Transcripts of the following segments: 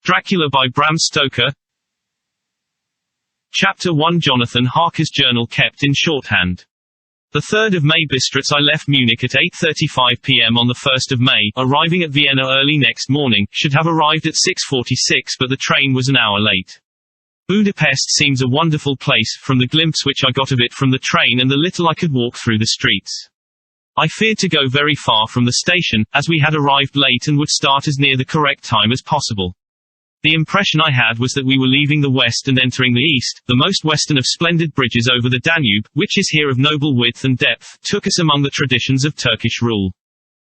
Dracula by Bram Stoker. Chapter 1 Jonathan Harkis' journal kept in shorthand. The 3rd of May Bistritz. I left Munich at 8:35 p.m. on the 1st of May, arriving at Vienna early next morning, should have arrived at 6:46 but the train was an hour late. Budapest seems a wonderful place, from the glimpse which I got of it from the train and the little I could walk through the streets. I feared to go very far from the station, as we had arrived late and would start as near the correct time as possible. The impression I had was that we were leaving the west and entering the east. The most western of splendid bridges over the Danube, which is here of noble width and depth, took us among the traditions of Turkish rule.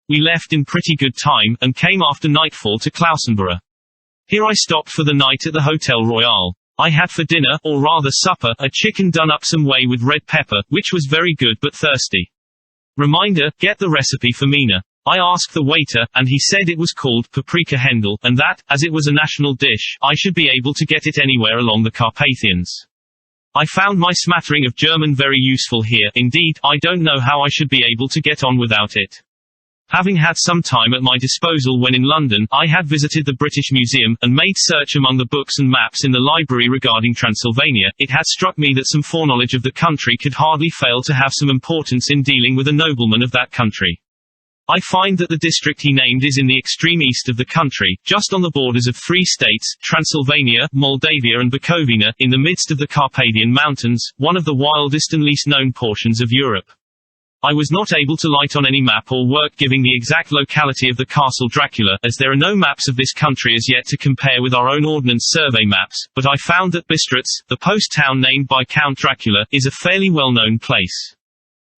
We left in pretty good time, and came after nightfall to Klausenburg. Here I stopped for the night at the Hotel Royal. I had for dinner, or rather supper, a chicken done up some way with red pepper, which was very good but thirsty. Reminder, get the recipe for Mina. I asked the waiter, and he said it was called paprika Hendel, and that, as it was a national dish, I should be able to get it anywhere along the Carpathians. I found my smattering of German very useful here. Indeed, I don't know how I should be able to get on without it. Having had some time at my disposal when in London, I had visited the British Museum, and made search among the books and maps in the library regarding Transylvania. It had struck me that some foreknowledge of the country could hardly fail to have some importance in dealing with a nobleman of that country. I find that the district he named is in the extreme east of the country, just on the borders of 3 states, Transylvania, Moldavia and Bukovina, in the midst of the Carpathian Mountains, one of the wildest and least known portions of Europe. I was not able to light on any map or work giving the exact locality of the castle Dracula, as there are no maps of this country as yet to compare with our own Ordnance Survey maps, but I found that Bistritz, the post town named by Count Dracula, is a fairly well-known place.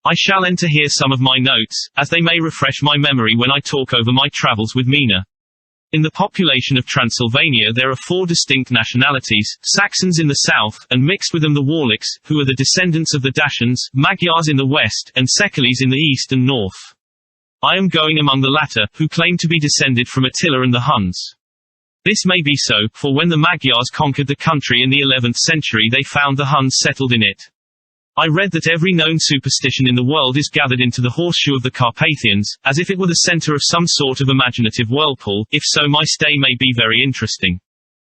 I shall enter here some of my notes, as they may refresh my memory when I talk over my travels with Mina. In the population of Transylvania there are 4 distinct nationalities: Saxons in the south, and mixed with them the Warlicks, who are the descendants of the Dachshunds, Magyars in the west, and Sekeles in the east and north. I am going among the latter, who claim to be descended from Attila and the Huns. This may be so, for when the Magyars conquered the country in the 11th century they found the Huns settled in it. I read that every known superstition in the world is gathered into the horseshoe of the Carpathians, as if it were the center of some sort of imaginative whirlpool. If so, my stay may be very interesting.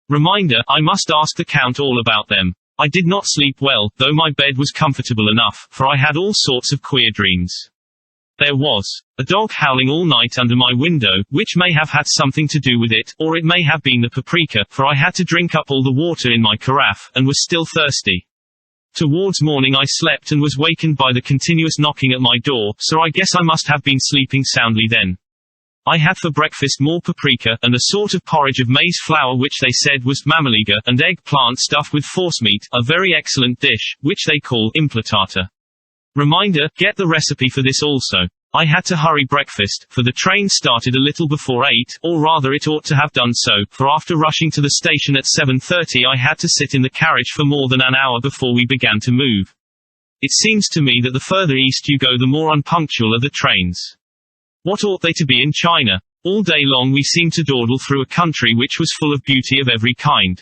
Reminder, I must ask the Count all about them. I did not sleep well, though my bed was comfortable enough, for I had all sorts of queer dreams. There was a dog howling all night under my window, which may have had something to do with it, or it may have been the paprika, for I had to drink up all the water in my carafe, and was still thirsty. Towards morning I slept and was wakened by the continuous knocking at my door, so I guess I must have been sleeping soundly then. I had for breakfast more paprika, and a sort of porridge of maize flour which they said was mammaliga, and eggplant stuffed with forcemeat, a very excellent dish, which they call implatata. Reminder, get the recipe for this also. I had to hurry breakfast, for the train started a little before 8, or rather it ought to have done so, for after rushing to the station at 7:30 I had to sit in the carriage for more than an hour before we began to move. It seems to me that the further east you go the more unpunctual are the trains. What ought they to be in China? All day long we seemed to dawdle through a country which was full of beauty of every kind.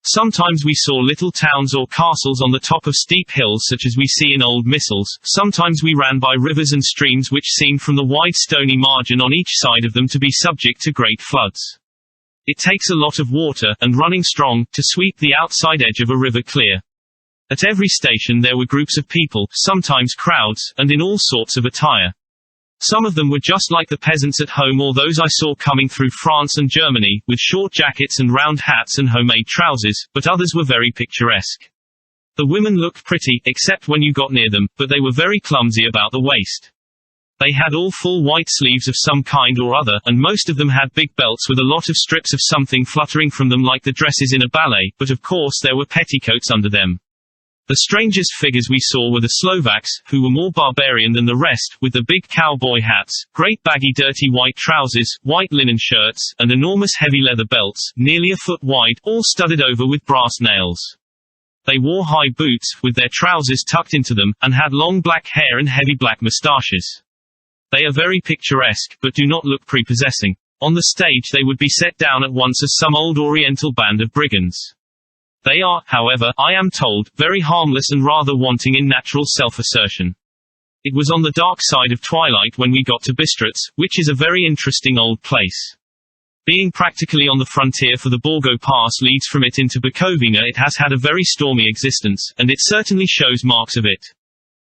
Sometimes we saw little towns or castles on the top of steep hills such as we see in old missals, sometimes we ran by rivers and streams which seemed from the wide stony margin on each side of them to be subject to great floods. It takes a lot of water, and running strong, to sweep the outside edge of a river clear. At every station there were groups of people, sometimes crowds, and in all sorts of attire. Some of them were just like the peasants at home or those I saw coming through France and Germany, with short jackets and round hats and homemade trousers, but others were very picturesque. The women looked pretty, except when you got near them, but they were very clumsy about the waist. They had all full white sleeves of some kind or other, and most of them had big belts with a lot of strips of something fluttering from them like the dresses in a ballet, but of course there were petticoats under them. The strangest figures we saw were the Slovaks, who were more barbarian than the rest, with the big cowboy hats, great baggy dirty white trousers, white linen shirts, and enormous heavy leather belts, nearly a foot wide, all studded over with brass nails. They wore high boots, with their trousers tucked into them, and had long black hair and heavy black moustaches. They are very picturesque, but do not look prepossessing. On the stage they would be set down at once as some old oriental band of brigands. They are, however, I am told, very harmless and rather wanting in natural self-assertion. It was on the dark side of twilight when we got to Bistritz, which is a very interesting old place. Being practically on the frontier for the Borgo Pass leads from it into Bukovina. It has had a very stormy existence, and it certainly shows marks of it.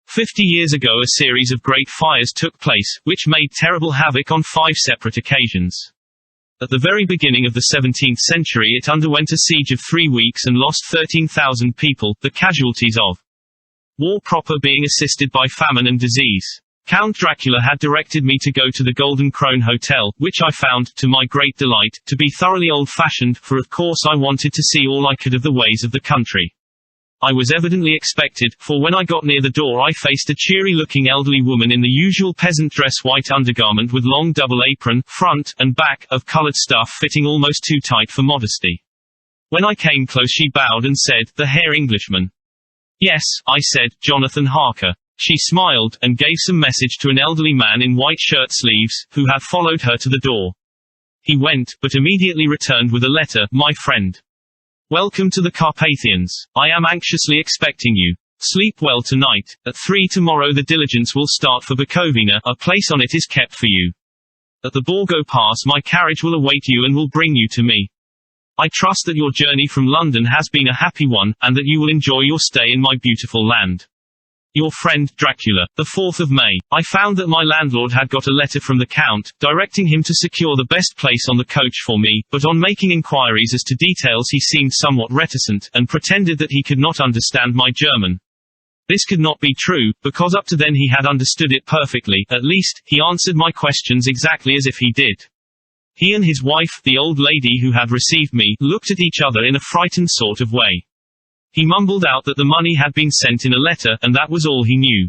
50 years ago a series of great fires took place, which made terrible havoc on 5 separate occasions. At the very beginning of the 17th century it underwent a siege of 3 weeks and lost 13,000 people, the casualties of war proper being assisted by famine and disease. Count Dracula had directed me to go to the Golden Krone Hotel, which I found, to my great delight, to be thoroughly old-fashioned, for of course I wanted to see all I could of the ways of the country. I was evidently expected, for when I got near the door I faced a cheery-looking elderly woman in the usual peasant dress, white undergarment with long double apron, front and back, of coloured stuff fitting almost too tight for modesty. When I came close she bowed and said, "The Herr Englishman." "Yes," I said, "Jonathan Harker." She smiled, and gave some message to an elderly man in white shirt sleeves, who had followed her to the door. He went, but immediately returned with a letter. "My friend. Welcome to the Carpathians. I am anxiously expecting you. Sleep well tonight. At 3 tomorrow the diligence will start for Bukovina. A place on it is kept for you. At the Borgo Pass my carriage will await you and will bring you to me. I trust that your journey from London has been a happy one, and that you will enjoy your stay in my beautiful land. Your friend, Dracula." The 4th of May. I found that my landlord had got a letter from the Count, directing him to secure the best place on the coach for me, but on making inquiries as to details he seemed somewhat reticent, and pretended that he could not understand my German. This could not be true, because up to then he had understood it perfectly. At least, he answered my questions exactly as if he did. He and his wife, the old lady who had received me, looked at each other in a frightened sort of way. He mumbled out that the money had been sent in a letter, and that was all he knew.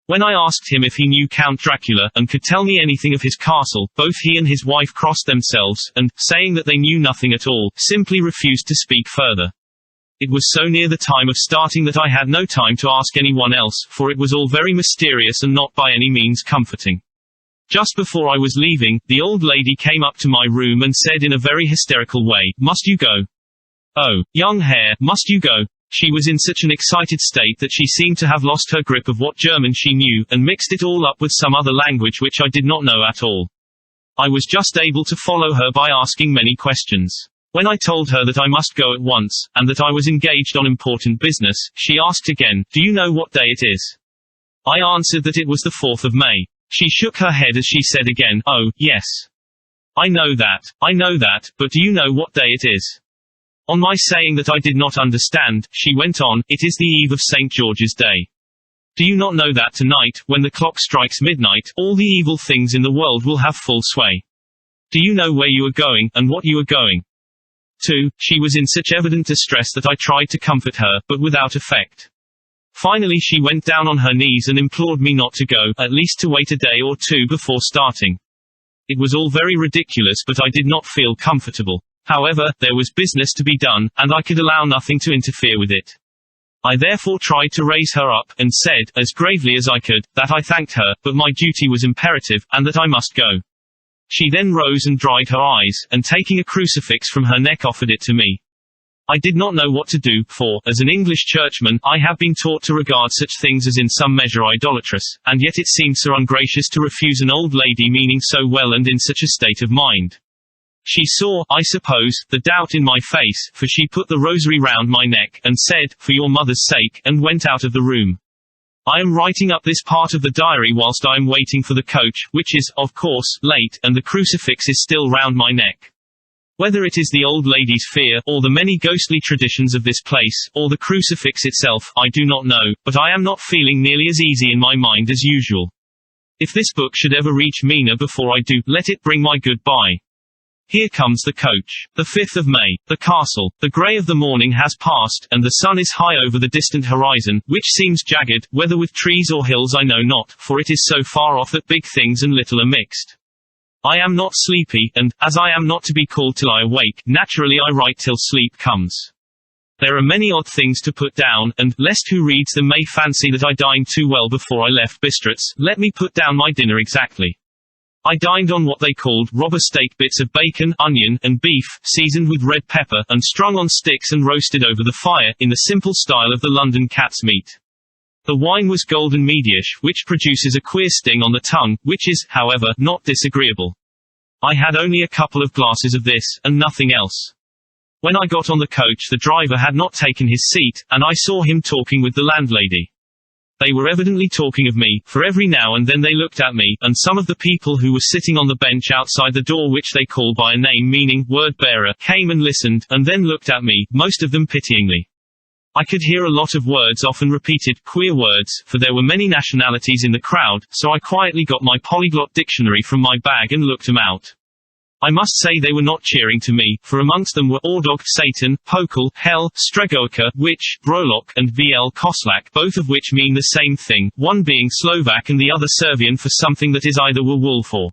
When I asked him if he knew Count Dracula, and could tell me anything of his castle, both he and his wife crossed themselves, and, saying that they knew nothing at all, simply refused to speak further. It was so near the time of starting that I had no time to ask anyone else, for it was all very mysterious and not by any means comforting. Just before I was leaving, the old lady came up to my room and said in a very hysterical way, "Must you go? Oh, young Herr, must you go?" She was in such an excited state that she seemed to have lost her grip of what German she knew, and mixed it all up with some other language which I did not know at all. I was just able to follow her by asking many questions. When I told her that I must go at once, and that I was engaged on important business, she asked again, "Do you know what day it is?" I answered that it was the 4th of May. She shook her head as she said again, "Oh, yes. I know that, but do you know what day it is?" On my saying that I did not understand, she went on, "It is the eve of St. George's Day. Do you not know that tonight, when the clock strikes midnight, all the evil things in the world will have full sway? Do you know where you are going, and what you are going to?" She was in such evident distress that I tried to comfort her, but without effect. Finally she went down on her knees and implored me not to go, at least to wait a day or two before starting. It was all very ridiculous, but I did not feel comfortable. However, there was business to be done, and I could allow nothing to interfere with it. I therefore tried to raise her up, and said, as gravely as I could, that I thanked her, but my duty was imperative, and that I must go. She then rose and dried her eyes, and taking a crucifix from her neck offered it to me. I did not know what to do, for, as an English churchman, I have been taught to regard such things as in some measure idolatrous, and yet it seemed so ungracious to refuse an old lady meaning so well and in such a state of mind. She saw, I suppose, the doubt in my face, for she put the rosary round my neck, and said, "For your mother's sake," and went out of the room. I am writing up this part of the diary whilst I am waiting for the coach, which is, of course, late, and the crucifix is still round my neck. Whether it is the old lady's fear, or the many ghostly traditions of this place, or the crucifix itself, I do not know, but I am not feeling nearly as easy in my mind as usual. If this book should ever reach Mina before I do, let it bring my goodbye. Here comes the coach. The 5th of May. The castle. The grey of the morning has passed, and the sun is high over the distant horizon, which seems jagged, whether with trees or hills I know not, for it is so far off that big things and little are mixed. I am not sleepy, and, as I am not to be called till I awake, naturally I write till sleep comes. There are many odd things to put down, and, lest who reads them may fancy that I dined too well before I left Bistritz, let me put down my dinner exactly. I dined on what they called robber steak, bits of bacon, onion, and beef, seasoned with red pepper, and strung on sticks and roasted over the fire, in the simple style of the London cat's meat. The wine was golden mediash, which produces a queer sting on the tongue, which is, however, not disagreeable. I had only a couple of glasses of this, and nothing else. When I got on the coach, the driver had not taken his seat, and I saw him talking with the landlady. They were evidently talking of me, for every now and then they looked at me, and some of the people who were sitting on the bench outside the door, which they call by a name meaning word bearer, came and listened, and then looked at me, most of them pityingly. I could hear a lot of words, often repeated, queer words, for there were many nationalities in the crowd, so I quietly got my polyglot dictionary from my bag and looked them out. I must say they were not cheering to me, for amongst them were Ordog, Satan, Pokal, Hell, Stregoica, Witch, Brolok, and VL Koslak, both of which mean the same thing, one being Slovak and the other Servian for something that is either werewolf or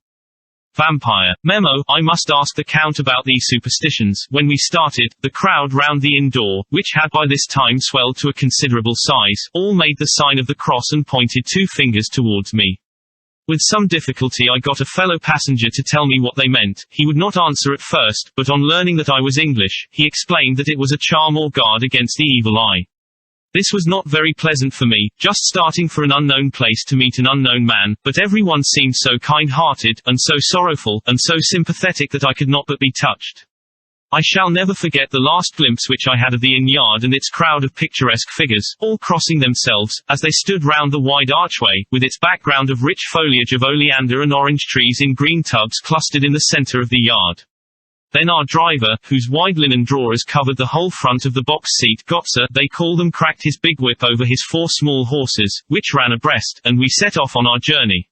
vampire. Memo, I must ask the Count about these superstitions. When we started, the crowd round the inn door, which had by this time swelled to a considerable size, all made the sign of the cross and pointed 2 fingers towards me. With some difficulty I got a fellow passenger to tell me what they meant. He would not answer at first, but on learning that I was English, he explained that it was a charm or guard against the evil eye. This was not very pleasant for me, just starting for an unknown place to meet an unknown man, but everyone seemed so kind-hearted, and so sorrowful, and so sympathetic that I could not but be touched. I shall never forget the last glimpse which I had of the inn yard and its crowd of picturesque figures, all crossing themselves, as they stood round the wide archway, with its background of rich foliage of oleander and orange trees in green tubs clustered in the centre of the yard. Then our driver, whose wide linen drawers covered the whole front of the box seat, Gotza, they call them, cracked his big whip over his 4 small horses, which ran abreast, and we set off on our journey.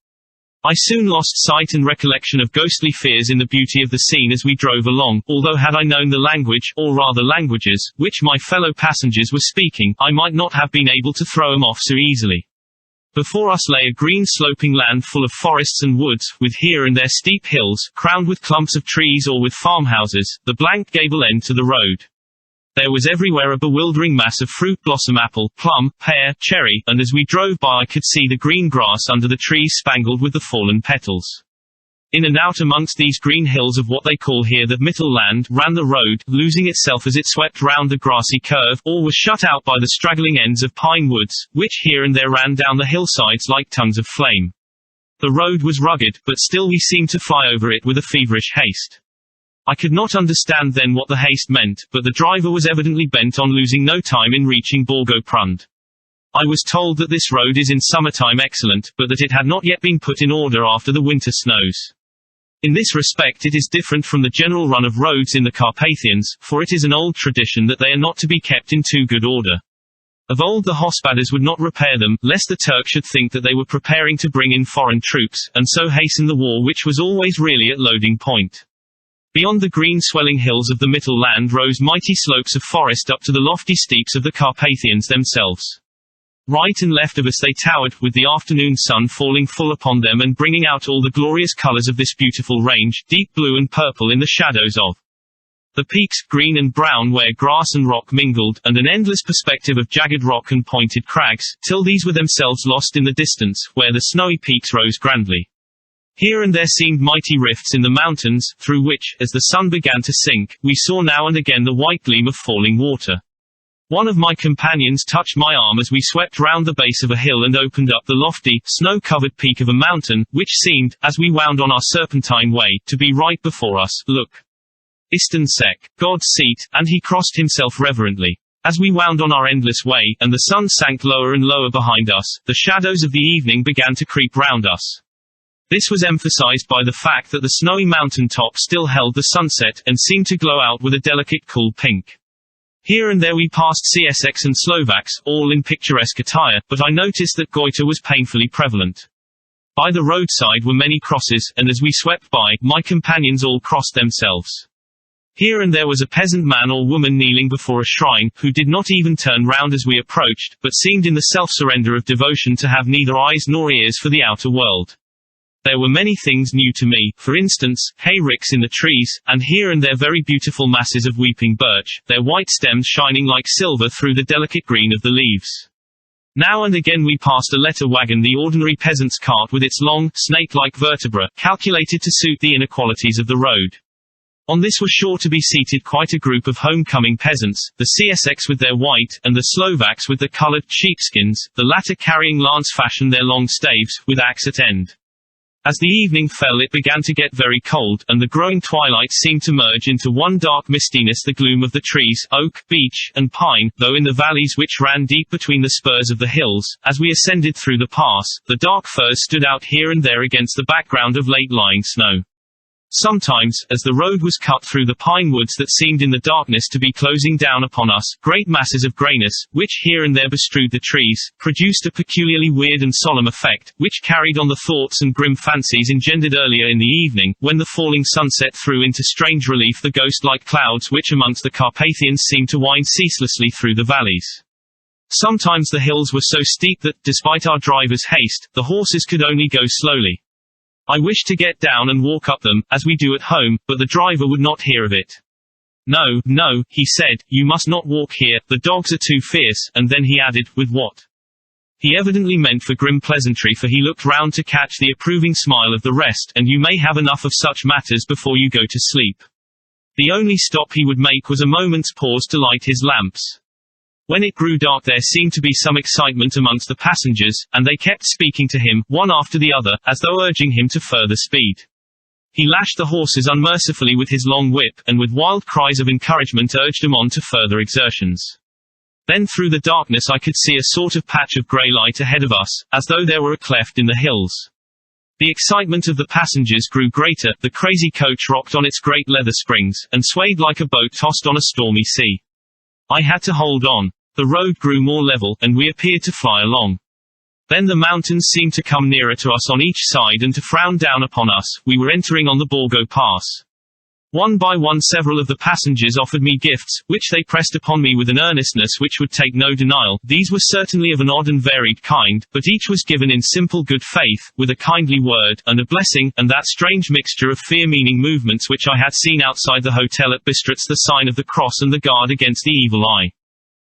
I soon lost sight and recollection of ghostly fears in the beauty of the scene as we drove along, although had I known the language, or rather languages, which my fellow passengers were speaking, I might not have been able to throw them off so easily. Before us lay a green sloping land full of forests and woods, with here and there steep hills, crowned with clumps of trees or with farmhouses, the blank gable end to the road. There was everywhere a bewildering mass of fruit, blossom, apple, plum, pear, cherry, and as we drove by I could see the green grass under the trees spangled with the fallen petals. In and out amongst these green hills of what they call here the Mittelland, ran the road, losing itself as it swept round the grassy curve, or was shut out by the straggling ends of pine woods, which here and there ran down the hillsides like tongues of flame. The road was rugged, but still we seemed to fly over it with a feverish haste. I could not understand then what the haste meant, but the driver was evidently bent on losing no time in reaching Borgo-Prund. I was told that this road is in summertime excellent, but that it had not yet been put in order after the winter snows. In this respect it is different from the general run of roads in the Carpathians, for it is an old tradition that they are not to be kept in too good order. Of old the Hospodars would not repair them, lest the Turk should think that they were preparing to bring in foreign troops, and so hasten the war which was always really at loading point. Beyond the green swelling hills of the Mittelland rose mighty slopes of forest up to the lofty steeps of the Carpathians themselves. Right and left of us they towered, with the afternoon sun falling full upon them and bringing out all the glorious colors of this beautiful range, deep blue and purple in the shadows of the peaks, green and brown where grass and rock mingled, and an endless perspective of jagged rock and pointed crags, till these were themselves lost in the distance, where the snowy peaks rose grandly. Here and there seemed mighty rifts in the mountains, through which, as the sun began to sink, we saw now and again the white gleam of falling water. One of my companions touched my arm as we swept round the base of a hill and opened up the lofty, snow-covered peak of a mountain, which seemed, as we wound on our serpentine way, to be right before us. Look! Isten Sek, God's seat, and he crossed himself reverently. As we wound on our endless way, and the sun sank lower and lower behind us, the shadows of the evening began to creep round us. This was emphasized by the fact that the snowy mountain top still held the sunset, and seemed to glow out with a delicate cool pink. Here and there we passed Czechs and Slovaks, all in picturesque attire, but I noticed that goiter was painfully prevalent. By the roadside were many crosses, and as we swept by, my companions all crossed themselves. Here and there was a peasant man or woman kneeling before a shrine, who did not even turn round as we approached, but seemed in the self-surrender of devotion to have neither eyes nor ears for the outer world. There were many things new to me, for instance, hay ricks in the trees, and here and there very beautiful masses of weeping birch, their white stems shining like silver through the delicate green of the leaves. Now and again we passed a letter wagon, the ordinary peasant's cart with its long, snake-like vertebra, calculated to suit the inequalities of the road. On this was sure to be seated quite a group of homecoming peasants, the Czechs with their white, and the Slovaks with the colored sheepskins, the latter carrying lance fashion their long staves, with axe at end. As the evening fell it began to get very cold, and the growing twilight seemed to merge into one dark mistiness. The gloom of the trees, oak, beech, and pine, though in the valleys which ran deep between the spurs of the hills, as we ascended through the pass, the dark firs stood out here and there against the background of late-lying snow. Sometimes, as the road was cut through the pine woods that seemed in the darkness to be closing down upon us, great masses of greyness, which here and there bestrewed the trees, produced a peculiarly weird and solemn effect, which carried on the thoughts and grim fancies engendered earlier in the evening, when the falling sunset threw into strange relief the ghost-like clouds which amongst the Carpathians seemed to wind ceaselessly through the valleys. Sometimes the hills were so steep that, despite our driver's haste, the horses could only go slowly. I wished to get down and walk up them, as we do at home, but the driver would not hear of it. No, no, he said, you must not walk here, the dogs are too fierce, and then he added, with what he evidently meant for grim pleasantry, for he looked round to catch the approving smile of the rest, and you may have enough of such matters before you go to sleep. The only stop he would make was a moment's pause to light his lamps. When it grew dark there seemed to be some excitement amongst the passengers, and they kept speaking to him, one after the other, as though urging him to further speed. He lashed the horses unmercifully with his long whip, and with wild cries of encouragement urged them on to further exertions. Then through the darkness I could see a sort of patch of grey light ahead of us, as though there were a cleft in the hills. The excitement of the passengers grew greater, the crazy coach rocked on its great leather springs, and swayed like a boat tossed on a stormy sea. I had to hold on. The road grew more level, and we appeared to fly along. Then the mountains seemed to come nearer to us on each side and to frown down upon us. We were entering on the Borgo Pass. One by one several of the passengers offered me gifts, which they pressed upon me with an earnestness which would take no denial. These were certainly of an odd and varied kind, but each was given in simple good faith, with a kindly word, and a blessing, and that strange mixture of fear-meaning movements which I had seen outside the hotel at Bistritz, the sign of the cross and the guard against the evil eye.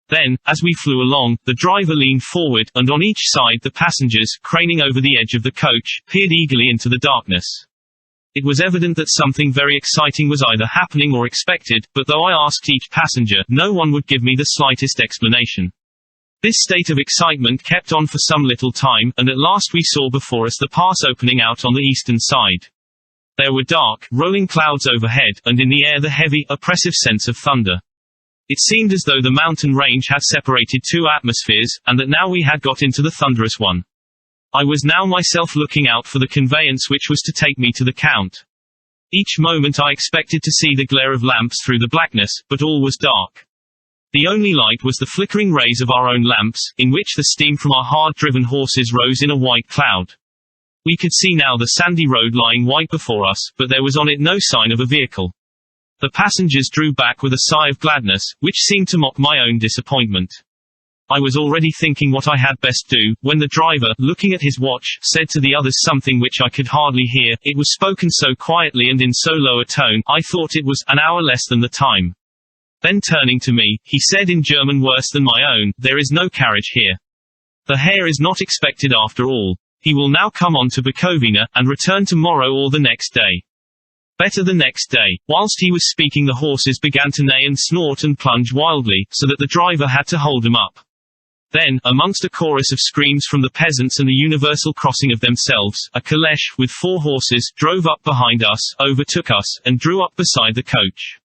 Then, as we flew along, the driver leaned forward, and on each side the passengers, craning over the edge of the coach, peered eagerly into the darkness. It was evident that something very exciting was either happening or expected, but though I asked each passenger, no one would give me the slightest explanation. This state of excitement kept on for some little time, and at last we saw before us the pass opening out on the eastern side. There were dark, rolling clouds overhead, and in the air the heavy, oppressive sense of thunder. It seemed as though the mountain range had separated two atmospheres, and that now we had got into the thunderous one. I was now myself looking out for the conveyance which was to take me to the Count. Each moment I expected to see the glare of lamps through the blackness, but all was dark. The only light was the flickering rays of our own lamps, in which the steam from our hard-driven horses rose in a white cloud. We could see now the sandy road lying white before us, but there was on it no sign of a vehicle. The passengers drew back with a sigh of gladness, which seemed to mock my own disappointment. I was already thinking what I had best do, when the driver, looking at his watch, said to the others something which I could hardly hear. It was spoken so quietly and in so low a tone, I thought it was an hour less than the time. Then turning to me, he said in German worse than my own, "There is no carriage here. The Herr is not expected after all. He will now come on to Bukovina, and return tomorrow or the next day. Better the next day." Whilst he was speaking the horses began to neigh and snort and plunge wildly, so that the driver had to hold them up. Then, amongst a chorus of screams from the peasants and the universal crossing of themselves, a caleche, with 4 horses, drove up behind us, overtook us, and drew up beside the coach.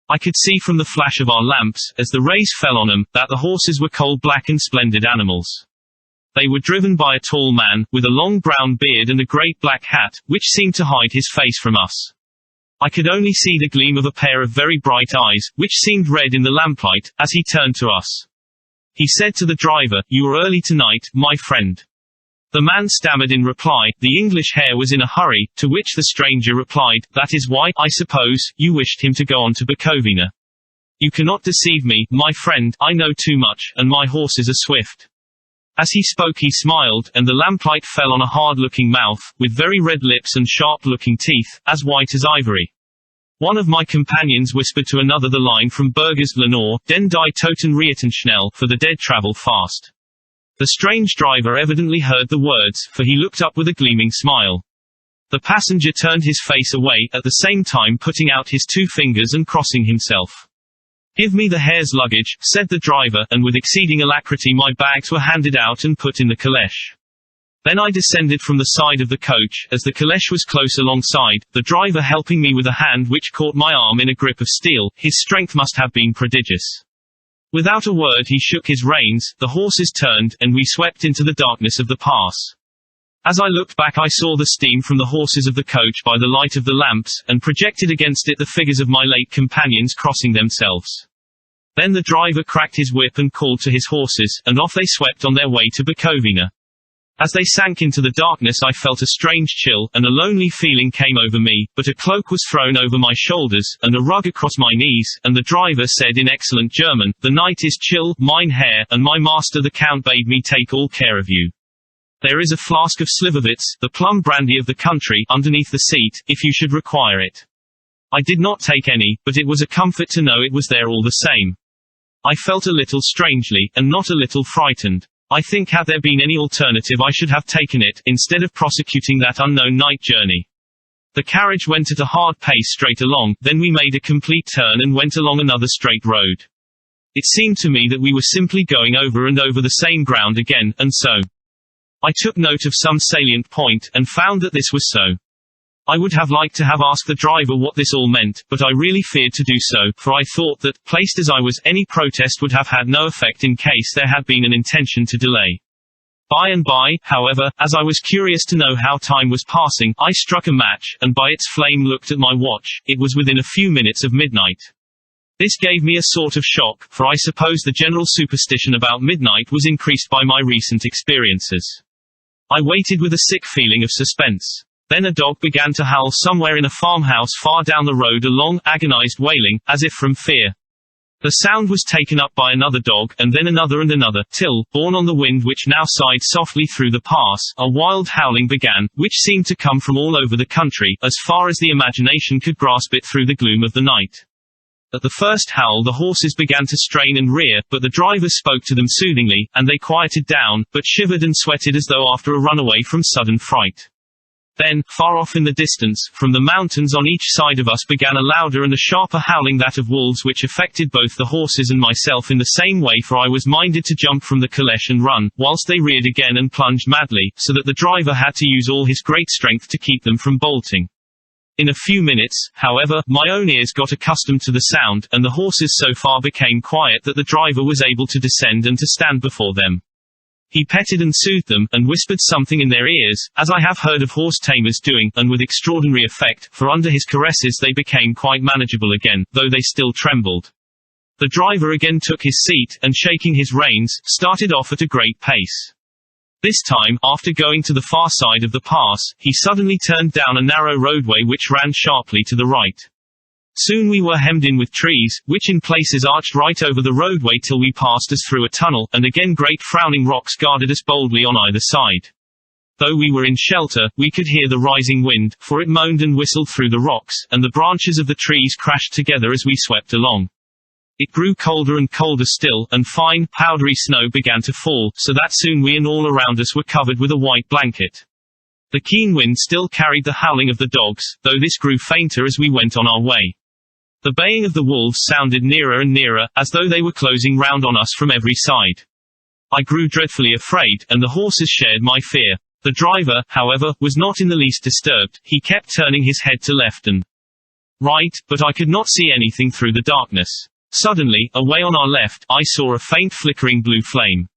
I could see from the flash of our lamps, as the rays fell on them, that the horses were coal-black and splendid animals. They were driven by a tall man, with a long brown beard and a great black hat, which seemed to hide his face from us. I could only see the gleam of a pair of very bright eyes, which seemed red in the lamplight, as he turned to us. He said to the driver, "You are early tonight, my friend." The man stammered in reply, "The English Herr was in a hurry," to which the stranger replied, "That is why, I suppose, you wished him to go on to Bukovina. You cannot deceive me, my friend, I know too much, and my horses are swift." As he spoke he smiled, and the lamplight fell on a hard-looking mouth, with very red lips and sharp-looking teeth, as white as ivory. One of my companions whispered to another the line from Burger's Lenore, "Den die Toten reiten schnell," for the dead travel fast. The strange driver evidently heard the words, for he looked up with a gleaming smile. The passenger turned his face away, at the same time putting out his 2 fingers and crossing himself. "Give me the Herr's luggage," said the driver, and with exceeding alacrity my bags were handed out and put in the caleche. Then I descended from the side of the coach, as the caleche was close alongside, the driver helping me with a hand which caught my arm in a grip of steel. His strength must have been prodigious. Without a word he shook his reins, the horses turned, and we swept into the darkness of the pass. As I looked back I saw the steam from the horses of the coach by the light of the lamps, and projected against it the figures of my late companions crossing themselves. Then the driver cracked his whip and called to his horses, and off they swept on their way to Bukovina. As they sank into the darkness I felt a strange chill, and a lonely feeling came over me, but a cloak was thrown over my shoulders, and a rug across my knees, and the driver said in excellent German, "The night is chill, mein Herr, and my master the Count bade me take all care of you. There is a flask of Slivovitz, the plum brandy of the country, underneath the seat, if you should require it." I did not take any, but it was a comfort to know it was there all the same. I felt a little strangely, and not a little frightened. I think had there been any alternative I should have taken it, instead of prosecuting that unknown night journey. The carriage went at a hard pace straight along, then we made a complete turn and went along another straight road. It seemed to me that we were simply going over and over the same ground again, and so. I took note of some salient point, and found that this was so. I would have liked to have asked the driver what this all meant, but I really feared to do so, for I thought that, placed as I was, any protest would have had no effect in case there had been an intention to delay. By and by, however, as I was curious to know how time was passing, I struck a match, and by its flame looked at my watch. It was within a few minutes of midnight. This gave me a sort of shock, for I suppose the general superstition about midnight was increased by my recent experiences. I waited with a sick feeling of suspense. Then a dog began to howl somewhere in a farmhouse far down the road, a long, agonized wailing, as if from fear. The sound was taken up by another dog, and then another and another, till, borne on the wind which now sighed softly through the pass, a wild howling began, which seemed to come from all over the country, as far as the imagination could grasp it through the gloom of the night. At the first howl the horses began to strain and rear, but the driver spoke to them soothingly, and they quieted down, but shivered and sweated as though after a runaway from sudden fright. Then, far off in the distance, from the mountains on each side of us began a louder and a sharper howling, that of wolves, which affected both the horses and myself in the same way, for I was minded to jump from the caleche and run, whilst they reared again and plunged madly, so that the driver had to use all his great strength to keep them from bolting. In a few minutes, however, my own ears got accustomed to the sound, and the horses so far became quiet that the driver was able to descend and to stand before them. He petted and soothed them, and whispered something in their ears, as I have heard of horse tamers doing, and with extraordinary effect, for under his caresses they became quite manageable again, though they still trembled. The driver again took his seat, and shaking his reins, started off at a great pace. This time, after going to the far side of the pass, he suddenly turned down a narrow roadway which ran sharply to the right. Soon we were hemmed in with trees, which in places arched right over the roadway till we passed as through a tunnel, and again great frowning rocks guarded us boldly on either side. Though we were in shelter, we could hear the rising wind, for it moaned and whistled through the rocks, and the branches of the trees crashed together as we swept along. It grew colder and colder still, and fine, powdery snow began to fall, so that soon we and all around us were covered with a white blanket. The keen wind still carried the howling of the dogs, though this grew fainter as we went on our way. The baying of the wolves sounded nearer and nearer, as though they were closing round on us from every side. I grew dreadfully afraid, and the horses shared my fear. The driver, however, was not in the least disturbed. He kept turning his head to left and right, but I could not see anything through the darkness. Suddenly, away on our left, I saw a faint flickering blue flame.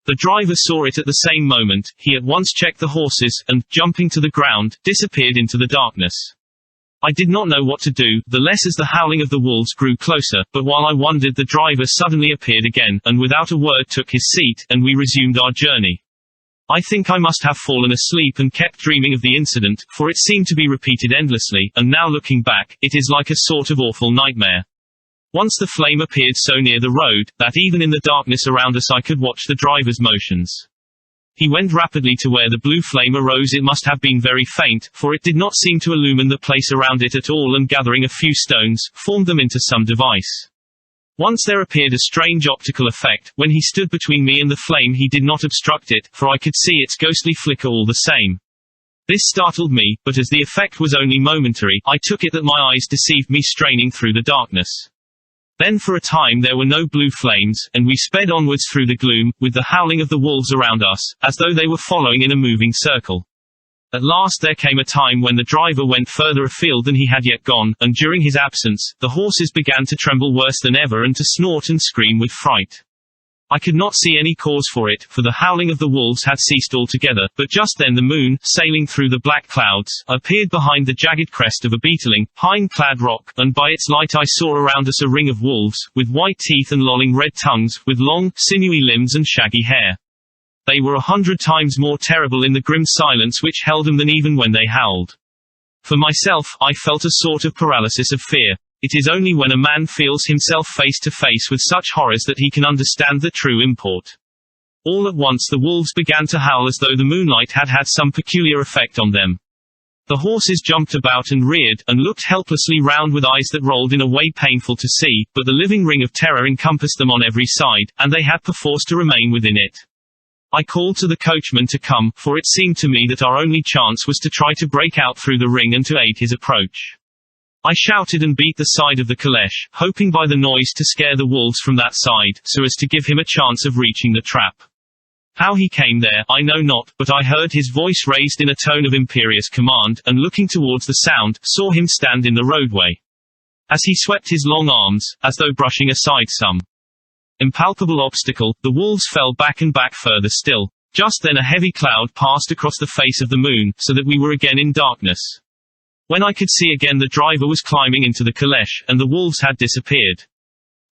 The driver saw it at the same moment. He at once checked the horses, and, jumping to the ground, disappeared into the darkness. I did not know what to do, the less as the howling of the wolves grew closer, but while I wondered the driver suddenly appeared again, and without a word took his seat, and we resumed our journey. I think I must have fallen asleep and kept dreaming of the incident, for it seemed to be repeated endlessly, and now looking back, it is like a sort of awful nightmare. Once the flame appeared so near the road, that even in the darkness around us I could watch the driver's motions. He went rapidly to where the blue flame arose. It must have been very faint, for it did not seem to illumine the place around it at all, and gathering a few stones, formed them into some device. Once there appeared a strange optical effect. When he stood between me and the flame he did not obstruct it, for I could see its ghostly flicker all the same. This startled me, but as the effect was only momentary, I took it that my eyes deceived me straining through the darkness. Then for a time there were no blue flames, and we sped onwards through the gloom, with the howling of the wolves around us, as though they were following in a moving circle. At last there came a time when the driver went further afield than he had yet gone, and during his absence, the horses began to tremble worse than ever and to snort and scream with fright. I could not see any cause for it, for the howling of the wolves had ceased altogether, but just then the moon, sailing through the black clouds, appeared behind the jagged crest of a beetling, pine-clad rock, and by its light I saw around us a ring of wolves, with white teeth and lolling red tongues, with long, sinewy limbs and shaggy hair. They were 100 times more terrible in the grim silence which held them than even when they howled. For myself, I felt a sort of paralysis of fear. It is only when a man feels himself face to face with such horrors that he can understand the true import. All at once the wolves began to howl as though the moonlight had had some peculiar effect on them. The horses jumped about and reared, and looked helplessly round with eyes that rolled in a way painful to see, but the living ring of terror encompassed them on every side, and they had perforce to remain within it. I called to the coachman to come, for it seemed to me that our only chance was to try to break out through the ring and to aid his approach. I shouted and beat the side of the caleche, hoping by the noise to scare the wolves from that side, so as to give him a chance of reaching the trap. How he came there, I know not, but I heard his voice raised in a tone of imperious command, and looking towards the sound, saw him stand in the roadway. As he swept his long arms, as though brushing aside some impalpable obstacle, the wolves fell back and back further still. Just then a heavy cloud passed across the face of the moon, so that we were again in darkness. When I could see again the driver was climbing into the caleche, and the wolves had disappeared.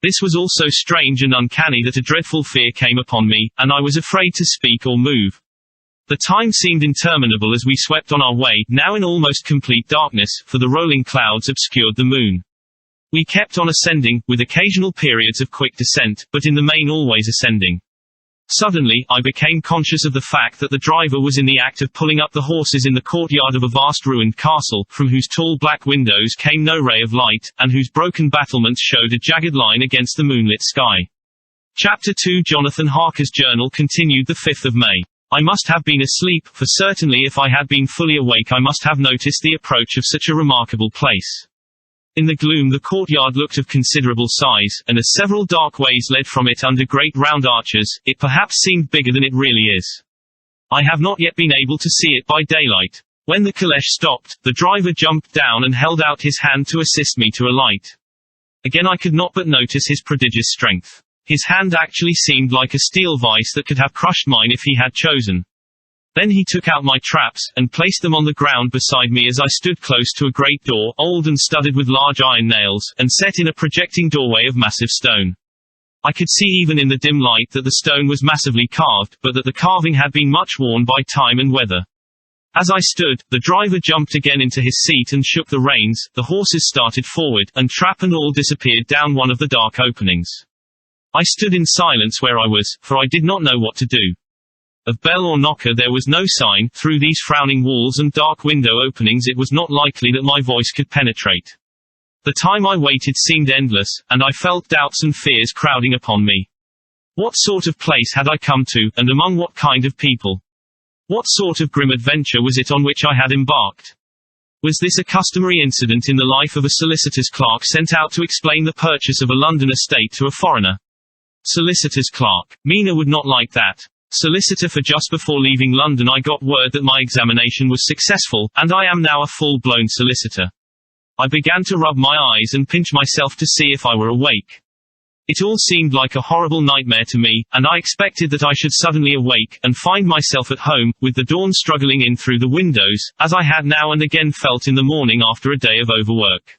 This was all so strange and uncanny that a dreadful fear came upon me, and I was afraid to speak or move. The time seemed interminable as we swept on our way, now in almost complete darkness, for the rolling clouds obscured the moon. We kept on ascending, with occasional periods of quick descent, but in the main always ascending. Suddenly, I became conscious of the fact that the driver was in the act of pulling up the horses in the courtyard of a vast ruined castle, from whose tall black windows came no ray of light, and whose broken battlements showed a jagged line against the moonlit sky. Chapter 2 Jonathan Harkis' journal continued the 5th of May. I must have been asleep, for certainly if I had been fully awake I must have noticed the approach of such a remarkable place. In the gloom the courtyard looked of considerable size, and as several dark ways led from it under great round arches, it perhaps seemed bigger than it really is. I have not yet been able to see it by daylight. When the caleche stopped, the driver jumped down and held out his hand to assist me to alight. Again I could not but notice his prodigious strength. His hand actually seemed like a steel vice that could have crushed mine if he had chosen. Then he took out my traps, and placed them on the ground beside me as I stood close to a great door, old and studded with large iron nails, and set in a projecting doorway of massive stone. I could see even in the dim light that the stone was massively carved, but that the carving had been much worn by time and weather. As I stood, the driver jumped again into his seat and shook the reins, the horses started forward, and trap and all disappeared down one of the dark openings. I stood in silence where I was, for I did not know what to do. Of bell or knocker there was no sign. Through these frowning walls and dark window openings it was not likely that my voice could penetrate. The time I waited seemed endless, and I felt doubts and fears crowding upon me. What sort of place had I come to, and among what kind of people? What sort of grim adventure was it on which I had embarked? Was this a customary incident in the life of a solicitor's clerk sent out to explain the purchase of a London estate to a foreigner? Solicitor's clerk. Mina would not like that. Solicitor. For just before leaving London I got word that my examination was successful, and I am now a full-blown solicitor. I began to rub my eyes and pinch myself to see if I were awake. It all seemed like a horrible nightmare to me, and I expected that I should suddenly awake, and find myself at home, with the dawn struggling in through the windows, as I had now and again felt in the morning after a day of overwork.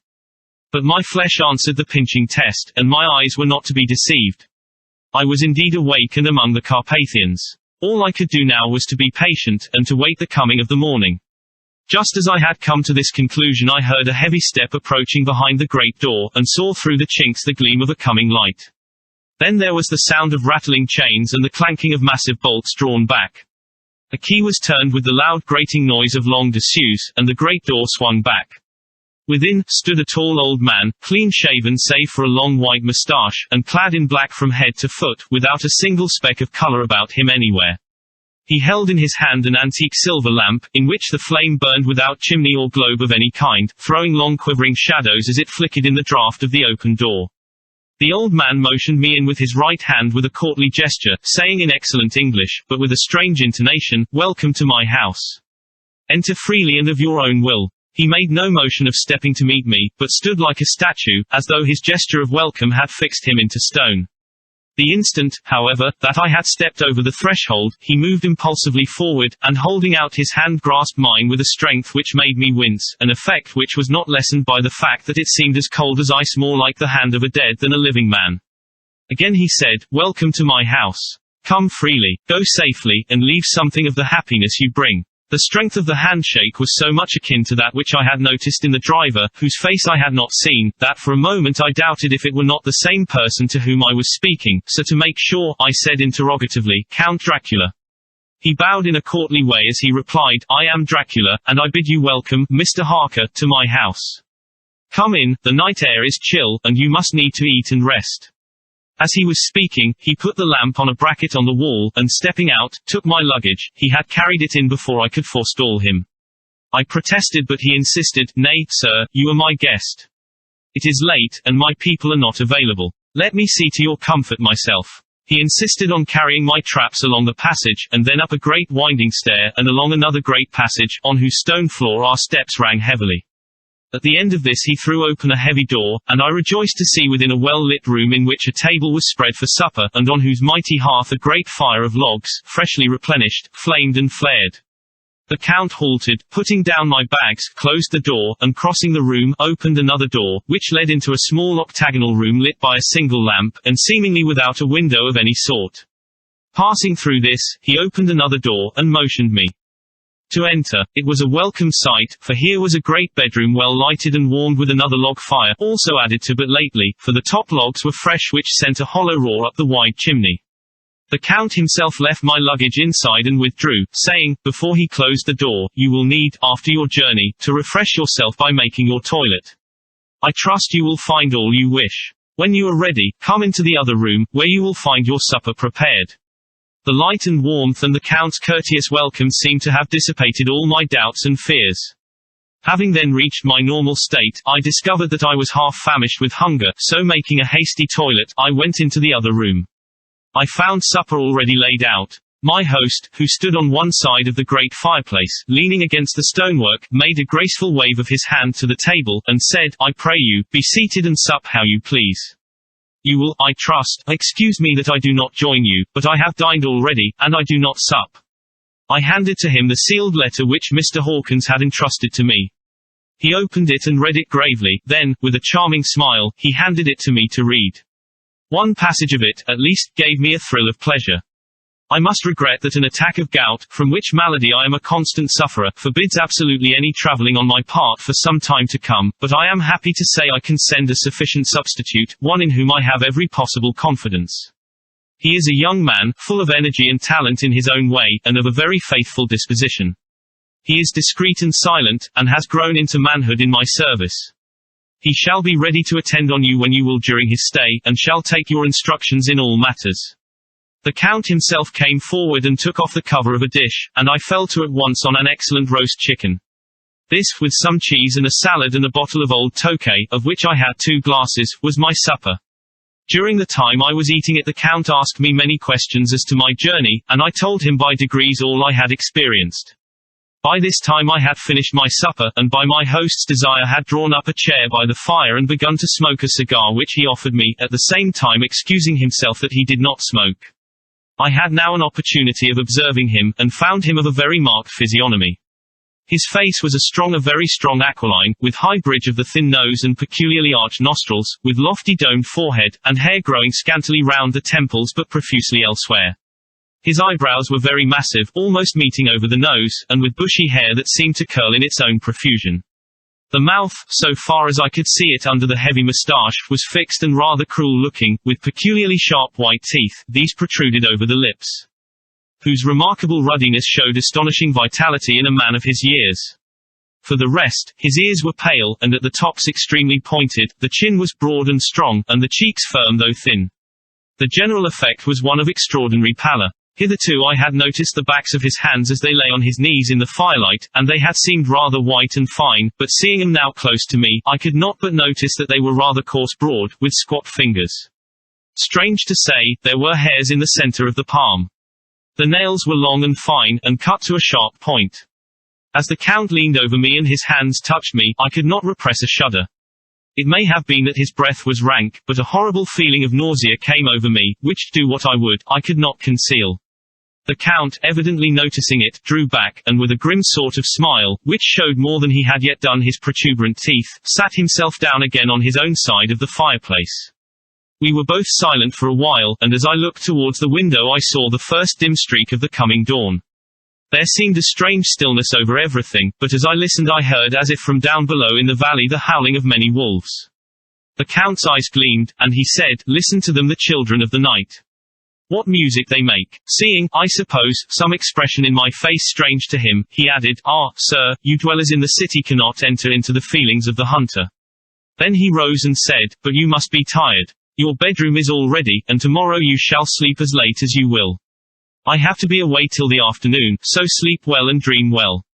But my flesh answered the pinching test, and my eyes were not to be deceived. I was indeed awake and among the Carpathians. All I could do now was to be patient, and to wait the coming of the morning. Just as I had come to this conclusion I heard a heavy step approaching behind the great door, and saw through the chinks the gleam of a coming light. Then there was the sound of rattling chains and the clanking of massive bolts drawn back. A key was turned with the loud grating noise of long disuse, and the great door swung back. Within, stood a tall old man, clean-shaven save for a long white moustache, and clad in black from head to foot, without a single speck of color about him anywhere. He held in his hand an antique silver lamp, in which the flame burned without chimney or globe of any kind, throwing long quivering shadows as it flickered in the draught of the open door. The old man motioned me in with his right hand with a courtly gesture, saying in excellent English, but with a strange intonation, "Welcome to my house. Enter freely and of your own will." He made no motion of stepping to meet me, but stood like a statue, as though his gesture of welcome had fixed him into stone. The instant, however, that I had stepped over the threshold, he moved impulsively forward, and holding out his hand grasped mine with a strength which made me wince, an effect which was not lessened by the fact that it seemed as cold as ice, more like the hand of a dead than a living man. Again he said, "Welcome to my house. Come freely, go safely, and leave something of the happiness you bring." The strength of the handshake was so much akin to that which I had noticed in the driver, whose face I had not seen, that for a moment I doubted if it were not the same person to whom I was speaking, so to make sure, I said interrogatively, "Count Dracula?" He bowed in a courtly way as he replied, "I am Dracula, and I bid you welcome, Mr. Harker, to my house. Come in, the night air is chill, and you must need to eat and rest." As he was speaking, he put the lamp on a bracket on the wall, and stepping out, took my luggage. He had carried it in before I could forestall him. I protested, but he insisted, "Nay, sir, you are my guest. It is late, and my people are not available. Let me see to your comfort myself." He insisted on carrying my traps along the passage, and then up a great winding stair, and along another great passage, on whose stone floor our steps rang heavily. At the end of this he threw open a heavy door, and I rejoiced to see within a well-lit room in which a table was spread for supper, and on whose mighty hearth a great fire of logs, freshly replenished, flamed and flared. The Count halted, putting down my bags, closed the door, and crossing the room, opened another door, which led into a small octagonal room lit by a single lamp, and seemingly without a window of any sort. Passing through this, he opened another door, and motioned me to enter. It was a welcome sight, for here was a great bedroom well lighted and warmed with another log fire, also added to but lately, for the top logs were fresh, which sent a hollow roar up the wide chimney. The Count himself left my luggage inside and withdrew, saying, before he closed the door, "You will need, after your journey, to refresh yourself by making your toilet. I trust you will find all you wish. When you are ready, come into the other room, where you will find your supper prepared." The light and warmth and the Count's courteous welcome seemed to have dissipated all my doubts and fears. Having then reached my normal state, I discovered that I was half famished with hunger, so making a hasty toilet, I went into the other room. I found supper already laid out. My host, who stood on one side of the great fireplace, leaning against the stonework, made a graceful wave of his hand to the table, and said, "I pray you, be seated and sup how you please. You will, I trust, excuse me that I do not join you, but I have dined already, and I do not sup." I handed to him the sealed letter which Mr. Hawkins had entrusted to me. He opened it and read it gravely, then, with a charming smile, he handed it to me to read. One passage of it, at least, gave me a thrill of pleasure. "I must regret that an attack of gout, from which malady I am a constant sufferer, forbids absolutely any traveling on my part for some time to come, but I am happy to say I can send a sufficient substitute, one in whom I have every possible confidence. He is a young man, full of energy and talent in his own way, and of a very faithful disposition. He is discreet and silent, and has grown into manhood in my service. He shall be ready to attend on you when you will during his stay, and shall take your instructions in all matters." The Count himself came forward and took off the cover of a dish, and I fell to at once on an excellent roast chicken. This, with some cheese and a salad and a bottle of old Tokay, of which I had 2 glasses, was my supper. During the time I was eating it, the Count asked me many questions as to my journey, and I told him by degrees all I had experienced. By this time I had finished my supper, and by my host's desire had drawn up a chair by the fire and begun to smoke a cigar which he offered me, at the same time excusing himself that he did not smoke. I had now an opportunity of observing him, and found him of a very marked physiognomy. His face was a very strong aquiline, with high bridge of the thin nose and peculiarly arched nostrils, with lofty domed forehead, and hair growing scantily round the temples but profusely elsewhere. His eyebrows were very massive, almost meeting over the nose, and with bushy hair that seemed to curl in its own profusion. The mouth, so far as I could see it under the heavy moustache, was fixed and rather cruel-looking, with peculiarly sharp white teeth. These protruded over the lips, whose remarkable ruddiness showed astonishing vitality in a man of his years. For the rest, his ears were pale, and at the tops extremely pointed, the chin was broad and strong, and the cheeks firm though thin. The general effect was one of extraordinary pallor. Hitherto I had noticed the backs of his hands as they lay on his knees in the firelight, and they had seemed rather white and fine, but seeing him now close to me, I could not but notice that they were rather coarse broad, with squat fingers. Strange to say, there were hairs in the center of the palm. The nails were long and fine, and cut to a sharp point. As the Count leaned over me and his hands touched me, I could not repress a shudder. It may have been that his breath was rank, but a horrible feeling of nausea came over me, which, do what I would, I could not conceal. The Count, evidently noticing it, drew back, and with a grim sort of smile, which showed more than he had yet done his protuberant teeth, sat himself down again on his own side of the fireplace. We were both silent for a while, and as I looked towards the window I saw the first dim streak of the coming dawn. There seemed a strange stillness over everything, but as I listened I heard as if from down below in the valley the howling of many wolves. The Count's eyes gleamed, and he said, "Listen to them, the children of the night. What music they make." Seeing, I suppose, some expression in my face strange to him, he added, "Ah, sir, you dwellers in the city cannot enter into the feelings of the hunter." Then he rose and said, "But you must be tired. Your bedroom is all ready, and tomorrow you shall sleep as late as you will. I have to be away till the afternoon, so sleep well and dream well."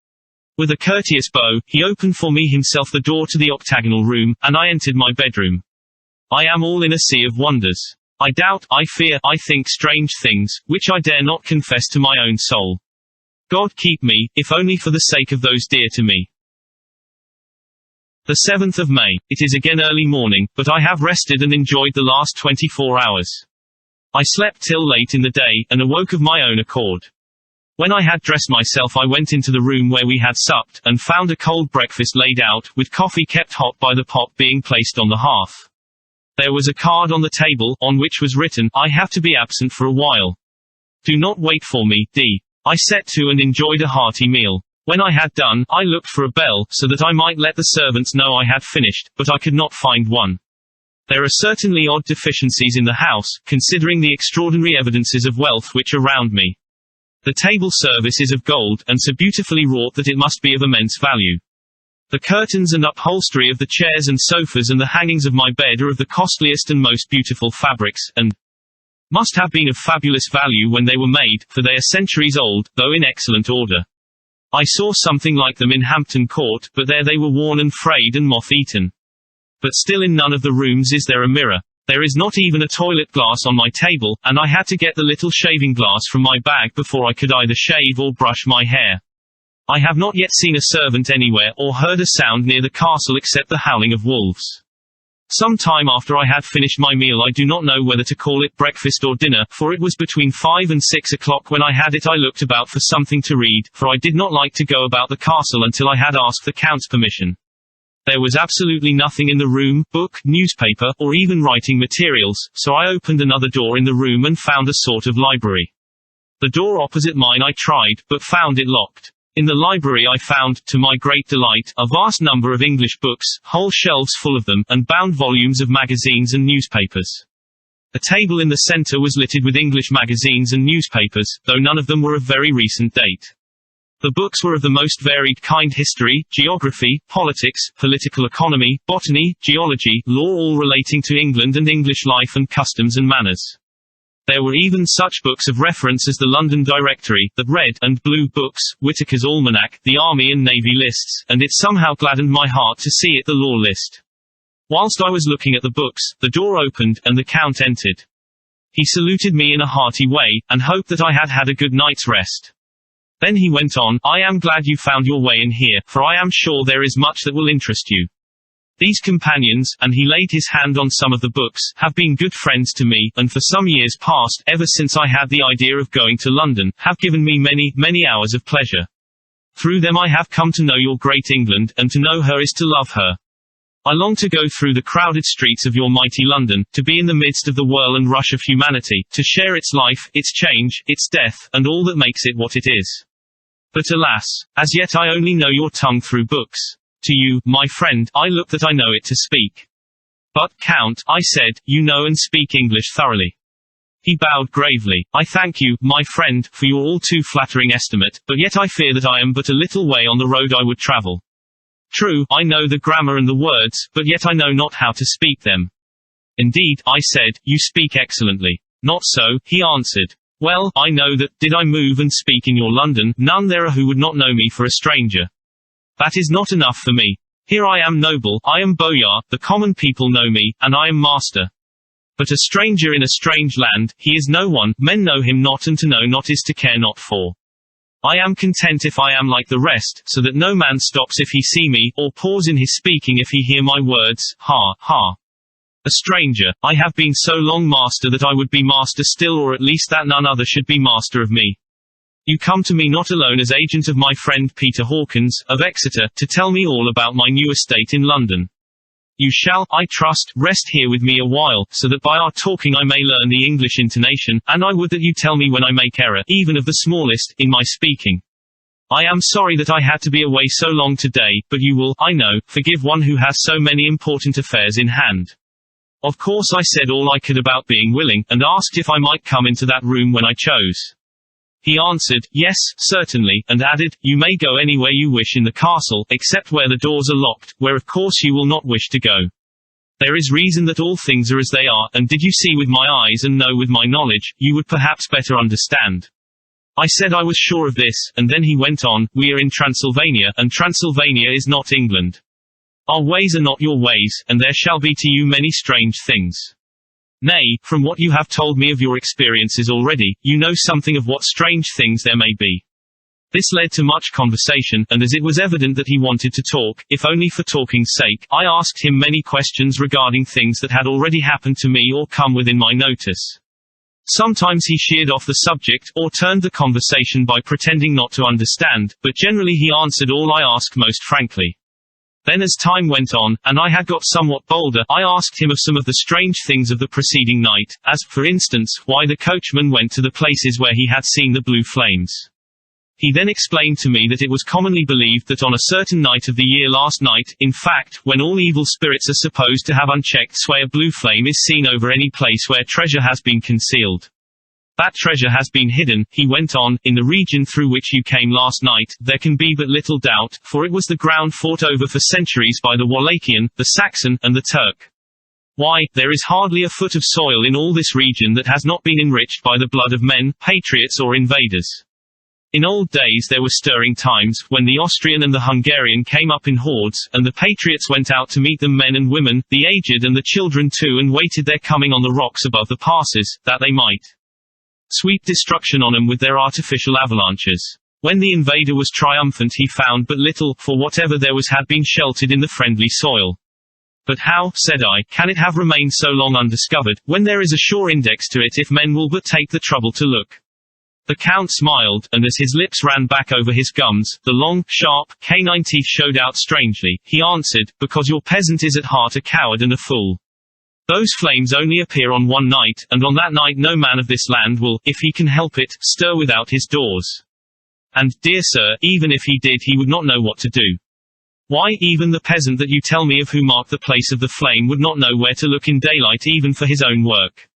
With a courteous bow, he opened for me himself the door to the octagonal room, and I entered my bedroom. I am all in a sea of wonders. I doubt, I fear, I think strange things, which I dare not confess to my own soul. God keep me, if only for the sake of those dear to me. The 7th of May. It is again early morning, but I have rested and enjoyed the last 24 hours. I slept till late in the day, and awoke of my own accord. When I had dressed myself I went into the room where we had supped, and found a cold breakfast laid out, with coffee kept hot by the pot being placed on the hearth. There was a card on the table, on which was written, "I have to be absent for a while. Do not wait for me, D." I set to and enjoyed a hearty meal. When I had done, I looked for a bell, so that I might let the servants know I had finished, but I could not find one. There are certainly odd deficiencies in the house, considering the extraordinary evidences of wealth which are round me. The table service is of gold, and so beautifully wrought that it must be of immense value. The curtains and upholstery of the chairs and sofas and the hangings of my bed are of the costliest and most beautiful fabrics, and must have been of fabulous value when they were made, for they are centuries old, though in excellent order. I saw something like them in Hampton Court, but there they were worn and frayed and moth-eaten. But still in none of the rooms is there a mirror. There is not even a toilet glass on my table, and I had to get the little shaving glass from my bag before I could either shave or brush my hair. I have not yet seen a servant anywhere, or heard a sound near the castle except the howling of wolves. Some time after I had finished my meal I do not know whether to call it breakfast or dinner, for it was between 5 and 6 o'clock when I had it. I looked about for something to read, for I did not like to go about the castle until I had asked the Count's permission. There was absolutely nothing in the room, book, newspaper, or even writing materials, so I opened another door in the room and found a sort of library. The door opposite mine I tried, but found it locked. In the library I found, to my great delight, a vast number of English books, whole shelves full of them, and bound volumes of magazines and newspapers. A table in the center was littered with English magazines and newspapers, though none of them were of very recent date. The books were of the most varied kind: history, geography, politics, political economy, botany, geology, law, all relating to England and English life and customs and manners. There were even such books of reference as the London Directory, the Red and Blue Books, Whitaker's Almanac, the Army and Navy lists, and it somehow gladdened my heart to see it the law list. Whilst I was looking at the books, the door opened, and the Count entered. He saluted me in a hearty way, and hoped that I had had a good night's rest. Then he went on, "I am glad you found your way in here, for I am sure there is much that will interest you. These companions," and he laid his hand on some of the books, "have been good friends to me, and for some years past, ever since I had the idea of going to London, have given me many, many hours of pleasure. Through them I have come to know your great England, and to know her is to love her. I long to go through the crowded streets of your mighty London, to be in the midst of the whirl and rush of humanity, to share its life, its change, its death, and all that makes it what it is. But alas, as yet I only know your tongue through books. To you, my friend, I look that I know it to speak." "But, Count," I said, "you know and speak English thoroughly." He bowed gravely. "I thank you, my friend, for your all too flattering estimate, but yet I fear that I am but a little way on the road I would travel. True, I know the grammar and the words, but yet I know not how to speak them." "Indeed," I said, "you speak excellently." "Not so," he answered. Well, I know that, did I move and speak in your London, none there are who would not know me for a stranger. That is not enough for me. Here I am noble, I am boyar, the common people know me, and I am master. But a stranger in a strange land, he is no one, men know him not, and to know not is to care not for. I am content if I am like the rest, so that no man stops if he see me, or pause in his speaking if he hear my words, ha, ha. A stranger, I have been so long master that I would be master still, or at least that none other should be master of me. You come to me not alone as agent of my friend Peter Hawkins, of Exeter, to tell me all about my new estate in London. You shall, I trust, rest here with me a while, so that by our talking I may learn the English intonation, and I would that you tell me when I make error, even of the smallest, in my speaking. I am sorry that I had to be away so long today, but you will, I know, forgive one who has so many important affairs in hand. Of course I said all I could about being willing, and asked if I might come into that room when I chose. He answered, yes, certainly, and added, you may go anywhere you wish in the castle, except where the doors are locked, where of course you will not wish to go. There is reason that all things are as they are, and did you see with my eyes and know with my knowledge, you would perhaps better understand. I said I was sure of this, and then he went on, we are in Transylvania, and Transylvania is not England. Our ways are not your ways, and there shall be to you many strange things. Nay, from what you have told me of your experiences already, you know something of what strange things there may be. This led to much conversation, and as it was evident that he wanted to talk, if only for talking's sake, I asked him many questions regarding things that had already happened to me or come within my notice. Sometimes he sheered off the subject, or turned the conversation by pretending not to understand, but generally he answered all I asked most frankly. Then as time went on, and I had got somewhat bolder, I asked him of some of the strange things of the preceding night, as, for instance, why the coachman went to the places where he had seen the blue flames. He then explained to me that it was commonly believed that on a certain night of the year last night, in fact, when all evil spirits are supposed to have unchecked sway, a blue flame is seen over any place where treasure has been concealed. That treasure has been hidden, he went on, in the region through which you came last night, there can be but little doubt, for it was the ground fought over for centuries by the Wallachian, the Saxon, and the Turk. Why, there is hardly a foot of soil in all this region that has not been enriched by the blood of men, patriots or invaders. In old days there were stirring times, when the Austrian and the Hungarian came up in hordes, and the patriots went out to meet them, men and women, the aged and the children too, and waited their coming on the rocks above the passes, that they might sweep destruction on them with their artificial avalanches. When the invader was triumphant he found but little, for whatever there was had been sheltered in the friendly soil. But how, said I, can it have remained so long undiscovered, when there is a sure index to it if men will but take the trouble to look? The Count smiled, and as his lips ran back over his gums, the long, sharp, canine teeth showed out strangely, he answered, because your peasant is at heart a coward and a fool. Those flames only appear on one night, and on that night no man of this land will, if he can help it, stir without his doors. And, dear sir, even if he did he would not know what to do. Why, even the peasant that you tell me of who marked the place of the flame would not know where to look in daylight even for his own work.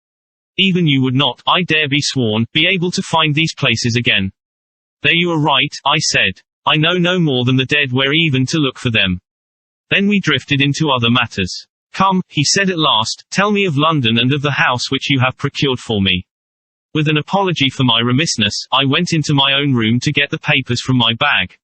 Even you would not, I dare be sworn, be able to find these places again. There you are right, I said. I know no more than the dead where even to look for them. Then we drifted into other matters. Come, he said at last, tell me of London and of the house which you have procured for me. With an apology for my remissness, I went into my own room to get the papers from my bag.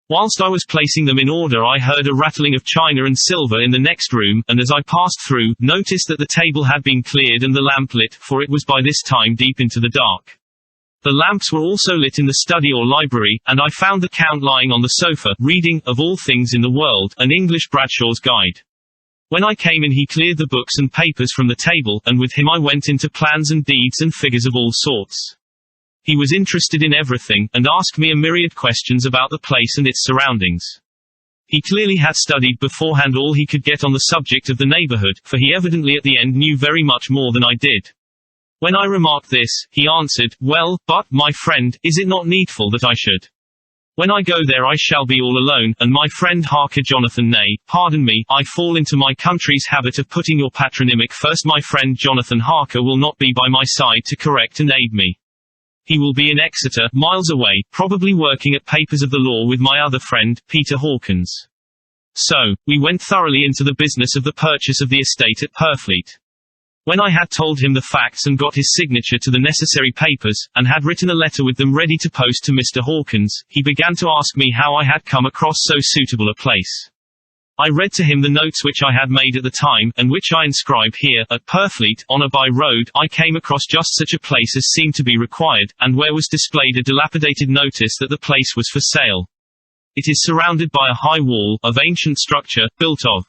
Whilst I was placing them in order I heard a rattling of china and silver in the next room, and as I passed through, noticed that the table had been cleared and the lamp lit, for it was by this time deep into the dark. The lamps were also lit in the study or library, and I found the Count lying on the sofa, reading, of all things in the world, an English Bradshaw's Guide. When I came in he cleared the books and papers from the table, and with him I went into plans and deeds and figures of all sorts. He was interested in everything, and asked me a myriad questions about the place and its surroundings. He clearly had studied beforehand all he could get on the subject of the neighborhood, for he evidently at the end knew very much more than I did. When I remarked this, he answered, well, but, my friend, is it not needful that I should? When I go there I shall be all alone, and my friend Harker Jonathan nay, pardon me, I fall into my country's habit of putting your patronymic first. My friend Jonathan Harker will not be by my side to correct and aid me. He will be in Exeter, miles away, probably working at papers of the law with my other friend, Peter Hawkins. So, we went thoroughly into the business of the purchase of the estate at Purfleet. When I had told him the facts and got his signature to the necessary papers, and had written a letter with them ready to post to Mr. Hawkins, he began to ask me how I had come across so suitable a place. I read to him the notes which I had made at the time, and which I inscribe here. At Purfleet, on a by-road, I came across just such a place as seemed to be required, and where was displayed a dilapidated notice that the place was for sale. It is surrounded by a high wall, of ancient structure, built of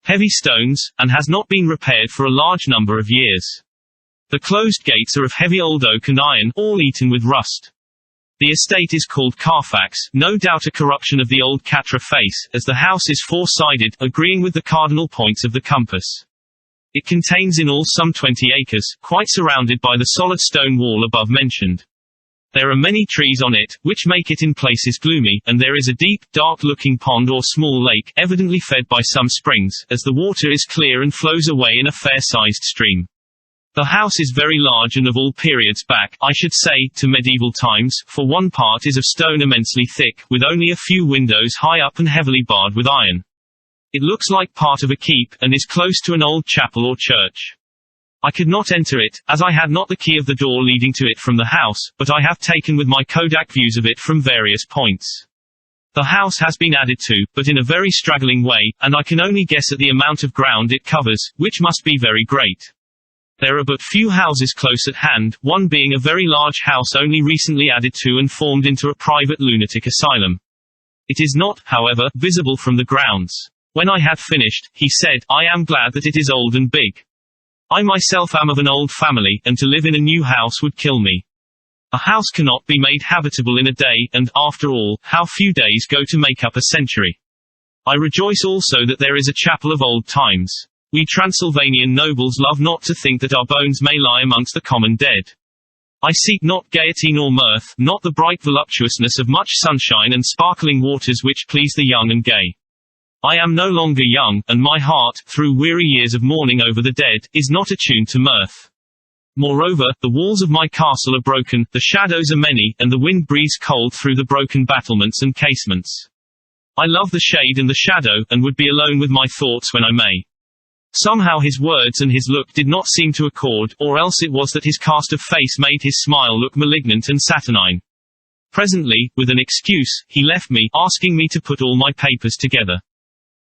heavy stones, and has not been repaired for a large number of years. The closed gates are of heavy old oak and iron, all eaten with rust. The estate is called Carfax, no doubt a corruption of the old Quatre face, as the house is four-sided, agreeing with the cardinal points of the compass. It contains in all some 20 acres, quite surrounded by the solid stone wall above mentioned. There are many trees on it, which make it in places gloomy, and there is a deep, dark-looking pond or small lake, evidently fed by some springs, as the water is clear and flows away in a fair-sized stream. The house is very large and of all periods back, I should say, to medieval times, for one part is of stone immensely thick, with only a few windows high up and heavily barred with iron. It looks like part of a keep, and is close to an old chapel or church. I could not enter it, as I had not the key of the door leading to it from the house, but I have taken with my Kodak views of it from various points. The house has been added to, but in a very straggling way, and I can only guess at the amount of ground it covers, which must be very great. There are but few houses close at hand, one being a very large house only recently added to and formed into a private lunatic asylum. It is not, however, visible from the grounds. When I had finished, he said, "I am glad that it is old and big. I myself am of an old family, and to live in a new house would kill me. A house cannot be made habitable in a day, and, after all, how few days go to make up a century. I rejoice also that there is a chapel of old times. We Transylvanian nobles love not to think that our bones may lie amongst the common dead. I seek not gaiety nor mirth, not the bright voluptuousness of much sunshine and sparkling waters which please the young and gay. I am no longer young, and my heart, through weary years of mourning over the dead, is not attuned to mirth. Moreover, the walls of my castle are broken, the shadows are many, and the wind breathes cold through the broken battlements and casements. I love the shade and the shadow, and would be alone with my thoughts when I may." Somehow his words and his look did not seem to accord, or else it was that his cast of face made his smile look malignant and saturnine. Presently, with an excuse, he left me, asking me to put all my papers together.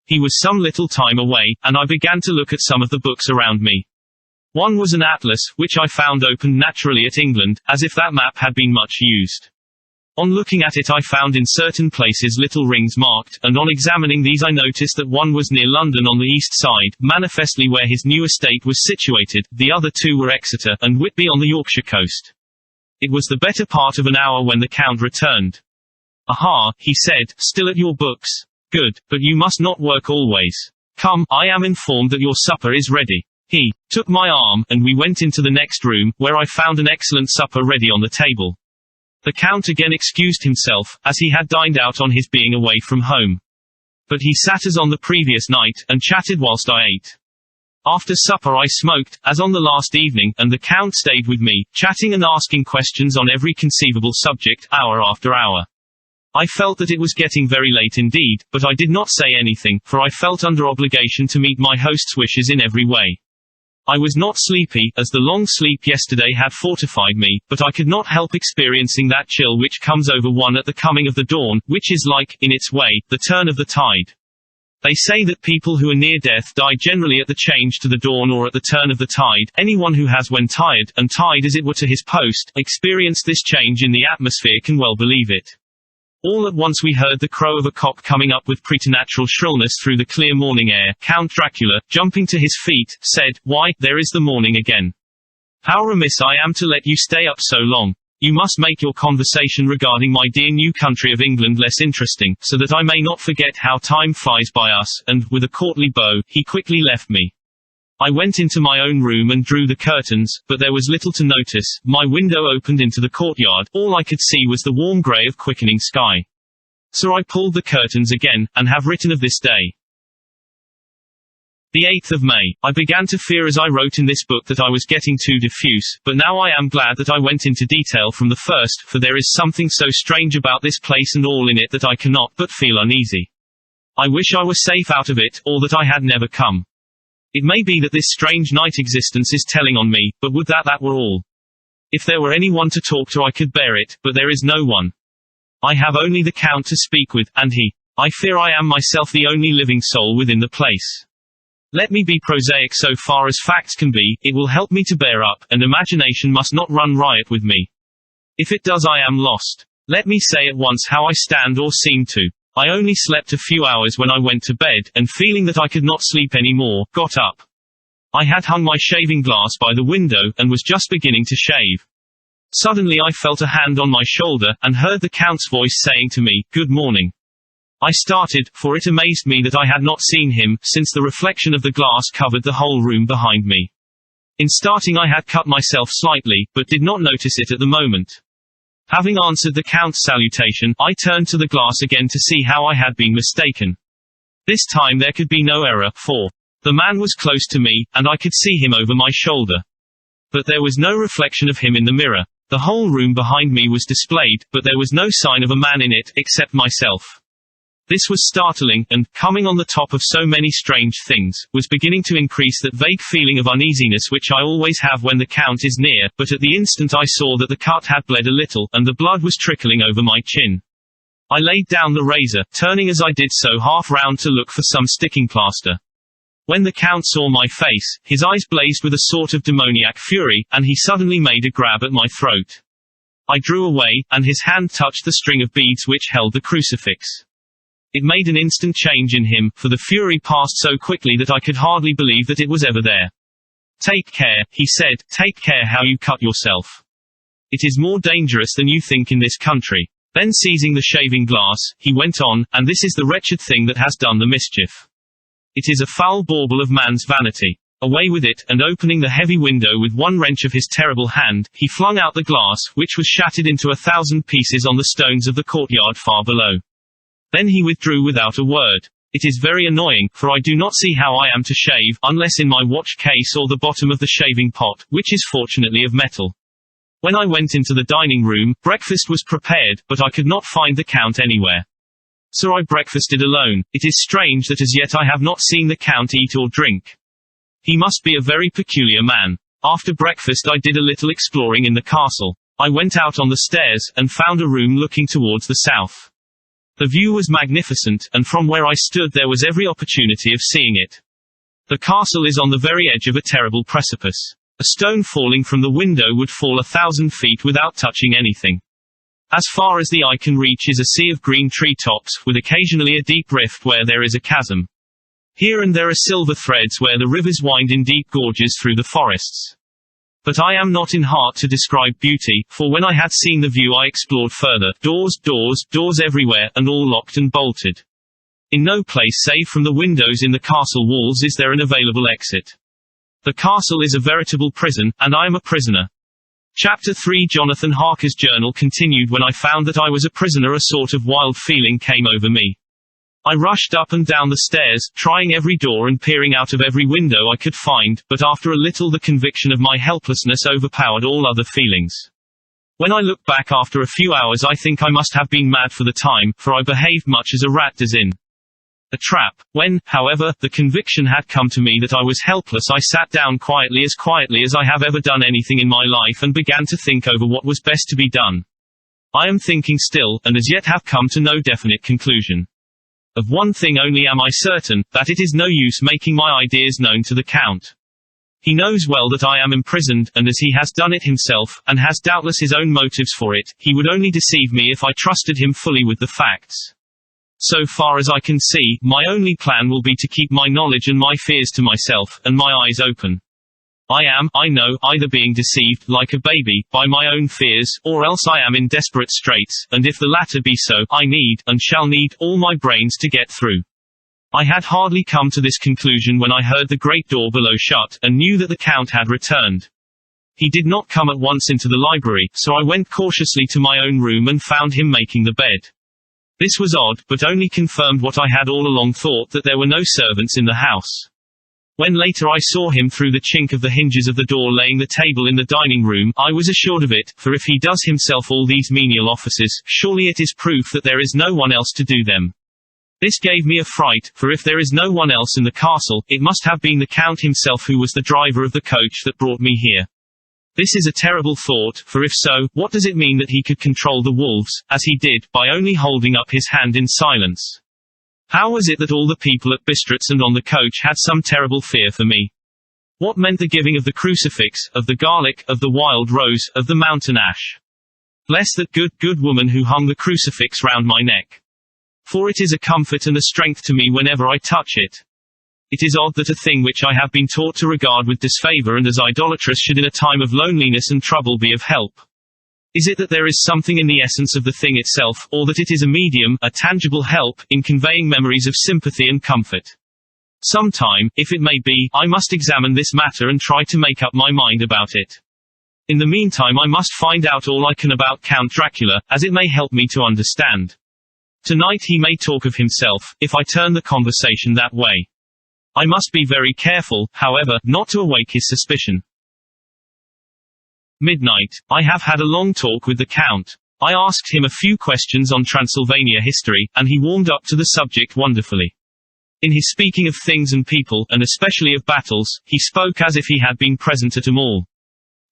He was some little time away, and I began to look at some of the books around me. One was an atlas, which I found opened naturally at England, as if that map had been much used. On looking at it I found in certain places little rings marked, and on examining these I noticed that one was near London on the east side, manifestly where his new estate was situated, the other two were Exeter, and Whitby on the Yorkshire coast. It was the better part of an hour when the Count returned. "Aha," he said, "still at your books? Good, but you must not work always. Come, I am informed that your supper is ready." He took my arm, and we went into the next room, where I found an excellent supper ready on the table. The Count again excused himself, as he had dined out on his being away from home. But he sat as on the previous night, and chatted whilst I ate. After supper I smoked, as on the last evening, and the Count stayed with me, chatting and asking questions on every conceivable subject, hour after hour. I felt that it was getting very late indeed, but I did not say anything, for I felt under obligation to meet my host's wishes in every way. I was not sleepy, as the long sleep yesterday had fortified me, but I could not help experiencing that chill which comes over one at the coming of the dawn, which is like, in its way, the turn of the tide. They say that people who are near death die generally at the change to the dawn or at the turn of the tide. Anyone who has, when tired, and tied as it were to his post, experienced this change in the atmosphere can well believe it. All at once we heard the crow of a cock coming up with preternatural shrillness through the clear morning air. Count Dracula, jumping to his feet, said, "Why, there is the morning again. How remiss I am to let you stay up so long. You must make your conversation regarding my dear new country of England less interesting, so that I may not forget how time flies by us," and, with a courtly bow, he quickly left me. I went into my own room and drew the curtains, but there was little to notice. My window opened into the courtyard, all I could see was the warm grey of quickening sky. So I pulled the curtains again, and have written of this day. The 8th of May. I began to fear as I wrote in this book that I was getting too diffuse, but now I am glad that I went into detail from the first, for there is something so strange about this place and all in it that I cannot but feel uneasy. I wish I were safe out of it, or that I had never come. It may be that this strange night existence is telling on me, but would that were all. If there were anyone to talk to I could bear it, but there is no one. I have only the Count to speak with, and I fear I am myself the only living soul within the place. Let me be prosaic so far as facts can be, it will help me to bear up, and imagination must not run riot with me. If it does I am lost. Let me say at once how I stand or seem to. I only slept a few hours when I went to bed, and feeling that I could not sleep any more, got up. I had hung my shaving glass by the window, and was just beginning to shave. Suddenly I felt a hand on my shoulder, and heard the Count's voice saying to me, "Good morning." I started, for it amazed me that I had not seen him, since the reflection of the glass covered the whole room behind me. In starting I had cut myself slightly, but did not notice it at the moment. Having answered the Count's salutation, I turned to the glass again to see how I had been mistaken. This time there could be no error, for the man was close to me, and I could see him over my shoulder. But there was no reflection of him in the mirror. The whole room behind me was displayed, but there was no sign of a man in it, except myself. This was startling, and, coming on the top of so many strange things, was beginning to increase that vague feeling of uneasiness which I always have when the Count is near, but at the instant I saw that the cut had bled a little, and the blood was trickling over my chin. I laid down the razor, turning as I did so half round to look for some sticking plaster. When the Count saw my face, his eyes blazed with a sort of demoniac fury, and he suddenly made a grab at my throat. I drew away, and his hand touched the string of beads which held the crucifix. It made an instant change in him, for the fury passed so quickly that I could hardly believe that it was ever there. "Take care," he said, "take care how you cut yourself. It is more dangerous than you think in this country." Then seizing the shaving glass, he went on, "And this is the wretched thing that has done the mischief. It is a foul bauble of man's vanity. Away with it," and opening the heavy window with one wrench of his terrible hand, he flung out the glass, which was shattered into 1,000 pieces on the stones of the courtyard far below. Then he withdrew without a word. It is very annoying, for I do not see how I am to shave, unless in my watch case or the bottom of the shaving pot, which is fortunately of metal. When I went into the dining room, breakfast was prepared, but I could not find the Count anywhere. So I breakfasted alone. It is strange that as yet I have not seen the Count eat or drink. He must be a very peculiar man. After breakfast I did a little exploring in the castle. I went out on the stairs, and found a room looking towards the south. The view was magnificent, and from where I stood there was every opportunity of seeing it. The castle is on the very edge of a terrible precipice. A stone falling from the window would fall 1,000 feet without touching anything. As far as the eye can reach is a sea of green treetops, with occasionally a deep rift where there is a chasm. Here and there are silver threads where the rivers wind in deep gorges through the forests. But I am not in heart to describe beauty, for when I had seen the view I explored further. Doors everywhere, and all locked and bolted. In no place save from the windows in the castle walls is there an available exit. The castle is a veritable prison, and I am a prisoner. Chapter 3 Jonathan Harker's journal continued. When I found that I was a prisoner, a sort of wild feeling came over me. I rushed up and down the stairs, trying every door and peering out of every window I could find, but after a little the conviction of my helplessness overpowered all other feelings. When I look back after a few hours I think I must have been mad for the time, for I behaved much as a rat does in a trap. When, however, the conviction had come to me that I was helpless, I sat down quietly as I have ever done anything in my life, and began to think over what was best to be done. I am thinking still, and as yet have come to no definite conclusion. Of one thing only am I certain, that it is no use making my ideas known to the Count. He knows well that I am imprisoned, and as he has done it himself, and has doubtless his own motives for it, he would only deceive me if I trusted him fully with the facts. So far as I can see, my only plan will be to keep my knowledge and my fears to myself, and my eyes open. I am, I know, either being deceived, like a baby, by my own fears, or else I am in desperate straits, and if the latter be so, I need, and shall need, all my brains to get through. I had hardly come to this conclusion when I heard the great door below shut, and knew that the Count had returned. He did not come at once into the library, so I went cautiously to my own room and found him making the bed. This was odd, but only confirmed what I had all along thought, that there were no servants in the house. When later I saw him through the chink of the hinges of the door laying the table in the dining room, I was assured of it, for if he does himself all these menial offices, surely it is proof that there is no one else to do them. This gave me a fright, for if there is no one else in the castle, it must have been the Count himself who was the driver of the coach that brought me here. This is a terrible thought, for if so, what does it mean that he could control the wolves, as he did, by only holding up his hand in silence? How was it that all the people at Bistritz and on the coach had some terrible fear for me? What meant the giving of the crucifix, of the garlic, of the wild rose, of the mountain ash? Bless that good woman who hung the crucifix round my neck. For it is a comfort and a strength to me whenever I touch it. It is odd that a thing which I have been taught to regard with disfavor and as idolatrous should in a time of loneliness and trouble be of help. Is it that there is something in the essence of the thing itself, or that it is a medium, a tangible help, in conveying memories of sympathy and comfort? Sometime, if it may be, I must examine this matter and try to make up my mind about it. In the meantime I must find out all I can about Count Dracula, as it may help me to understand. Tonight he may talk of himself, if I turn the conversation that way. I must be very careful, however, not to awake his suspicion. Midnight. I have had a long talk with the Count. I asked him a few questions on Transylvania history, and he warmed up to the subject wonderfully. In his speaking of things and people, and especially of battles, he spoke as if he had been present at them all.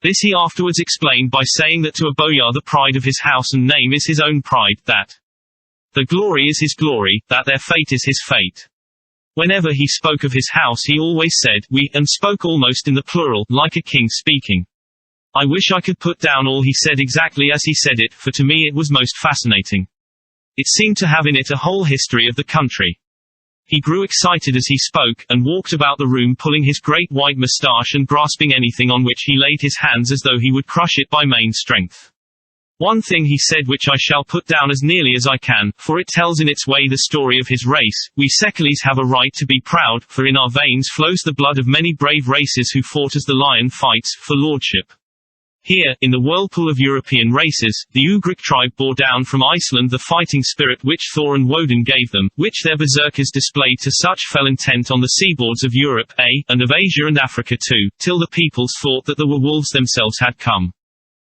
This he afterwards explained by saying that to a boyar the pride of his house and name is his own pride, that the glory is his glory, that their fate is his fate. Whenever he spoke of his house he always said, we, and spoke almost in the plural, like a king speaking. I wish I could put down all he said exactly as he said it, for to me it was most fascinating. It seemed to have in it a whole history of the country. He grew excited as he spoke, and walked about the room pulling his great white moustache and grasping anything on which he laid his hands as though he would crush it by main strength. One thing he said which I shall put down as nearly as I can, for it tells in its way the story of his race. We Secules have a right to be proud, for in our veins flows the blood of many brave races who fought as the lion fights, for lordship. Here, in the whirlpool of European races, the Ugric tribe bore down from Iceland the fighting spirit which Thor and Woden gave them, which their berserkers displayed to such fell intent on the seaboards of Europe, and of Asia and Africa too, till the peoples thought that the werewolves themselves had come.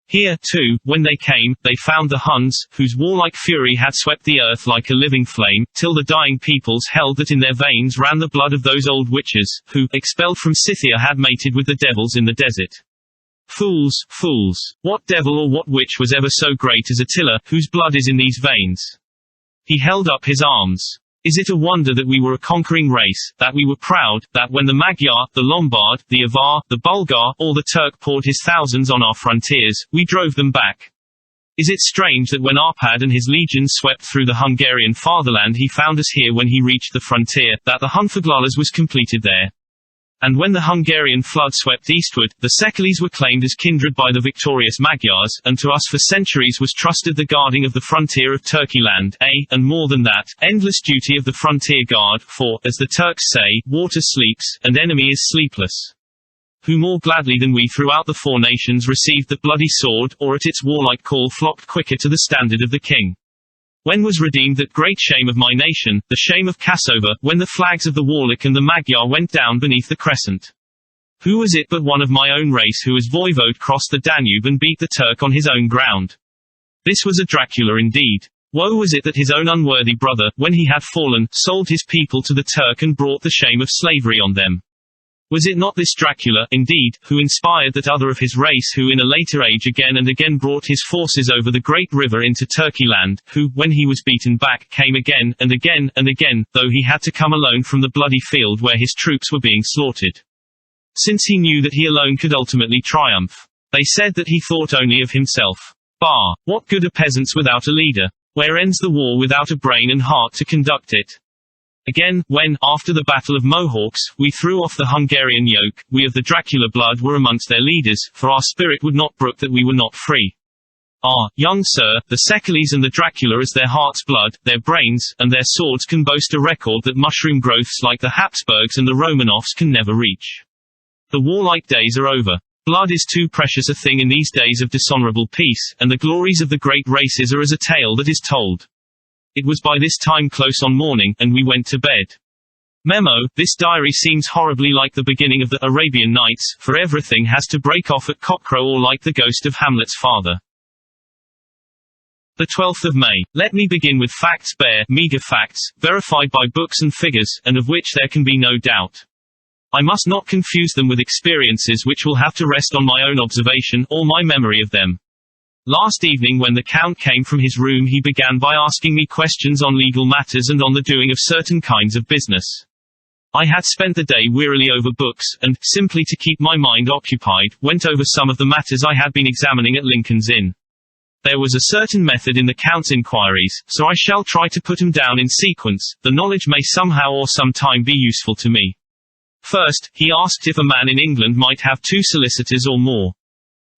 Here, too, when they came, they found the Huns, whose warlike fury had swept the earth like a living flame, till the dying peoples held that in their veins ran the blood of those old witches, who, expelled from Scythia had mated with the devils in the desert. Fools, fools! What devil or what witch was ever so great as Attila, whose blood is in these veins? He held up his arms. Is it a wonder that we were a conquering race, that we were proud, that when the Magyar, the Lombard, the Avar, the Bulgar, or the Turk poured his thousands on our frontiers, we drove them back? Is it strange that when Arpad and his legions swept through the Hungarian fatherland he found us here when he reached the frontier, that the Hunfaglalas was completed there? And when the Hungarian flood swept eastward, the Secules were claimed as kindred by the victorious Magyars, and to us for centuries was trusted the guarding of the frontier of Turkeyland, and more than that, endless duty of the frontier guard, for, as the Turks say, water sleeps, and enemy is sleepless. Who more gladly than we throughout the four nations received the bloody sword, or at its warlike call flocked quicker to the standard of the king? When was redeemed that great shame of my nation, the shame of Cassova, when the flags of the Warlic and the Magyar went down beneath the crescent? Who was it but one of my own race who as voivode crossed the Danube and beat the Turk on his own ground? This was a Dracula indeed. Woe was it that his own unworthy brother, when he had fallen, sold his people to the Turk and brought the shame of slavery on them. Was it not this Dracula, indeed, who inspired that other of his race who in a later age again and again brought his forces over the great river into Turkeyland, who, when he was beaten back, came again, and again, and again, though he had to come alone from the bloody field where his troops were being slaughtered? Since he knew that he alone could ultimately triumph. They said that he thought only of himself. Bah! What good are peasants without a leader? Where ends the war without a brain and heart to conduct it? Again, when, after the Battle of Mohawks, we threw off the Hungarian yoke, we of the Dracula blood were amongst their leaders, for our spirit would not brook that we were not free. Ah, young sir, the Secules and the Dracula as their heart's blood, their brains, and their swords can boast a record that mushroom growths like the Habsburgs and the Romanovs can never reach. The warlike days are over. Blood is too precious a thing in these days of dishonorable peace, and the glories of the great races are as a tale that is told. It was by this time close on morning, and we went to bed. Memo, this diary seems horribly like the beginning of the Arabian Nights, for everything has to break off at cockcrow or like the ghost of Hamlet's father. The 12th of May. Let me begin with facts, bare, meager facts, verified by books and figures, and of which there can be no doubt. I must not confuse them with experiences which will have to rest on my own observation, or my memory of them. Last evening when the Count came from his room he began by asking me questions on legal matters and on the doing of certain kinds of business. I had spent the day wearily over books, and, simply to keep my mind occupied, went over some of the matters I had been examining at Lincoln's Inn. There was a certain method in the Count's inquiries, so I shall try to put them down in sequence. The knowledge may somehow or sometime be useful to me. First, he asked if a man in England might have 2 solicitors or more.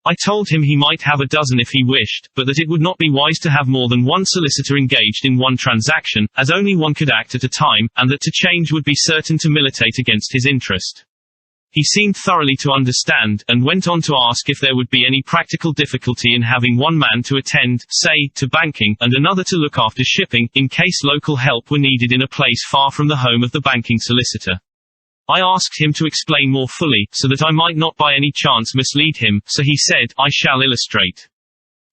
I told him he might have a dozen if he wished, but that it would not be wise to have more than 1 solicitor engaged in one transaction, as only one could act at a time, and that to change would be certain to militate against his interest. He seemed thoroughly to understand, and went on to ask if there would be any practical difficulty in having one man to attend, say, to banking, and another to look after shipping, in case local help were needed in a place far from the home of the banking solicitor. I asked him to explain more fully, so that I might not by any chance mislead him, so he said, I shall illustrate.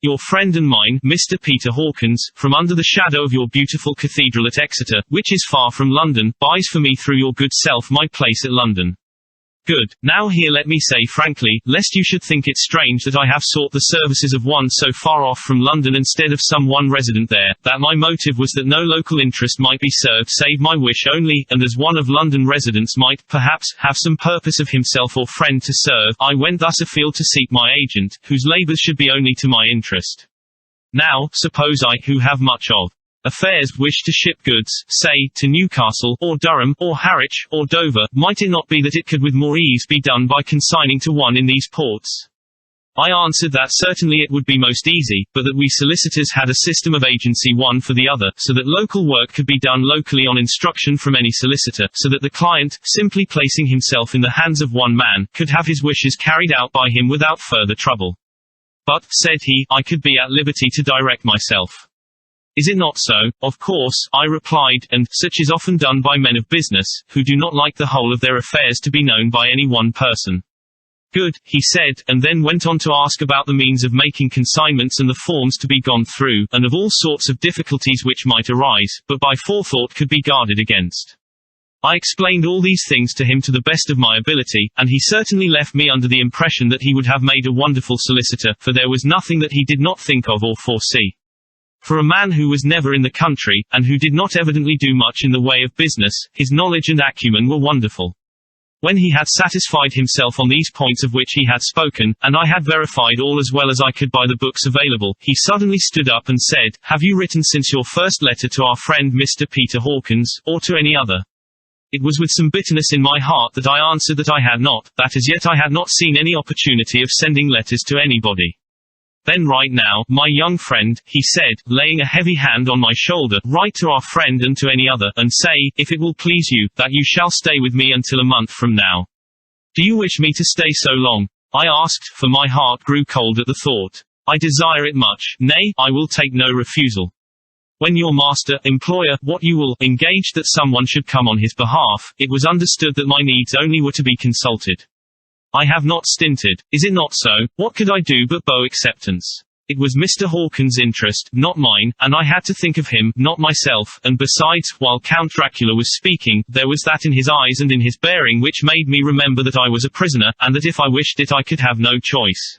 Your friend and mine, Mr. Peter Hawkins, from under the shadow of your beautiful cathedral at Exeter, which is far from London, buys for me through your good self my place at London. Good. Now here let me say frankly, lest you should think it strange that I have sought the services of one so far off from London instead of some one resident there, that my motive was that no local interest might be served save my wish only, and as one of London residents might, perhaps, have some purpose of himself or friend to serve, I went thus afield to seek my agent, whose labours should be only to my interest. Now, suppose I, who have much of affairs, wish to ship goods, say, to Newcastle, or Durham, or Harwich, or Dover, might it not be that it could with more ease be done by consigning to one in these ports? I answered that certainly it would be most easy, but that we solicitors had a system of agency one for the other, so that local work could be done locally on instruction from any solicitor, so that the client, simply placing himself in the hands of one man, could have his wishes carried out by him without further trouble. But, said he, I could be at liberty to direct myself. Is it not so? Of course, I replied, and such is often done by men of business, who do not like the whole of their affairs to be known by any one person. Good, he said, and then went on to ask about the means of making consignments and the forms to be gone through, and of all sorts of difficulties which might arise, but by forethought could be guarded against. I explained all these things to him to the best of my ability, and he certainly left me under the impression that he would have made a wonderful solicitor, for there was nothing that he did not think of or foresee. For a man who was never in the country, and who did not evidently do much in the way of business, his knowledge and acumen were wonderful. When he had satisfied himself on these points of which he had spoken, and I had verified all as well as I could by the books available, he suddenly stood up and said, Have you written since your first letter to our friend Mr. Peter Hawkins, or to any other? It was with some bitterness in my heart that I answered that I had not, that as yet I had not seen any opportunity of sending letters to anybody. Then write now, my young friend, he said, laying a heavy hand on my shoulder, write to our friend and to any other, and say, if it will please you, that you shall stay with me until a month from now. Do you wish me to stay so long? I asked, for my heart grew cold at the thought. I desire it much, nay, I will take no refusal. When your master, employer, what you will, engaged that someone should come on his behalf, it was understood that my needs only were to be consulted. I have not stinted. Is it not so? What could I do but bow acceptance? It was Mr. Hawkins' interest, not mine, and I had to think of him, not myself, and besides, while Count Dracula was speaking, there was that in his eyes and in his bearing which made me remember that I was a prisoner, and that if I wished it I could have no choice.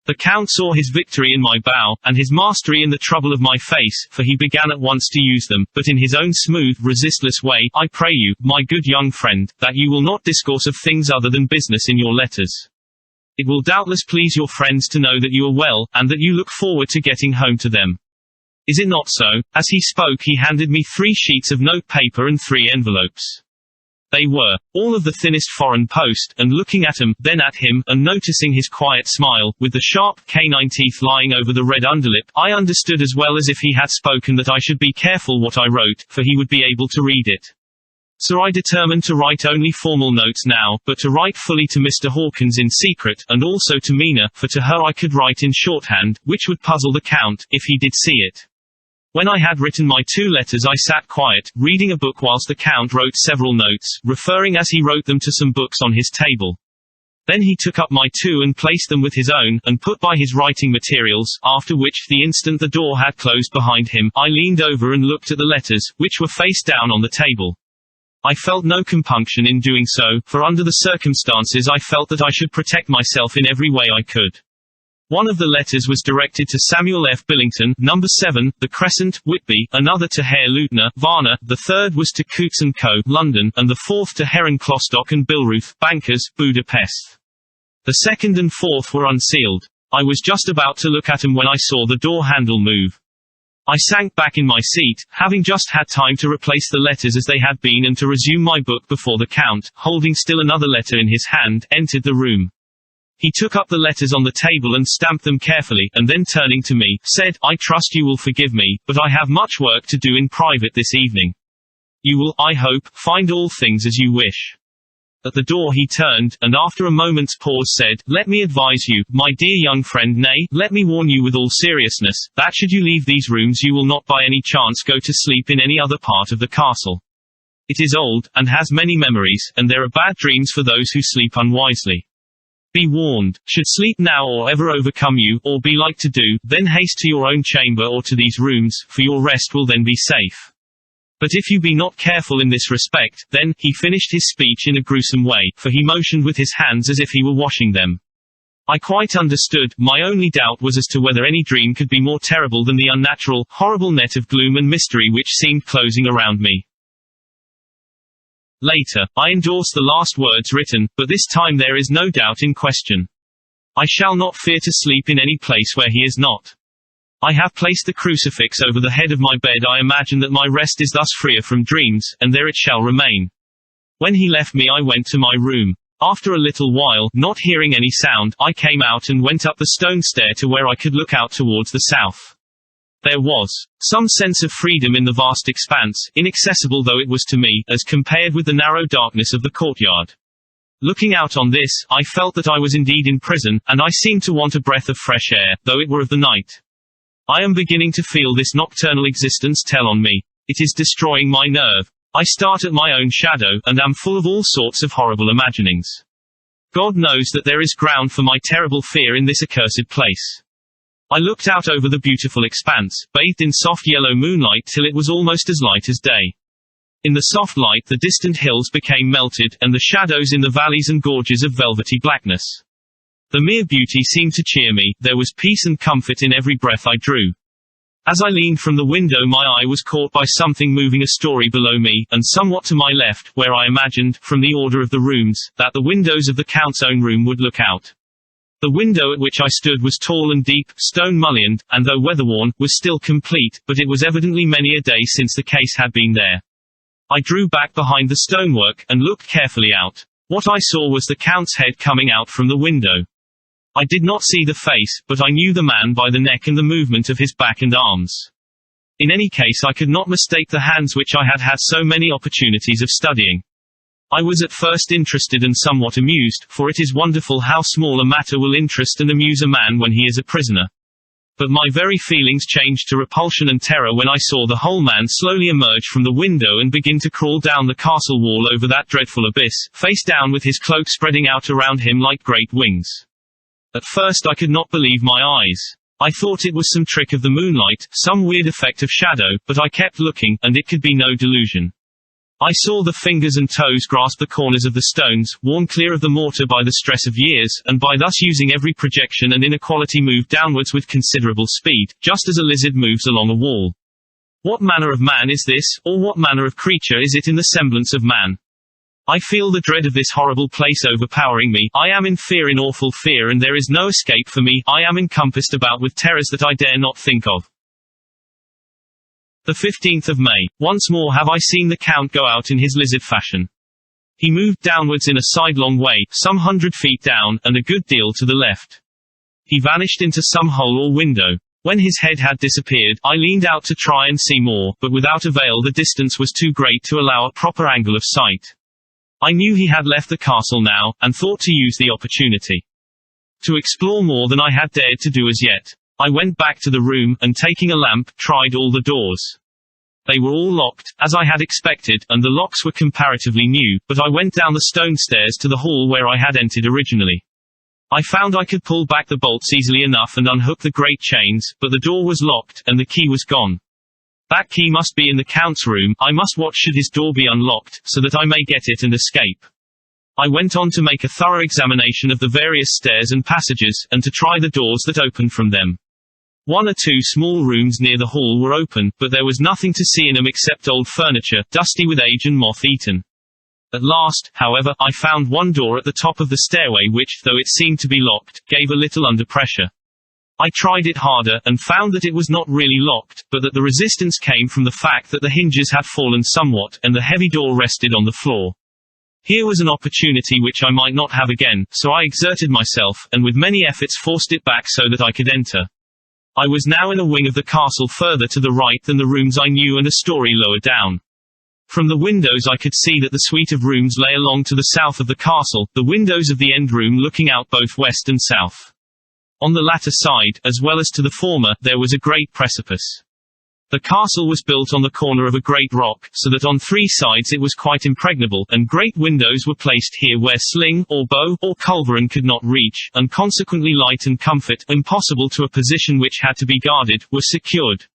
The Count saw his victory in my bow, and his mastery in the trouble of my face, for he began at once to use them, but in his own smooth, resistless way. I pray you, my good young friend, that you will not discourse of things other than business in your letters. It will doubtless please your friends to know that you are well, and that you look forward to getting home to them. Is it not so? As he spoke he handed me 3 sheets of note paper and 3 envelopes. They were all of the thinnest foreign post, and looking at him, then at him, and noticing his quiet smile, with the sharp, canine teeth lying over the red underlip, I understood as well as if he had spoken that I should be careful what I wrote, for he would be able to read it. So I determined to write only formal notes now, but to write fully to Mr. Hawkins in secret, and also to Mina, for to her I could write in shorthand, which would puzzle the Count, if he did see it. When I had written my 2 letters I sat quiet, reading a book whilst the Count wrote several notes, referring as he wrote them to some books on his table. Then he took up my two and placed them with his own, and put by his writing materials, after which, the instant the door had closed behind him, I leaned over and looked at the letters, which were face down on the table. I felt no compunction in doing so, for under the circumstances I felt that I should protect myself in every way I could. One of the letters was directed to Samuel F. Billington, number 7, The Crescent, Whitby, another to Herr Leutner, Varna, the third was to Coutts & Co., London, and the fourth to Heron Klostok and Billruth, bankers, Budapest. The second and fourth were unsealed. I was just about to look at 'em when I saw the door handle move. I sank back in my seat, having just had time to replace the letters as they had been and to resume my book before the Count, holding still another letter in his hand, entered the room. He took up the letters on the table and stamped them carefully, and then turning to me, said, "I trust you will forgive me, but I have much work to do in private this evening. You will, I hope, find all things as you wish." At the door he turned, and after a moment's pause said, "Let me advise you, my dear young friend, nay, let me warn you with all seriousness, that should you leave these rooms you will not by any chance go to sleep in any other part of the castle. It is old, and has many memories, and there are bad dreams for those who sleep unwisely. Be warned. Should sleep now or ever overcome you, or be like to do, then haste to your own chamber or to these rooms, for your rest will then be safe. But if you be not careful in this respect, then," he finished his speech in a gruesome way, for he motioned with his hands as if he were washing them. I quite understood. My only doubt was as to whether any dream could be more terrible than the unnatural, horrible net of gloom and mystery which seemed closing around me. Later, I endorse the last words written, but this time there is no doubt in question. I shall not fear to sleep in any place where he is not. I have placed the crucifix over the head of my bed. I imagine that my rest is thus freer from dreams, and there it shall remain. When he left me I went to my room. After a little while, not hearing any sound, I came out and went up the stone stair to where I could look out towards the south. There was some sense of freedom in the vast expanse, inaccessible though it was to me, as compared with the narrow darkness of the courtyard. Looking out on this, I felt that I was indeed in prison, and I seemed to want a breath of fresh air, though it were of the night. I am beginning to feel this nocturnal existence tell on me. It is destroying my nerve. I start at my own shadow, and am full of all sorts of horrible imaginings. God knows that there is ground for my terrible fear in this accursed place. I looked out over the beautiful expanse, bathed in soft yellow moonlight till it was almost as light as day. In the soft light the distant hills became melted, and the shadows in the valleys and gorges of velvety blackness. The mere beauty seemed to cheer me. There was peace and comfort in every breath I drew. As I leaned from the window my eye was caught by something moving a story below me, and somewhat to my left, where I imagined, from the order of the rooms, that the windows of the Count's own room would look out. The window at which I stood was tall and deep, stone-mullioned, and though weather-worn, was still complete, but it was evidently many a day since the case had been there. I drew back behind the stonework, and looked carefully out. What I saw was the Count's head coming out from the window. I did not see the face, but I knew the man by the neck and the movement of his back and arms. In any case I could not mistake the hands which I had had so many opportunities of studying. I was at first interested and somewhat amused, for it is wonderful how small a matter will interest and amuse a man when he is a prisoner. But my very feelings changed to repulsion and terror when I saw the whole man slowly emerge from the window and begin to crawl down the castle wall over that dreadful abyss, face down with his cloak spreading out around him like great wings. At first I could not believe my eyes. I thought it was some trick of the moonlight, some weird effect of shadow, but I kept looking, and it could be no delusion. I saw the fingers and toes grasp the corners of the stones, worn clear of the mortar by the stress of years, and by thus using every projection and inequality move downwards with considerable speed, just as a lizard moves along a wall. What manner of man is this, or what manner of creature is it in the semblance of man? I feel the dread of this horrible place overpowering me. I am in fear, in awful fear, and there is no escape for me. I am encompassed about with terrors that I dare not think of. The 15th of May. Once more have I seen the Count go out in his lizard fashion. He moved downwards in a sidelong way, some 100 feet down, and a good deal to the left. He vanished into some hole or window. When his head had disappeared, I leaned out to try and see more, but without avail. The distance was too great to allow a proper angle of sight. I knew he had left the castle now, and thought to use the opportunity to explore more than I had dared to do as yet. I went back to the room, and taking a lamp, tried all the doors. They were all locked, as I had expected, and the locks were comparatively new, but I went down the stone stairs to the hall where I had entered originally. I found I could pull back the bolts easily enough and unhook the great chains, but the door was locked, and the key was gone. That key must be in the Count's room. I must watch should his door be unlocked, so that I may get it and escape. I went on to make a thorough examination of the various stairs and passages, and to try the doors that opened from them. One or two small rooms near the hall were open, but there was nothing to see in them except old furniture, dusty with age and moth-eaten. At last, however, I found one door at the top of the stairway which, though it seemed to be locked, gave a little under pressure. I tried it harder, and found that it was not really locked, but that the resistance came from the fact that the hinges had fallen somewhat, and the heavy door rested on the floor. Here was an opportunity which I might not have again, so I exerted myself, and with many efforts forced it back so that I could enter. I was now in a wing of the castle further to the right than the rooms I knew and a story lower down. From the windows I could see that the suite of rooms lay along to the south of the castle, the windows of the end room looking out both west and south. On the latter side, as well as to the former, there was a great precipice. The castle was built on the corner of a great rock, so that on three sides it was quite impregnable, and great windows were placed here where sling, or bow, or culverin could not reach, and consequently light and comfort, impossible to a position which had to be guarded, were secured.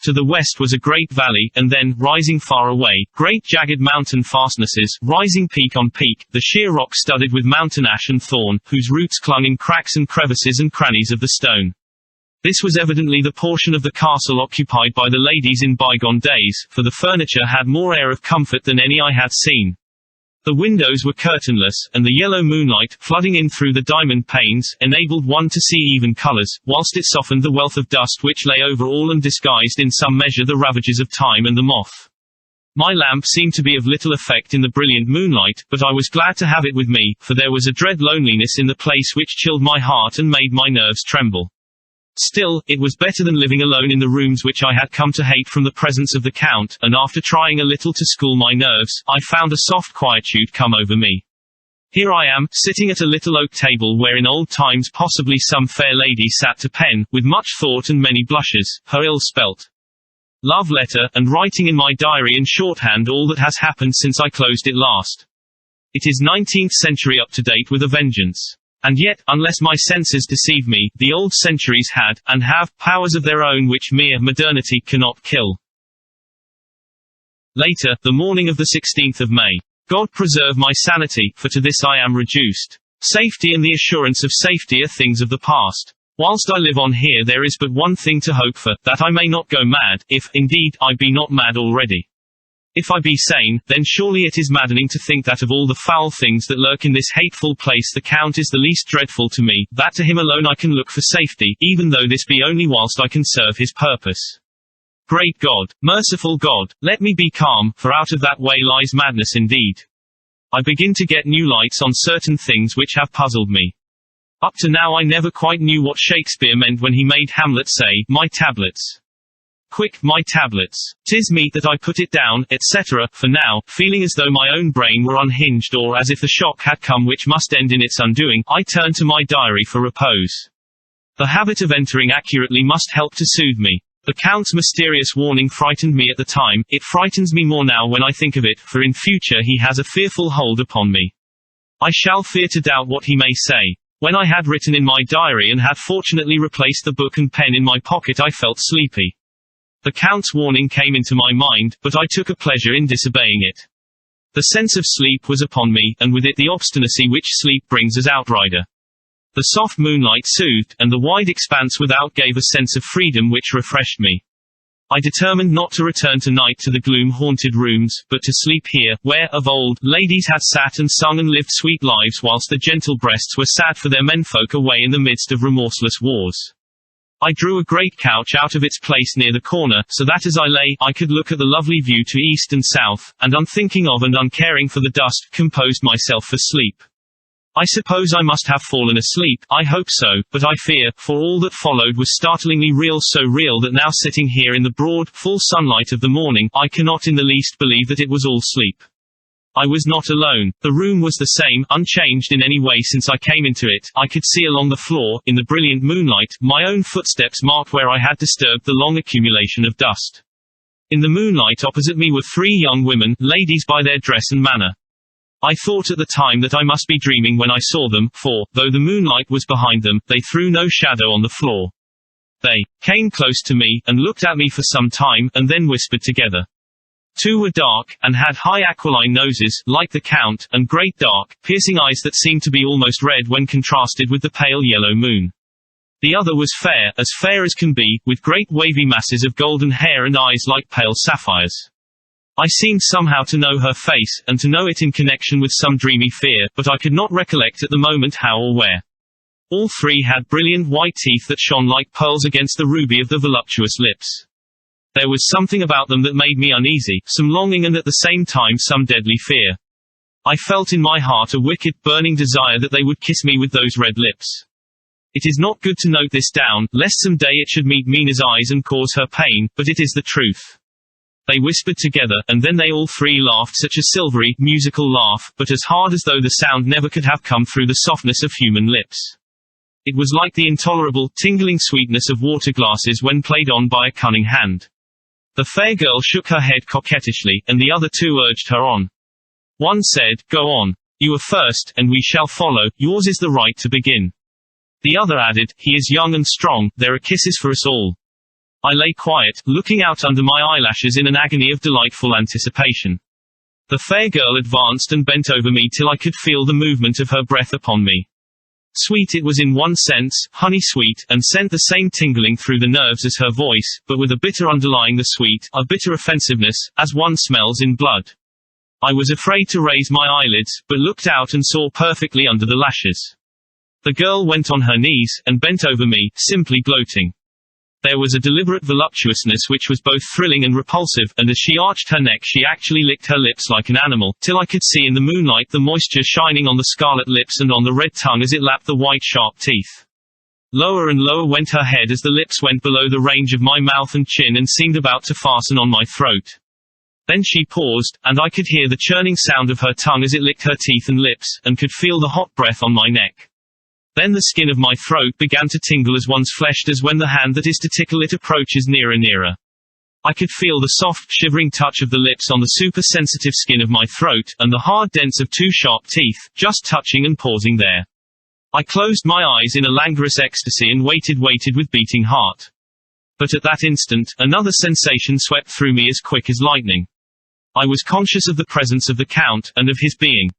To the west was a great valley, and then, rising far away, great jagged mountain fastnesses, rising peak on peak, the sheer rock studded with mountain ash and thorn, whose roots clung in cracks and crevices and crannies of the stone. This was evidently the portion of the castle occupied by the ladies in bygone days, for the furniture had more air of comfort than any I had seen. The windows were curtainless, and the yellow moonlight, flooding in through the diamond panes, enabled one to see even colors, whilst it softened the wealth of dust which lay over all and disguised in some measure the ravages of time and the moth. My lamp seemed to be of little effect in the brilliant moonlight, but I was glad to have it with me, for there was a dread loneliness in the place which chilled my heart and made my nerves tremble. Still, it was better than living alone in the rooms which I had come to hate from the presence of the Count, and after trying a little to school my nerves, I found a soft quietude come over me. Here I am, sitting at a little oak table where in old times possibly some fair lady sat to pen, with much thought and many blushes, her ill-spelt love letter, and writing in my diary in shorthand all that has happened since I closed it last. It is 19th century up to date with a vengeance. And yet, unless my senses deceive me, the old centuries had, and have, powers of their own which mere modernity cannot kill. Later, the morning of the 16th of May. God preserve my sanity, for to this I am reduced. Safety and the assurance of safety are things of the past. Whilst I live on here there is but one thing to hope for, that I may not go mad, if, indeed, I be not mad already. If I be sane, then surely it is maddening to think that of all the foul things that lurk in this hateful place the Count is the least dreadful to me, that to him alone I can look for safety, even though this be only whilst I can serve his purpose. Great God, merciful God, let me be calm, for out of that way lies madness indeed. I begin to get new lights on certain things which have puzzled me. Up to now I never quite knew what Shakespeare meant when he made Hamlet say, "My tablets. Quick, my tablets. 'Tis meet that I put it down," etc. For now, feeling as though my own brain were unhinged or as if the shock had come which must end in its undoing, I turn to my diary for repose. The habit of entering accurately must help to soothe me. The Count's mysterious warning frightened me at the time, it frightens me more now when I think of it, for in future he has a fearful hold upon me. I shall fear to doubt what he may say. When I had written in my diary and had fortunately replaced the book and pen in my pocket I felt sleepy. The Count's warning came into my mind, but I took a pleasure in disobeying it. The sense of sleep was upon me, and with it the obstinacy which sleep brings as outrider. The soft moonlight soothed, and the wide expanse without gave a sense of freedom which refreshed me. I determined not to return tonight to the gloom-haunted rooms, but to sleep here, where, of old, ladies had sat and sung and lived sweet lives whilst the gentle breasts were sad for their menfolk away in the midst of remorseless wars. I drew a great couch out of its place near the corner, so that as I lay, I could look at the lovely view to east and south, and unthinking of and uncaring for the dust, composed myself for sleep. I suppose I must have fallen asleep, I hope so, but I fear, for all that followed was startlingly real, so real that now sitting here in the broad, full sunlight of the morning, I cannot in the least believe that it was all sleep. I was not alone. The room was the same, unchanged in any way since I came into it. I could see along the floor, in the brilliant moonlight, my own footsteps marked where I had disturbed the long accumulation of dust. In the moonlight opposite me were 3 young women, ladies by their dress and manner. I thought at the time that I must be dreaming when I saw them, for, though the moonlight was behind them, they threw no shadow on the floor. They came close to me, and looked at me for some time, and then whispered together. 2 were dark, and had high aquiline noses, like the Count, and great dark, piercing eyes that seemed to be almost red when contrasted with the pale yellow moon. The other was fair as can be, with great wavy masses of golden hair and eyes like pale sapphires. I seemed somehow to know her face, and to know it in connection with some dreamy fear, but I could not recollect at the moment how or where. All 3 had brilliant white teeth that shone like pearls against the ruby of the voluptuous lips. There was something about them that made me uneasy, some longing and at the same time some deadly fear. I felt in my heart a wicked, burning desire that they would kiss me with those red lips. It is not good to note this down, lest some day it should meet Mina's eyes and cause her pain, but it is the truth. They whispered together, and then they all 3 laughed such a silvery, musical laugh, but as hard as though the sound never could have come through the softness of human lips. It was like the intolerable, tingling sweetness of water glasses when played on by a cunning hand. The fair girl shook her head coquettishly, and the other 2 urged her on. One said, "Go on. You are first, and we shall follow, yours is the right to begin." The other added, "He is young and strong, there are kisses for us all." I lay quiet, looking out under my eyelashes in an agony of delightful anticipation. The fair girl advanced and bent over me till I could feel the movement of her breath upon me. Sweet it was in one sense, honey sweet, and sent the same tingling through the nerves as her voice, but with a bitter underlying the sweet, a bitter offensiveness, as one smells in blood. I was afraid to raise my eyelids, but looked out and saw perfectly under the lashes. The girl went on her knees, and bent over me, simply gloating. There was a deliberate voluptuousness which was both thrilling and repulsive, and as she arched her neck she actually licked her lips like an animal, till I could see in the moonlight the moisture shining on the scarlet lips and on the red tongue as it lapped the white sharp teeth. Lower and lower went her head as the lips went below the range of my mouth and chin and seemed about to fasten on my throat. Then she paused, and I could hear the churning sound of her tongue as it licked her teeth and lips, and could feel the hot breath on my neck. Then the skin of my throat began to tingle as one's flesh does when the hand that is to tickle it approaches nearer. I could feel the soft, shivering touch of the lips on the super-sensitive skin of my throat, and the hard dents of 2 sharp teeth, just touching and pausing there. I closed my eyes in a languorous ecstasy and waited with beating heart. But at that instant, another sensation swept through me as quick as lightning. I was conscious of the presence of the Count, and of his being.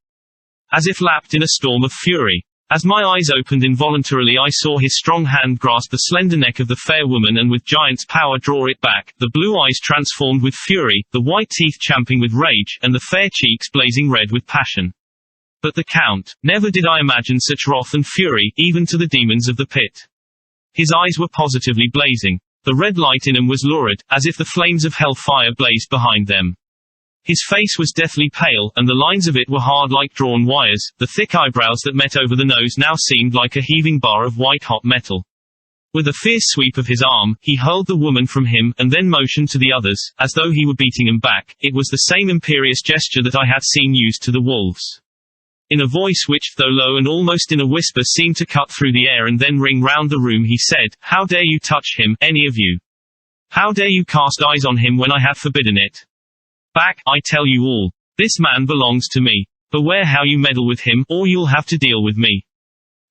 As if lapped in a storm of fury. As my eyes opened involuntarily I saw his strong hand grasp the slender neck of the fair woman and with giant's power draw it back, the blue eyes transformed with fury, the white teeth champing with rage, and the fair cheeks blazing red with passion. But the Count, never did I imagine such wrath and fury, even to the demons of the pit. His eyes were positively blazing. The red light in them was lurid, as if the flames of hell fire blazed behind them. His face was deathly pale, and the lines of it were hard like drawn wires. The thick eyebrows that met over the nose now seemed like a heaving bar of white-hot metal. With a fierce sweep of his arm, he hurled the woman from him, and then motioned to the others, as though he were beating them back. It was the same imperious gesture that I had seen used to the wolves. In a voice which, though low and almost in a whisper, seemed to cut through the air and then ring round the room, he said, "How dare you touch him, any of you? How dare you cast eyes on him when I have forbidden it? Back, I tell you all. This man belongs to me. Beware how you meddle with him, or you'll have to deal with me."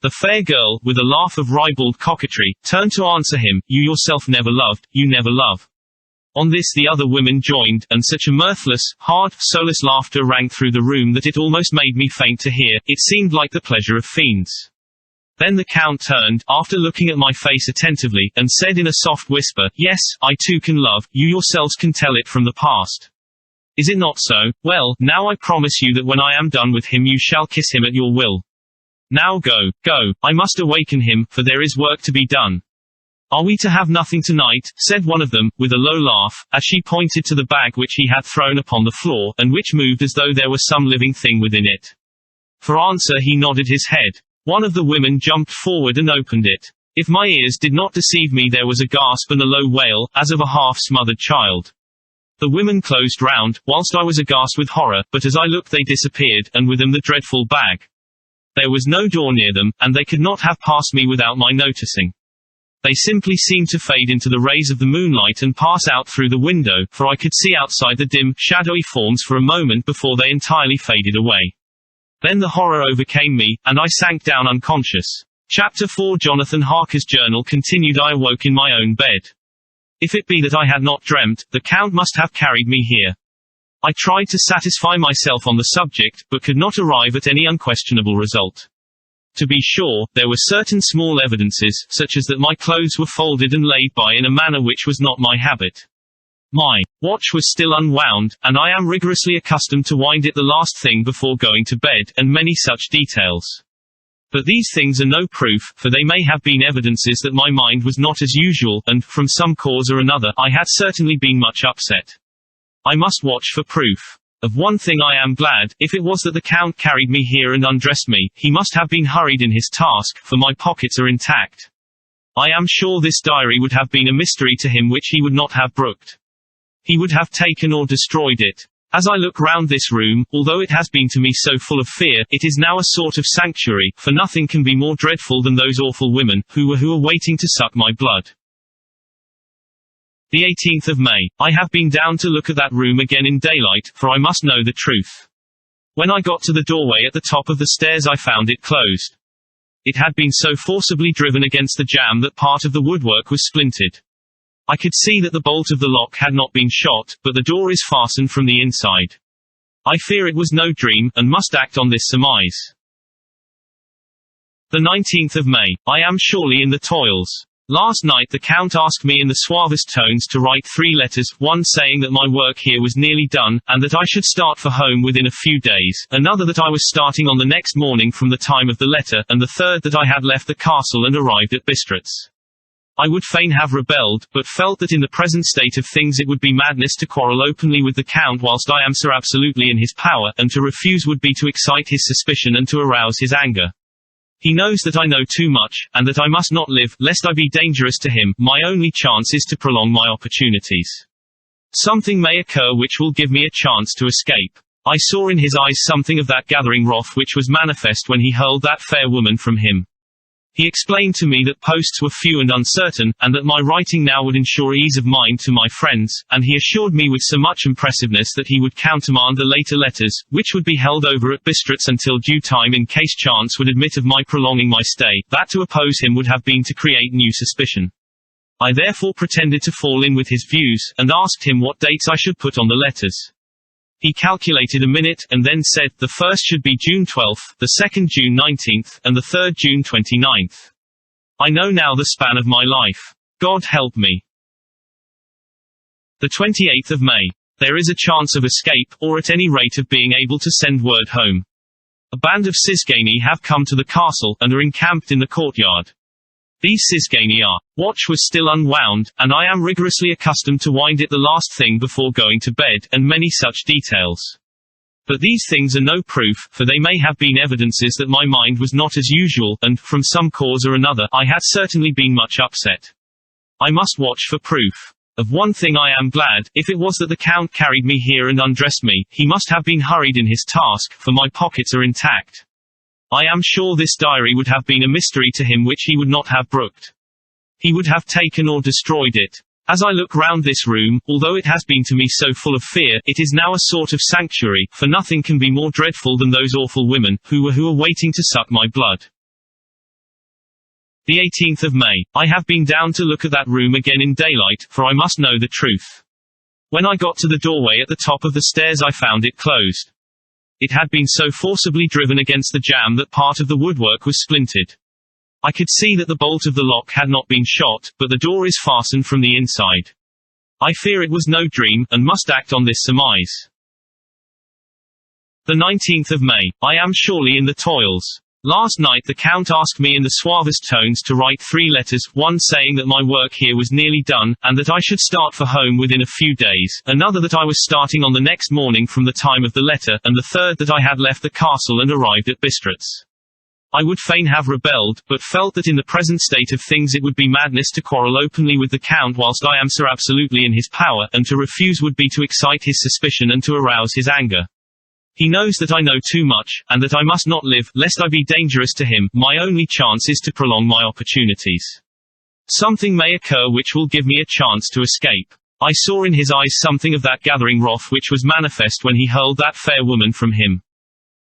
The fair girl, with a laugh of ribald coquetry, turned to answer him, "You yourself never loved, you never love." On this the other women joined, and such a mirthless, hard, soulless laughter rang through the room that it almost made me faint to hear. It seemed like the pleasure of fiends. Then the Count turned, after looking at my face attentively, and said in a soft whisper, "Yes, I too can love, you yourselves can tell it from the past. Is it not so? Well, now I promise you that when I am done with him you shall kiss him at your will. Now go, go, I must awaken him, for there is work to be done." "Are we to have nothing tonight?" said one of them, with a low laugh, as she pointed to the bag which he had thrown upon the floor, and which moved as though there were some living thing within it. For answer he nodded his head. One of the women jumped forward and opened it. If my ears did not deceive me there was a gasp and a low wail, as of a half-smothered child. The women closed round, whilst I was aghast with horror, but as I looked they disappeared, and with them the dreadful bag. There was no door near them, and they could not have passed me without my noticing. They simply seemed to fade into the rays of the moonlight and pass out through the window, for I could see outside the dim, shadowy forms for a moment before they entirely faded away. Then the horror overcame me, and I sank down unconscious. Chapter 4 Jonathan Harkis' journal continued. I awoke in my own bed. If it be that I had not dreamt, the Count must have carried me here. I tried to satisfy myself on the subject, but could not arrive at any unquestionable result. To be sure, there were certain small evidences, such as that my clothes were folded and laid by in a manner which was not my habit. My watch was still unwound, and I am rigorously accustomed to wind it the last thing before going to bed, and many such details. But these things are no proof, for they may have been evidences that my mind was not as usual, and, from some cause or another, I had certainly been much upset. I must watch for proof. Of one thing I am glad, if it was that the Count carried me here and undressed me, he must have been hurried in his task, for my pockets are intact. I am sure this diary would have been a mystery to him which he would not have brooked. He would have taken or destroyed it. As I look round this room, although it has been to me so full of fear, it is now a sort of sanctuary, for nothing can be more dreadful than those awful women, who were waiting to suck my blood. The 18th of May. I have been down to look at that room again in daylight, for I must know the truth. When I got to the doorway at the top of the stairs I found it closed. It had been so forcibly driven against the jamb that part of the woodwork was splintered. I could see that the bolt of the lock had not been shot, but the door is fastened from the inside. I fear it was no dream, and must act on this surmise. The 19th of May. I am surely in the toils. Last night the Count asked me in the suavest tones to write 3 letters, one saying that my work here was nearly done, and that I should start for home within a few days, another that I was starting on the next morning from the time of the letter, and the third that I had left the castle and arrived at Bistritz. I would fain have rebelled, but felt that in the present state of things it would be madness to quarrel openly with the Count whilst I am so absolutely in his power, and to refuse would be to excite his suspicion and to arouse his anger. He knows that I know too much, and that I must not live, lest I be dangerous to him. My only chance is to prolong my opportunities. Something may occur which will give me a chance to escape. I saw in his eyes something of that gathering wrath which was manifest when he hurled that fair woman from him. He explained to me that posts were few and uncertain, and that my writing now would ensure ease of mind to my friends, and he assured me with so much impressiveness that he would countermand the later letters, which would be held over at Bistritz until due time in case chance would admit of my prolonging my stay, that to oppose him would have been to create new suspicion. I therefore pretended to fall in with his views, and asked him what dates I should put on the letters. He calculated a minute, and then said, the first should be June 12th, the second June 19th, and the third June 29th. I know now the span of my life. God help me. The 28th of May. There is a chance of escape, or at any rate of being able to send word home. A band of Cisgani have come to the castle, and are encamped in the courtyard. These Cisgani are. Watch was still unwound, and I am rigorously accustomed to wind it the last thing before going to bed, and many such details. But these things are no proof, for they may have been evidences that my mind was not as usual, and, from some cause or another, I had certainly been much upset. I must watch for proof. Of one thing I am glad, if it was that the Count carried me here and undressed me, he must have been hurried in his task, for my pockets are intact. I am sure this diary would have been a mystery to him which he would not have brooked. He would have taken or destroyed it. As I look round this room, although it has been to me so full of fear, it is now a sort of sanctuary, for nothing can be more dreadful than those awful women, who were waiting to suck my blood. The 18th of May. I have been down to look at that room again in daylight, for I must know the truth. When I got to the doorway at the top of the stairs I found it closed. It had been so forcibly driven against the jamb that part of the woodwork was splintered. I could see that the bolt of the lock had not been shot, but the door is fastened from the inside. I fear it was no dream, and must act on this surmise. The 19th of May. I am surely in the toils. Last night the Count asked me in the suavest tones to write 3 letters, one saying that my work here was nearly done, and that I should start for home within a few days, another that I was starting on the next morning from the time of the letter, and the third that I had left the castle and arrived at Bistritz. I would fain have rebelled, but felt that in the present state of things it would be madness to quarrel openly with the Count whilst I am so absolutely in his power, and to refuse would be to excite his suspicion and to arouse his anger. He knows that I know too much, and that I must not live, lest I be dangerous to him. My only chance is to prolong my opportunities. Something may occur which will give me a chance to escape. I saw in his eyes something of that gathering wrath which was manifest when he hurled that fair woman from him.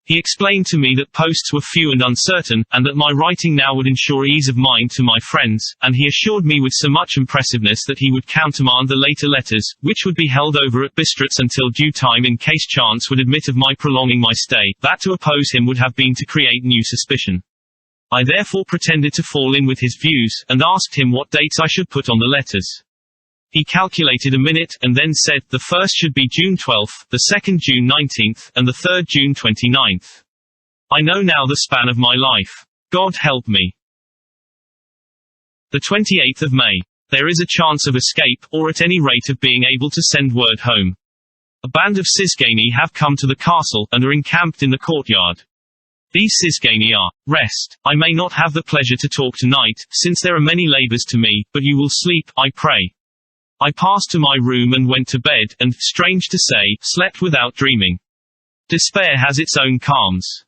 He explained to me that posts were few and uncertain, and that my writing now would ensure ease of mind to my friends, and he assured me with so much impressiveness that he would countermand the later letters, which would be held over at Bistritz until due time in case chance would admit of my prolonging my stay, that to oppose him would have been to create new suspicion. I therefore pretended to fall in with his views, and asked him what dates I should put on the letters. He calculated a minute, and then said, the first should be June 12th, the second June 19th, and the third June 29th. I know now the span of my life. God help me. The 28th of May. There is a chance of escape, or at any rate of being able to send word home. A band of Cisgani have come to the castle, and are encamped in the courtyard. These Cisgani are. Rest. I may not have the pleasure to talk tonight, since there are many labors to me, but you will sleep, I pray. I passed to my room and went to bed, and, strange to say, slept without dreaming. Despair has its own calms.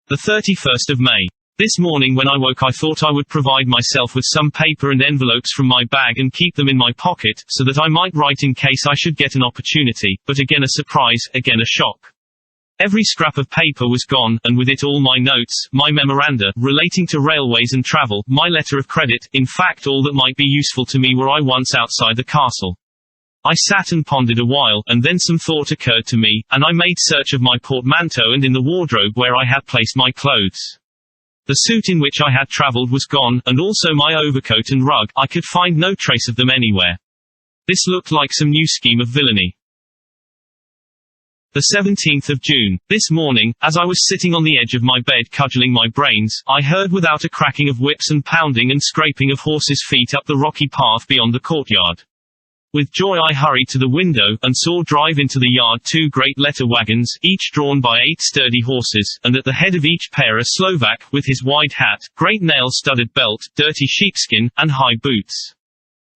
The 31st of May. This morning when I woke I thought I would provide myself with some paper and envelopes from my bag and keep them in my pocket, so that I might write in case I should get an opportunity, but again a surprise, again a shock. Every scrap of paper was gone, and with it all my notes, my memoranda, relating to railways and travel, my letter of credit, in fact all that might be useful to me were I once outside the castle. I sat and pondered a while, and then some thought occurred to me, and I made search of my portmanteau and in the wardrobe where I had placed my clothes. The suit in which I had travelled was gone, and also my overcoat and rug. I could find no trace of them anywhere. This looked like some new scheme of villainy. The 17th of June. This morning, as I was sitting on the edge of my bed cudgelling my brains, I heard without a cracking of whips and pounding and scraping of horses' feet up the rocky path beyond the courtyard. With joy I hurried to the window, and saw drive into the yard 2 great letter wagons, each drawn by 8 sturdy horses, and at the head of each pair a Slovak, with his wide hat, great nail-studded belt, dirty sheepskin, and high boots.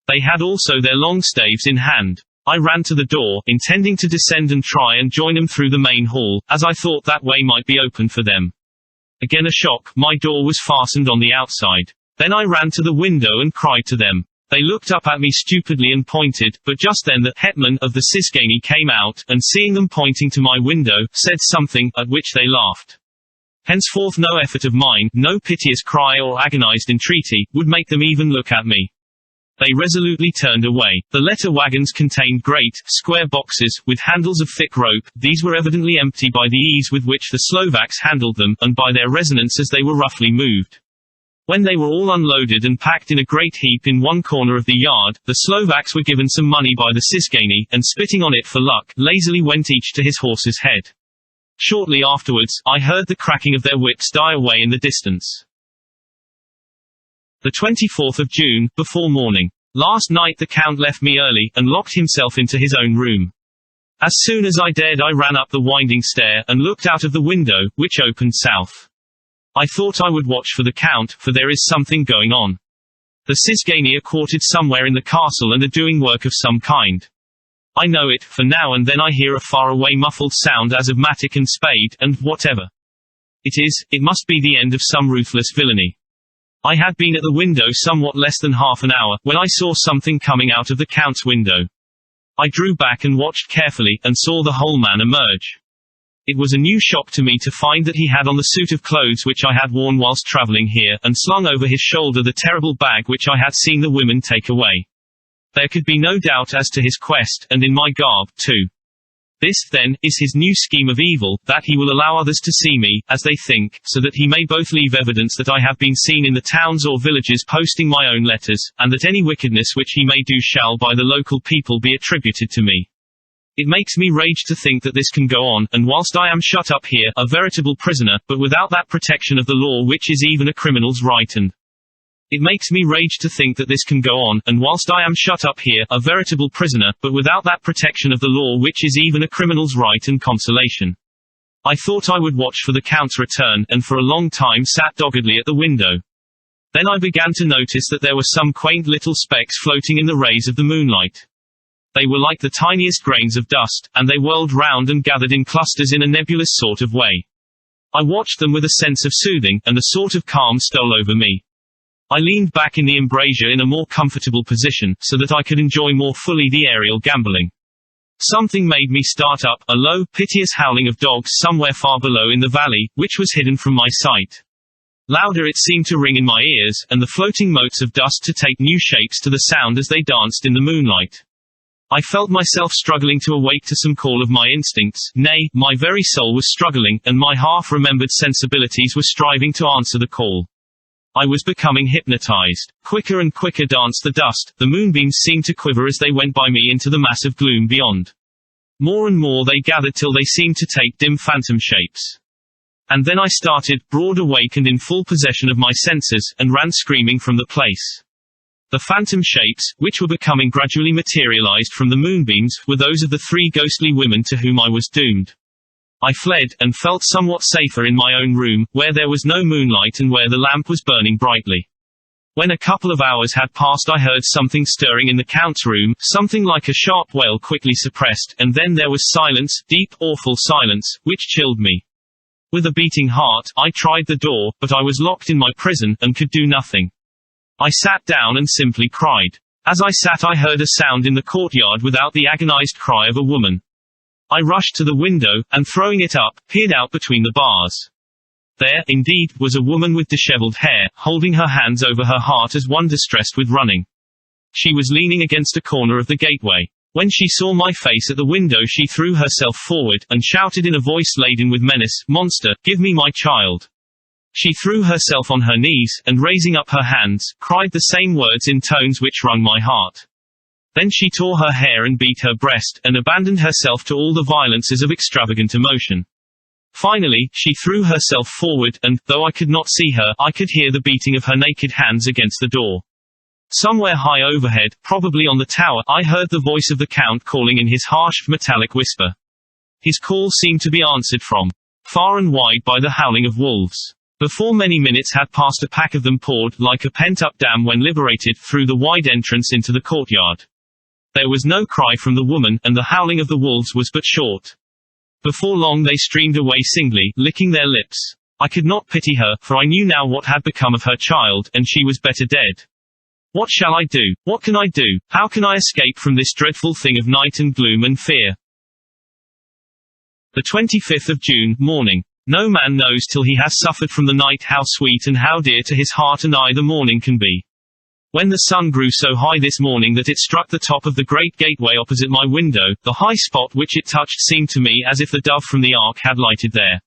They had also their long staves in hand. I ran to the door, intending to descend and try and join them through the main hall, as I thought that way might be open for them. Again a shock, my door was fastened on the outside. Then I ran to the window and cried to them. They looked up at me stupidly and pointed, but just then the hetman of the Cisgani came out, and seeing them pointing to my window, said something, at which they laughed. Henceforth no effort of mine, no piteous cry or agonized entreaty, would make them even look at me. They resolutely turned away. The letter wagons contained great, square boxes, with handles of thick rope. These were evidently empty by the ease with which the Slovaks handled them, and by their resonance as they were roughly moved. When they were all unloaded and packed in a great heap in one corner of the yard, the Slovaks were given some money by the Cisgani, and spitting on it for luck, lazily went each to his horse's head. Shortly afterwards, I heard the cracking of their whips die away in the distance. The 24th of June, before morning. Last night the Count left me early, and locked himself into his own room. As soon as I dared I ran up the winding stair, and looked out of the window, which opened south. I thought I would watch for the Count, for there is something going on. The Cisgani are quartered somewhere in the castle and are doing work of some kind. I know it, for now and then I hear a far-away muffled sound as of mattock and spade, and whatever it must be the end of some ruthless villainy. I had been at the window somewhat less than half an hour, when I saw something coming out of the Count's window. I drew back and watched carefully, and saw the whole man emerge. It was a new shock to me to find that he had on the suit of clothes which I had worn whilst travelling here, and slung over his shoulder the terrible bag which I had seen the women take away. There could be no doubt as to his quest, and in my garb, too. This, then, is his new scheme of evil, that he will allow others to see me, as they think, so that he may both leave evidence that I have been seen in the towns or villages posting my own letters, and that any wickedness which he may do shall by the local people be attributed to me. It makes me rage to think that this can go on, and whilst I am shut up here, a veritable prisoner, but without that protection of the law which is even a criminal's right and It makes me rage to think that this can go on, and whilst I am shut up here, a veritable prisoner, but without that protection of the law which is even a criminal's right and consolation. I thought I would watch for the Count's return, and for a long time sat doggedly at the window. Then I began to notice that there were some quaint little specks floating in the rays of the moonlight. They were like the tiniest grains of dust, and they whirled round and gathered in clusters in a nebulous sort of way. I watched them with a sense of soothing, and a sort of calm stole over me. I leaned back in the embrasure in a more comfortable position, so that I could enjoy more fully the aerial gambling. Something made me start up, a low, piteous howling of dogs somewhere far below in the valley, which was hidden from my sight. Louder it seemed to ring in my ears, and the floating motes of dust to take new shapes to the sound as they danced in the moonlight. I felt myself struggling to awake to some call of my instincts, nay, my very soul was struggling, and my half-remembered sensibilities were striving to answer the call. I was becoming hypnotized. Quicker and quicker danced the dust, the moonbeams seemed to quiver as they went by me into the mass of gloom beyond. More and more they gathered till they seemed to take dim phantom shapes. And then I started, broad awake and in full possession of my senses, and ran screaming from the place. The phantom shapes, which were becoming gradually materialized from the moonbeams, were those of the 3 ghostly women to whom I was doomed. I fled, and felt somewhat safer in my own room, where there was no moonlight and where the lamp was burning brightly. When a couple of hours had passed I heard something stirring in the Count's room, something like a sharp wail quickly suppressed, and then there was silence, deep, awful silence, which chilled me. With a beating heart, I tried the door, but I was locked in my prison, and could do nothing. I sat down and simply cried. As I sat I heard a sound in the courtyard without, the agonized cry of a woman. I rushed to the window, and throwing it up, peered out between the bars. There, indeed, was a woman with disheveled hair, holding her hands over her heart as one distressed with running. She was leaning against a corner of the gateway. When she saw my face at the window she threw herself forward, and shouted in a voice laden with menace, "Monster, give me my child!" She threw herself on her knees, and raising up her hands, cried the same words in tones which wrung my heart. Then she tore her hair and beat her breast, and abandoned herself to all the violences of extravagant emotion. Finally, she threw herself forward, and, though I could not see her, I could hear the beating of her naked hands against the door. Somewhere high overhead, probably on the tower, I heard the voice of the Count calling in his harsh, metallic whisper. His call seemed to be answered from far and wide by the howling of wolves. Before many minutes had passed a pack of them poured, like a pent-up dam when liberated, through the wide entrance into the courtyard. There was no cry from the woman, and the howling of the wolves was but short. Before long they streamed away singly, licking their lips. I could not pity her, for I knew now what had become of her child, and she was better dead. What shall I do? What can I do? How can I escape from this dreadful thing of night and gloom and fear? The 25th of June, morning. No man knows till he has suffered from the night how sweet and how dear to his heart and eye the morning can be. When the sun grew so high this morning that it struck the top of the great gateway opposite my window, the high spot which it touched seemed to me as if the dove from the ark had lighted there.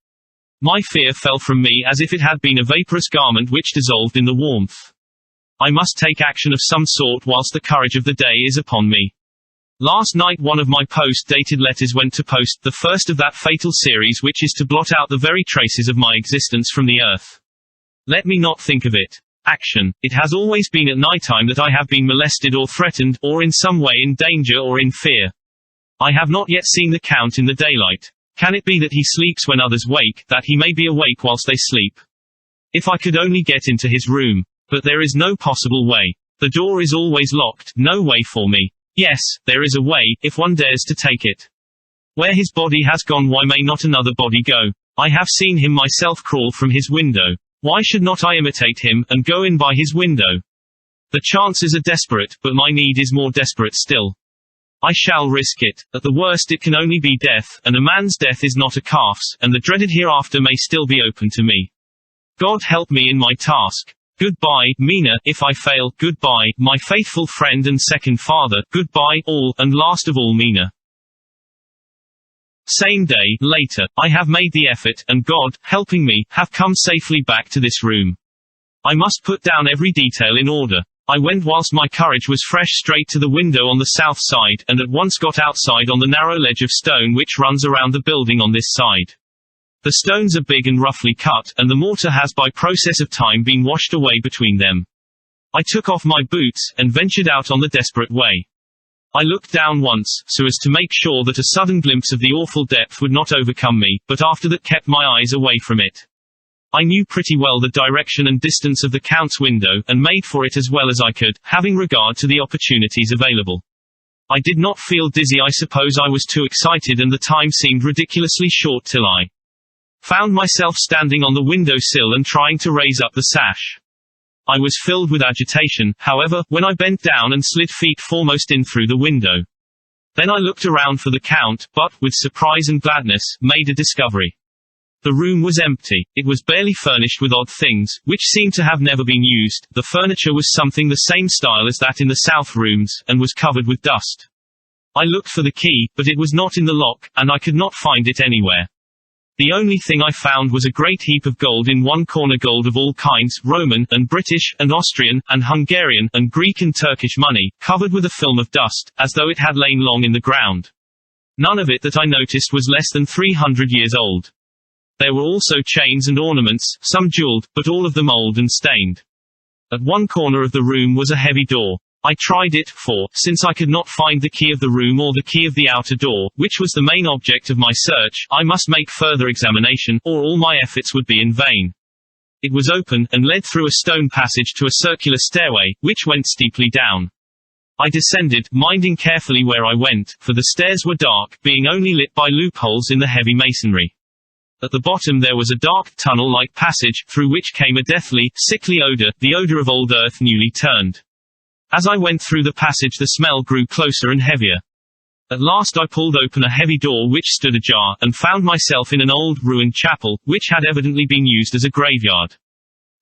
My fear fell from me as if it had been a vaporous garment which dissolved in the warmth. I must take action of some sort whilst the courage of the day is upon me. Last night one of my post-dated letters went to post, the first of that fatal series which is to blot out the very traces of my existence from the earth. Let me not think of it. Action. It has always been at nighttime that I have been molested or threatened, or in some way in danger or in fear. I have not yet seen the Count in the daylight. Can it be that he sleeps when others wake, that he may be awake whilst they sleep? If I could only get into his room. But there is no possible way. The door is always locked, no way for me. Yes, there is a way, if one dares to take it. Where his body has gone, why may not another body go? I have seen him myself crawl from his window. Why should not I imitate him, and go in by his window? The chances are desperate, but my need is more desperate still. I shall risk it. At the worst it can only be death, and a man's death is not a calf's, and the dreaded hereafter may still be open to me. God help me in my task. Goodbye, Mina, if I fail. Goodbye, my faithful friend and second father. Goodbye, all, and last of all Mina. Same day, later, I have made the effort, and God, helping me, have come safely back to this room. I must put down every detail in order. I went whilst my courage was fresh straight to the window on the south side, and at once got outside on the narrow ledge of stone which runs around the building on this side. The stones are big and roughly cut, and the mortar has by process of time been washed away between them. I took off my boots, and ventured out on the desperate way. I looked down once, so as to make sure that a sudden glimpse of the awful depth would not overcome me, but after that kept my eyes away from it. I knew pretty well the direction and distance of the Count's window, and made for it as well as I could, having regard to the opportunities available. I did not feel dizzy. I suppose I was too excited, and the time seemed ridiculously short till I found myself standing on the window sill and trying to raise up the sash. I was filled with agitation, however, when I bent down and slid feet foremost in through the window. Then I looked around for the Count, but, with surprise and gladness, made a discovery. The room was empty. It was barely furnished with odd things, which seemed to have never been used. The furniture was something the same style as that in the south rooms, and was covered with dust. I looked for the key, but it was not in the lock, and I could not find it anywhere. The only thing I found was a great heap of gold in one corner, gold of all kinds, Roman, and British, and Austrian, and Hungarian, and Greek and Turkish money, covered with a film of dust, as though it had lain long in the ground. None of it that I noticed was less than 300 years old. There were also chains and ornaments, some jeweled, but all of them old and stained. At one corner of the room was a heavy door. I tried it, for, since I could not find the key of the room or the key of the outer door, which was the main object of my search, I must make further examination, or all my efforts would be in vain. It was open, and led through a stone passage to a circular stairway, which went steeply down. I descended, minding carefully where I went, for the stairs were dark, being only lit by loopholes in the heavy masonry. At the bottom there was a dark, tunnel-like passage, through which came a deathly, sickly odor, the odor of old earth newly turned. As I went through the passage the smell grew closer and heavier. At last I pulled open a heavy door which stood ajar, and found myself in an old, ruined chapel, which had evidently been used as a graveyard.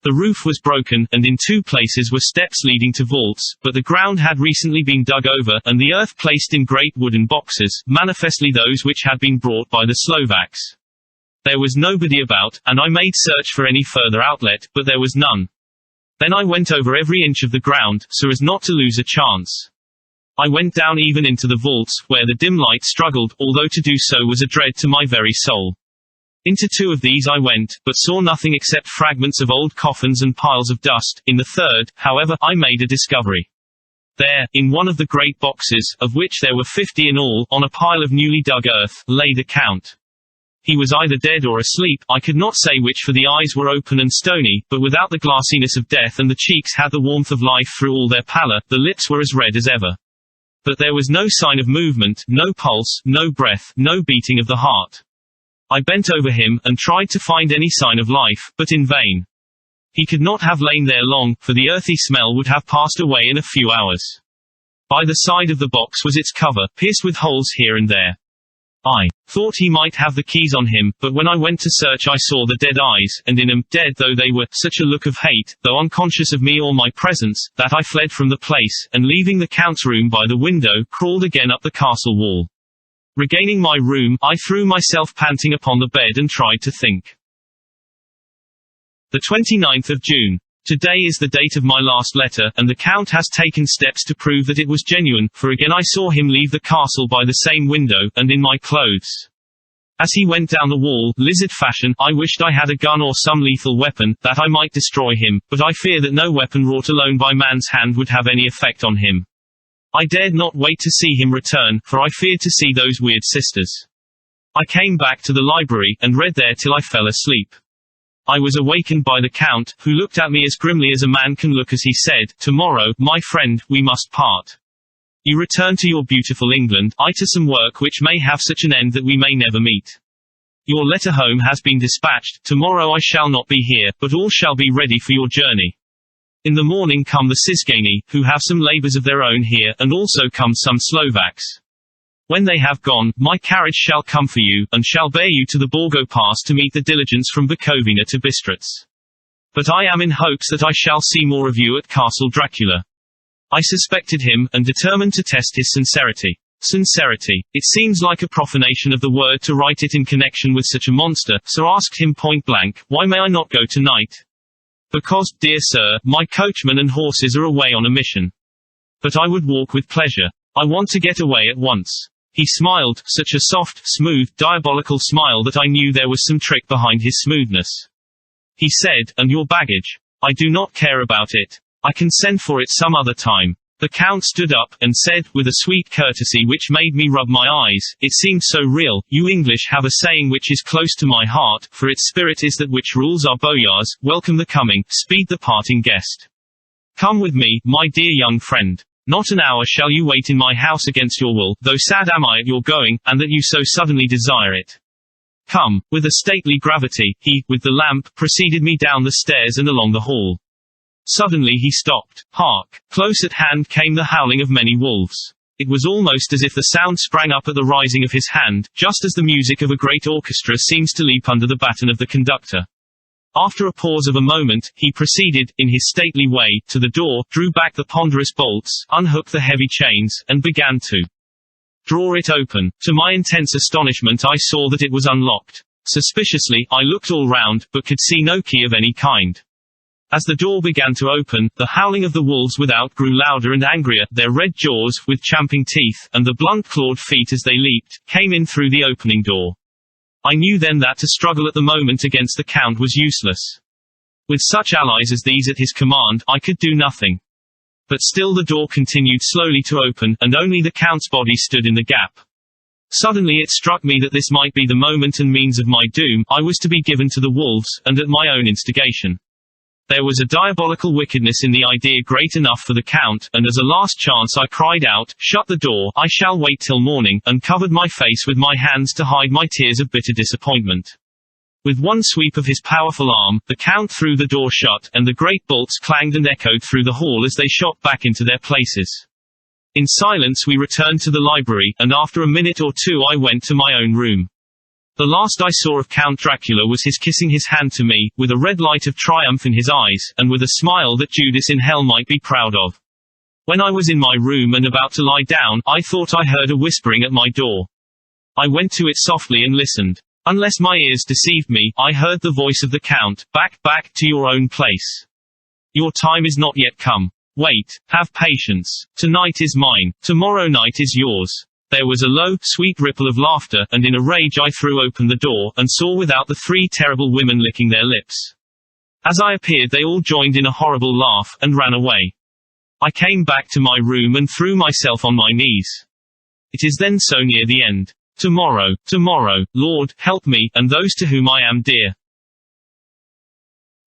The roof was broken, and in 2 places were steps leading to vaults, but the ground had recently been dug over, and the earth placed in great wooden boxes, manifestly those which had been brought by the Slovaks. There was nobody about, and I made search for any further outlet, but there was none. Then I went over every inch of the ground, so as not to lose a chance. I went down even into the vaults, where the dim light struggled, although to do so was a dread to my very soul. Into 2 of these I went, but saw nothing except fragments of old coffins and piles of dust. In the 3rd, however, I made a discovery. There, in one of the great boxes, of which there were 50 in all, on a pile of newly dug earth, lay the Count. He was either dead or asleep, I could not say which, for the eyes were open and stony, but without the glassiness of death, and the cheeks had the warmth of life through all their pallor, the lips were as red as ever. But there was no sign of movement, no pulse, no breath, no beating of the heart. I bent over him, and tried to find any sign of life, but in vain. He could not have lain there long, for the earthy smell would have passed away in a few hours. By the side of the box was its cover, pierced with holes here and there. I thought he might have the keys on him, but when I went to search I saw the dead eyes, and in 'em, dead though they were, such a look of hate, though unconscious of me or my presence, that I fled from the place, and leaving the Count's room by the window, crawled again up the castle wall. Regaining my room, I threw myself panting upon the bed and tried to think. The 29th of June. Today is the date of my last letter, and the Count has taken steps to prove that it was genuine, for again I saw him leave the castle by the same window, and in my clothes. As he went down the wall, lizard fashion, I wished I had a gun or some lethal weapon, that I might destroy him, but I fear that no weapon wrought alone by man's hand would have any effect on him. I dared not wait to see him return, for I feared to see those weird sisters. I came back to the library, and read there till I fell asleep. I was awakened by the Count, who looked at me as grimly as a man can look as he said, "Tomorrow, my friend, we must part. You return to your beautiful England, I to some work which may have such an end that we may never meet. Your letter home has been dispatched, tomorrow I shall not be here, but all shall be ready for your journey. In the morning come the Cisgani, who have some labors of their own here, and also come some Slovaks. When they have gone, my carriage shall come for you, and shall bear you to the Borgo Pass to meet the diligence from Bukovina to Bistritz. But I am in hopes that I shall see more of you at Castle Dracula." I suspected him, and determined to test his sincerity. Sincerity. It seems like a profanation of the word to write it in connection with such a monster, so asked him point blank, "Why may I not go tonight?" "Because, dear sir, my coachman and horses are away on a mission. But I would walk with pleasure. I want to get away at once." He smiled, such a soft, smooth, diabolical smile that I knew there was some trick behind his smoothness. He said, "And your baggage?" "I do not care about it. I can send for it some other time." The Count stood up, and said, with a sweet courtesy which made me rub my eyes, it seemed so real, "You English have a saying which is close to my heart, for its spirit is that which rules our boyars, welcome the coming, speed the parting guest. Come with me, my dear young friend. Not an hour shall you wait in my house against your will, though sad am I at your going, and that you so suddenly desire it. Come." With a stately gravity, he, with the lamp, preceded me down the stairs and along the hall. Suddenly he stopped. Hark! Close at hand came the howling of many wolves. It was almost as if the sound sprang up at the rising of his hand, just as the music of a great orchestra seems to leap under the baton of the conductor. After a pause of a moment, he proceeded, in his stately way, to the door, drew back the ponderous bolts, unhooked the heavy chains, and began to draw it open. To my intense astonishment I saw that it was unlocked. Suspiciously, I looked all round, but could see no key of any kind. As the door began to open, the howling of the wolves without grew louder and angrier, their red jaws, with champing teeth, and the blunt-clawed feet as they leaped, came in through the opening door. I knew then that to struggle at the moment against the Count was useless. With such allies as these at his command, I could do nothing. But still the door continued slowly to open, and only the Count's body stood in the gap. Suddenly it struck me that this might be the moment and means of my doom. I was to be given to the wolves, and at my own instigation. There was a diabolical wickedness in the idea great enough for the Count, and as a last chance I cried out, "Shut the door, I shall wait till morning," and covered my face with my hands to hide my tears of bitter disappointment. With one sweep of his powerful arm, the Count threw the door shut, and the great bolts clanged and echoed through the hall as they shot back into their places. In silence we returned to the library, and after a minute or two I went to my own room. The last I saw of Count Dracula was his kissing his hand to me, with a red light of triumph in his eyes, and with a smile that Judas in hell might be proud of. When I was in my room and about to lie down, I thought I heard a whispering at my door. I went to it softly and listened. Unless my ears deceived me, I heard the voice of the Count, "Back, back, to your own place. Your time is not yet come. Wait, have patience. Tonight is mine, tomorrow night is yours." There was a low, sweet ripple of laughter, and in a rage I threw open the door, and saw without the three terrible women licking their lips. As I appeared they all joined in a horrible laugh, and ran away. I came back to my room and threw myself on my knees. It is then so near the end. Tomorrow, tomorrow, Lord, help me, and those to whom I am dear.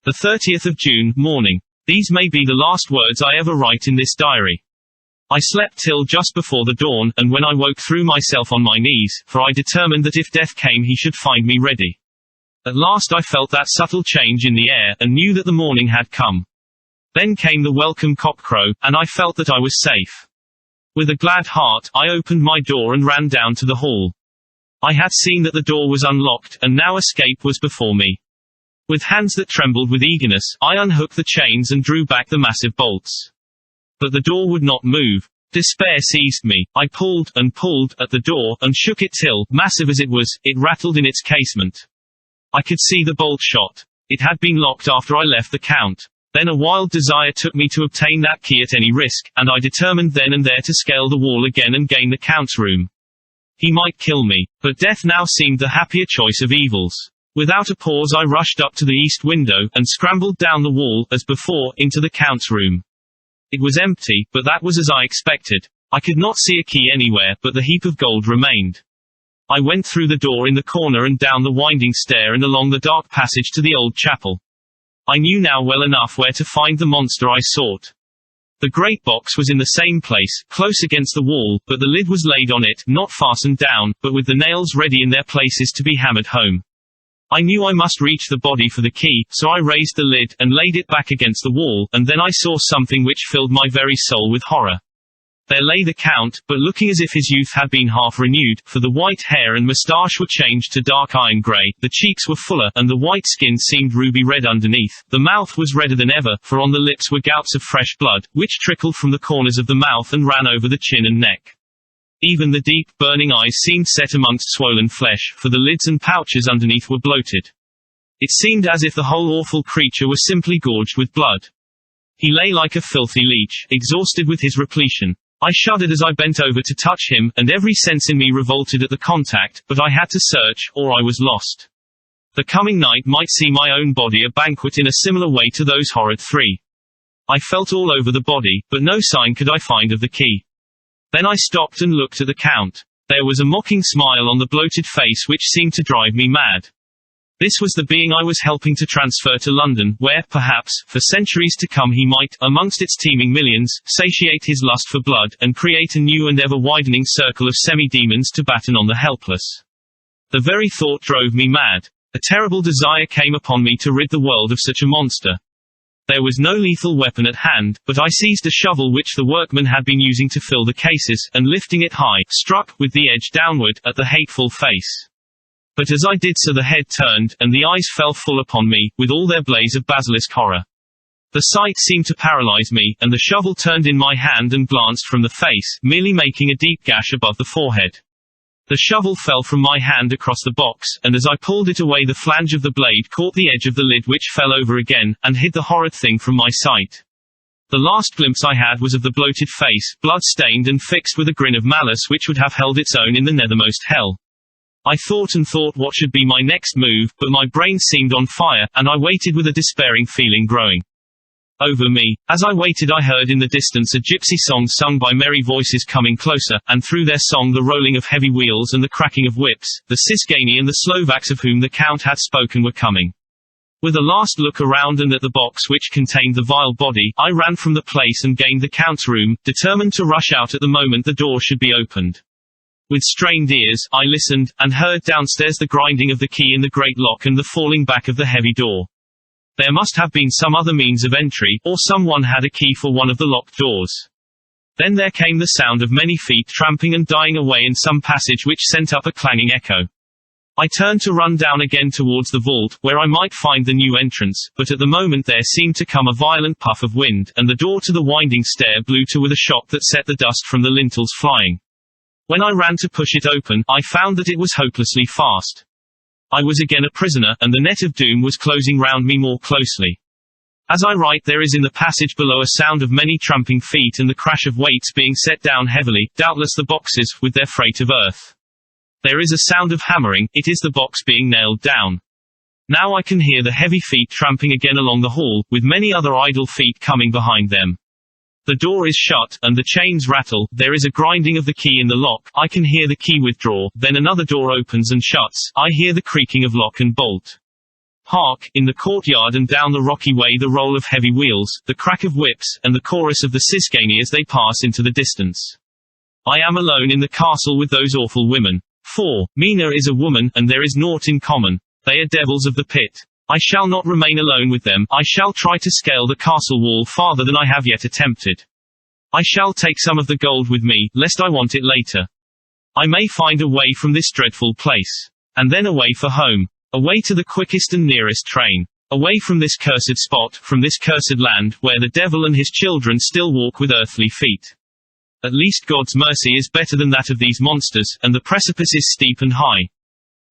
The 30th of June, morning. These may be the last words I ever write in this diary. I slept till just before the dawn, and when I woke threw myself on my knees, for I determined that if death came he should find me ready. At last I felt that subtle change in the air, and knew that the morning had come. Then came the welcome cockcrow, and I felt that I was safe. With a glad heart, I opened my door and ran down to the hall. I had seen that the door was unlocked, and now escape was before me. With hands that trembled with eagerness, I unhooked the chains and drew back the massive bolts. But the door would not move. Despair seized me. I pulled, and pulled, at the door, and shook it till, massive as it was, it rattled in its casement. I could see the bolt shot. It had been locked after I left the Count. Then a wild desire took me to obtain that key at any risk, and I determined then and there to scale the wall again and gain the Count's room. He might kill me, but death now seemed the happier choice of evils. Without a pause I rushed up to the east window, and scrambled down the wall, as before, into the Count's room. It was empty, but that was as I expected. I could not see a key anywhere, but the heap of gold remained. I went through the door in the corner and down the winding stair and along the dark passage to the old chapel. I knew now well enough where to find the monster I sought. The great box was in the same place, close against the wall, but the lid was laid on it, not fastened down, but with the nails ready in their places to be hammered home. I knew I must reach the body for the key, so I raised the lid, and laid it back against the wall, and then I saw something which filled my very soul with horror. There lay the Count, but looking as if his youth had been half renewed, for the white hair and moustache were changed to dark iron grey, the cheeks were fuller, and the white skin seemed ruby red underneath. The mouth was redder than ever, for on the lips were gouts of fresh blood, which trickled from the corners of the mouth and ran over the chin and neck. Even the deep, burning eyes seemed set amongst swollen flesh, for the lids and pouches underneath were bloated. It seemed as if the whole awful creature was simply gorged with blood. He lay like a filthy leech, exhausted with his repletion. I shuddered as I bent over to touch him, and every sense in me revolted at the contact, but I had to search, or I was lost. The coming night might see my own body a banquet in a similar way to those horrid three. I felt all over the body, but no sign could I find of the key. Then I stopped and looked at the Count. There was a mocking smile on the bloated face which seemed to drive me mad. This was the being I was helping to transfer to London, where, perhaps, for centuries to come he might, amongst its teeming millions, satiate his lust for blood, and create a new and ever-widening circle of semi-demons to batten on the helpless. The very thought drove me mad. A terrible desire came upon me to rid the world of such a monster. There was no lethal weapon at hand, but I seized a shovel which the workman had been using to fill the cases, and lifting it high, struck, with the edge downward, at the hateful face. But as I did so the head turned, and the eyes fell full upon me, with all their blaze of basilisk horror. The sight seemed to paralyze me, and the shovel turned in my hand and glanced from the face, merely making a deep gash above the forehead. The shovel fell from my hand across the box, and as I pulled it away the flange of the blade caught the edge of the lid which fell over again, and hid the horrid thing from my sight. The last glimpse I had was of the bloated face, blood-stained and fixed with a grin of malice which would have held its own in the nethermost hell. I thought and thought what should be my next move, but my brain seemed on fire, and I waited with a despairing feeling growing over me. As I waited I heard in the distance a gypsy song sung by merry voices coming closer, and through their song the rolling of heavy wheels and the cracking of whips. The Cisgani and the Slovaks of whom the Count had spoken were coming. With a last look around and at the box which contained the vile body, I ran from the place and gained the Count's room, determined to rush out at the moment the door should be opened. With strained ears, I listened, and heard downstairs the grinding of the key in the great lock and the falling back of the heavy door. There must have been some other means of entry, or someone had a key for one of the locked doors. Then there came the sound of many feet tramping and dying away in some passage which sent up a clanging echo. I turned to run down again towards the vault, where I might find the new entrance, but at the moment there seemed to come a violent puff of wind, and the door to the winding stair blew to with a shock that set the dust from the lintels flying. When I ran to push it open, I found that it was hopelessly fast. I was again a prisoner, and the net of doom was closing round me more closely. As I write there is in the passage below a sound of many tramping feet and the crash of weights being set down heavily, doubtless the boxes, with their freight of earth. There is a sound of hammering, it is the box being nailed down. Now I can hear the heavy feet tramping again along the hall, with many other idle feet coming behind them. The door is shut, and the chains rattle, there is a grinding of the key in the lock, I can hear the key withdraw, then another door opens and shuts, I hear the creaking of lock and bolt. Hark, in the courtyard and down the rocky way the roll of heavy wheels, the crack of whips, and the chorus of the Cisgani as they pass into the distance. I am alone in the castle with those awful women. 4. Mina is a woman, and there is naught in common. They are devils of the pit. I shall not remain alone with them, I shall try to scale the castle wall farther than I have yet attempted. I shall take some of the gold with me, lest I want it later. I may find a way from this dreadful place. And then away for home. Away to the quickest and nearest train. Away from this cursed spot, from this cursed land, where the devil and his children still walk with earthly feet. At least God's mercy is better than that of these monsters, and the precipice is steep and high.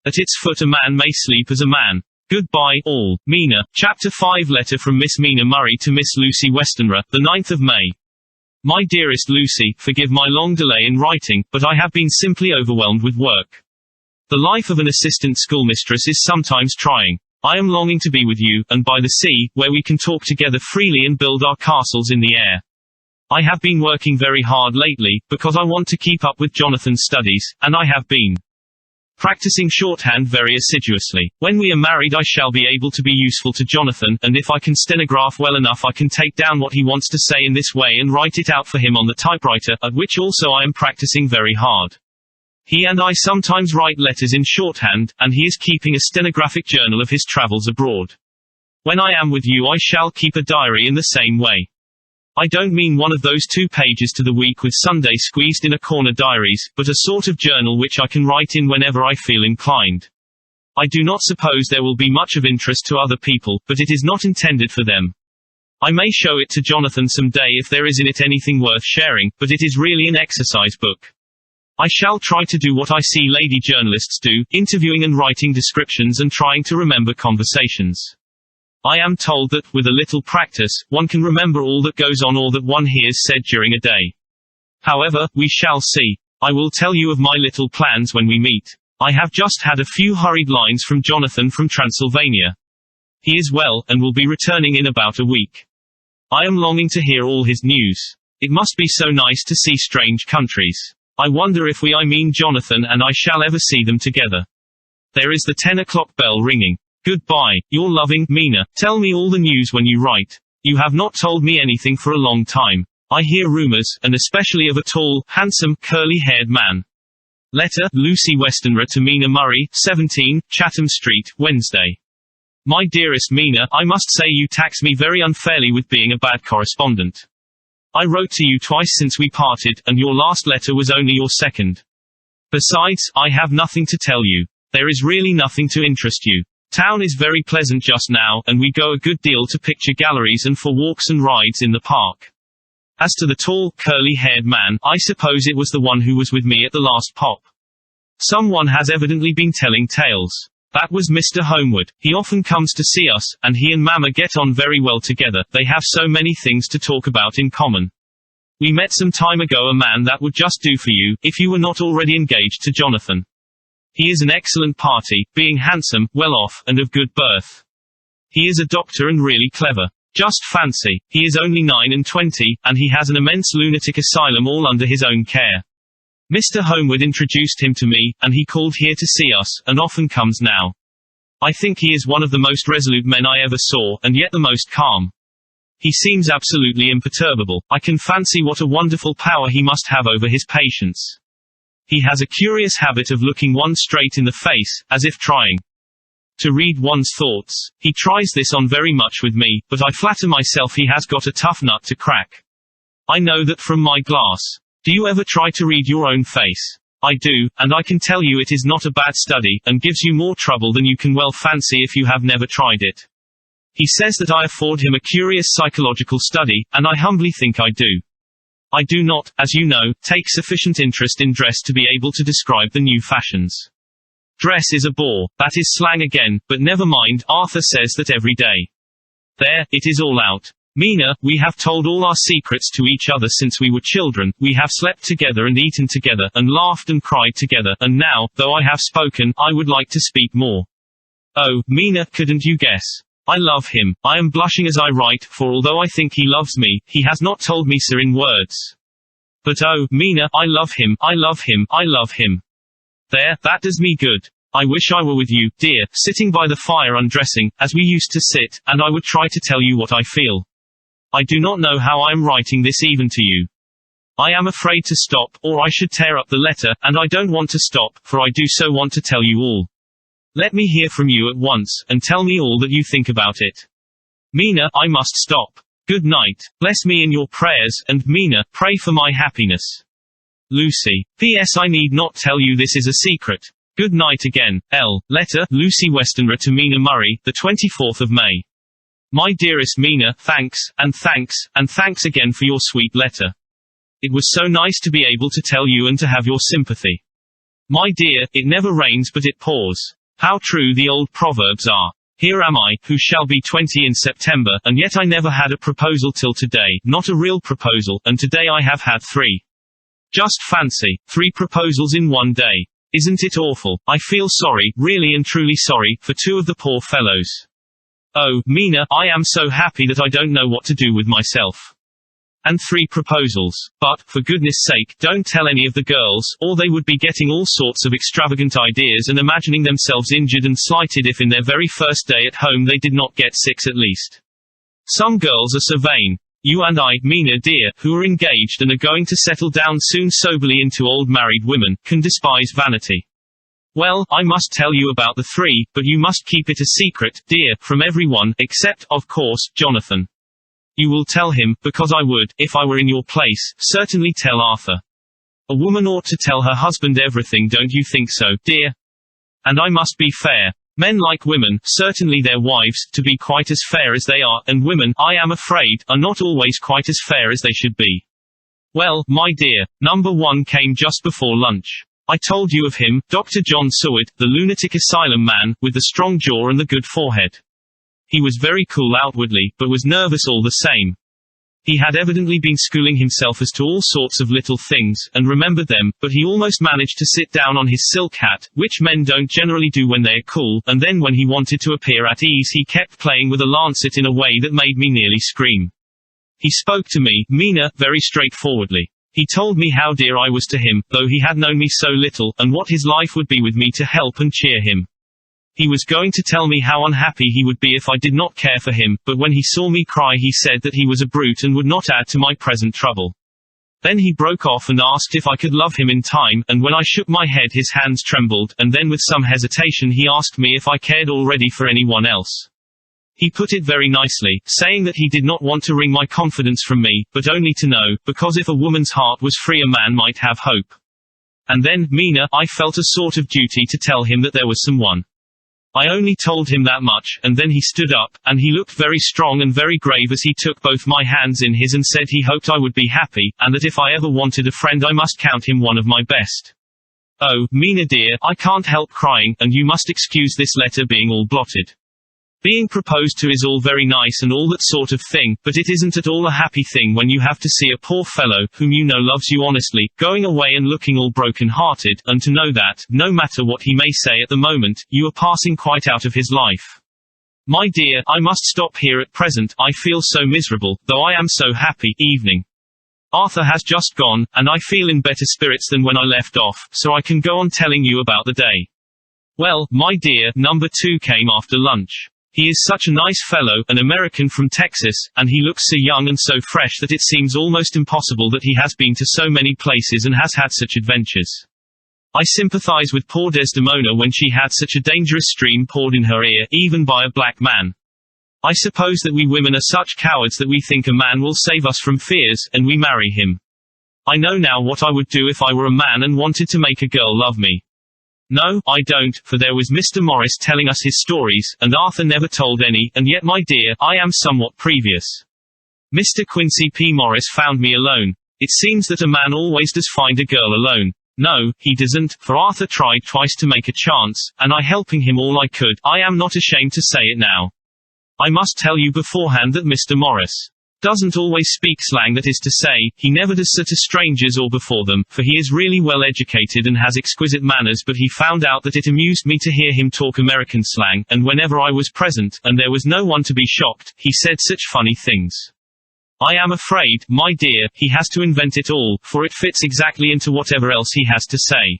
At its foot a man may sleep as a man. Goodbye, all. Mina. Chapter 5. Letter from Miss Mina Murray to Miss Lucy Westenra, the 9th of May. My dearest Lucy, forgive my long delay in writing, but I have been simply overwhelmed with work. The life of an assistant schoolmistress is sometimes trying. I am longing to be with you, and by the sea, where we can talk together freely and build our castles in the air. I have been working very hard lately, because I want to keep up with Jonathan's studies, and I have been practicing shorthand very assiduously. When we are married I shall be able to be useful to Jonathan, and if I can stenograph well enough I can take down what he wants to say in this way and write it out for him on the typewriter, at which also I am practicing very hard. He and I sometimes write letters in shorthand, and he is keeping a stenographic journal of his travels abroad. When I am with you I shall keep a diary in the same way. I don't mean one of those 2 pages to the week with Sunday squeezed in a corner diaries, but a sort of journal which I can write in whenever I feel inclined. I do not suppose there will be much of interest to other people, but it is not intended for them. I may show it to Jonathan some day if there is in it anything worth sharing, but it is really an exercise book. I shall try to do what I see lady journalists do, interviewing and writing descriptions and trying to remember conversations. I am told that, with a little practice, one can remember all that goes on or that one hears said during a day. However, we shall see. I will tell you of my little plans when we meet. I have just had a few hurried lines from Jonathan from Transylvania. He is well, and will be returning in about a week. I am longing to hear all his news. It must be so nice to see strange countries. I wonder if I mean Jonathan and I shall ever see them together. There is the 10 o'clock bell ringing. Goodbye, your loving, Mina. Tell me all the news when you write. You have not told me anything for a long time. I hear rumors, and especially of a tall, handsome, curly-haired man. Letter, Lucy Westenra to Mina Murray, 17, Chatham Street, Wednesday. My dearest Mina, I must say you tax me very unfairly with being a bad correspondent. I wrote to you twice since we parted, and your last letter was only your second. Besides, I have nothing to tell you. There is really nothing to interest you. Town is very pleasant just now, and we go a good deal to picture galleries and for walks and rides in the park. As to the tall, curly-haired man, I suppose it was the one who was with me at the last pop. Someone has evidently been telling tales. That was Mr. Homewood. He often comes to see us, and he and Mama get on very well together. They have so many things to talk about in common. We met some time ago a man that would just do for you, if you were not already engaged to Jonathan. He is an excellent party, being handsome, well off, and of good birth. He is a doctor and really clever. Just fancy, he is only 9 and 20, and he has an immense lunatic asylum all under his own care. Mr. Homewood introduced him to me, and he called here to see us, and often comes now. I think he is one of the most resolute men I ever saw, and yet the most calm. He seems absolutely imperturbable. I can fancy what a wonderful power he must have over his patients. He has a curious habit of looking one straight in the face, as if trying to read one's thoughts. He tries this on very much with me, but I flatter myself he has got a tough nut to crack. I know that from my glass. Do you ever try to read your own face? I do, and I can tell you it is not a bad study, and gives you more trouble than you can well fancy if you have never tried it. He says that I afford him a curious psychological study, and I humbly think I do. I do not, as you know, take sufficient interest in dress to be able to describe the new fashions. Dress is a bore, that is slang again, but never mind, Arthur says that every day. There, it is all out. Mina, we have told all our secrets to each other since we were children, we have slept together and eaten together, and laughed and cried together, and now, though I have spoken, I would like to speak more. Oh, Mina, couldn't you guess? I love him. I am blushing as I write, for although I think he loves me, he has not told me so in words. But oh, Mina, I love him, I love him, I love him. There, that does me good. I wish I were with you, dear, sitting by the fire undressing, as we used to sit, and I would try to tell you what I feel. I do not know how I am writing this even to you. I am afraid to stop, or I should tear up the letter, and I don't want to stop, for I do so want to tell you all. Let me hear from you at once, and tell me all that you think about it. Mina, I must stop. Good night. Bless me in your prayers, and Mina, pray for my happiness. Lucy. P.S. I need not tell you this is a secret. Good night again. L. Letter, Lucy Westenra to Mina Murray, the 24th of May. My dearest Mina, thanks, and thanks again for your sweet letter. It was so nice to be able to tell you and to have your sympathy. My dear, it never rains but it pours. How true the old proverbs are. Here am I, who shall be 20 in September, and yet I never had a proposal till today, not a real proposal, and today I have had 3. Just fancy, 3 proposals in one day. Isn't it awful? I feel sorry, really and truly sorry, for 2 of the poor fellows. Oh, Mina, I am so happy that I don't know what to do with myself. And 3 proposals. But, for goodness sake, don't tell any of the girls, or they would be getting all sorts of extravagant ideas and imagining themselves injured and slighted if in their very first day at home they did not get 6 at least. Some girls are so vain. You and I, Mina dear, who are engaged and are going to settle down soon soberly into old married women, can despise vanity. Well, I must tell you about the 3, but you must keep it a secret, dear, from everyone, except, of course, Jonathan. You will tell him, because I would, if I were in your place, certainly tell Arthur. A woman ought to tell her husband everything, don't you think so, dear? And I must be fair. Men like women, certainly their wives, to be quite as fair as they are, and women, I am afraid, are not always quite as fair as they should be. Well, my dear, number 1 came just before lunch. I told you of him, Dr. John Seward, the lunatic asylum man, with the strong jaw and the good forehead. He was very cool outwardly, but was nervous all the same. He had evidently been schooling himself as to all sorts of little things, and remembered them, but he almost managed to sit down on his silk hat, which men don't generally do when they are cool, and then when he wanted to appear at ease he kept playing with a lancet in a way that made me nearly scream. He spoke to me, Mina, very straightforwardly. He told me how dear I was to him, though he had known me so little, and what his life would be with me to help and cheer him. He was going to tell me how unhappy he would be if I did not care for him, but when he saw me cry he said that he was a brute and would not add to my present trouble. Then he broke off and asked if I could love him in time, and when I shook my head his hands trembled, and then with some hesitation he asked me if I cared already for anyone else. He put it very nicely, saying that he did not want to wring my confidence from me, but only to know, because if a woman's heart was free a man might have hope. And then, Mina, I felt a sort of duty to tell him that there was someone. I only told him that much, and then he stood up, and he looked very strong and very grave as he took both my hands in his and said he hoped I would be happy, and that if I ever wanted a friend I must count him one of my best. Oh, Mina dear, I can't help crying, and you must excuse this letter being all blotted. Being proposed to is all very nice and all that sort of thing, but it isn't at all a happy thing when you have to see a poor fellow, whom you know loves you honestly, going away and looking all broken-hearted, and to know that, no matter what he may say at the moment, you are passing quite out of his life. My dear, I must stop here at present, I feel so miserable, though I am so happy. Evening. Arthur has just gone, and I feel in better spirits than when I left off, so I can go on telling you about the day. Well, my dear, number 2 came after lunch. He is such a nice fellow, an American from Texas, and he looks so young and so fresh that it seems almost impossible that he has been to so many places and has had such adventures. I sympathize with poor Desdemona when she had such a dangerous stream poured in her ear, even by a black man. I suppose that we women are such cowards that we think a man will save us from fears, and we marry him. I know now what I would do if I were a man and wanted to make a girl love me. No, I don't, for there was Mr. Morris telling us his stories, and Arthur never told any, and yet my dear, I am somewhat previous. Mr. Quincy P. Morris found me alone. It seems that a man always does find a girl alone. No, he doesn't, for Arthur tried twice to make a chance, and I helping him all I could. I am not ashamed to say it now. I must tell you beforehand that Mr. Morris doesn't always speak slang, that is to say, he never does so to strangers or before them, for he is really well educated and has exquisite manners, but he found out that it amused me to hear him talk American slang, and whenever I was present, and there was no one to be shocked, he said such funny things. I am afraid, my dear, he has to invent it all, for it fits exactly into whatever else he has to say.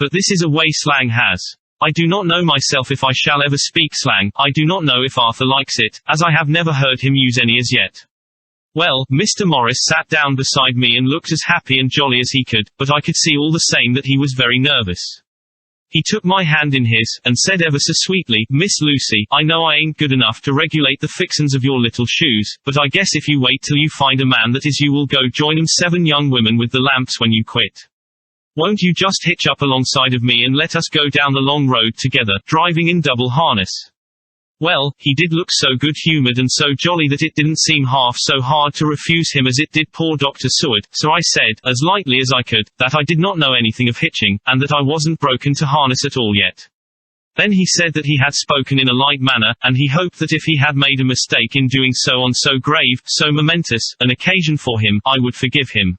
But this is a way slang has. I do not know myself if I shall ever speak slang. I do not know if Arthur likes it, as I have never heard him use any as yet. Well, Mr. Morris sat down beside me and looked as happy and jolly as he could, but I could see all the same that he was very nervous. He took my hand in his, and said ever so sweetly, Miss Lucy, I know I ain't good enough to regulate the fixins of your little shoes, but I guess if you wait till you find a man that is you will go join 'em 7 young women with the lamps when you quit. Won't you just hitch up alongside of me and let us go down the long road together, driving in double harness? Well, he did look so good-humored and so jolly that it didn't seem half so hard to refuse him as it did poor Dr. Seward, so I said, as lightly as I could, that I did not know anything of hitching, and that I wasn't broken to harness at all yet. Then he said that he had spoken in a light manner, and he hoped that if he had made a mistake in doing so on so grave, so momentous, an occasion for him, I would forgive him.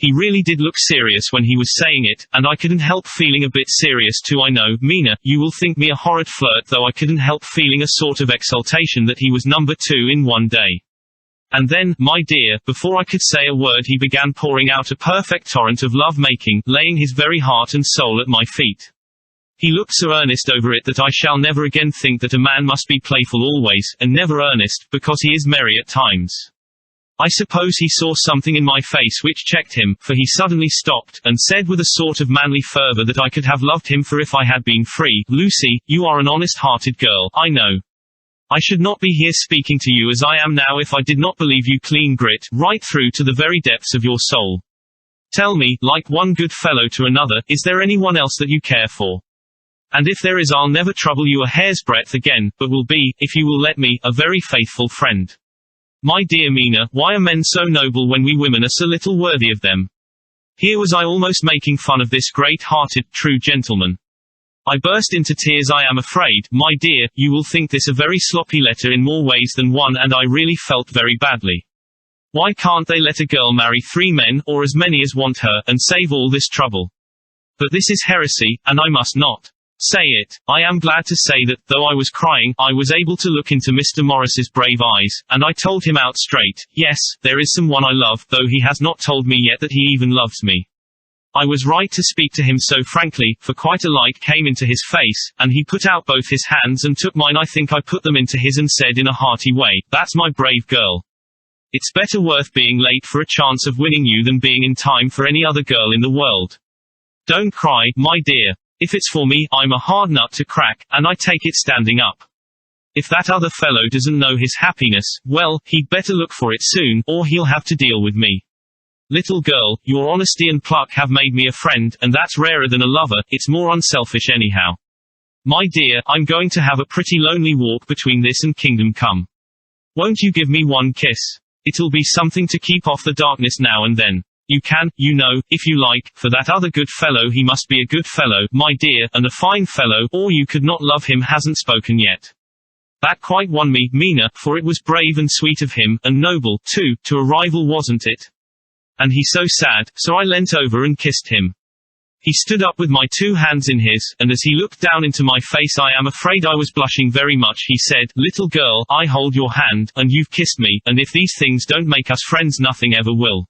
He really did look serious when he was saying it, and I couldn't help feeling a bit serious too. I know, Mina, you will think me a horrid flirt, though I couldn't help feeling a sort of exultation that he was number 2 in one day. And then, my dear, before I could say a word he began pouring out a perfect torrent of love-making, laying his very heart and soul at my feet. He looked so earnest over it that I shall never again think that a man must be playful always, and never earnest, because he is merry at times. I suppose he saw something in my face which checked him, for he suddenly stopped, and said with a sort of manly fervor that I could have loved him for if I had been free. Lucy, you are an honest-hearted girl, I know. I should not be here speaking to you as I am now if I did not believe you clean grit, right through to the very depths of your soul. Tell me, like one good fellow to another, is there anyone else that you care for? And if there is I'll never trouble you a hair's breadth again, but will be, if you will let me, a very faithful friend. My dear Mina, why are men so noble when we women are so little worthy of them? Here was I almost making fun of this great-hearted, true gentleman. I burst into tears. I am afraid, my dear, you will think this a very sloppy letter in more ways than one, and I really felt very badly. Why can't they let a girl marry 3 men, or as many as want her, and save all this trouble? But this is heresy, and I must not say it. I am glad to say that, though I was crying, I was able to look into Mr. Morris's brave eyes, and I told him out straight, yes, there is someone I love, though he has not told me yet that he even loves me. I was right to speak to him so frankly, for quite a light came into his face, and he put out both his hands and took mine. I think I put them into his and said in a hearty way, that's my brave girl. It's better worth being late for a chance of winning you than being in time for any other girl in the world. Don't cry, my dear. If it's for me, I'm a hard nut to crack, and I take it standing up. If that other fellow doesn't know his happiness, well, he'd better look for it soon, or he'll have to deal with me. Little girl, your honesty and pluck have made me a friend, and that's rarer than a lover, it's more unselfish anyhow. My dear, I'm going to have a pretty lonely walk between this and Kingdom Come. Won't you give me one kiss? It'll be something to keep off the darkness now and then. You can, you know, if you like, for that other good fellow he must be a good fellow, my dear, and a fine fellow, or you could not love him hasn't spoken yet. That quite won me, Mina, for it was brave and sweet of him, and noble, too, to a rival wasn't it? And he's so sad, so I leant over and kissed him. He stood up with my 2 hands in his, and as he looked down into my face I am afraid I was blushing very much. He said, little girl, I hold your hand, and you've kissed me, and if these things don't make us friends nothing ever will.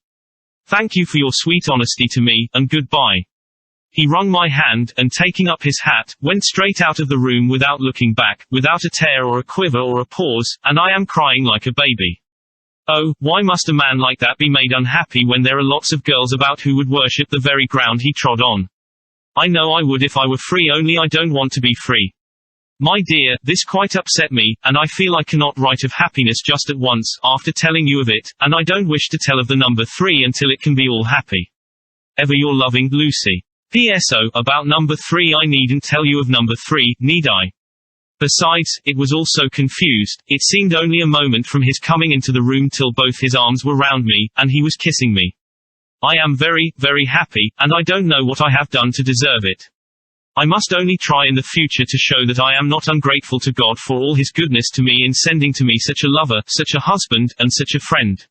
Thank you for your sweet honesty to me, and goodbye. He wrung my hand, and taking up his hat, went straight out of the room without looking back, without a tear or a quiver or a pause, and I am crying like a baby. Oh, why must a man like that be made unhappy when there are lots of girls about who would worship the very ground he trod on? I know I would if I were free, only I don't want to be free. My dear, this quite upset me, and I feel I cannot write of happiness just at once, after telling you of it, and I don't wish to tell of the number 3 until it can be all happy. Ever your loving, Lucy. P.S.O. About number 3 I needn't tell you of number 3, need I? Besides, it was all so confused, it seemed only a moment from his coming into the room till both his arms were round me, and he was kissing me. I am very, very happy, and I don't know what I have done to deserve it. I must only try in the future to show that I am not ungrateful to God for all his goodness to me in sending to me such a lover, such a husband, and such a friend.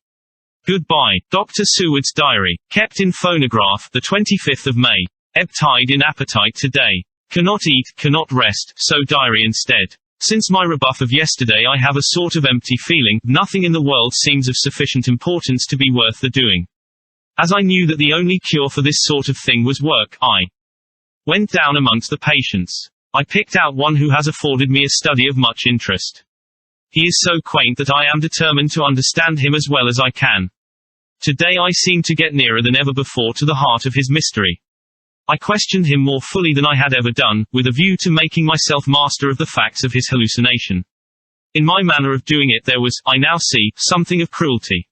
Goodbye. Dr. Seward's diary. Kept in phonograph, the 25th of May. Ebb tide in appetite today. Cannot eat, cannot rest, so diary instead. Since my rebuff of yesterday I have a sort of empty feeling, nothing in the world seems of sufficient importance to be worth the doing. As I knew that the only cure for this sort of thing was work, I went down amongst the patients. I picked out one who has afforded me a study of much interest. He is so quaint that I am determined to understand him as well as I can. Today I seem to get nearer than ever before to the heart of his mystery. I questioned him more fully than I had ever done, with a view to making myself master of the facts of his hallucination. In my manner of doing it there was, I now see, something of cruelty.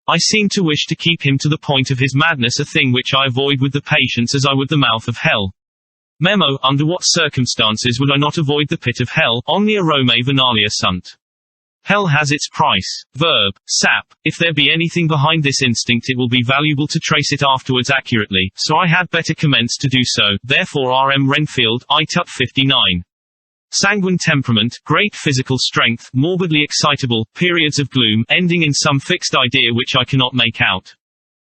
I seemed to wish to keep him to the point of his madness, a thing which I avoid with the patients as I would the mouth of hell. Memo, under what circumstances would I not avoid the pit of hell? Omnia Rome Venalia sunt. Hell has its price. Verb. Sap. If there be anything behind this instinct it will be valuable to trace it afterwards accurately, so I had better commence to do so, therefore R. M. Renfield, ITUT 59. Sanguine temperament, great physical strength, morbidly excitable, periods of gloom, ending in some fixed idea which I cannot make out.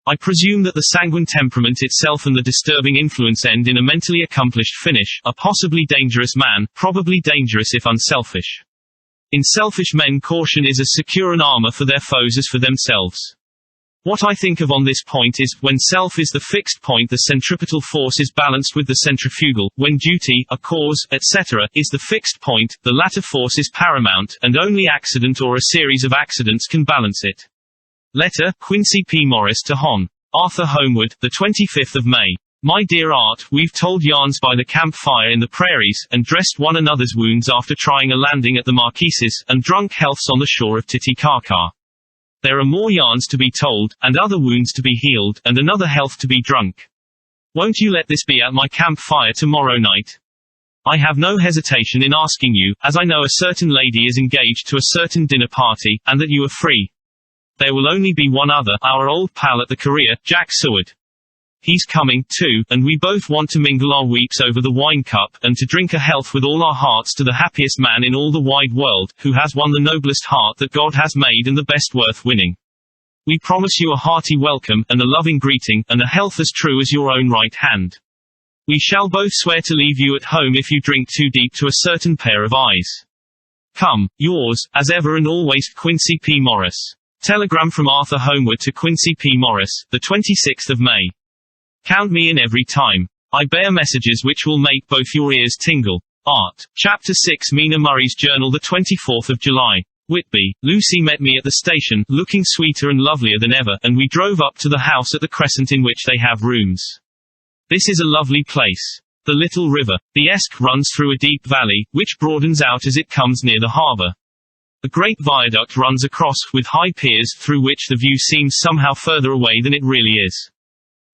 I presume that the sanguine temperament itself and the disturbing influence end in a mentally accomplished finish, a possibly dangerous man, probably dangerous if unselfish. In selfish men caution is as secure an armor for their foes as for themselves. What I think of on this point is, when self is the fixed point the centripetal force is balanced with the centrifugal, when duty, a cause, etc., is the fixed point, the latter force is paramount, and only accident or a series of accidents can balance it. Letter, Quincy P. Morris to Hon. Arthur Homewood, the 25th of May. My dear Art, we've told yarns by the campfire in the prairies, and dressed one another's wounds after trying a landing at the Marquises, and drunk healths on the shore of Titicaca. There are more yarns to be told, and other wounds to be healed, and another health to be drunk. Won't you let this be at my campfire tomorrow night? I have no hesitation in asking you, as I know a certain lady is engaged to a certain dinner party, and that you are free. There will only be one other, our old pal at the career, Jack Seward. He's coming, too, and we both want to mingle our weeps over the wine cup, and to drink a health with all our hearts to the happiest man in all the wide world, who has won the noblest heart that God has made and the best worth winning. We promise you a hearty welcome, and a loving greeting, and a health as true as your own right hand. We shall both swear to leave you at home if you drink too deep to a certain pair of eyes. Come, yours, as ever and always, Quincy P. Morris. Telegram from Arthur Homewood to Quincy P. Morris, the 26th of May. Count me in every time. I bear messages which will make both your ears tingle. Art. Chapter 6 Mina Murray's Journal, the 24th of July. Whitby. Lucy met me at the station, looking sweeter and lovelier than ever, and we drove up to the house at the Crescent in which they have rooms. This is a lovely place. The little river, the Esk, runs through a deep valley, which broadens out as it comes near the harbour. A great viaduct runs across, with high piers, through which the view seems somehow further away than it really is.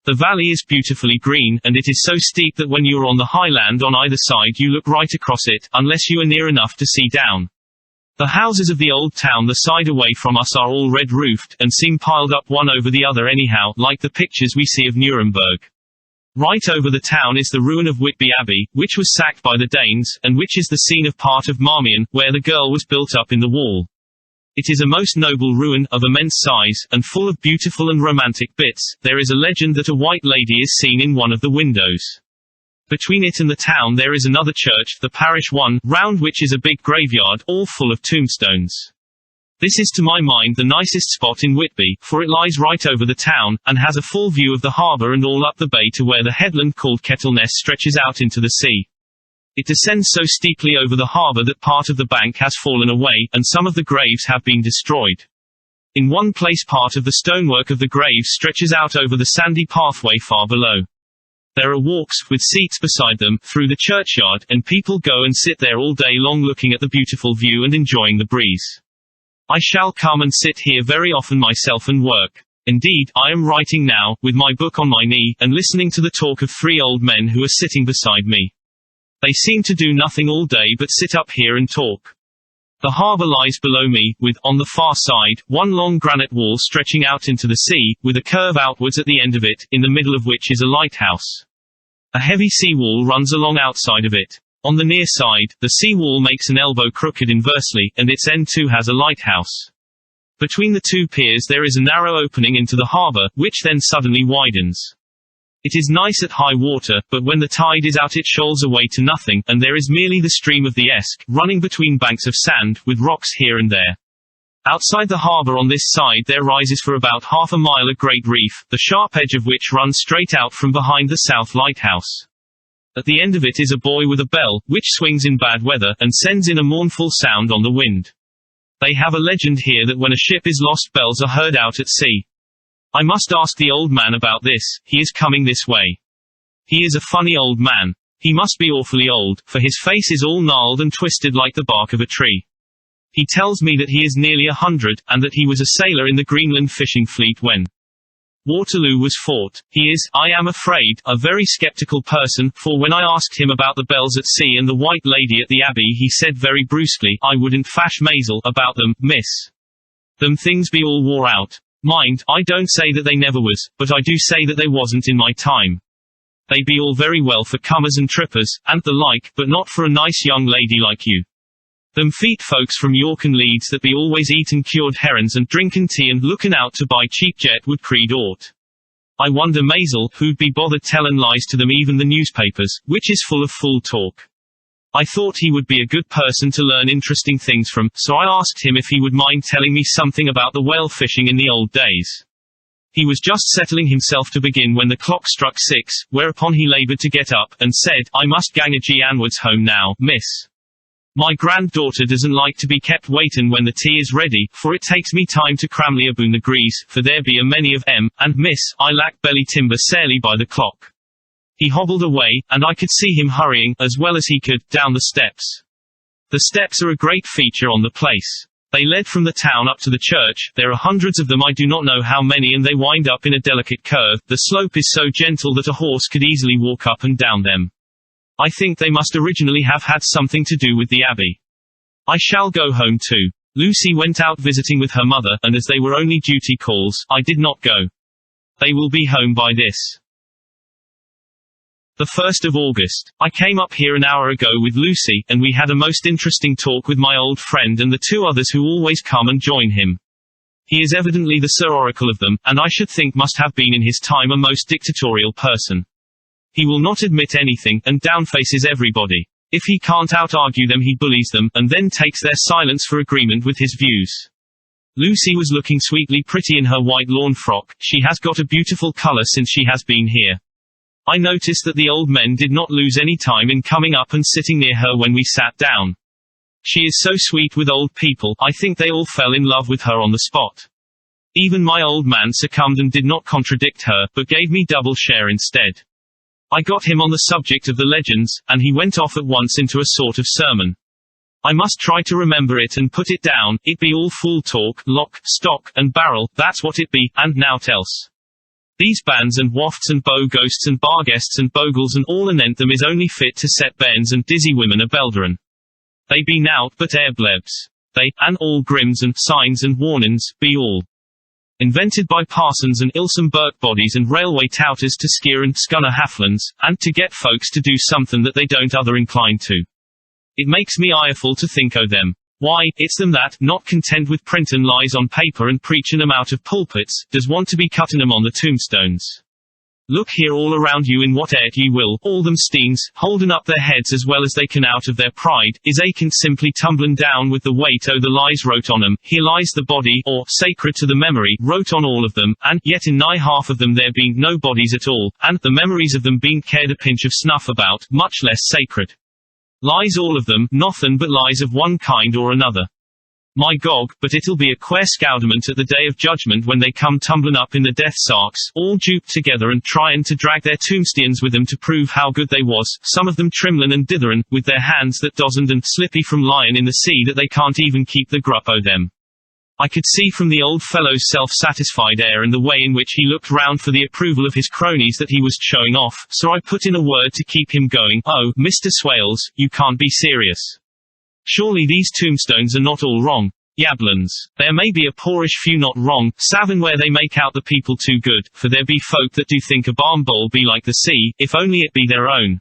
The valley is beautifully green, and it is so steep that when you are on the high land on either side you look right across it, unless you are near enough to see down. The houses of the old town the side away from us are all red-roofed, and seem piled up one over the other anyhow, like the pictures we see of Nuremberg. Right over the town is the ruin of Whitby Abbey, which was sacked by the Danes, and which is the scene of part of Marmion, where the girl was built up in the wall. It is a most noble ruin, of immense size, and full of beautiful and romantic bits. There is a legend that a white lady is seen in one of the windows. Between it and the town there is another church, the parish one, round which is a big graveyard, all full of tombstones. This is to my mind the nicest spot in Whitby, for it lies right over the town, and has a full view of the harbour and all up the bay to where the headland called Kettleness stretches out into the sea. It descends so steeply over the harbour that part of the bank has fallen away, and some of the graves have been destroyed. In one place part of the stonework of the graves stretches out over the sandy pathway far below. There are walks, with seats beside them, through the churchyard, and people go and sit there all day long looking at the beautiful view and enjoying the breeze. I shall come and sit here very often myself and work. Indeed, I am writing now, with my book on my knee, and listening to the talk of 3 old men who are sitting beside me. They seem to do nothing all day but sit up here and talk. The harbour lies below me, with, on the far side, one long granite wall stretching out into the sea, with a curve outwards at the end of it, in the middle of which is a lighthouse. A heavy sea wall runs along outside of it. On the near side, the sea wall makes an elbow crooked inversely, and its end too has a lighthouse. Between the 2 piers there is a narrow opening into the harbour, which then suddenly widens. It is nice at high water, but when the tide is out it shoals away to nothing, and there is merely the stream of the Esk, running between banks of sand, with rocks here and there. Outside the harbour on this side there rises for about half a mile a great reef, the sharp edge of which runs straight out from behind the south lighthouse. At the end of it is a buoy with a bell, which swings in bad weather, and sends in a mournful sound on the wind. They have a legend here that when a ship is lost bells are heard out at sea. I must ask the old man about this, he is coming this way. He is a funny old man. He must be awfully old, for his face is all gnarled and twisted like the bark of a tree. He tells me that he is nearly 100, and that he was a sailor in the Greenland fishing fleet when Waterloo was fought. He is, I am afraid, a very sceptical person, for when I asked him about the bells at sea and the white lady at the Abbey he said very brusquely, I wouldn't fash mazel about them, miss. Them things be all wore out. Mind, I don't say that they never was, but I do say that they wasn't in my time. They be all very well for comers and trippers, and the like, but not for a nice young lady like you. Them feet folks from York and Leeds that be always eatin' cured herrings and drinkin' tea and lookin' out to buy cheap jet would creed aught. I wonder mazel, who'd be bothered tellin' lies to them, even the newspapers, which is full of fool talk. I thought he would be a good person to learn interesting things from, so I asked him if he would mind telling me something about the whale fishing in the old days. He was just settling himself to begin when the clock struck 6, whereupon he laboured to get up, and said, I must gang a G anwards home now, miss. My granddaughter doesn't like to be kept waitin' when the tea is ready, for it takes me time to cramly aboon the grease, for there be a many of 'em, and miss, I lack belly timber sarely by the clock. He hobbled away, and I could see him hurrying, as well as he could, down the steps. The steps are a great feature on the place. They led from the town up to the church, there are hundreds of them, I do not know how many, and they wind up in a delicate curve. The slope is so gentle that a horse could easily walk up and down them. I think they must originally have had something to do with the Abbey. I shall go home too. Lucy went out visiting with her mother, and as they were only duty calls, I did not go. They will be home by this. The 1st of August. I came up here an hour ago with Lucy, and we had a most interesting talk with my old friend and the 2 others who always come and join him. He is evidently the Sir Oracle of them, and I should think must have been in his time a most dictatorial person. He will not admit anything, and downfaces everybody. If he can't out-argue them he bullies them, and then takes their silence for agreement with his views. Lucy was looking sweetly pretty in her white lawn frock. She has got a beautiful colour since she has been here. I noticed that the old men did not lose any time in coming up and sitting near her when we sat down. She is so sweet with old people, I think they all fell in love with her on the spot. Even my old man succumbed and did not contradict her, but gave me double share instead. I got him on the subject of the legends, and he went off at once into a sort of sermon. I must try to remember it and put it down. It be all fool talk, lock, stock, and barrel, that's what it be, and nowt else. These bands and wafts and bow ghosts and barguests and bogles and all anent them is only fit to set bairns and dizzy women a belderin. They be nowt but air blebs. They, and all grims and signs and warnings, be all invented by parsons and ilsome birk bodies and railway touters to skeer and scunner haflins, and to get folks to do something that they don't other incline to. It makes me ireful to think o' them. Why, it's them that, not content with printin' lies on paper and preachin' 'em out of pulpits, does want to be cuttin' 'em on the tombstones. Look here all around you in what ye will, all them steens, holdin' up their heads as well as they can out of their pride, is achant simply tumblin' down with the weight o' the lies wrote on 'em. Here lies the body, or, sacred to the memory, wrote on all of them, and, yet in nigh half of them there beant no bodies at all, and, the memories of them beant cared a pinch of snuff about, much less sacred. Lies all of them, nothin' but lies of one kind or another. My gog, but it'll be a quare scowdament at the day of judgment when they come tumblin' up in the death sarks, all duped together and tryin' to drag their tombstones with them to prove how good they was, some of them trimlin' and ditherin', with their hands that dozened and slippy from lyin' in the sea that they can't even keep the grup o' them. I could see from the old fellow's self-satisfied air and the way in which he looked round for the approval of his cronies that he was showing off, so I put in a word to keep him going. Oh, Mr. Swales, you can't be serious. Surely these tombstones are not all wrong. Yablans. There may be a poorish few not wrong, savin' where they make out the people too good, for there be folk that do think a barn bowl be like the sea, if only it be their own.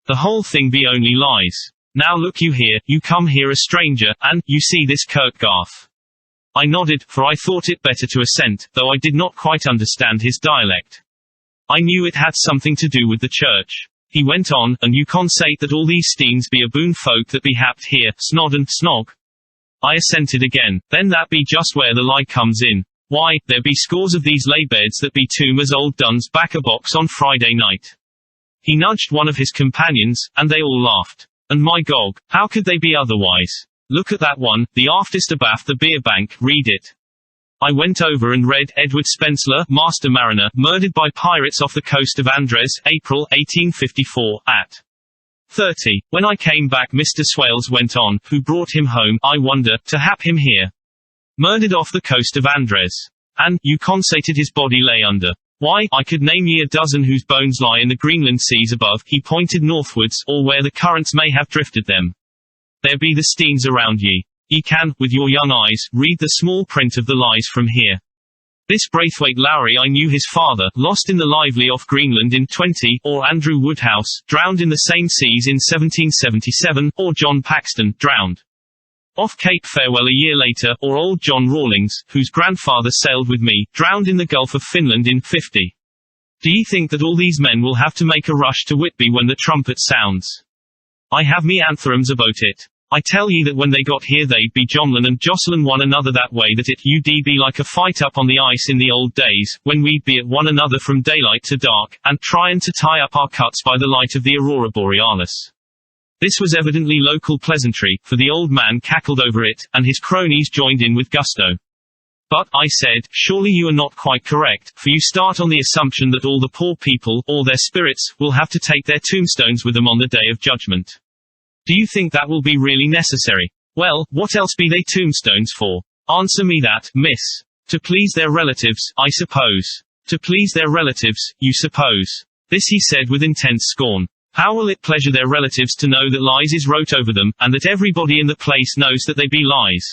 The whole thing be only lies. Now look you here, you come here a stranger, and, you see this Kirkgarth. I nodded, for I thought it better to assent, though I did not quite understand his dialect. I knew it had something to do with the church. He went on, and you consate that all these steens be a boon folk that be happed here, snod and snog. I assented again. Then that be just where the lie comes in. Why, there be scores of these laybeds that be tomb as old duns back a box on Friday night. He nudged one of his companions, and they all laughed. And my gog, how could they be otherwise? Look at that one, the aftest abaft the beer bank, read it. I went over and read Edward Spencer, Master Mariner, murdered by pirates off the coast of Andres, April 1854, at 30. When I came back Mr. Swales went on, who brought him home, I wonder, to hap him here. Murdered off the coast of Andres. And, you consated his body lay under. Why, I could name ye a dozen whose bones lie in the Greenland seas above, he pointed northwards, or where the currents may have drifted them. There be the steens around ye. Ye can, with your young eyes, read the small print of the lies from here. This Braithwaite Lowry I knew his father, lost in the Lively off Greenland in 20, or Andrew Woodhouse, drowned in the same seas in 1777, or John Paxton, drowned off Cape Farewell a year later, or old John Rawlings, whose grandfather sailed with me, drowned in the Gulf of Finland in 50. Do ye think that all these men will have to make a rush to Whitby when the trumpet sounds? I have me antherems about it. I tell ye that when they got here they'd be jomlin' and jostlin' one another that way that it ud be like a fight up on the ice in the old days, when we'd be at one another from daylight to dark, and tryin' to tie up our cuts by the light of the aurora borealis. This was evidently local pleasantry, for the old man cackled over it, and his cronies joined in with gusto. But, I said, surely you are not quite correct, for you start on the assumption that all the poor people, or their spirits, will have to take their tombstones with them on the day of judgment. Do you think that will be really necessary? Well, what else be they tombstones for? Answer me that, miss. To please their relatives, I suppose. To please their relatives, you suppose. This he said with intense scorn. How will it pleasure their relatives to know that lies is wrote over them, and that everybody in the place knows that they be lies?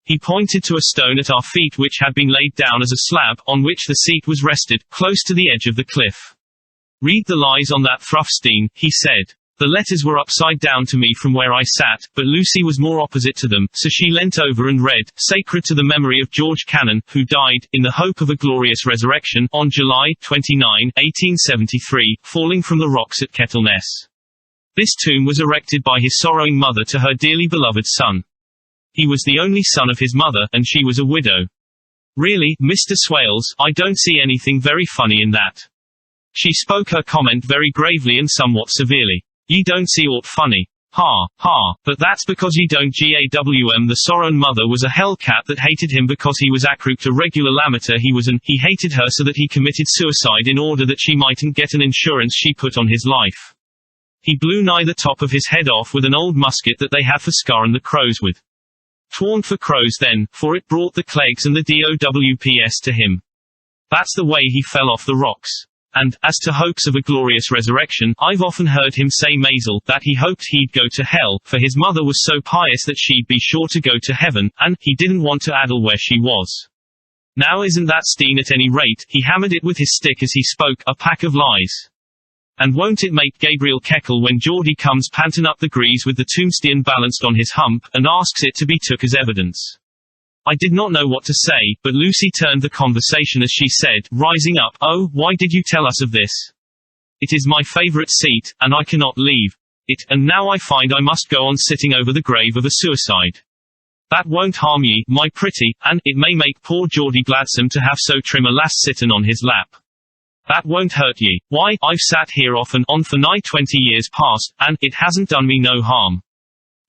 He pointed to a stone at our feet which had been laid down as a slab, on which the seat was rested, close to the edge of the cliff. Read the lies on that thruffstein, he said. The letters were upside down to me from where I sat, but Lucy was more opposite to them, so she leant over and read, Sacred to the memory of George Cannon, who died, in the hope of a glorious resurrection, on July 29, 1873, falling from the rocks at Kettleness. This tomb was erected by his sorrowing mother to her dearly beloved son. He was the only son of his mother, and she was a widow. Really, Mr. Swales, I don't see anything very funny in that. She spoke her comment very gravely and somewhat severely. Ye don't see aught funny. Ha, ha, but that's because he don't GAWM. The Soron mother was a hellcat that hated him because he was accrued a regular lamater he was, and he hated her so that he committed suicide in order that she mightn't get an insurance she put on his life. He blew nigh the top of his head off with an old musket that they had for Scar and the crows with. Twarn for crows then, for it brought the clegs and the DOWPS to him. That's the way he fell off the rocks. And, as to hopes of a glorious resurrection, I've often heard him say Maisel, that he hoped he'd go to hell, for his mother was so pious that she'd be sure to go to heaven, and, he didn't want to addle where she was. Now isn't that Steen at any rate, he hammered it with his stick as he spoke, a pack of lies. And won't it make Gabriel Keckle when Geordie comes panting up the grease with the tombstone balanced on his hump, and asks it to be took as evidence? I did not know what to say, but Lucy turned the conversation as she said, rising up, "Oh, why did you tell us of this? It is my favourite seat, and I cannot leave it, and now I find I must go on sitting over the grave of a suicide. That won't harm ye, my pretty, and it may make poor Geordie gladsome to have so trim a lass sittin' on his lap. That won't hurt ye. Why, I've sat here off and on for nigh 20 years past, and it hasn't done me no harm.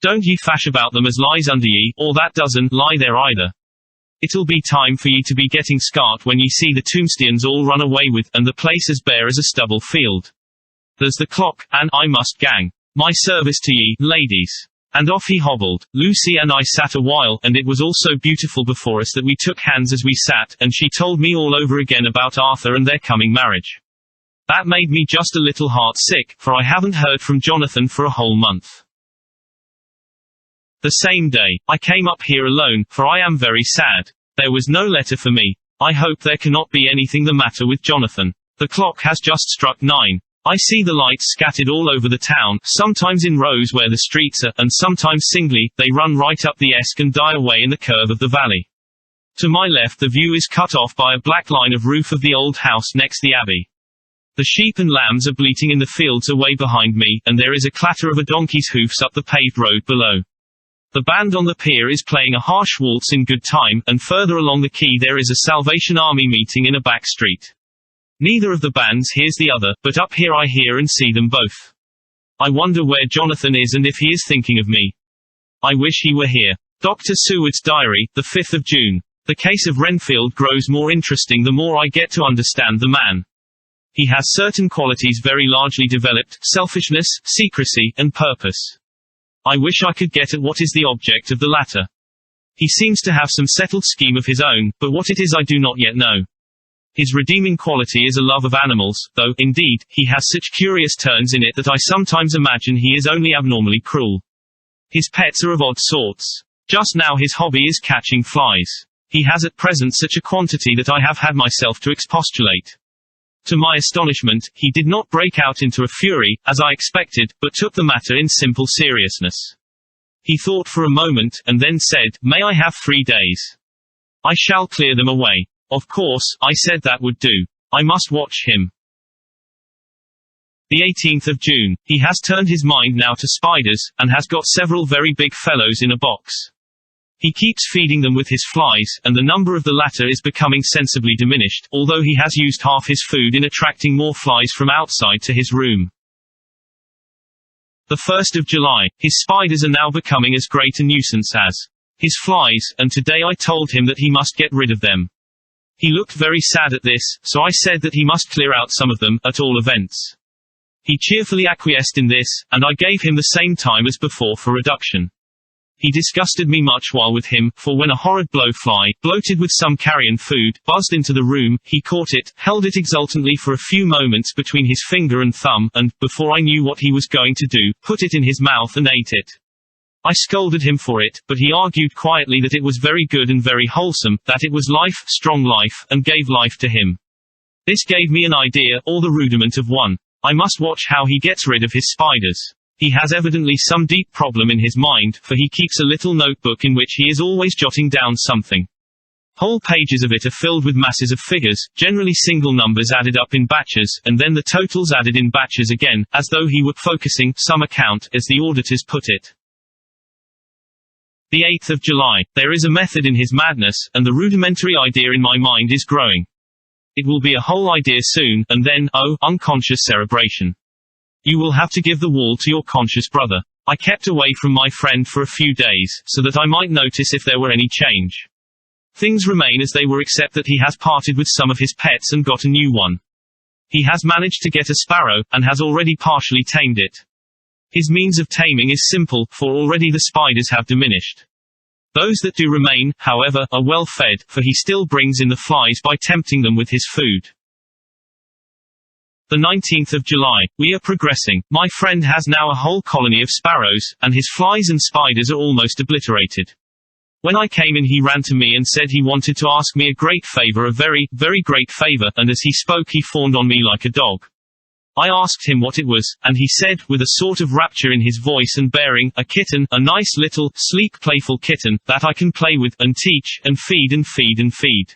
Don't ye fash about them as lies under ye, or that doesn't lie there either. It'll be time for ye to be getting scart when ye see the tombstones all run away with, and the place as bare as a stubble field. There's the clock, and I must gang. My service to ye, ladies." And off he hobbled. Lucy and I sat a while, and it was all so beautiful before us that we took hands as we sat, and she told me all over again about Arthur and their coming marriage. That made me just a little heart sick, for I haven't heard from Jonathan for a whole month. The same day, I came up here alone, for I am very sad. There was no letter for me. I hope there cannot be anything the matter with Jonathan. The clock has just struck 9. I see the lights scattered all over the town, sometimes in rows where the streets are, and sometimes singly. They run right up the Esk and die away in the curve of the valley. To my left the view is cut off by a black line of roof of the old house next the abbey. The sheep and lambs are bleating in the fields away behind me, and there is a clatter of a donkey's hoofs up the paved road below. The band on the pier is playing a harsh waltz in good time, and further along the quay there is a Salvation Army meeting in a back street. Neither of the bands hears the other, but up here I hear and see them both. I wonder where Jonathan is and if he is thinking of me. I wish he were here. Dr. Seward's diary, the 5th of June. The case of Renfield grows more interesting the more I get to understand the man. He has certain qualities very largely developed: selfishness, secrecy, and purpose. I wish I could get at what is the object of the latter. He seems to have some settled scheme of his own, but what it is I do not yet know. His redeeming quality is a love of animals, though, indeed, he has such curious turns in it that I sometimes imagine he is only abnormally cruel. His pets are of odd sorts. Just now his hobby is catching flies. He has at present such a quantity that I have had myself to expostulate. To my astonishment, he did not break out into a fury, as I expected, but took the matter in simple seriousness. He thought for a moment, and then said, "May I have 3 days? I shall clear them away." Of course, I said that would do. I must watch him. The 18th of June. He has turned his mind now to spiders, and has got several very big fellows in a box. He keeps feeding them with his flies, and the number of the latter is becoming sensibly diminished, although he has used half his food in attracting more flies from outside to his room. The 1st of July. His spiders are now becoming as great a nuisance as his flies, and today I told him that he must get rid of them. He looked very sad at this, so I said that he must clear out some of them, at all events. He cheerfully acquiesced in this, and I gave him the same time as before for reduction. He disgusted me much while with him, for when a horrid blowfly, bloated with some carrion food, buzzed into the room, he caught it, held it exultantly for a few moments between his finger and thumb, and, before I knew what he was going to do, put it in his mouth and ate it. I scolded him for it, but he argued quietly that it was very good and very wholesome, that it was life, strong life, and gave life to him. This gave me an idea, or the rudiment of one. I must watch how he gets rid of his spiders. He has evidently some deep problem in his mind, for he keeps a little notebook in which he is always jotting down something. Whole pages of it are filled with masses of figures, generally single numbers added up in batches, and then the totals added in batches again, as though he were focusing some account, as the auditors put it. The 8th of July. There is a method in his madness, and the rudimentary idea in my mind is growing. It will be a whole idea soon, and then, oh, unconscious cerebration. You will have to give the wall to your conscious brother. I kept away from my friend for a few days, so that I might notice if there were any change. Things remain as they were except that he has parted with some of his pets and got a new one. He has managed to get a sparrow, and has already partially tamed it. His means of taming is simple, for already the spiders have diminished. Those that do remain, however, are well fed, for he still brings in the flies by tempting them with his food. The 19th of July. We are progressing. My friend has now a whole colony of sparrows, and his flies and spiders are almost obliterated. When I came in he ran to me and said he wanted to ask me a great favor, a very, very great favor, and as he spoke he fawned on me like a dog. I asked him what it was, and he said, with a sort of rapture in his voice and bearing, a kitten, a nice little, sleek playful kitten, that I can play with, and teach, and feed and feed and feed.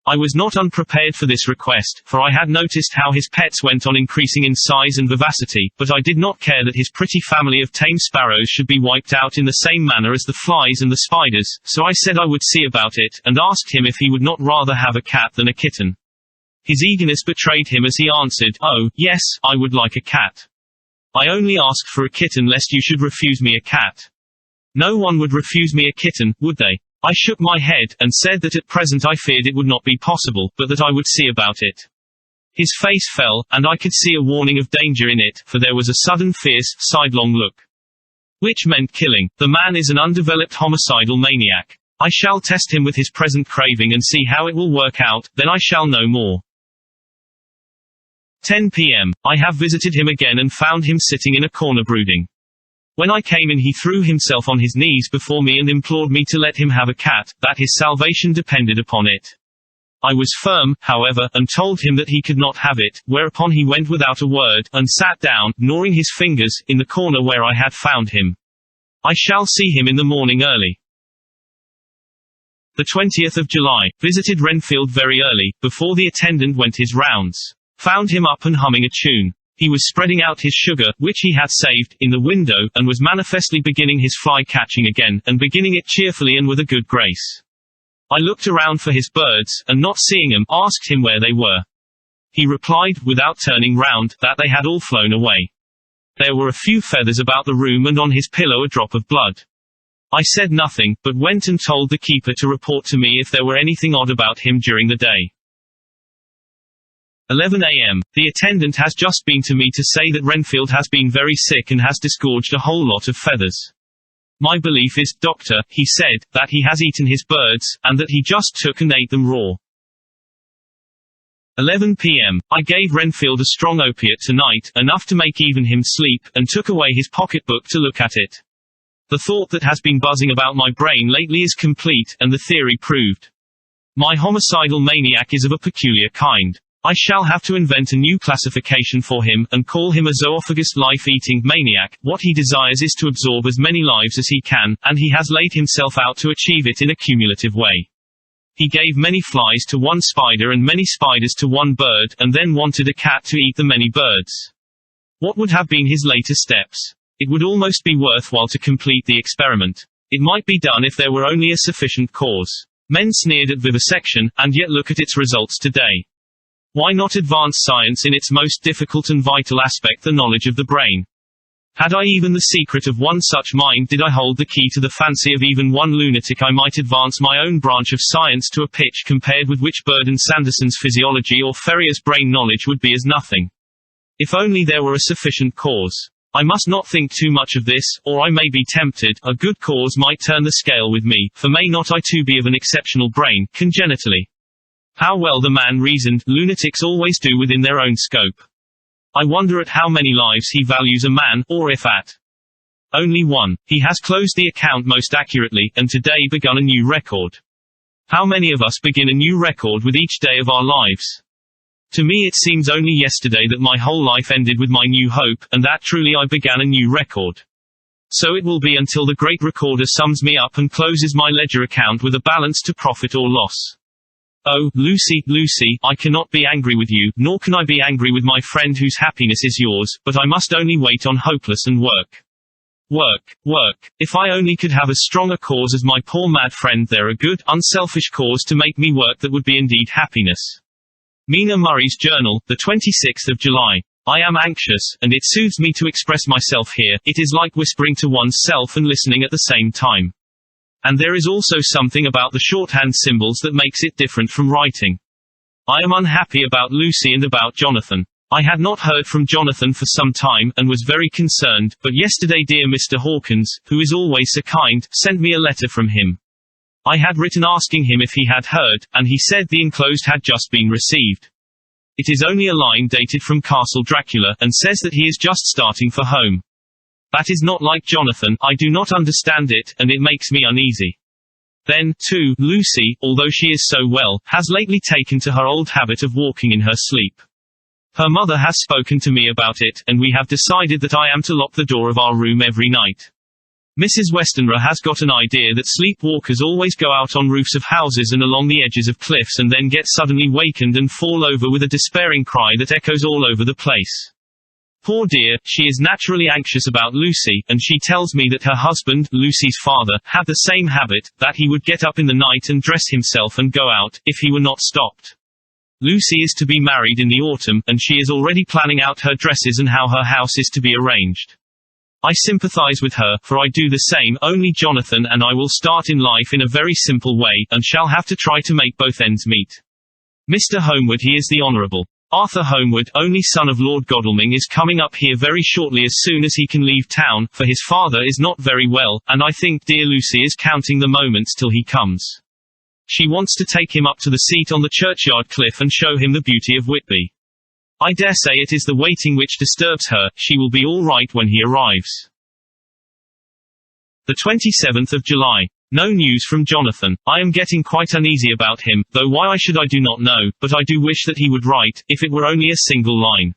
I was not unprepared for this request, for I had noticed how his pets went on increasing in size and vivacity, but I did not care that his pretty family of tame sparrows should be wiped out in the same manner as the flies and the spiders, so I said I would see about it, and asked him if he would not rather have a cat than a kitten. His eagerness betrayed him as he answered, "Oh, yes, I would like a cat. I only asked for a kitten lest you should refuse me a cat." No one would refuse me a kitten, would they? I shook my head, and said that at present I feared it would not be possible, but that I would see about it. His face fell, and I could see a warning of danger in it, for there was a sudden fierce, sidelong look. Which meant killing. The man is an undeveloped homicidal maniac. I shall test him with his present craving and see how it will work out, then I shall know more. 10 p.m. I have visited him again and found him sitting in a corner brooding. When I came in he threw himself on his knees before me and implored me to let him have a cat, that his salvation depended upon it. I was firm, however, and told him that he could not have it, whereupon he went without a word, and sat down, gnawing his fingers, in the corner where I had found him. I shall see him in the morning early. The 20th of July. Visited Renfield very early, before the attendant went his rounds. Found him up and humming a tune. He was spreading out his sugar, which he had saved, in the window, and was manifestly beginning his fly-catching again, and beginning it cheerfully and with a good grace. I looked around for his birds, and not seeing them, asked him where they were. He replied, without turning round, that they had all flown away. There were a few feathers about the room and on his pillow a drop of blood. I said nothing, but went and told the keeper to report to me if there were anything odd about him during the day. 11 a.m. The attendant has just been to me to say that Renfield has been very sick and has disgorged a whole lot of feathers. My belief is, doctor, he said, that he has eaten his birds, and that he just took and ate them raw. 11 p.m. I gave Renfield a strong opiate tonight, enough to make even him sleep, and took away his pocketbook to look at it. The thought that has been buzzing about my brain lately is complete, and the theory proved. My homicidal maniac is of a peculiar kind. I shall have to invent a new classification for him, and call him a zoophagous life-eating maniac. What he desires is to absorb as many lives as he can, and he has laid himself out to achieve it in a cumulative way. He gave many flies to one spider and many spiders to one bird, and then wanted a cat to eat the many birds. What would have been his later steps? It would almost be worthwhile to complete the experiment. It might be done if there were only a sufficient cause. Men sneered at vivisection, and yet look at its results today. Why not advance science in its most difficult and vital aspect, the knowledge of the brain? Had I even the secret of one such mind, did I hold the key to the fancy of even one lunatic, I might advance my own branch of science to a pitch compared with which Bird and Sanderson's physiology or Ferriar's brain knowledge would be as nothing. If only there were a sufficient cause. I must not think too much of this, or I may be tempted. A good cause might turn the scale with me, for may not I too be of an exceptional brain, congenitally? How well the man reasoned, lunatics always do within their own scope. I wonder at how many lives he values a man, or if at only one. He has closed the account most accurately, and today begun a new record. How many of us begin a new record with each day of our lives? To me it seems only yesterday that my whole life ended with my new hope, and that truly I began a new record. So it will be until the great recorder sums me up and closes my ledger account with a balance to profit or loss. Oh, Lucy, Lucy, I cannot be angry with you, nor can I be angry with my friend whose happiness is yours, but I must only wait on hopeless and work. Work, work. If I only could have as strong a cause as my poor mad friend there, a good, unselfish cause to make me work that would be indeed happiness. Mina Murray's Journal, the 26th of July. I am anxious, and it soothes me to express myself here. It is like whispering to one's self and listening at the same time. And there is also something about the shorthand symbols that makes it different from writing. I am unhappy about Lucy and about Jonathan. I had not heard from Jonathan for some time, and was very concerned, but yesterday dear Mr. Hawkins, who is always so kind, sent me a letter from him. I had written asking him if he had heard, and he said the enclosed had just been received. It is only a line dated from Castle Dracula, and says that he is just starting for home. That is not like Jonathan. I do not understand it, and it makes me uneasy. Then, too, Lucy, although she is so well, has lately taken to her old habit of walking in her sleep. Her mother has spoken to me about it, and we have decided that I am to lock the door of our room every night. Mrs. Westenra has got an idea that sleepwalkers always go out on roofs of houses and along the edges of cliffs and then get suddenly wakened and fall over with a despairing cry that echoes all over the place. Poor dear, she is naturally anxious about Lucy, and she tells me that her husband, Lucy's father, had the same habit, that he would get up in the night and dress himself and go out, if he were not stopped. Lucy is to be married in the autumn, and she is already planning out her dresses and how her house is to be arranged. I sympathize with her, for I do the same, only Jonathan and I will start in life in a very simple way, and shall have to try to make both ends meet. Mr. Homewood, he is the Honourable Arthur Homewood, only son of Lord Godalming, is coming up here very shortly as soon as he can leave town, for his father is not very well, and I think dear Lucy is counting the moments till he comes. She wants to take him up to the seat on the churchyard cliff and show him the beauty of Whitby. I dare say it is the waiting which disturbs her. She will be all right when he arrives. The 27th of July. No news from Jonathan. I am getting quite uneasy about him, though why I should I do not know, but I do wish that he would write, if it were only a single line.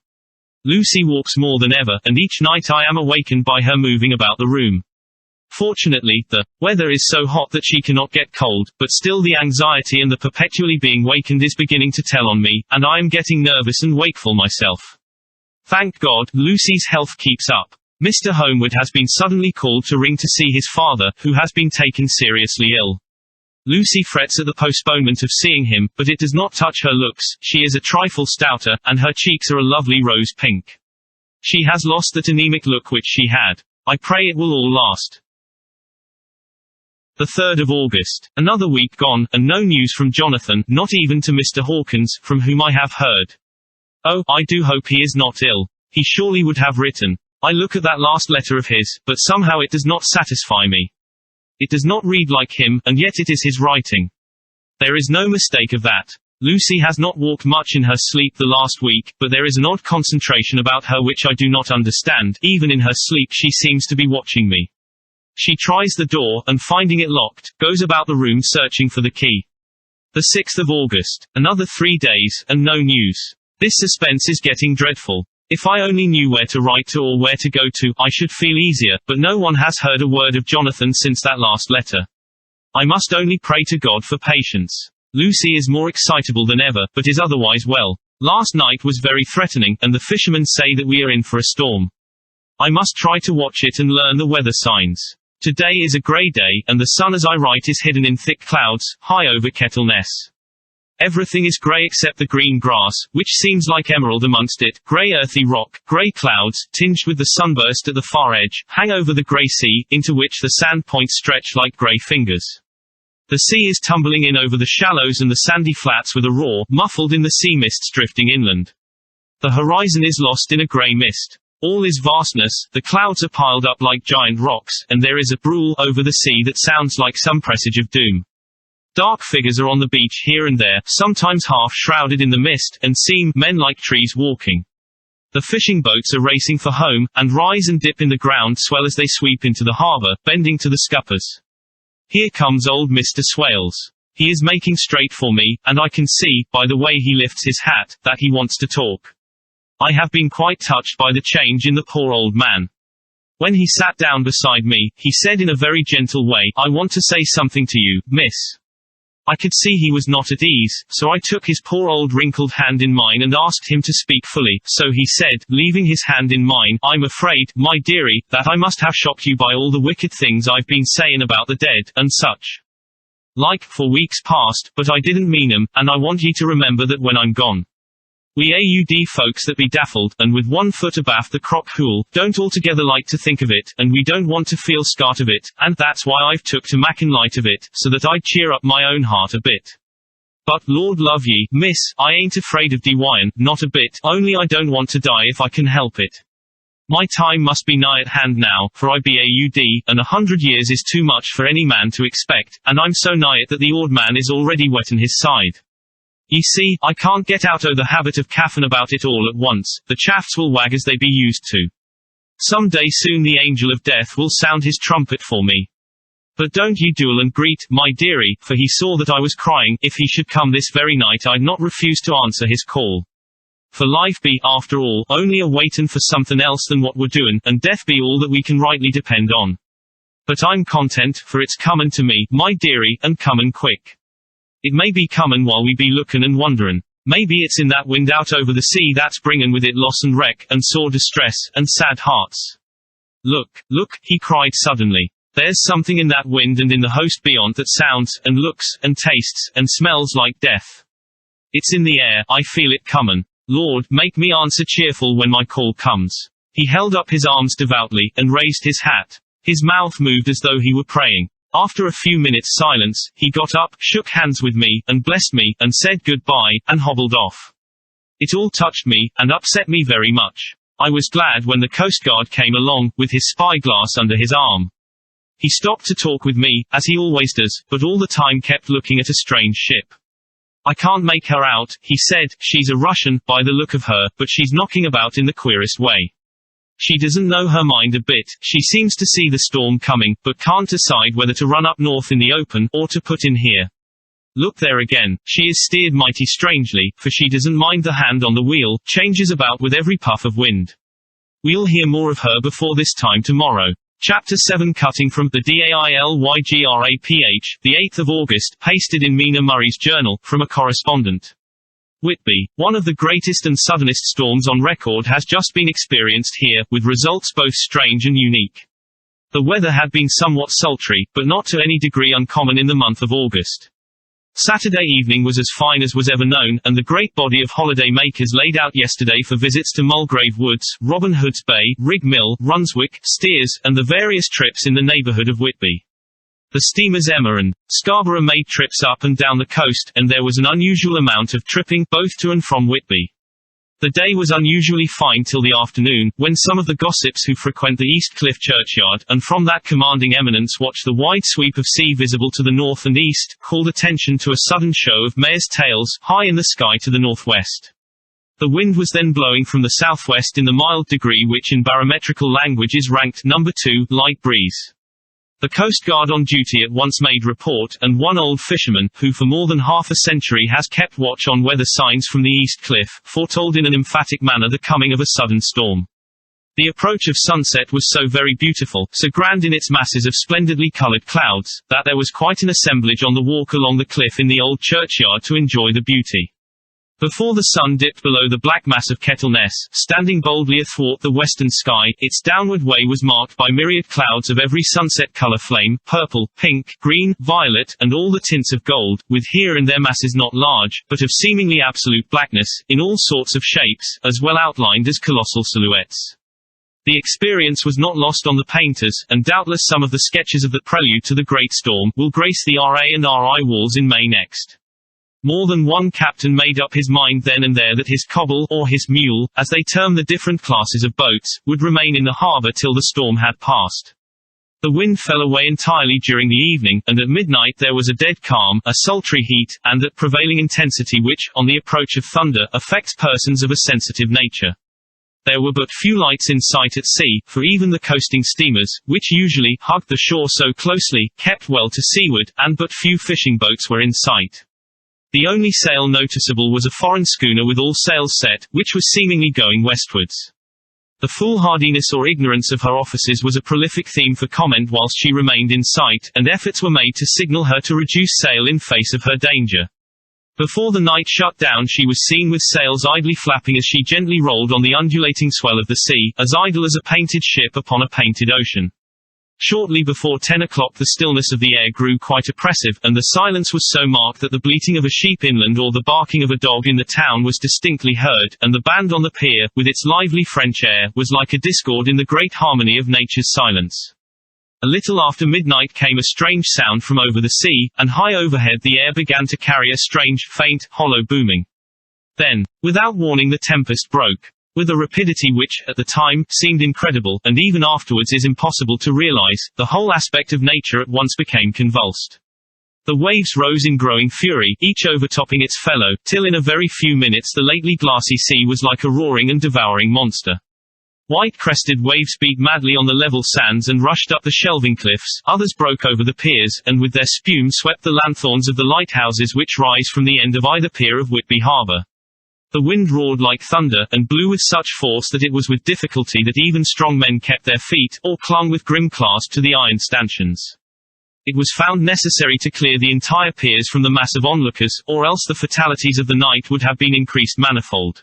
Lucy walks more than ever, and each night I am awakened by her moving about the room. Fortunately, the weather is so hot that she cannot get cold, but still the anxiety and the perpetually being wakened is beginning to tell on me, and I am getting nervous and wakeful myself. Thank God, Lucy's health keeps up. Mr. Homewood has been suddenly called to ring to see his father, who has been taken seriously ill. Lucy frets at the postponement of seeing him, but it does not touch her looks. She is a trifle stouter, and her cheeks are a lovely rose pink. She has lost that anemic look which she had. I pray it will all last. The 3rd of August. Another week gone, and no news from Jonathan, not even to Mr. Hawkins, from whom I have heard. Oh, I do hope he is not ill. He surely would have written. I look at that last letter of his, but somehow it does not satisfy me. It does not read like him, and yet it is his writing. There is no mistake of that. Lucy has not walked much in her sleep the last week, but there is an odd concentration about her which I do not understand. Even in her sleep she seems to be watching me. She tries the door, and finding it locked, goes about the room searching for the key. The 6th of August. Another 3 days, and no news. This suspense is getting dreadful. If I only knew where to write to or where to go to, I should feel easier, but no one has heard a word of Jonathan since that last letter. I must only pray to God for patience. Lucy is more excitable than ever, but is otherwise well. Last night was very threatening, and the fishermen say that we are in for a storm. I must try to watch it and learn the weather signs. Today is a grey day, and the sun as I write is hidden in thick clouds, high over Kettleness. Everything is grey except the green grass, which seems like emerald amongst it, grey earthy rock, grey clouds, tinged with the sunburst at the far edge, hang over the grey sea, into which the sand points stretch like grey fingers. The sea is tumbling in over the shallows and the sandy flats with a roar, muffled in the sea mists drifting inland. The horizon is lost in a grey mist. All is vastness, the clouds are piled up like giant rocks, and there is a brool over the sea that sounds like some presage of doom. Dark figures are on the beach here and there, sometimes half shrouded in the mist, and seem men like trees walking. The fishing boats are racing for home, and rise and dip in the ground swell as they sweep into the harbour, bending to the scuppers. Here comes old Mr. Swales. He is making straight for me, and I can see, by the way he lifts his hat, that he wants to talk. I have been quite touched by the change in the poor old man. When he sat down beside me, he said in a very gentle way, "I want to say something to you, miss." I could see he was not at ease, so I took his poor old wrinkled hand in mine and asked him to speak fully. So he said, leaving his hand in mine, "I'm afraid, my dearie, that I must have shocked you by all the wicked things I've been saying about the dead, and such like, for weeks past, but I didn't mean 'em, and I want ye to remember that when I'm gone. We AUD folks that be daffled, and with 1 foot abaft the crock hool, don't altogether like to think of it, and we don't want to feel scart of it, and that's why I've took to mackin' light of it, so that I'd cheer up my own heart a bit. But, Lord love ye, miss, I ain't afraid of DYN, not a bit, only I don't want to die if I can help it. My time must be nigh at hand now, for I be AUD, and 100 years is too much for any man to expect, and I'm so nigh it that the old man is already wettin' his side. Ye see, I can't get out o' the habit of caffin about it all at once, the chaffs will wag as they be used to. Some day soon the angel of death will sound his trumpet for me. But don't ye duel and greet, my dearie, for he saw that I was crying, if he should come this very night I'd not refuse to answer his call. For life be, after all, only a waitin' for somethin' else than what we're doin', and death be all that we can rightly depend on. But I'm content, for it's comin' to me, my dearie, and comin' quick. It may be comin' while we be lookin' and wonderin'. Maybe it's in that wind out over the sea that's bringin' with it loss and wreck, and sore distress, and sad hearts. Look, look, he cried suddenly. There's something in that wind and in the host beyond that sounds, and looks, and tastes, and smells like death. It's in the air, I feel it comin'. Lord, make me answer cheerful when my call comes. He held up his arms devoutly, and raised his hat. His mouth moved as though he were praying. After a few minutes' silence, he got up, shook hands with me, and blessed me, and said goodbye, and hobbled off. It all touched me, and upset me very much. I was glad when the Coast Guard came along, with his spyglass under his arm. He stopped to talk with me, as he always does, but all the time kept looking at a strange ship. I can't make her out, he said, she's a Russian, by the look of her, but she's knocking about in the queerest way. She doesn't know her mind a bit, she seems to see the storm coming, but can't decide whether to run up north in the open, or to put in here. Look there again, she is steered mighty strangely, for she doesn't mind the hand on the wheel, changes about with every puff of wind. We'll hear more of her before this time tomorrow. Chapter 7 Cutting from the DAILYGRAPH, the 8th of August, pasted in Mina Murray's journal, from a correspondent. Whitby, one of the greatest and suddenest storms on record has just been experienced here, with results both strange and unique. The weather had been somewhat sultry, but not to any degree uncommon in the month of August. Saturday evening was as fine as was ever known, and the great body of holiday makers laid out yesterday for visits to Mulgrave Woods, Robin Hood's Bay, Rig Mill, Runswick, Steers, and the various trips in the neighborhood of Whitby. The steamers Emma and Scarborough made trips up and down the coast, and there was an unusual amount of tripping, both to and from Whitby. The day was unusually fine till the afternoon, when some of the gossips who frequent the East Cliff churchyard, and from that commanding eminence watch the wide sweep of sea visible to the north and east, called attention to a sudden show of mares' tails, high in the sky to the northwest. The wind was then blowing from the southwest in the mild degree which in barometrical language is ranked number 2, light breeze. The Coast Guard on duty at once made report, and one old fisherman, who for more than half a century has kept watch on weather signs from the East Cliff, foretold in an emphatic manner the coming of a sudden storm. The approach of sunset was so very beautiful, so grand in its masses of splendidly colored clouds, that there was quite an assemblage on the walk along the cliff in the old churchyard to enjoy the beauty. Before the sun dipped below the black mass of Kettleness, standing boldly athwart the western sky, its downward way was marked by myriad clouds of every sunset color flame, purple, pink, green, violet, and all the tints of gold, with here and there masses not large, but of seemingly absolute blackness, in all sorts of shapes, as well outlined as colossal silhouettes. The experience was not lost on the painters, and doubtless some of the sketches of the prelude to the great storm will grace the RA and RI walls in May next. More than one captain made up his mind then and there that his cobble, or his mule, as they term the different classes of boats, would remain in the harbour till the storm had passed. The wind fell away entirely during the evening, and at midnight there was a dead calm, a sultry heat, and that prevailing intensity which, on the approach of thunder, affects persons of a sensitive nature. There were but few lights in sight at sea, for even the coasting steamers, which usually hugged the shore so closely, kept well to seaward, and but few fishing boats were in sight. The only sail noticeable was a foreign schooner with all sails set, which was seemingly going westwards. The foolhardiness or ignorance of her officers was a prolific theme for comment whilst she remained in sight, and efforts were made to signal her to reduce sail in face of her danger. Before the night shut down she was seen with sails idly flapping as she gently rolled on the undulating swell of the sea, as idle as a painted ship upon a painted ocean. Shortly before 10 o'clock the stillness of the air grew quite oppressive, and the silence was so marked that the bleating of a sheep inland or the barking of a dog in the town was distinctly heard, and the band on the pier, with its lively French air, was like a discord in the great harmony of nature's silence. A little after midnight came a strange sound from over the sea, and high overhead the air began to carry a strange, faint, hollow booming. Then, without warning, the tempest broke. With a rapidity which, at the time, seemed incredible, and even afterwards is impossible to realize, the whole aspect of nature at once became convulsed. The waves rose in growing fury, each overtopping its fellow, till in a very few minutes the lately glassy sea was like a roaring and devouring monster. White-crested waves beat madly on the level sands and rushed up the shelving cliffs, others broke over the piers, and with their spume swept the lanthorns of the lighthouses which rise from the end of either pier of Whitby Harbour. The wind roared like thunder, and blew with such force that it was with difficulty that even strong men kept their feet, or clung with grim clasp to the iron stanchions. It was found necessary to clear the entire piers from the mass of onlookers, or else the fatalities of the night would have been increased manifold.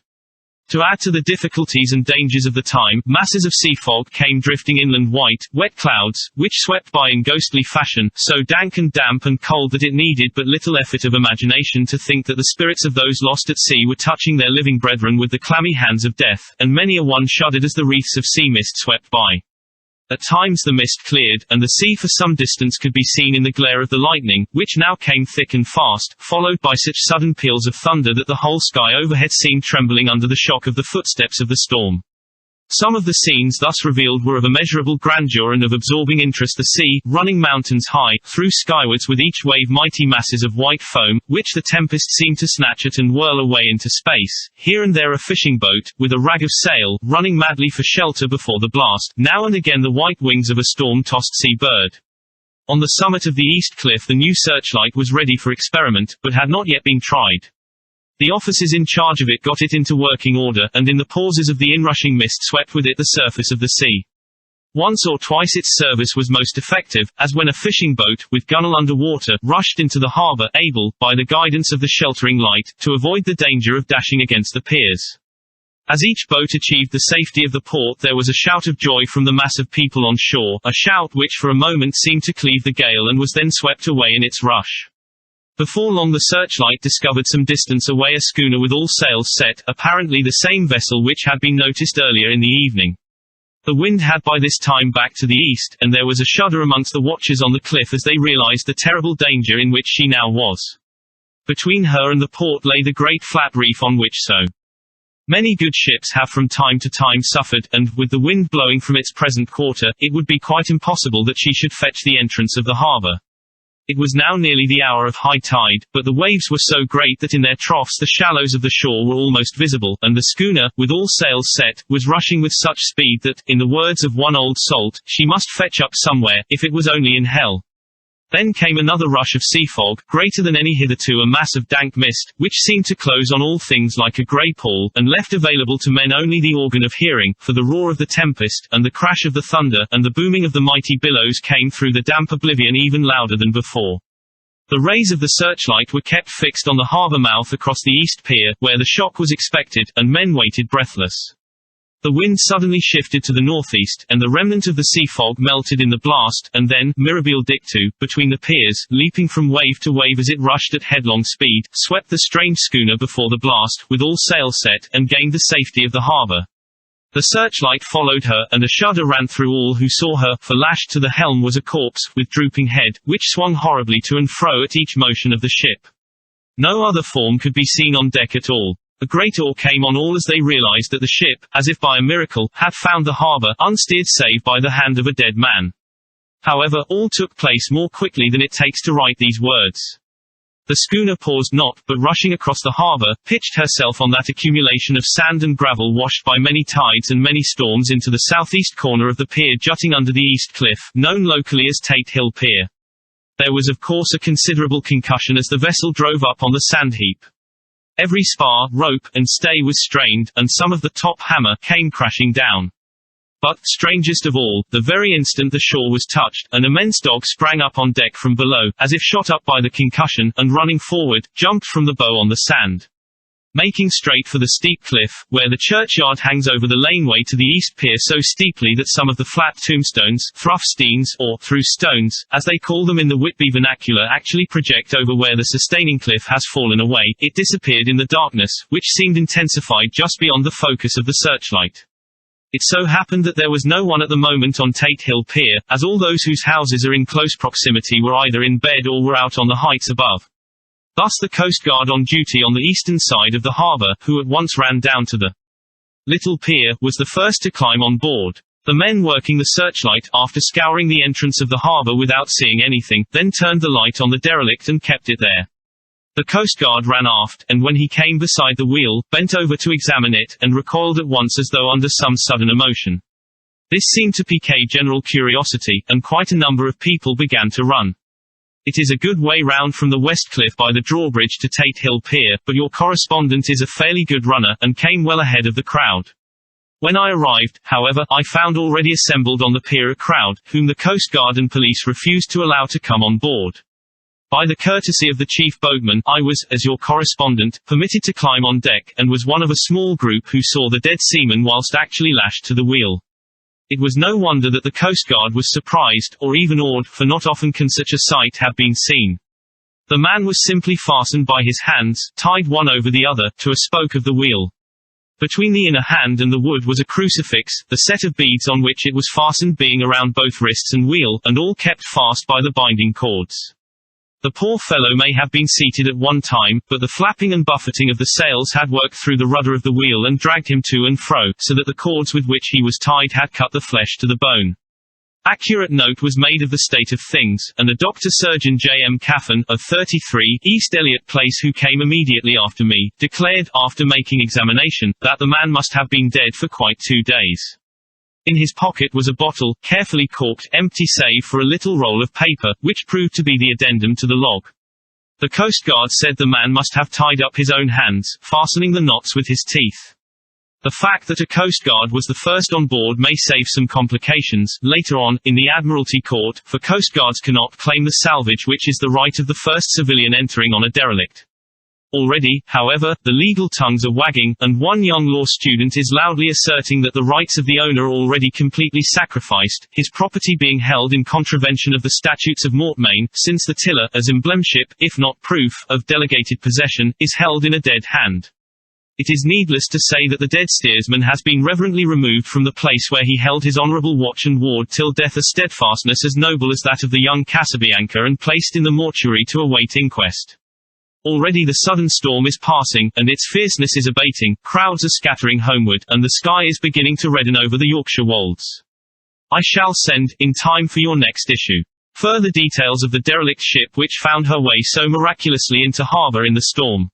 To add to the difficulties and dangers of the time, masses of sea fog came drifting inland, white, wet clouds, which swept by in ghostly fashion, so dank and damp and cold that it needed but little effort of imagination to think that the spirits of those lost at sea were touching their living brethren with the clammy hands of death, and many a one shuddered as the wreaths of sea mist swept by. At times the mist cleared, and the sea for some distance could be seen in the glare of the lightning, which now came thick and fast, followed by such sudden peals of thunder that the whole sky overhead seemed trembling under the shock of the footsteps of the storm. Some of the scenes thus revealed were of immeasurable grandeur and of absorbing interest. The sea, running mountains high, threw skywards with each wave mighty masses of white foam, which the tempest seemed to snatch at and whirl away into space. Here and there a fishing boat, with a rag of sail, running madly for shelter before the blast, now and again the white wings of a storm-tossed sea bird. On the summit of the east cliff the new searchlight was ready for experiment, but had not yet been tried. The officers in charge of it got it into working order, and in the pauses of the inrushing mist swept with it the surface of the sea. Once or twice its service was most effective, as when a fishing boat, with gunwale under water, rushed into the harbour, able, by the guidance of the sheltering light, to avoid the danger of dashing against the piers. As each boat achieved the safety of the port there was a shout of joy from the mass of people on shore, a shout which for a moment seemed to cleave the gale and was then swept away in its rush. Before long the searchlight discovered some distance away a schooner with all sails set, apparently the same vessel which had been noticed earlier in the evening. The wind had by this time backed to the east, and there was a shudder amongst the watchers on the cliff as they realized the terrible danger in which she now was. Between her and the port lay the great flat reef on which so many good ships have from time to time suffered, and, with the wind blowing from its present quarter, it would be quite impossible that she should fetch the entrance of the harbour. It was now nearly the hour of high tide, but the waves were so great that in their troughs the shallows of the shore were almost visible, and the schooner, with all sails set, was rushing with such speed that, in the words of one old salt, she must fetch up somewhere, if it was only in hell. Then came another rush of sea fog, greater than any hitherto, a mass of dank mist, which seemed to close on all things like a grey pall, and left available to men only the organ of hearing, for the roar of the tempest, and the crash of the thunder, and the booming of the mighty billows came through the damp oblivion even louder than before. The rays of the searchlight were kept fixed on the harbour mouth across the east pier, where the shock was expected, and men waited breathless. The wind suddenly shifted to the northeast, and the remnant of the sea fog melted in the blast, and then, mirabile dictu, between the piers, leaping from wave to wave as it rushed at headlong speed, swept the strange schooner before the blast, with all sail set, and gained the safety of the harbour. The searchlight followed her, and a shudder ran through all who saw her, for lashed to the helm was a corpse, with drooping head, which swung horribly to and fro at each motion of the ship. No other form could be seen on deck at all. A great awe came on all as they realized that the ship, as if by a miracle, had found the harbour, unsteered save by the hand of a dead man. However, all took place more quickly than it takes to write these words. The schooner paused not, but rushing across the harbour, pitched herself on that accumulation of sand and gravel washed by many tides and many storms into the southeast corner of the pier jutting under the east cliff, known locally as Tate Hill Pier. There was of course a considerable concussion as the vessel drove up on the sand heap. Every spar, rope, and stay was strained, and some of the top hammer came crashing down. But, strangest of all, the very instant the shore was touched, an immense dog sprang up on deck from below, as if shot up by the concussion, and running forward, jumped from the bow on the sand. making straight for the steep cliff, where the churchyard hangs over the laneway to the east pier so steeply that some of the flat tombstones, thruffsteins, or through stones, as they call them in the Whitby vernacular, actually project over where the sustaining cliff has fallen away. It disappeared in the darkness, which seemed intensified just beyond the focus of the searchlight. It so happened that there was no one at the moment on Tate Hill Pier, as all those whose houses are in close proximity were either in bed or were out on the heights above. Thus the Coast Guard on duty on the eastern side of the harbour, who at once ran down to the little pier, was the first to climb on board. The men working the searchlight, after scouring the entrance of the harbour without seeing anything, then turned the light on the derelict and kept it there. The Coast Guard ran aft, and when he came beside the wheel, bent over to examine it, and recoiled at once as though under some sudden emotion. This seemed to pique general curiosity, and quite a number of people began to run. It is a good way round from the West Cliff by the drawbridge to Tate Hill Pier, but your correspondent is a fairly good runner, and came well ahead of the crowd. When I arrived, however, I found already assembled on the pier a crowd, whom the Coast Guard and police refused to allow to come on board. By the courtesy of the chief boatman, I was, as your correspondent, permitted to climb on deck, and was one of a small group who saw the dead seaman whilst actually lashed to the wheel. It was no wonder that the Coast Guard was surprised, or even awed, for not often can such a sight have been seen. The man was simply fastened by his hands, tied one over the other, to a spoke of the wheel. Between the inner hand and the wood was a crucifix, the set of beads on which it was fastened being around both wrists and wheel, and all kept fast by the binding cords. The poor fellow may have been seated at one time, but the flapping and buffeting of the sails had worked through the rudder of the wheel and dragged him to and fro, so that the cords with which he was tied had cut the flesh to the bone. Accurate note was made of the state of things, and a doctor-surgeon J.M. Caffin, of 33, East Elliot Place, who came immediately after me, declared, after making examination, that the man must have been dead for quite 2 days. In his pocket was a bottle, carefully corked, empty save for a little roll of paper, which proved to be the addendum to the log. The Coast Guard said the man must have tied up his own hands, fastening the knots with his teeth. The fact that a Coast Guard was the first on board may save some complications, later on, in the Admiralty Court, for Coast Guards cannot claim the salvage which is the right of the first civilian entering on a derelict. Already, however, the legal tongues are wagging, and one young law student is loudly asserting that the rights of the owner are already completely sacrificed, his property being held in contravention of the statutes of mortmain, since the tiller, as emblemship, if not proof, of delegated possession, is held in a dead hand. It is needless to say that the dead steersman has been reverently removed from the place where he held his honourable watch and ward till death, a steadfastness as noble as that of the young Casabianca, and placed in the mortuary to await inquest. Already the southern storm is passing, and its fierceness is abating, crowds are scattering homeward, and the sky is beginning to redden over the Yorkshire wolds. I shall send, in time for your next issue, further details of the derelict ship which found her way so miraculously into harbour in the storm.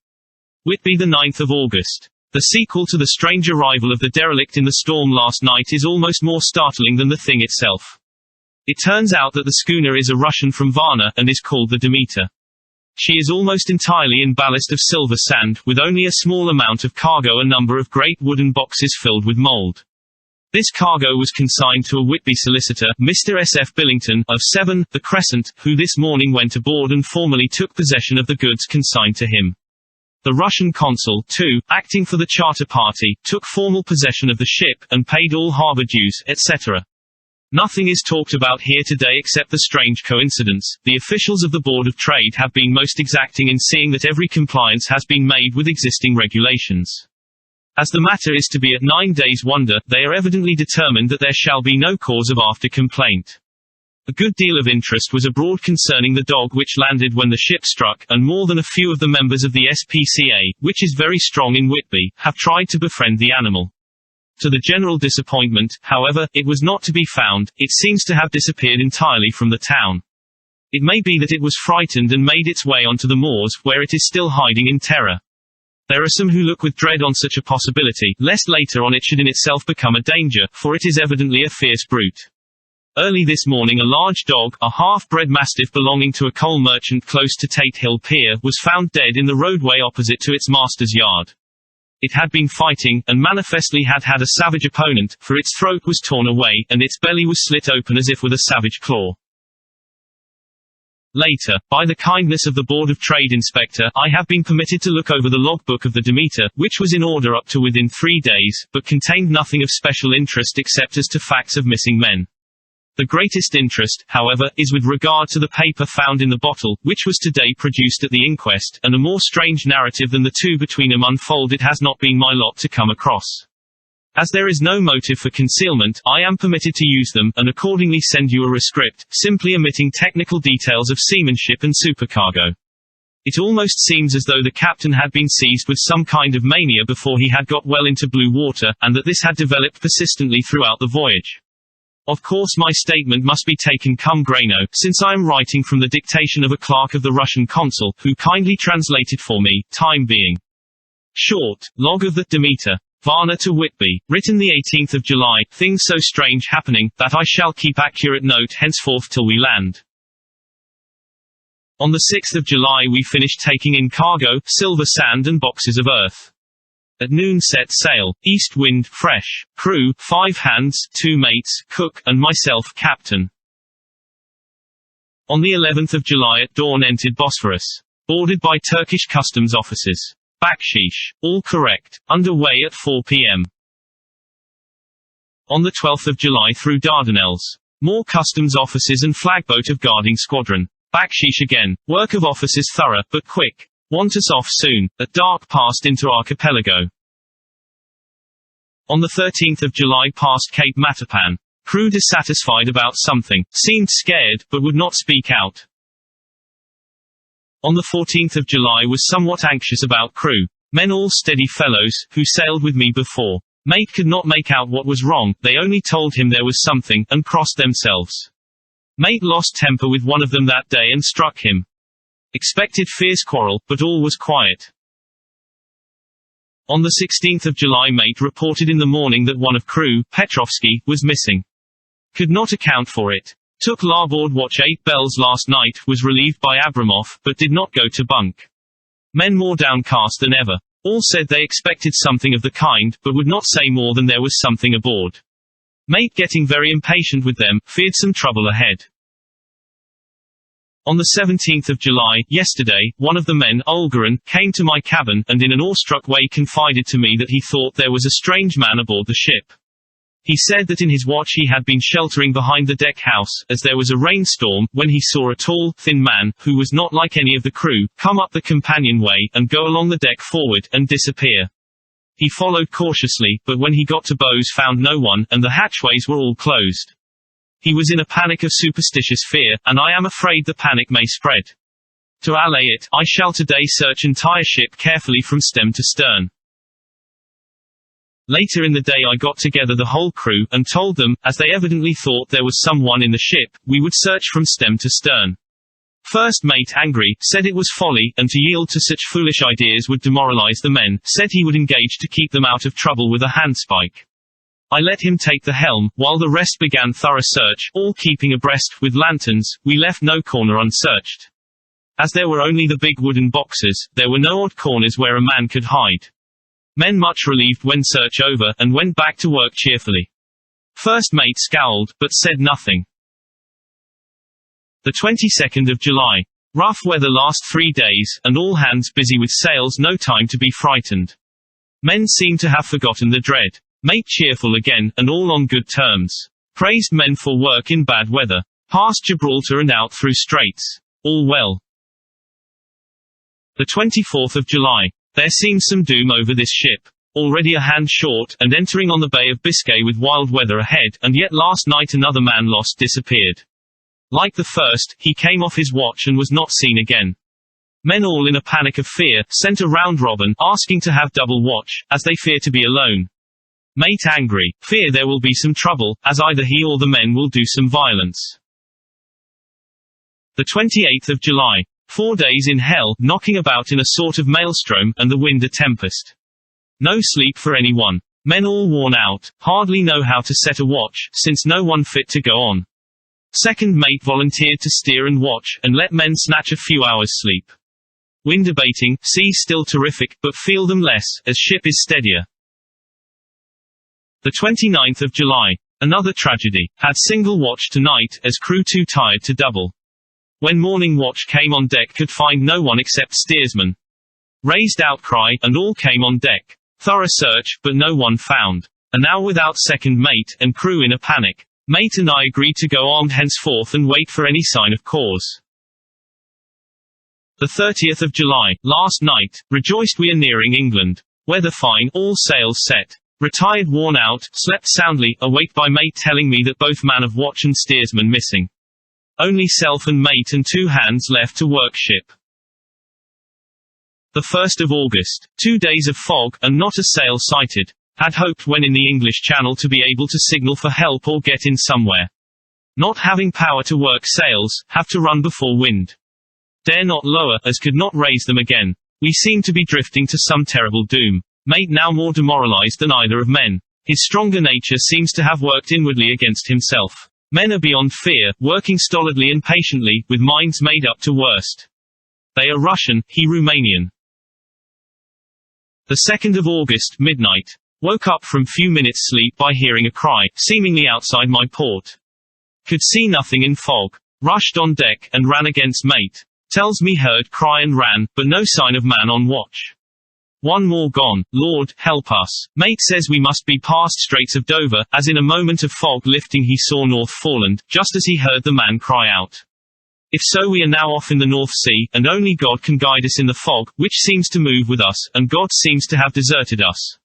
Whitby, the 9th of August. The sequel to the strange arrival of the derelict in the storm last night is almost more startling than the thing itself. It turns out that the schooner is a Russian from Varna, and is called the Demeter. She is almost entirely in ballast of silver sand, with only a small amount of cargo, a number of great wooden boxes filled with mould. This cargo was consigned to a Whitby solicitor, Mr. S. F. Billington, of 7, the Crescent, who this morning went aboard and formally took possession of the goods consigned to him. The Russian consul, too, acting for the charter party, took formal possession of the ship, and paid all harbour dues, etc. Nothing is talked about here today except the strange coincidence. The officials of the Board of Trade have been most exacting in seeing that every compliance has been made with existing regulations. As the matter is to be at 9 days' wonder, they are evidently determined that there shall be no cause of after complaint. A good deal of interest was abroad concerning the dog which landed when the ship struck, and more than a few of the members of the SPCA, which is very strong in Whitby, have tried to befriend the animal. To the general disappointment, however, it was not to be found. It seems to have disappeared entirely from the town. It may be that it was frightened and made its way onto the moors, where it is still hiding in terror. There are some who look with dread on such a possibility, lest later on it should in itself become a danger, for it is evidently a fierce brute. Early this morning a large dog, a half-bred mastiff belonging to a coal merchant close to Tate Hill Pier, was found dead in the roadway opposite to its master's yard. It had been fighting, and manifestly had had a savage opponent, for its throat was torn away, and its belly was slit open as if with a savage claw. Later, by the kindness of the Board of Trade Inspector, I have been permitted to look over the logbook of the Demeter, which was in order up to within 3 days, but contained nothing of special interest except as to facts of missing men. The greatest interest, however, is with regard to the paper found in the bottle, which was today produced at the inquest, and a more strange narrative than the two between them unfold it has not been my lot to come across. As there is no motive for concealment, I am permitted to use them, and accordingly send you a rescript, simply omitting technical details of seamanship and supercargo. It almost seems as though the captain had been seized with some kind of mania before he had got well into blue water, and that this had developed persistently throughout the voyage. Of course my statement must be taken cum grano, since I am writing from the dictation of a clerk of the Russian consul, who kindly translated for me, time being. Short, log of the Demeter. Varna to Whitby, written the 18th of July, things so strange happening, that I shall keep accurate note henceforth till we land. On the 6th of July we finished taking in cargo, silver sand and boxes of earth. At noon set sail, east wind, fresh, crew, 5 hands, 2 mates, cook, and myself captain. On the 11th of July at dawn entered Bosphorus. Boarded by Turkish customs officers. Bakshish, all correct, underway at 4 p.m. On the 12th of July through Dardanelles. More customs officers and flagboat of guarding squadron. Bakshish again, work of officers thorough, but quick. Want us off soon. At dark passed into archipelago. On the 13th of July past Cape Matapan. Crew dissatisfied about something, seemed scared, but would not speak out. On the 14th of July was somewhat anxious about crew. Men all steady fellows, who sailed with me before. Mate could not make out what was wrong, they only told him there was something, and crossed themselves. Mate lost temper with one of them that day and struck him. Expected fierce quarrel, but all was quiet. On the 16th of July mate reported in the morning that one of crew, Petrovsky, was missing. Could not account for it. Took larboard watch 8 bells last night, was relieved by Abramov, but did not go to bunk. Men more downcast than ever. All said they expected something of the kind, but would not say more than there was something aboard. Mate getting very impatient with them, feared some trouble ahead. On the 17th of July, yesterday, one of the men, Olgarin, came to my cabin, and in an awestruck way confided to me that he thought there was a strange man aboard the ship. He said that in his watch he had been sheltering behind the deck house, as there was a rainstorm, when he saw a tall, thin man, who was not like any of the crew, come up the companionway, and go along the deck forward, and disappear. He followed cautiously, but when he got to bows found no one, and the hatchways were all closed. He was in a panic of superstitious fear, and I am afraid the panic may spread. To allay it, I shall today search entire ship carefully from stem to stern. Later in the day I got together the whole crew, and told them, as they evidently thought there was someone in the ship, we would search from stem to stern. First mate angry, said it was folly, and to yield to such foolish ideas would demoralize the men, said he would engage to keep them out of trouble with a handspike. I let him take the helm, while the rest began thorough search, all keeping abreast, with lanterns, we left no corner unsearched. As there were only the big wooden boxes, there were no odd corners where a man could hide. Men much relieved when search over, and went back to work cheerfully. First mate scowled, but said nothing. The 22nd of July. Rough weather last 3 days, and all hands busy with sails, no time to be frightened. Men seem to have forgotten the dread. Mate cheerful again, and all on good terms. Praised men for work in bad weather. Past Gibraltar and out through straits. All well. The 24th of July. There seems some doom over this ship. Already a hand short, and entering on the Bay of Biscay with wild weather ahead, and yet last night another man lost disappeared. Like the first, he came off his watch and was not seen again. Men all in a panic of fear, sent a round robin, asking to have double watch, as they fear to be alone. Mate angry, fear there will be some trouble, as either he or the men will do some violence. The 28th of July. 4 days in hell, knocking about in a sort of maelstrom, and the wind a tempest. No sleep for anyone. Men all worn out, hardly know how to set a watch, since no one fit to go on. Second mate volunteered to steer and watch, and let men snatch a few hours sleep. Wind abating, sea still terrific, but feel them less, as ship is steadier. The 29th of July. Another tragedy. Had single watch tonight, as crew too tired to double. When morning watch came on deck could find no one except steersman. Raised outcry, and all came on deck. Thorough search, but no one found. And now without second mate, and crew in a panic. Mate and I agreed to go armed henceforth and wait for any sign of cause. The 30th of July, last night, rejoiced we are nearing England. Weather fine, all sails set. Retired worn out, slept soundly, awake by mate telling me that both man of watch and steersman missing. Only self and mate and 2 hands left to work ship. The 1st of August, 2 days of fog, and not a sail sighted. Had hoped when in the English Channel to be able to signal for help or get in somewhere. Not having power to work sails, have to run before wind. Dare not lower, as could not raise them again. We seem to be drifting to some terrible doom. Mate now more demoralized than either of men. His stronger nature seems to have worked inwardly against himself. Men are beyond fear, working stolidly and patiently, with minds made up to worst. They are Russian, he Romanian. The 2nd of August, midnight. Woke up from few minutes' sleep by hearing a cry, seemingly outside my port. Could see nothing in fog. Rushed on deck, and ran against mate. Tells me heard cry and ran, but no sign of man on watch. One more gone, Lord, help us. Mate says we must be past Straits of Dover, as in a moment of fog lifting he saw North Foreland, just as he heard the man cry out. If so we are now off in the North Sea, and only God can guide us in the fog, which seems to move with us, and God seems to have deserted us.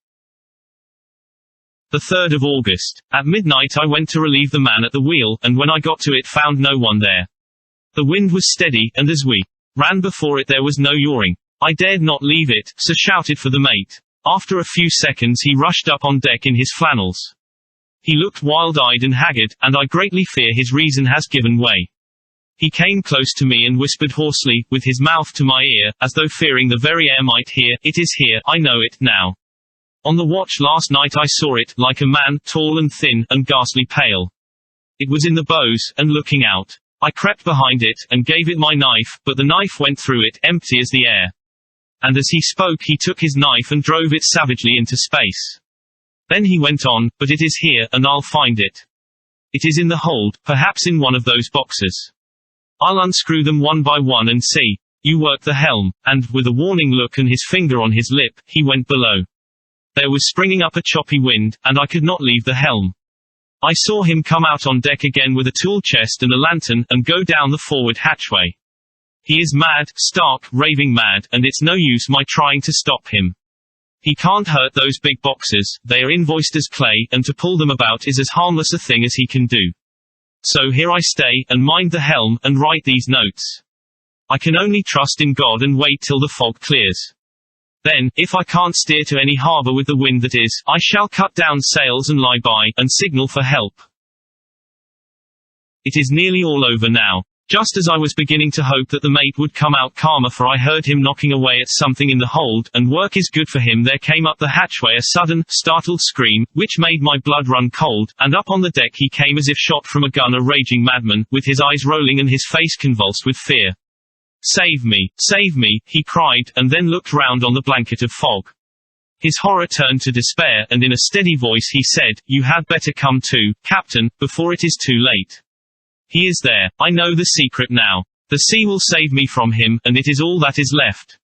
The 3rd of August. At midnight I went to relieve the man at the wheel, and when I got to it found no one there. The wind was steady, and as we ran before it there was no yawing. I dared not leave it, so shouted for the mate. After a few seconds he rushed up on deck in his flannels. He looked wild-eyed and haggard, and I greatly fear his reason has given way. He came close to me and whispered hoarsely, with his mouth to my ear, as though fearing the very air might hear, "It is here, I know it, now. On the watch last night I saw it, like a man, tall and thin, and ghastly pale. It was in the bows, and looking out. I crept behind it, and gave it my knife, but the knife went through it, empty as the air. And as he spoke he took his knife and drove it savagely into space. Then he went on, but it is here, and I'll find it. It is in the hold, perhaps in one of those boxes. I'll unscrew them one by one and see. You work the helm," and, with a warning look and his finger on his lip, he went below. There was springing up a choppy wind, and I could not leave the helm. I saw him come out on deck again with a tool chest and a lantern, and go down the forward hatchway. He is mad, stark, raving mad, and it's no use my trying to stop him. He can't hurt those big boxes, they are invoiced as clay, and to pull them about is as harmless a thing as he can do. So here I stay, and mind the helm, and write these notes. I can only trust in God and wait till the fog clears. Then, if I can't steer to any harbour with the wind that is, I shall cut down sails and lie by, and signal for help. It is nearly all over now. Just as I was beginning to hope that the mate would come out calmer, for I heard him knocking away at something in the hold, and work is good for him, there came up the hatchway a sudden, startled scream, which made my blood run cold, and up on the deck he came as if shot from a gun, a raging madman, with his eyes rolling and his face convulsed with fear. Save me, he cried, and then looked round on the blanket of fog. His horror turned to despair, and in a steady voice he said, "You had better come to, Captain, before it is too late. He is there, I know the secret now. The sea will save me from him, and it is all that is left."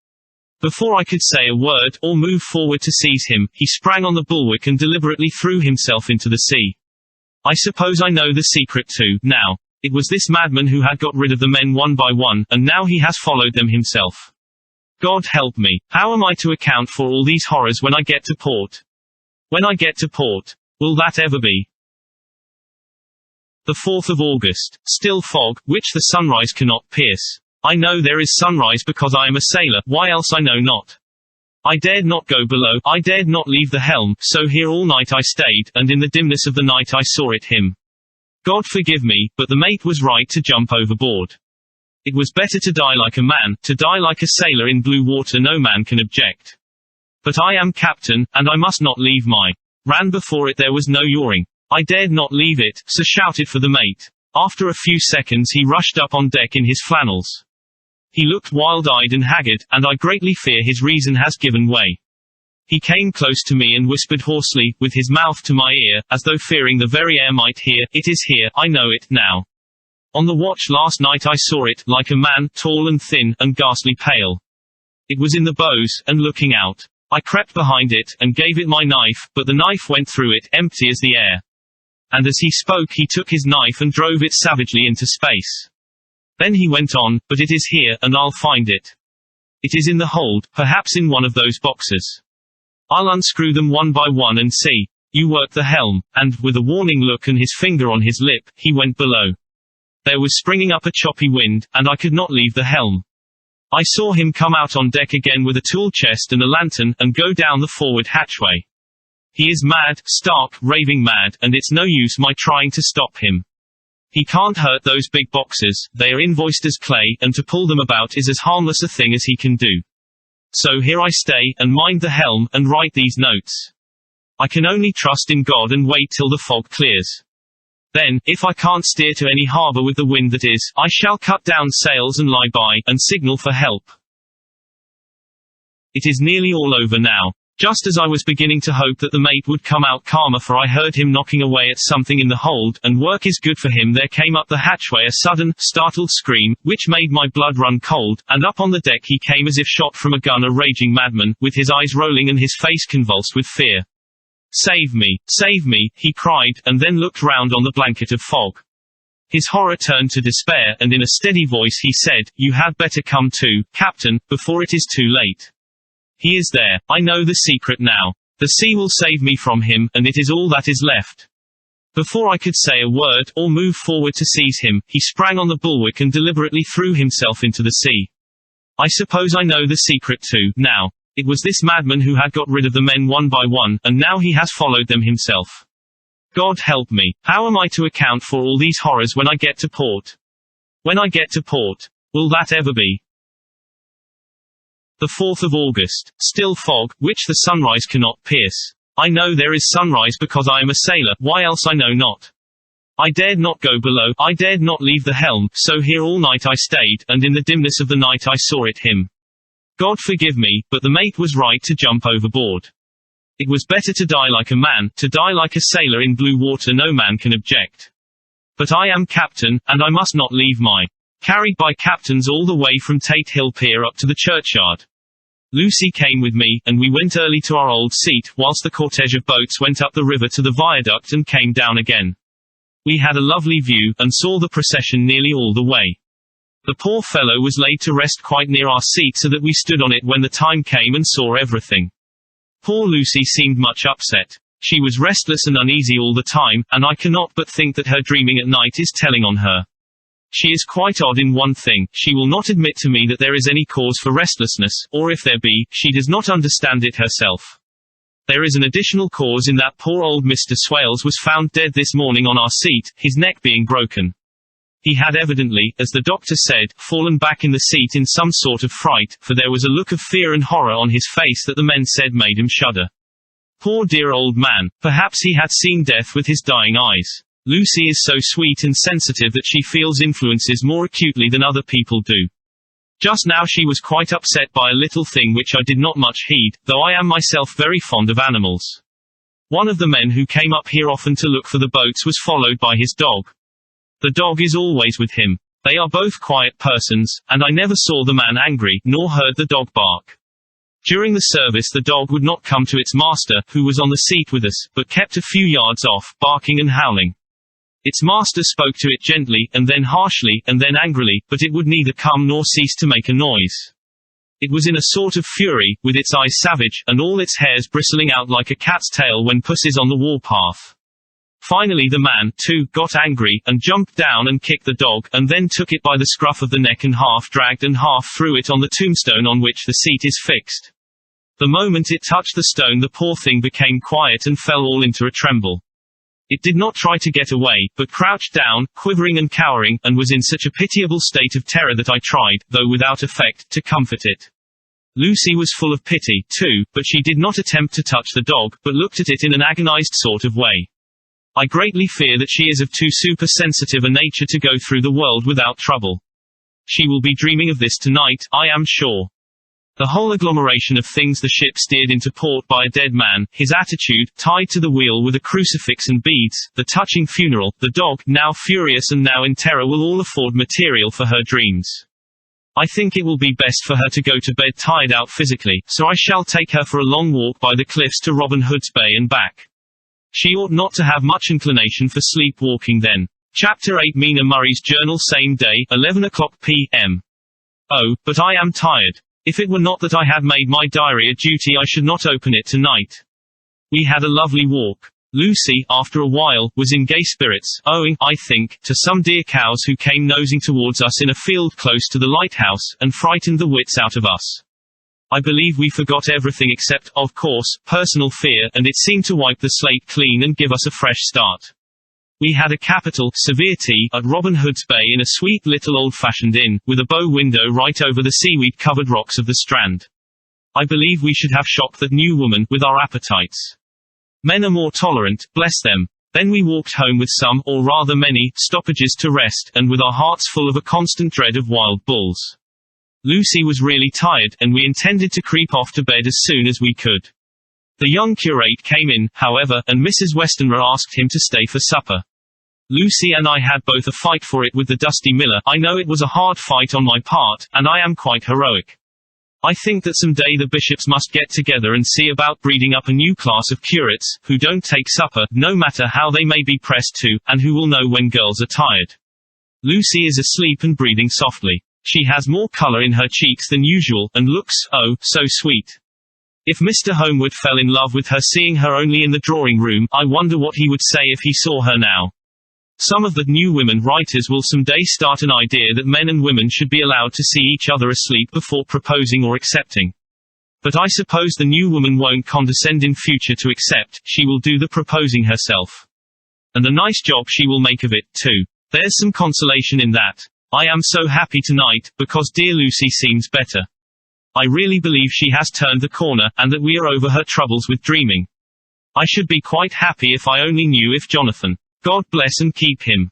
Before I could say a word, or move forward to seize him, he sprang on the bulwark and deliberately threw himself into the sea. I suppose I know the secret too, now. It was this madman who had got rid of the men one by one, and now he has followed them himself. God help me, how am I to account for all these horrors when I get to port? When I get to port. Will that ever be? The 4th of August. Still fog, which the sunrise cannot pierce. I know there is sunrise because I am a sailor, why else I know not. I dared not go below, I dared not leave the helm, so here all night I stayed, and in the dimness of the night I saw it him. God forgive me, but the mate was right to jump overboard. It was better to die like a man, to die like a sailor in blue water, no man can object. But I am captain, and I must not leave my ran before it, there was no yawing. I dared not leave it, so shouted for the mate. After a few seconds he rushed up on deck in his flannels. He looked wild-eyed and haggard, and I greatly fear his reason has given way. He came close to me and whispered hoarsely, with his mouth to my ear, as though fearing the very air might hear, "It is here, I know it, now. On the watch last night I saw it, like a man, tall and thin, and ghastly pale. It was in the bows, and looking out. I crept behind it, and gave it my knife, but the knife went through it, empty as the air. And as he spoke he took his knife and drove it savagely into space. Then he went on, but it is here, and I'll find it. It is in the hold, perhaps in one of those boxes. I'll unscrew them one by one and see. You work the helm, and, with a warning look and his finger on his lip, he went below. There was springing up a choppy wind, and I could not leave the helm. I saw him come out on deck again with a tool chest and a lantern, and go down the forward hatchway. He is mad, stark, raving mad, and it's no use my trying to stop him. He can't hurt those big boxes, they are invoiced as clay, and to pull them about is as harmless a thing as he can do. So here I stay, and mind the helm, and write these notes. I can only trust in God and wait till the fog clears. Then, if I can't steer to any harbour with the wind that is, I shall cut down sails and lie by, and signal for help. It is nearly all over now. Just as I was beginning to hope that the mate would come out calmer, for I heard him knocking away at something in the hold, and work is good for him, there came up the hatchway a sudden, startled scream, which made my blood run cold, and up on the deck he came as if shot from a gun, a raging madman, with his eyes rolling and his face convulsed with fear. Save me, he cried, and then looked round on the blanket of fog. His horror turned to despair, and in a steady voice he said, "You had better come to, Captain, before it is too late. He is there, I know the secret now. The sea will save me from him, and it is all that is left." Before I could say a word, or move forward to seize him, he sprang on the bulwark and deliberately threw himself into the sea. I suppose I know the secret too, now. It was this madman who had got rid of the men one by one, and now he has followed them himself. God help me, how am I to account for all these horrors when I get to port? When I get to port. Will that ever be? The 4th of August. Still fog, which the sunrise cannot pierce. I know there is sunrise because I am a sailor, why else I know not. I dared not go below, I dared not leave the helm, so here all night I stayed, and in the dimness of the night I saw it him. God forgive me, but the mate was right to jump overboard. It was better to die like a man, to die like a sailor in blue water, no man can object. But I am captain, and I must not leave my carried by captains all the way from Tate Hill Pier up to the churchyard. Lucy came with me, and we went early to our old seat, whilst the cortege of boats went up the river to the viaduct and came down again. We had a lovely view, and saw the procession nearly all the way. The poor fellow was laid to rest quite near our seat, so that we stood on it when the time came and saw everything. Poor Lucy seemed much upset. She was restless and uneasy all the time, and I cannot but think that her dreaming at night is telling on her. She is quite odd in one thing, she will not admit to me that there is any cause for restlessness, or if there be, she does not understand it herself. There is an additional cause in that poor old Mr. Swales was found dead this morning on our seat, his neck being broken. He had evidently, as the doctor said, fallen back in the seat in some sort of fright, for there was a look of fear and horror on his face that the men said made him shudder. Poor dear old man, perhaps he had seen death with his dying eyes. Lucy is so sweet and sensitive that she feels influences more acutely than other people do. Just now she was quite upset by a little thing which I did not much heed, though I am myself very fond of animals. One of the men who came up here often to look for the boats was followed by his dog. The dog is always with him. They are both quiet persons, and I never saw the man angry, nor heard the dog bark. During the service the dog would not come to its master, who was on the seat with us, but kept a few yards off, barking and howling. Its master spoke to it gently, and then harshly, and then angrily, but it would neither come nor cease to make a noise. It was in a sort of fury, with its eyes savage, and all its hairs bristling out like a cat's tail when puss is on the warpath. Finally the man, too, got angry, and jumped down and kicked the dog, and then took it by the scruff of the neck and half dragged and half threw it on the tombstone on which the seat is fixed. The moment it touched the stone the poor thing became quiet and fell all into a tremble. It did not try to get away, but crouched down, quivering and cowering, and was in such a pitiable state of terror that I tried, though without effect, to comfort it. Lucy was full of pity, too, but she did not attempt to touch the dog, but looked at it in an agonized sort of way. I greatly fear that she is of too supersensitive a nature to go through the world without trouble. She will be dreaming of this tonight, I am sure. The whole agglomeration of things the ship steered into port by a dead man, his attitude, tied to the wheel with a crucifix and beads, the touching funeral, the dog, now furious and now in terror, will all afford material for her dreams. I think it will be best for her to go to bed tired out physically, so I shall take her for a long walk by the cliffs to Robin Hood's Bay and back. She ought not to have much inclination for sleepwalking then. Chapter 8 Mina Murray's Journal Same day, 11 o'clock p.m. Oh, but I am tired. If it were not that I had made my diary a duty I should not open it tonight. We had a lovely walk. Lucy, after a while, was in gay spirits, owing, I think, to some dear cows who came nosing towards us in a field close to the lighthouse, and frightened the wits out of us. I believe we forgot everything except, of course, personal fear, and it seemed to wipe the slate clean and give us a fresh start. We had a capital, severe tea, at Robin Hood's Bay in a sweet little old-fashioned inn, with a bow window right over the seaweed-covered rocks of the Strand. I believe we should have shocked that new woman, with our appetites. Men are more tolerant, bless them. Then we walked home with some, or rather many, stoppages to rest, and with our hearts full of a constant dread of wild bulls. Lucy was really tired, and we intended to creep off to bed as soon as we could. The young curate came in, however, and Mrs. Westenra asked him to stay for supper. Lucy and I had both a fight for it with the dusty miller. I know it was a hard fight on my part, and I am quite heroic. I think that some day the bishops must get together and see about breeding up a new class of curates, who don't take supper, no matter how they may be pressed to, and who will know when girls are tired. Lucy is asleep and breathing softly. She has more colour in her cheeks than usual, and looks, oh, so sweet. If Mr. Homewood fell in love with her seeing her only in the drawing room, I wonder what he would say if he saw her now. Some of the new women writers will someday start an idea that men and women should be allowed to see each other asleep before proposing or accepting. But I suppose the new woman won't condescend in future to accept, she will do the proposing herself. And a nice job she will make of it, too. There's some consolation in that. I am so happy tonight, because dear Lucy seems better. I really believe she has turned the corner, and that we are over her troubles with dreaming. I should be quite happy if I only knew if Jonathan. God bless and keep him.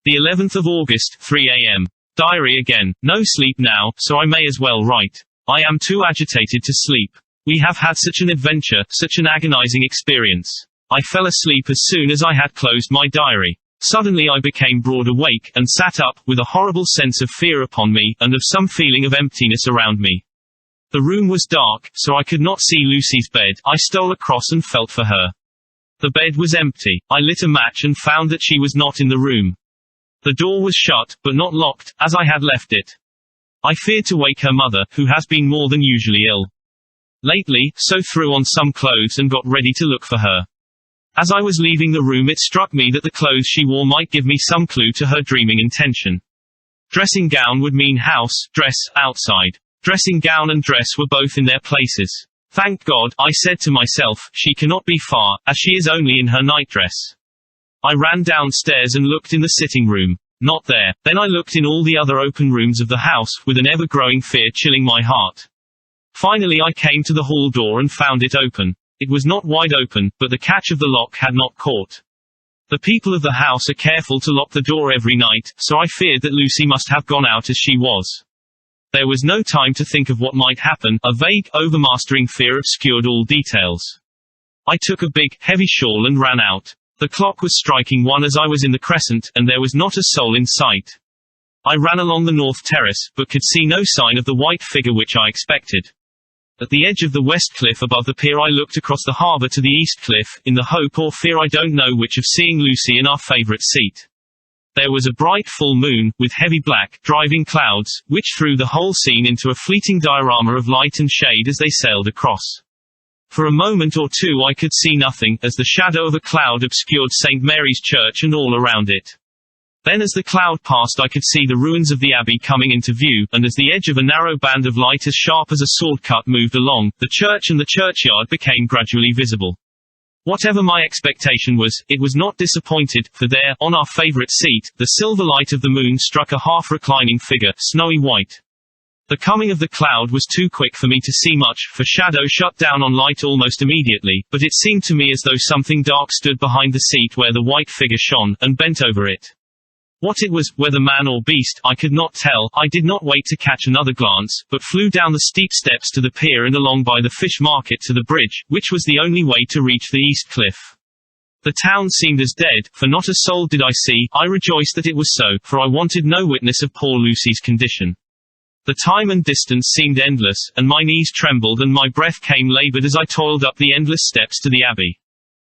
The 11th of August, 3 a.m. Diary again. No sleep now, so I may as well write. I am too agitated to sleep. We have had such an adventure, such an agonizing experience. I fell asleep as soon as I had closed my diary. Suddenly I became broad awake, and sat up, with a horrible sense of fear upon me, and of some feeling of emptiness around me. The room was dark, so I could not see Lucy's bed. I stole across and felt for her. The bed was empty. I lit a match and found that she was not in the room. The door was shut, but not locked, as I had left it. I feared to wake her mother, who has been more than usually ill lately, so threw on some clothes and got ready to look for her. As I was leaving the room it struck me that the clothes she wore might give me some clue to her dreaming intention. Dressing gown would mean house, dress, outside. Dressing gown and dress were both in their places. Thank God, I said to myself, she cannot be far, as she is only in her nightdress. I ran downstairs and looked in the sitting room. Not there. Then I looked in all the other open rooms of the house, with an ever-growing fear chilling my heart. Finally I came to the hall door and found it open. It was not wide open, but the catch of the lock had not caught. The people of the house are careful to lock the door every night, so I feared that Lucy must have gone out as she was. There was no time to think of what might happen. A vague, overmastering fear obscured all details. I took a big, heavy shawl and ran out. The clock was striking 1 as I was in the crescent, and there was not a soul in sight. I ran along the north terrace, but could see no sign of the white figure which I expected. At the edge of the west cliff above the pier I looked across the harbour to the east cliff, in the hope or fear I don't know which of seeing Lucy in our favourite seat. There was a bright full moon, with heavy black, driving clouds, which threw the whole scene into a fleeting diorama of light and shade as they sailed across. For a moment or two I could see nothing, as the shadow of a cloud obscured St. Mary's Church and all around it. Then as the cloud passed I could see the ruins of the abbey coming into view, and as the edge of a narrow band of light as sharp as a sword cut moved along, the church and the churchyard became gradually visible. Whatever my expectation was, it was not disappointed, for there, on our favourite seat, the silver light of the moon struck a half-reclining figure, snowy white. The coming of the cloud was too quick for me to see much, for shadow shut down on light almost immediately, but it seemed to me as though something dark stood behind the seat where the white figure shone, and bent over it. What it was, whether man or beast, I could not tell. I did not wait to catch another glance, but flew down the steep steps to the pier and along by the fish market to the bridge, which was the only way to reach the east cliff. The town seemed as dead, for not a soul did I see. I rejoiced that it was so, for I wanted no witness of poor Lucy's condition. The time and distance seemed endless, and my knees trembled and my breath came labored as I toiled up the endless steps to the abbey.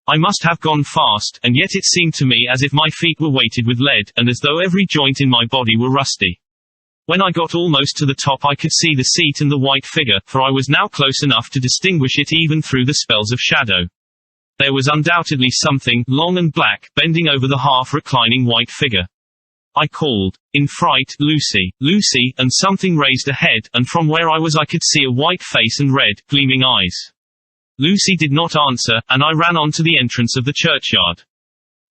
I must have gone fast, and yet it seemed to me as if my feet were weighted with lead, and as though every joint in my body were rusty. When I got almost to the top I could see the seat and the white figure, for I was now close enough to distinguish it even through the spells of shadow. There was undoubtedly something, long and black, bending over the half-reclining white figure. I called, in fright, Lucy, Lucy, and something raised a head, and from where I was I could see a white face and red, gleaming eyes. Lucy did not answer, and I ran on to the entrance of the churchyard.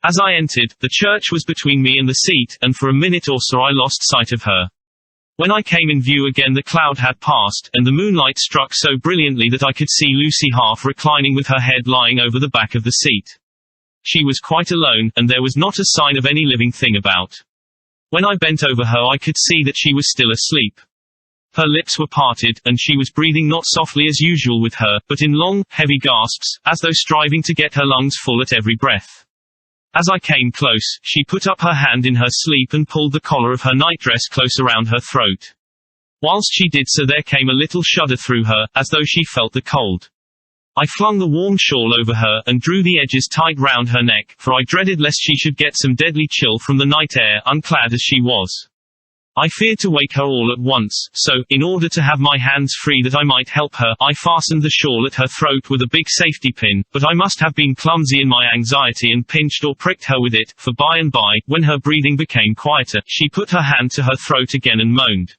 As I entered, the church was between me and the seat, and for a minute or so I lost sight of her. When I came in view again the cloud had passed, and the moonlight struck so brilliantly that I could see Lucy half reclining with her head lying over the back of the seat. She was quite alone, and there was not a sign of any living thing about. When I bent over her I could see that she was still asleep. Her lips were parted, and she was breathing not softly as usual with her, but in long, heavy gasps, as though striving to get her lungs full at every breath. As I came close, she put up her hand in her sleep and pulled the collar of her nightdress close around her throat. Whilst she did so there came a little shudder through her, as though she felt the cold. I flung the warm shawl over her, and drew the edges tight round her neck, for I dreaded lest she should get some deadly chill from the night air, unclad as she was. I feared to wake her all at once, so, in order to have my hands free that I might help her, I fastened the shawl at her throat with a big safety pin, but I must have been clumsy in my anxiety and pinched or pricked her with it, for by and by, when her breathing became quieter, she put her hand to her throat again and moaned.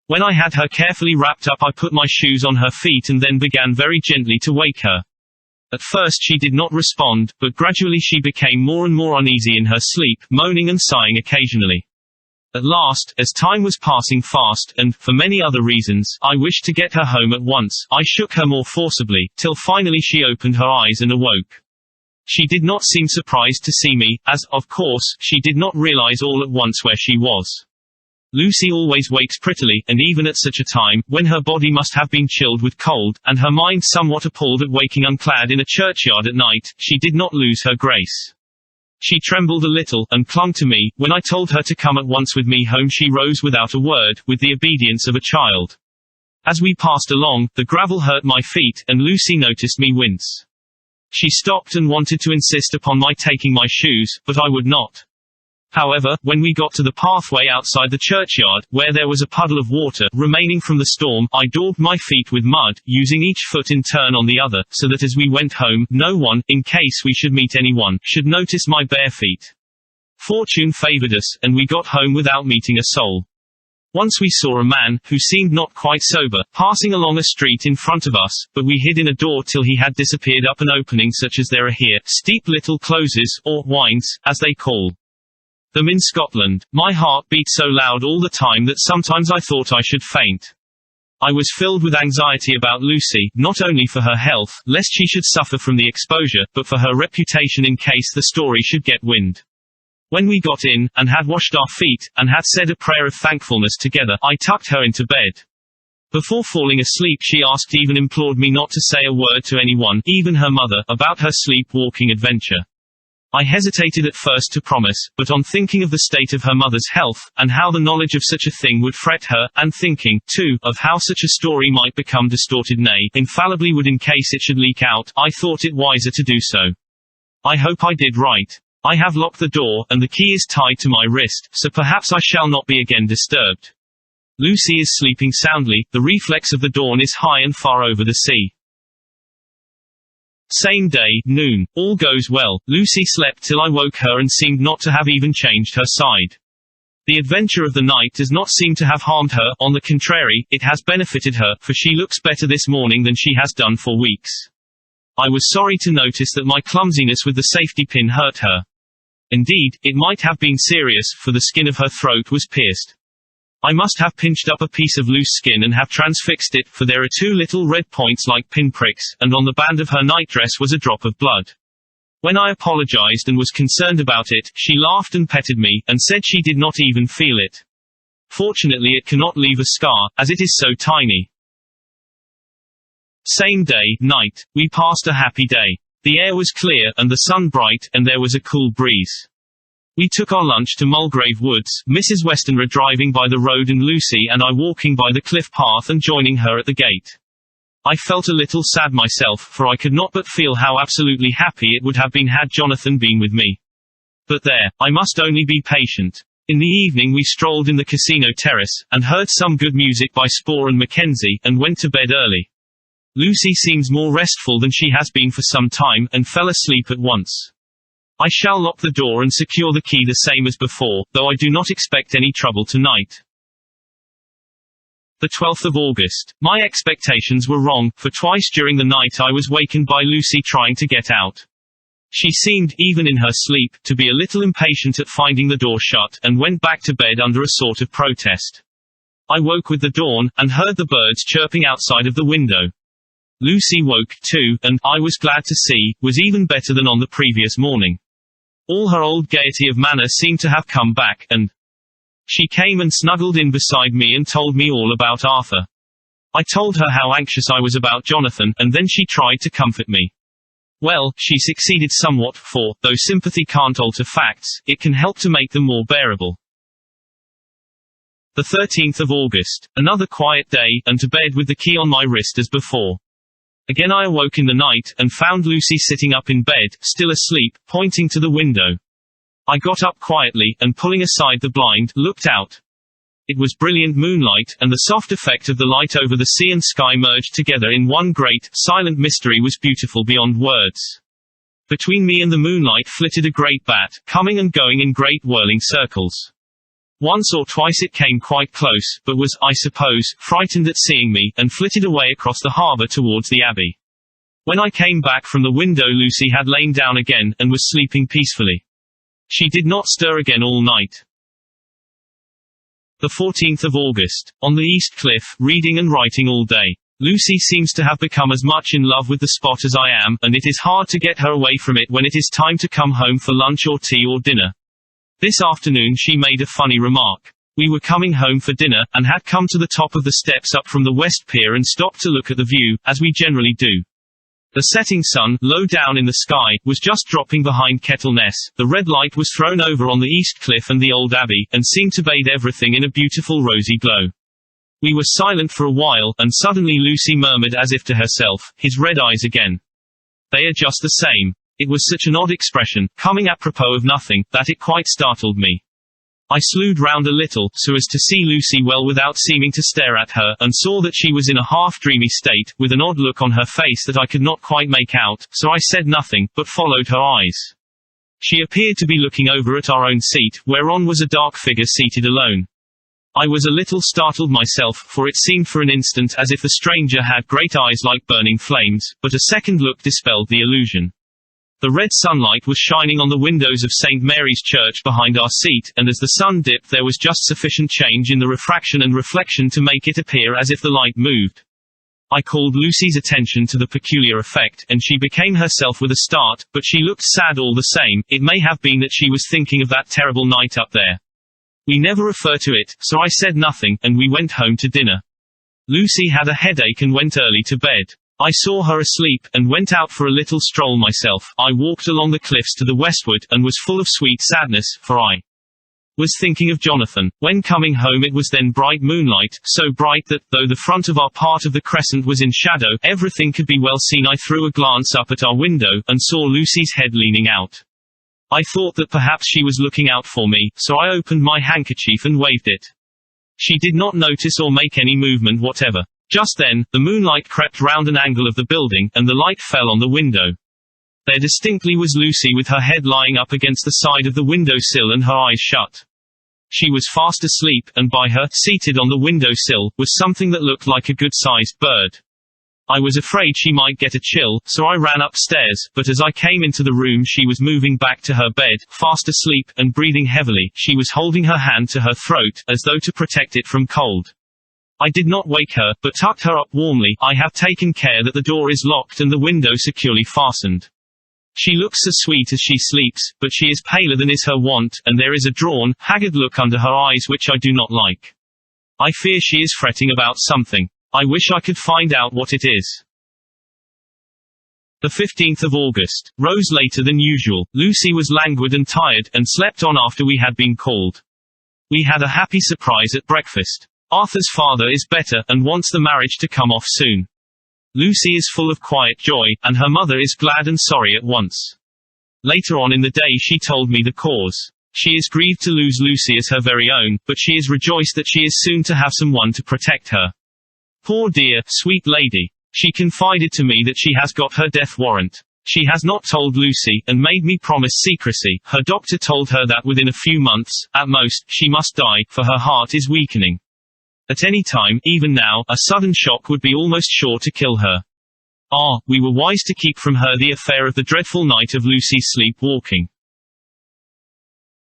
When I had her carefully wrapped up I put my shoes on her feet and then began very gently to wake her. At first she did not respond, but gradually she became more and more uneasy in her sleep, moaning and sighing occasionally. At last, as time was passing fast, and, for many other reasons, I wished to get her home at once, I shook her more forcibly, till finally she opened her eyes and awoke. She did not seem surprised to see me, as, of course, she did not realize all at once where she was. Lucy always wakes prettily, and even at such a time, when her body must have been chilled with cold, and her mind somewhat appalled at waking unclad in a churchyard at night, she did not lose her grace. She trembled a little, and clung to me. When I told her to come at once with me home she rose without a word, with the obedience of a child. As we passed along, the gravel hurt my feet, and Lucy noticed me wince. She stopped and wanted to insist upon my taking my shoes, but I would not. However, when we got to the pathway outside the churchyard, where there was a puddle of water remaining from the storm, I daubed my feet with mud, using each foot in turn on the other, so that as we went home, no one, in case we should meet anyone, should notice my bare feet. Fortune favored us, and we got home without meeting a soul. Once we saw a man, who seemed not quite sober, passing along a street in front of us, but we hid in a door till he had disappeared up an opening such as there are here, steep little closes, or wynds, as they call them in Scotland. My heart beat so loud all the time that sometimes I thought I should faint. I was filled with anxiety about Lucy, not only for her health, lest she should suffer from the exposure, but for her reputation in case the story should get wind. When we got in, and had washed our feet, and had said a prayer of thankfulness together, I tucked her into bed. Before falling asleep she asked, even implored me not to say a word to anyone, even her mother, about her sleep-walking adventure. I hesitated at first to promise, but on thinking of the state of her mother's health, and how the knowledge of such a thing would fret her, and thinking, too, of how such a story might become distorted, nay, infallibly would in case it should leak out, I thought it wiser to do so. I hope I did right. I have locked the door, and the key is tied to my wrist, so perhaps I shall not be again disturbed. Lucy is sleeping soundly, the reflex of the dawn is high and far over the sea. Same day, noon. All goes well. Lucy slept till I woke her and seemed not to have even changed her side. The adventure of the night does not seem to have harmed her, on the contrary, it has benefited her, for she looks better this morning than she has done for weeks. I was sorry to notice that my clumsiness with the safety pin hurt her. Indeed, it might have been serious, for the skin of her throat was pierced. I must have pinched up a piece of loose skin and have transfixed it, for there are two little red points like pinpricks, and on the band of her nightdress was a drop of blood. When I apologized and was concerned about it, she laughed and petted me, and said she did not even feel it. Fortunately it cannot leave a scar, as it is so tiny. Same day, night. We passed a happy day. The air was clear, and the sun bright, and there was a cool breeze. We took our lunch to Mulgrave Woods, Mrs. Westenra driving by the road and Lucy and I walking by the cliff path and joining her at the gate. I felt a little sad myself, for I could not but feel how absolutely happy it would have been had Jonathan been with me. But there, I must only be patient. In the evening we strolled in the casino terrace, and heard some good music by Spohr and Mackenzie, and went to bed early. Lucy seems more restful than she has been for some time, and fell asleep at once. I shall lock the door and secure the key the same as before, though I do not expect any trouble tonight. The 12th of August. My expectations were wrong, for twice during the night I was wakened by Lucy trying to get out. She seemed, even in her sleep, to be a little impatient at finding the door shut, and went back to bed under a sort of protest. I woke with the dawn, and heard the birds chirping outside of the window. Lucy woke, too, and, I was glad to see, was even better than on the previous morning. All her old gaiety of manner seemed to have come back, and she came and snuggled in beside me and told me all about Arthur. I told her how anxious I was about Jonathan, and then she tried to comfort me. Well, she succeeded somewhat, for, though sympathy can't alter facts, it can help to make them more bearable. The 13th of August. Another quiet day, and to bed with the key on my wrist as before. Again I awoke in the night, and found Lucy sitting up in bed, still asleep, pointing to the window. I got up quietly, and pulling aside the blind, looked out. It was brilliant moonlight, and the soft effect of the light over the sea and sky merged together in one great, silent mystery was beautiful beyond words. Between me and the moonlight flitted a great bat, coming and going in great whirling circles. Once or twice it came quite close, but was, I suppose, frightened at seeing me, and flitted away across the harbour towards the abbey. When I came back from the window Lucy had lain down again, and was sleeping peacefully. She did not stir again all night. The 14th of August. On the East Cliff, reading and writing all day. Lucy seems to have become as much in love with the spot as I am, and it is hard to get her away from it when it is time to come home for lunch or tea or dinner. This afternoon she made a funny remark. We were coming home for dinner, and had come to the top of the steps up from the West Pier and stopped to look at the view, as we generally do. The setting sun, low down in the sky, was just dropping behind Kettleness. The red light was thrown over on the East Cliff and the old abbey, and seemed to bathe everything in a beautiful rosy glow. We were silent for a while, and suddenly Lucy murmured as if to herself, "His red eyes again. They are just the same." It was such an odd expression, coming apropos of nothing, that it quite startled me. I slewed round a little, so as to see Lucy well without seeming to stare at her, and saw that she was in a half-dreamy state, with an odd look on her face that I could not quite make out, so I said nothing, but followed her eyes. She appeared to be looking over at our own seat, whereon was a dark figure seated alone. I was a little startled myself, for it seemed for an instant as if the stranger had great eyes like burning flames, but a second look dispelled the illusion. The red sunlight was shining on the windows of St. Mary's Church behind our seat, and as the sun dipped there was just sufficient change in the refraction and reflection to make it appear as if the light moved. I called Lucy's attention to the peculiar effect, and she became herself with a start, but she looked sad all the same. It may have been that she was thinking of that terrible night up there. We never refer to it, so I said nothing, and we went home to dinner. Lucy had a headache and went early to bed. I saw her asleep, and went out for a little stroll myself. I walked along the cliffs to the westward, and was full of sweet sadness, for I was thinking of Jonathan. When coming home it was then bright moonlight, so bright that, though the front of our part of the crescent was in shadow, everything could be well seen. I threw a glance up at our window, and saw Lucy's head leaning out. I thought that perhaps she was looking out for me, so I opened my handkerchief and waved it. She did not notice or make any movement whatever. Just then, the moonlight crept round an angle of the building, and the light fell on the window. There distinctly was Lucy with her head lying up against the side of the window-sill and her eyes shut. She was fast asleep, and by her, seated on the window-sill, was something that looked like a good-sized bird. I was afraid she might get a chill, so I ran upstairs, but as I came into the room she was moving back to her bed, fast asleep, and breathing heavily. She was holding her hand to her throat, as though to protect it from cold. I did not wake her, but tucked her up warmly. I have taken care that the door is locked and the window securely fastened. She looks so sweet as she sleeps, but she is paler than is her wont, and there is a drawn, haggard look under her eyes which I do not like. I fear she is fretting about something. I wish I could find out what it is. The 15th of August. Rose later than usual. Lucy was languid and tired, and slept on after we had been called. We had a happy surprise at breakfast. Arthur's father is better, and wants the marriage to come off soon. Lucy is full of quiet joy, and her mother is glad and sorry at once. Later on in the day she told me the cause. She is grieved to lose Lucy as her very own, but she is rejoiced that she is soon to have someone to protect her. Poor dear, sweet lady. She confided to me that she has got her death warrant. She has not told Lucy, and made me promise secrecy. Her doctor told her that within a few months, at most, she must die, for her heart is weakening. At any time, even now, a sudden shock would be almost sure to kill her. Ah, we were wise to keep from her the affair of the dreadful night of Lucy's sleepwalking.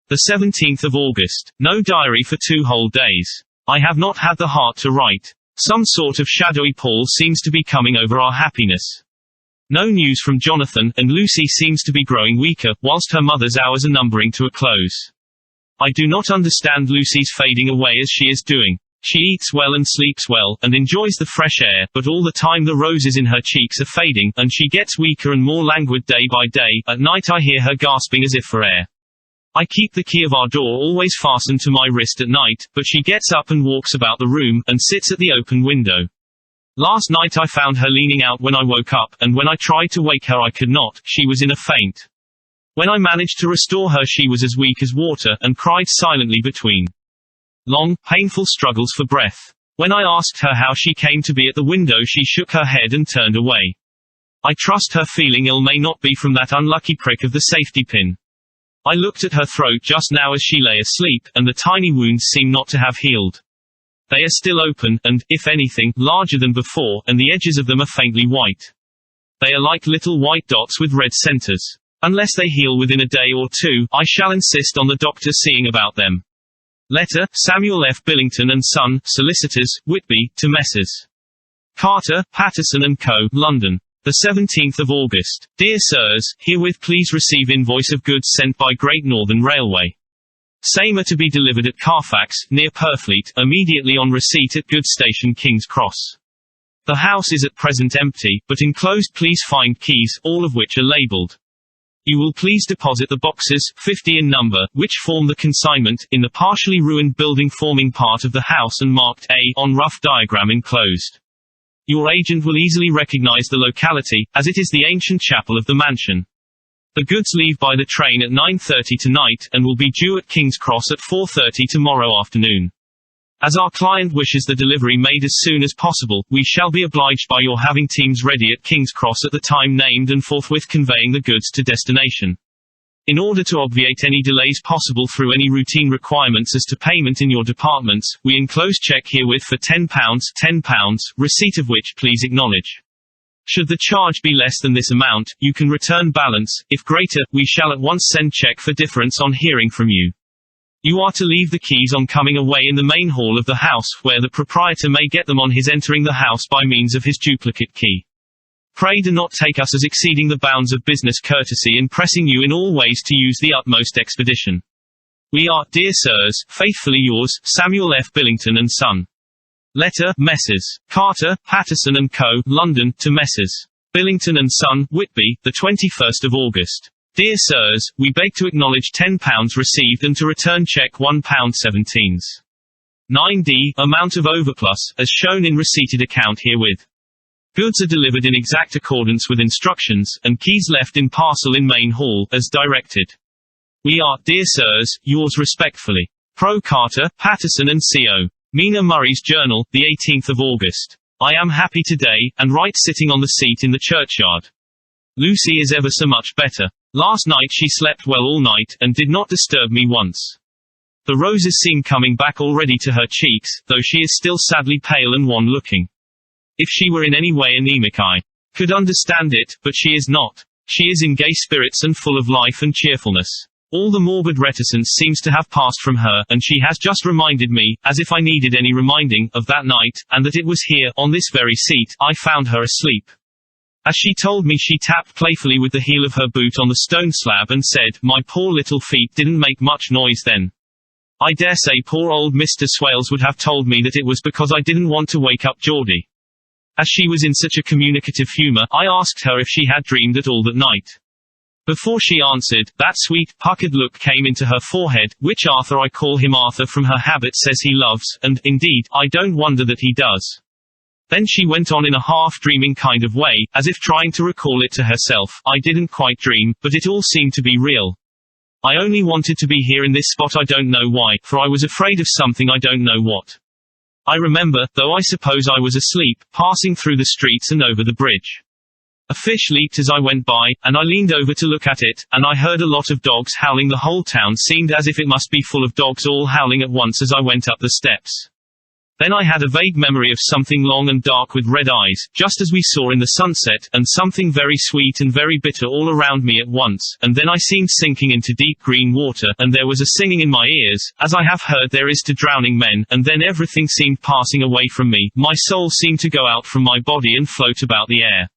The 17th of August. No diary for 2 whole days. I have not had the heart to write. Some sort of shadowy pall seems to be coming over our happiness. No news from Jonathan, and Lucy seems to be growing weaker, whilst her mother's hours are numbering to a close. I do not understand Lucy's fading away as she is doing. She eats well and sleeps well, and enjoys the fresh air, but all the time the roses in her cheeks are fading, and she gets weaker and more languid day by day. At night I hear her gasping as if for air. I keep the key of our door always fastened to my wrist at night, but she gets up and walks about the room, and sits at the open window. Last night I found her leaning out when I woke up, and when I tried to wake her I could not. She was in a faint. When I managed to restore her she was as weak as water, and cried silently between long, painful struggles for breath. When I asked her how she came to be at the window she shook her head and turned away. I trust her feeling ill may not be from that unlucky prick of the safety pin. I looked at her throat just now as she lay asleep, and the tiny wounds seem not to have healed. They are still open, and, if anything, larger than before, and the edges of them are faintly white. They are like little white dots with red centers. Unless they heal within a day or two, I shall insist on the doctor seeing about them. Letter, Samuel F. Billington and Son, Solicitors, Whitby, to Messrs. Carter, Patterson & Co., London. The 17th of August. Dear Sirs, herewith please receive invoice of goods sent by Great Northern Railway. Same are to be delivered at Carfax, near Purfleet, immediately on receipt at goods station King's Cross. The house is at present empty, but enclosed please find keys, all of which are labelled. You will please deposit the boxes, 50 in number, which form the consignment, in the partially ruined building forming part of the house and marked A on rough diagram enclosed. Your agent will easily recognize the locality, as it is the ancient chapel of the mansion. The goods leave by the train at 9:30 tonight, and will be due at King's Cross at 4:30 tomorrow afternoon. As our client wishes the delivery made as soon as possible, we shall be obliged by your having teams ready at King's Cross at the time named and forthwith conveying the goods to destination. In order to obviate any delays possible through any routine requirements as to payment in your departments, we enclose check herewith for £10, receipt of which please acknowledge. Should the charge be less than this amount, you can return balance. If greater, we shall at once send check for difference on hearing from you. You are to leave the keys on coming away in the main hall of the house, where the proprietor may get them on his entering the house by means of his duplicate key. Pray do not take us as exceeding the bounds of business courtesy in pressing you in all ways to use the utmost expedition. We are, dear sirs, faithfully yours, Samuel F. Billington and Son. Letter, Messrs. Carter, Patterson & Co., London, to Messrs. Billington and Son, Whitby, the 21st of August. Dear sirs, we beg to acknowledge £10 received and to return check £1.17. 9d, amount of overplus, as shown in receipted account herewith. Goods are delivered in exact accordance with instructions, and keys left in parcel in main hall, as directed. We are, dear sirs, yours respectfully. Pro Carter, Patterson & Co. Mina Murray's Journal, the 18th of August. I am happy today, and write sitting on the seat in the churchyard. Lucy is ever so much better. Last night she slept well all night, and did not disturb me once. The roses seem coming back already to her cheeks, though she is still sadly pale and wan-looking. If she were in any way anemic I could understand it, but she is not. She is in gay spirits and full of life and cheerfulness. All the morbid reticence seems to have passed from her, and she has just reminded me, as if I needed any reminding, of that night, and that it was here, on this very seat, I found her asleep. As she told me, she tapped playfully with the heel of her boot on the stone slab and said, "My poor little feet didn't make much noise then." I dare say poor old Mr. Swales would have told me that it was because I didn't want to wake up Geordie. As she was in such a communicative humour, I asked her if she had dreamed at all that night. Before she answered, that sweet, puckered look came into her forehead. "Which Arthur? I call him Arthur from her habit says he loves, and, indeed, I don't wonder that he does." Then she went on in a half-dreaming kind of way, as if trying to recall it to herself. "I didn't quite dream, but it all seemed to be real. I only wanted to be here in this spot, I don't know why, for I was afraid of something I don't know what. I remember, though I suppose I was asleep, passing through the streets and over the bridge. A fish leaped as I went by, and I leaned over to look at it, and I heard a lot of dogs howling. The whole town seemed as if it must be full of dogs all howling at once as I went up the steps. Then I had a vague memory of something long and dark with red eyes, just as we saw in the sunset, and something very sweet and very bitter all around me at once, and then I seemed sinking into deep green water, and there was a singing in my ears, as I have heard there is to drowning men, and then everything seemed passing away from me, my soul seemed to go out from my body and float about the air.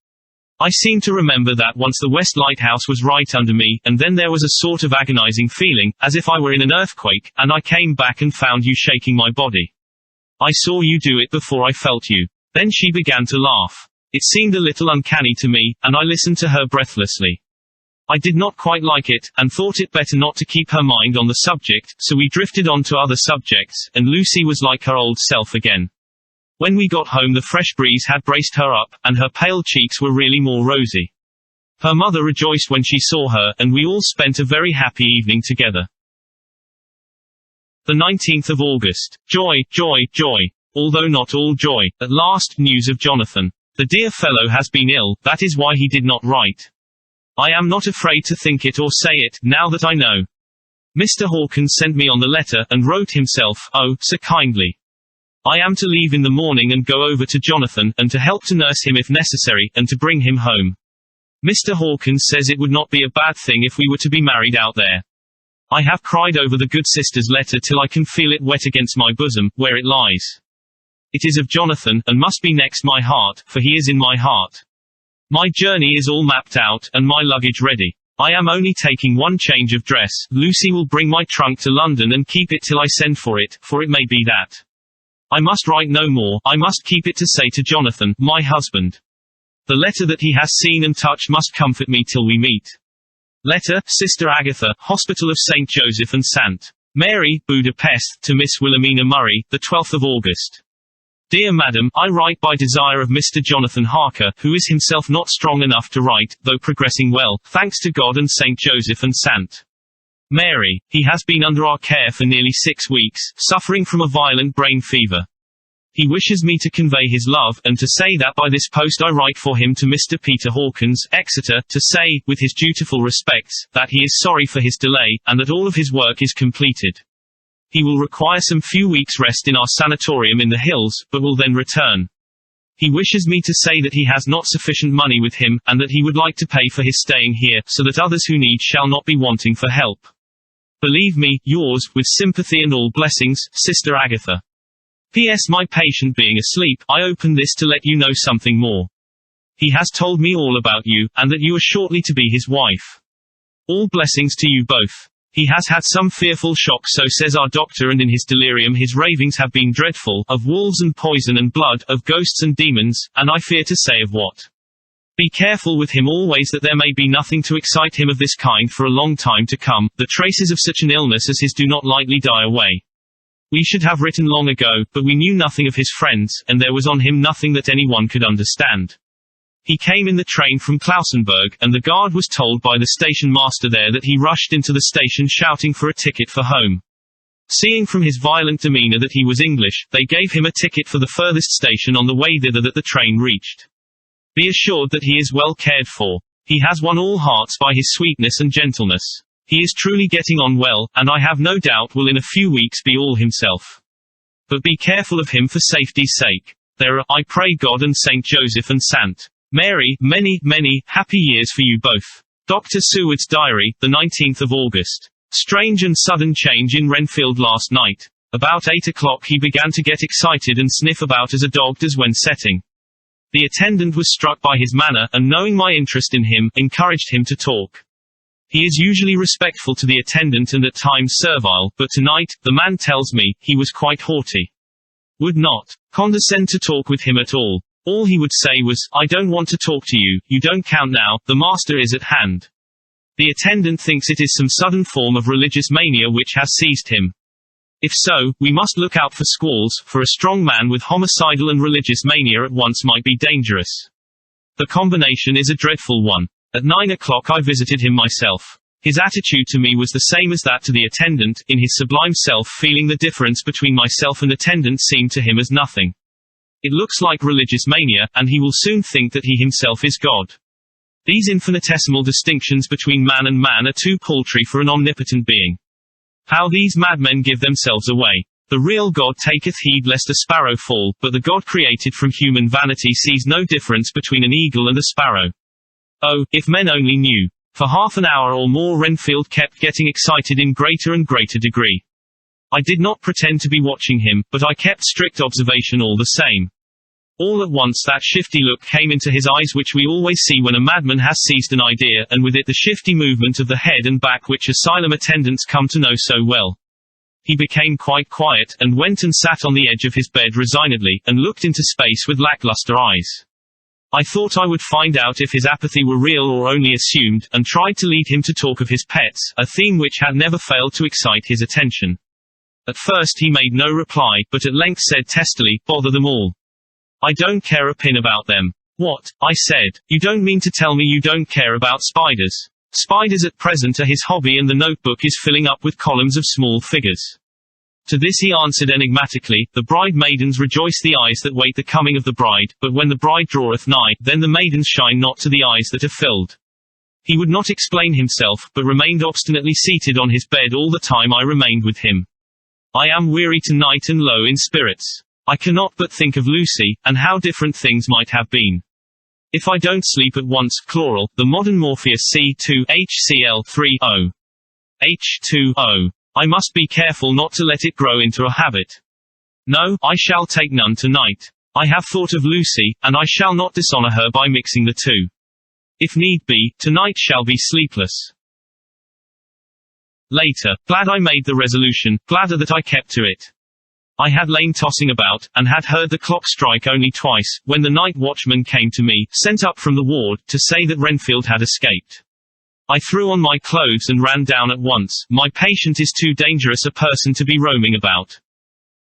I seem to remember that once the West Lighthouse was right under me, and then there was a sort of agonizing feeling, as if I were in an earthquake, and I came back and found you shaking my body. I saw you do it before I felt you." Then she began to laugh. It seemed a little uncanny to me, and I listened to her breathlessly. I did not quite like it, and thought it better not to keep her mind on the subject, so we drifted on to other subjects, and Lucy was like her old self again. When we got home, the fresh breeze had braced her up, and her pale cheeks were really more rosy. Her mother rejoiced when she saw her, and we all spent a very happy evening together. The 19th of August. Joy, joy, joy. Although not all joy. At last, news of Jonathan. The dear fellow has been ill, that is why he did not write. I am not afraid to think it or say it, now that I know. Mr. Hawkins sent me on the letter, and wrote himself, oh, so kindly. I am to leave in the morning and go over to Jonathan, and to help to nurse him if necessary, and to bring him home. Mr. Hawkins says it would not be a bad thing if we were to be married out there. I have cried over the good sister's letter till I can feel it wet against my bosom, where it lies. It is of Jonathan, and must be next my heart, for he is in my heart. My journey is all mapped out, and my luggage ready. I am only taking one change of dress. Lucy will bring my trunk to London and keep it till I send for it may be that. I must write no more, I must keep it to say to Jonathan, my husband. The letter that he has seen and touched must comfort me till we meet. Letter, Sister Agatha, Hospital of St. Joseph and St. Mary, Budapest, to Miss Wilhelmina Murray, the 12th of August. Dear Madam, I write by desire of Mr. Jonathan Harker, who is himself not strong enough to write, though progressing well, thanks to God and St. Joseph and St. Mary. He has been under our care for nearly 6 weeks, suffering from a violent brain fever. He wishes me to convey his love, and to say that by this post I write for him to Mr. Peter Hawkins, Exeter, to say, with his dutiful respects, that he is sorry for his delay, and that all of his work is completed. He will require some few weeks' rest in our sanatorium in the hills, but will then return. He wishes me to say that he has not sufficient money with him, and that he would like to pay for his staying here, so that others who need shall not be wanting for help. Believe me, yours, with sympathy and all blessings, Sister Agatha. P.S. My patient being asleep, I open this to let you know something more. He has told me all about you, and that you are shortly to be his wife. All blessings to you both. He has had some fearful shock, so says our doctor, and in his delirium his ravings have been dreadful, of wolves and poison and blood, of ghosts and demons, and I fear to say of what. Be careful with him always, that there may be nothing to excite him of this kind for a long time to come. The traces of such an illness as his do not lightly die away. We should have written long ago, but we knew nothing of his friends, and there was on him nothing that anyone could understand. He came in the train from Klausenburg, and the guard was told by the station master there that he rushed into the station shouting for a ticket for home. Seeing from his violent demeanor that he was English, they gave him a ticket for the furthest station on the way thither that the train reached. Be assured that he is well cared for. He has won all hearts by his sweetness and gentleness. He is truly getting on well, and I have no doubt will in a few weeks be all himself. But be careful of him for safety's sake. There are, I pray God and St. Joseph and St. Mary, many, many, happy years for you both. Dr. Seward's Diary, the 19th of August. Strange and sudden change in Renfield last night. About 8 o'clock he began to get excited and sniff about as a dog does when setting. The attendant was struck by his manner, and knowing my interest in him, encouraged him to talk. He is usually respectful to the attendant and at times servile, but tonight, the man tells me, he was quite haughty. Would not condescend to talk with him at all. All he would say was, "I don't want to talk to you, you don't count now, the master is at hand." The attendant thinks it is some sudden form of religious mania which has seized him. If so, we must look out for squalls, for a strong man with homicidal and religious mania at once might be dangerous. The combination is a dreadful one. At 9 o'clock I visited him myself. His attitude to me was the same as that to the attendant, in his sublime self-feeling the difference between myself and attendant seemed to him as nothing. It looks like religious mania, and he will soon think that he himself is God. These infinitesimal distinctions between man and man are too paltry for an omnipotent being. How these madmen give themselves away. The real God taketh heed lest a sparrow fall, but the God created from human vanity sees no difference between an eagle and a sparrow. Oh, if men only knew. For half an hour or more Renfield kept getting excited in greater and greater degree. I did not pretend to be watching him, but I kept strict observation all the same. All at once that shifty look came into his eyes which we always see when a madman has seized an idea, and with it the shifty movement of the head and back which asylum attendants come to know so well. He became quite quiet, and went and sat on the edge of his bed resignedly, and looked into space with lackluster eyes. I thought I would find out if his apathy were real or only assumed, and tried to lead him to talk of his pets, a theme which had never failed to excite his attention. At first he made no reply, but at length said testily, "Bother them all. I don't care a pin about them." "What?" I said. "You don't mean to tell me you don't care about spiders?" Spiders at present are his hobby, and the notebook is filling up with columns of small figures. To this he answered enigmatically, "The bride maidens rejoice the eyes that wait the coming of the bride, but when the bride draweth nigh, then the maidens shine not to the eyes that are filled." He would not explain himself, but remained obstinately seated on his bed all the time I remained with him. I am weary tonight and low in spirits. I cannot but think of Lucy, and how different things might have been. If I don't sleep at once, chloral, the modern Morpheus C2HCl3O. H2O. I must be careful not to let it grow into a habit. No, I shall take none tonight. I have thought of Lucy, and I shall not dishonor her by mixing the two. If need be, tonight shall be sleepless. Later, glad I made the resolution, gladder that I kept to it. I had lain tossing about, and had heard the clock strike only twice, when the night watchman came to me, sent up from the ward, to say that Renfield had escaped. I threw on my clothes and ran down at once. My patient is too dangerous a person to be roaming about.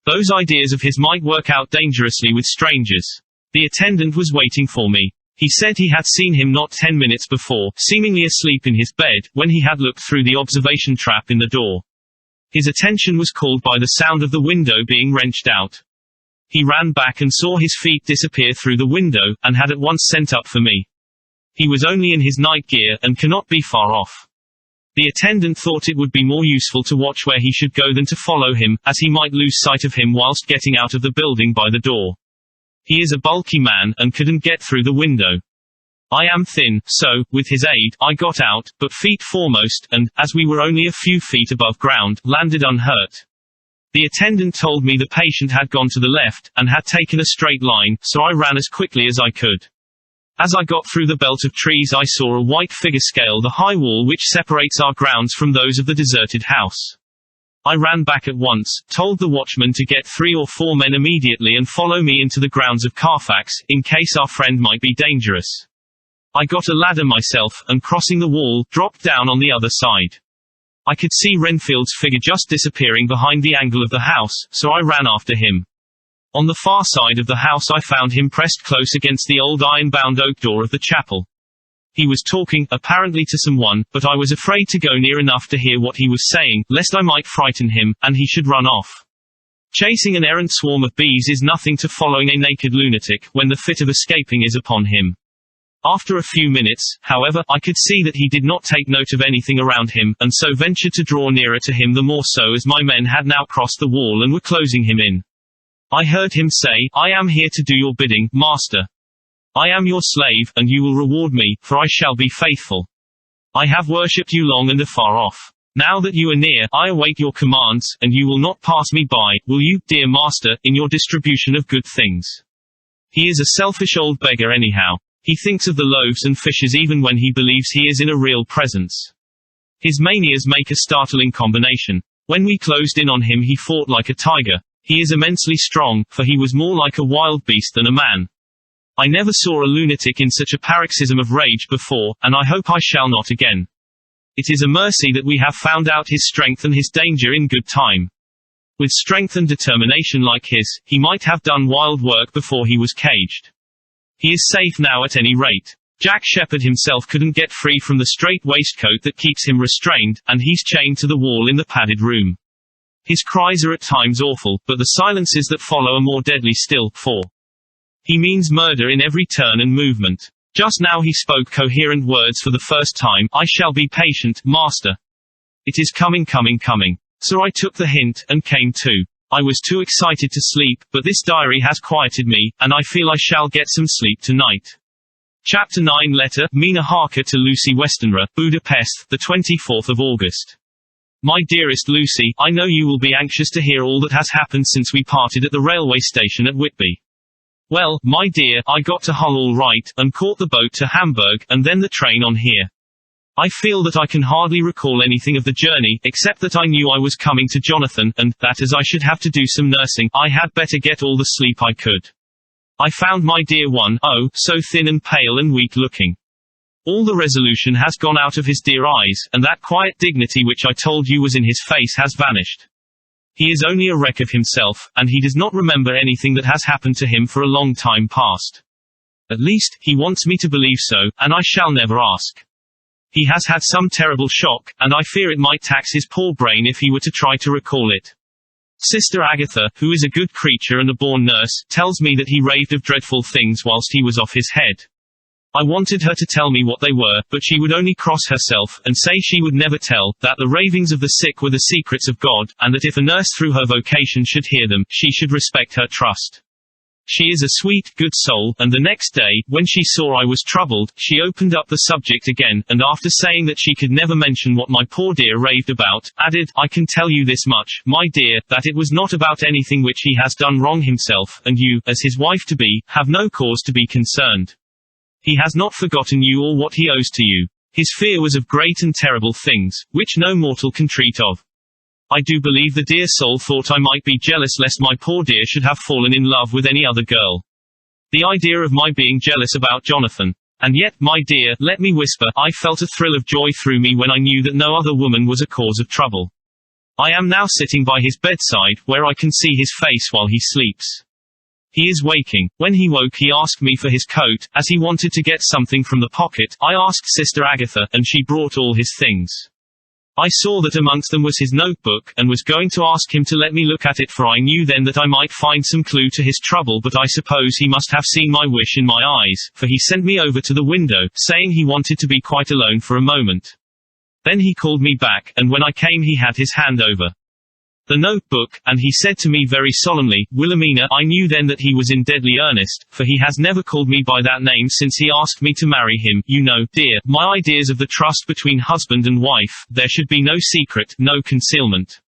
Those ideas of his might work out dangerously with strangers. The attendant was waiting for me. He said he had seen him not 10 minutes before, seemingly asleep in his bed, when he had looked through the observation trap in the door. His attention was called by the sound of the window being wrenched out. He ran back and saw his feet disappear through the window, and had at once sent up for me. He was only in his night gear, and cannot be far off. The attendant thought it would be more useful to watch where he should go than to follow him, as he might lose sight of him whilst getting out of the building by the door. He is a bulky man, and couldn't get through the window. I am thin, so, with his aid, I got out, but feet foremost, and, as we were only a few feet above ground, landed unhurt. The attendant told me the patient had gone to the left, and had taken a straight line, so I ran as quickly as I could. As I got through the belt of trees I saw a white figure scale the high wall which separates our grounds from those of the deserted house. I ran back at once, told the watchman to get 3 or 4 men immediately and follow me into the grounds of Carfax, in case our friend might be dangerous. I got a ladder myself, and crossing the wall, dropped down on the other side. I could see Renfield's figure just disappearing behind the angle of the house, so I ran after him. On the far side of the house I found him pressed close against the old iron-bound oak door of the chapel. He was talking, apparently to someone, but I was afraid to go near enough to hear what he was saying, lest I might frighten him, and he should run off. Chasing an errant swarm of bees is nothing to following a naked lunatic, when the fit of escaping is upon him. After a few minutes, however, I could see that he did not take note of anything around him, and so ventured to draw nearer to him, the more so as my men had now crossed the wall and were closing him in. I heard him say, "I am here to do your bidding, master. I am your slave, and you will reward me, for I shall be faithful. I have worshipped you long and afar off. Now that you are near, I await your commands, and you will not pass me by, will you, dear master, in your distribution of good things?" He is a selfish old beggar anyhow. He thinks of the loaves and fishes even when he believes he is in a real presence. His manias make a startling combination. When we closed in on him he fought like a tiger. He is immensely strong, for he was more like a wild beast than a man. I never saw a lunatic in such a paroxysm of rage before, and I hope I shall not again. It is a mercy that we have found out his strength and his danger in good time. With strength and determination like his, he might have done wild work before he was caged. He is safe now at any rate. Jack Shepherd himself couldn't get free from the strait waistcoat that keeps him restrained, and he's chained to the wall in the padded room. His cries are at times awful, but the silences that follow are more deadly still, for he means murder in every turn and movement. Just now he spoke coherent words for the first time. I shall be patient, master. It is coming. So I took the hint, and came to. I was too excited to sleep, but this diary has quieted me, and I feel I shall get some sleep tonight. Chapter 9 Letter, Mina Harker to Lucy Westenra, Budapest, the 24th of August. My dearest Lucy, I know you will be anxious to hear all that has happened since we parted at the railway station at Whitby. Well, my dear, I got to Hull all right, and caught the boat to Hamburg, and then the train on here. I feel that I can hardly recall anything of the journey, except that I knew I was coming to Jonathan, and that as I should have to do some nursing, I had better get all the sleep I could. I found my dear one, oh, so thin and pale and weak looking. All the resolution has gone out of his dear eyes, and that quiet dignity which I told you was in his face has vanished. He is only a wreck of himself, and he does not remember anything that has happened to him for a long time past. At least, he wants me to believe so, and I shall never ask. He has had some terrible shock, and I fear it might tax his poor brain if he were to try to recall it. Sister Agatha, who is a good creature and a born nurse, tells me that he raved of dreadful things whilst he was off his head. I wanted her to tell me what they were, but she would only cross herself, and say she would never tell, that the ravings of the sick were the secrets of God, and that if a nurse through her vocation should hear them, she should respect her trust. She is a sweet, good soul, and the next day, when she saw I was troubled, she opened up the subject again, and after saying that she could never mention what my poor dear raved about, added, I can tell you this much, my dear, that it was not about anything which he has done wrong himself, and you, as his wife-to-be, have no cause to be concerned. He has not forgotten you or what he owes to you. His fear was of great and terrible things, which no mortal can treat of. I do believe the dear soul thought I might be jealous lest my poor dear should have fallen in love with any other girl. The idea of my being jealous about Jonathan. And yet, my dear, let me whisper, I felt a thrill of joy through me when I knew that no other woman was a cause of trouble. I am now sitting by his bedside, where I can see his face while he sleeps. He is waking. When he woke he asked me for his coat, as he wanted to get something from the pocket. I asked Sister Agatha, and she brought all his things. I saw that amongst them was his notebook, and was going to ask him to let me look at it, for I knew then that I might find some clue to his trouble, but I suppose he must have seen my wish in my eyes, for he sent me over to the window, saying he wanted to be quite alone for a moment. Then he called me back, and when I came he had his hand over the notebook, and he said to me very solemnly, Wilhelmina. I knew then that he was in deadly earnest, for he has never called me by that name since he asked me to marry him. You know, dear, my ideas of the trust between husband and wife. There should be no secret, no concealment.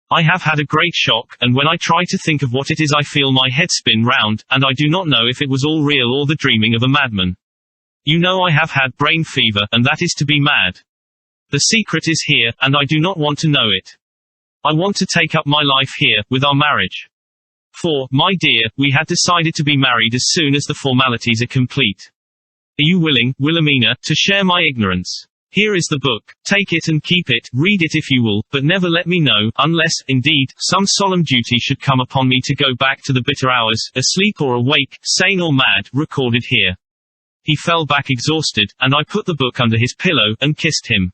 I have had a great shock, and when I try to think of what it is I feel my head spin round, and I do not know if it was all real or the dreaming of a madman. You know I have had brain fever, and that is to be mad. The secret is here, and I do not want to know it. I want to take up my life here, with our marriage. For, my dear, we had decided to be married as soon as the formalities are complete. Are you willing, Wilhelmina, to share my ignorance? Here is the book. Take it and keep it, read it if you will, but never let me know, unless, indeed, some solemn duty should come upon me to go back to the bitter hours, asleep or awake, sane or mad, recorded here. He fell back exhausted, and I put the book under his pillow, and kissed him.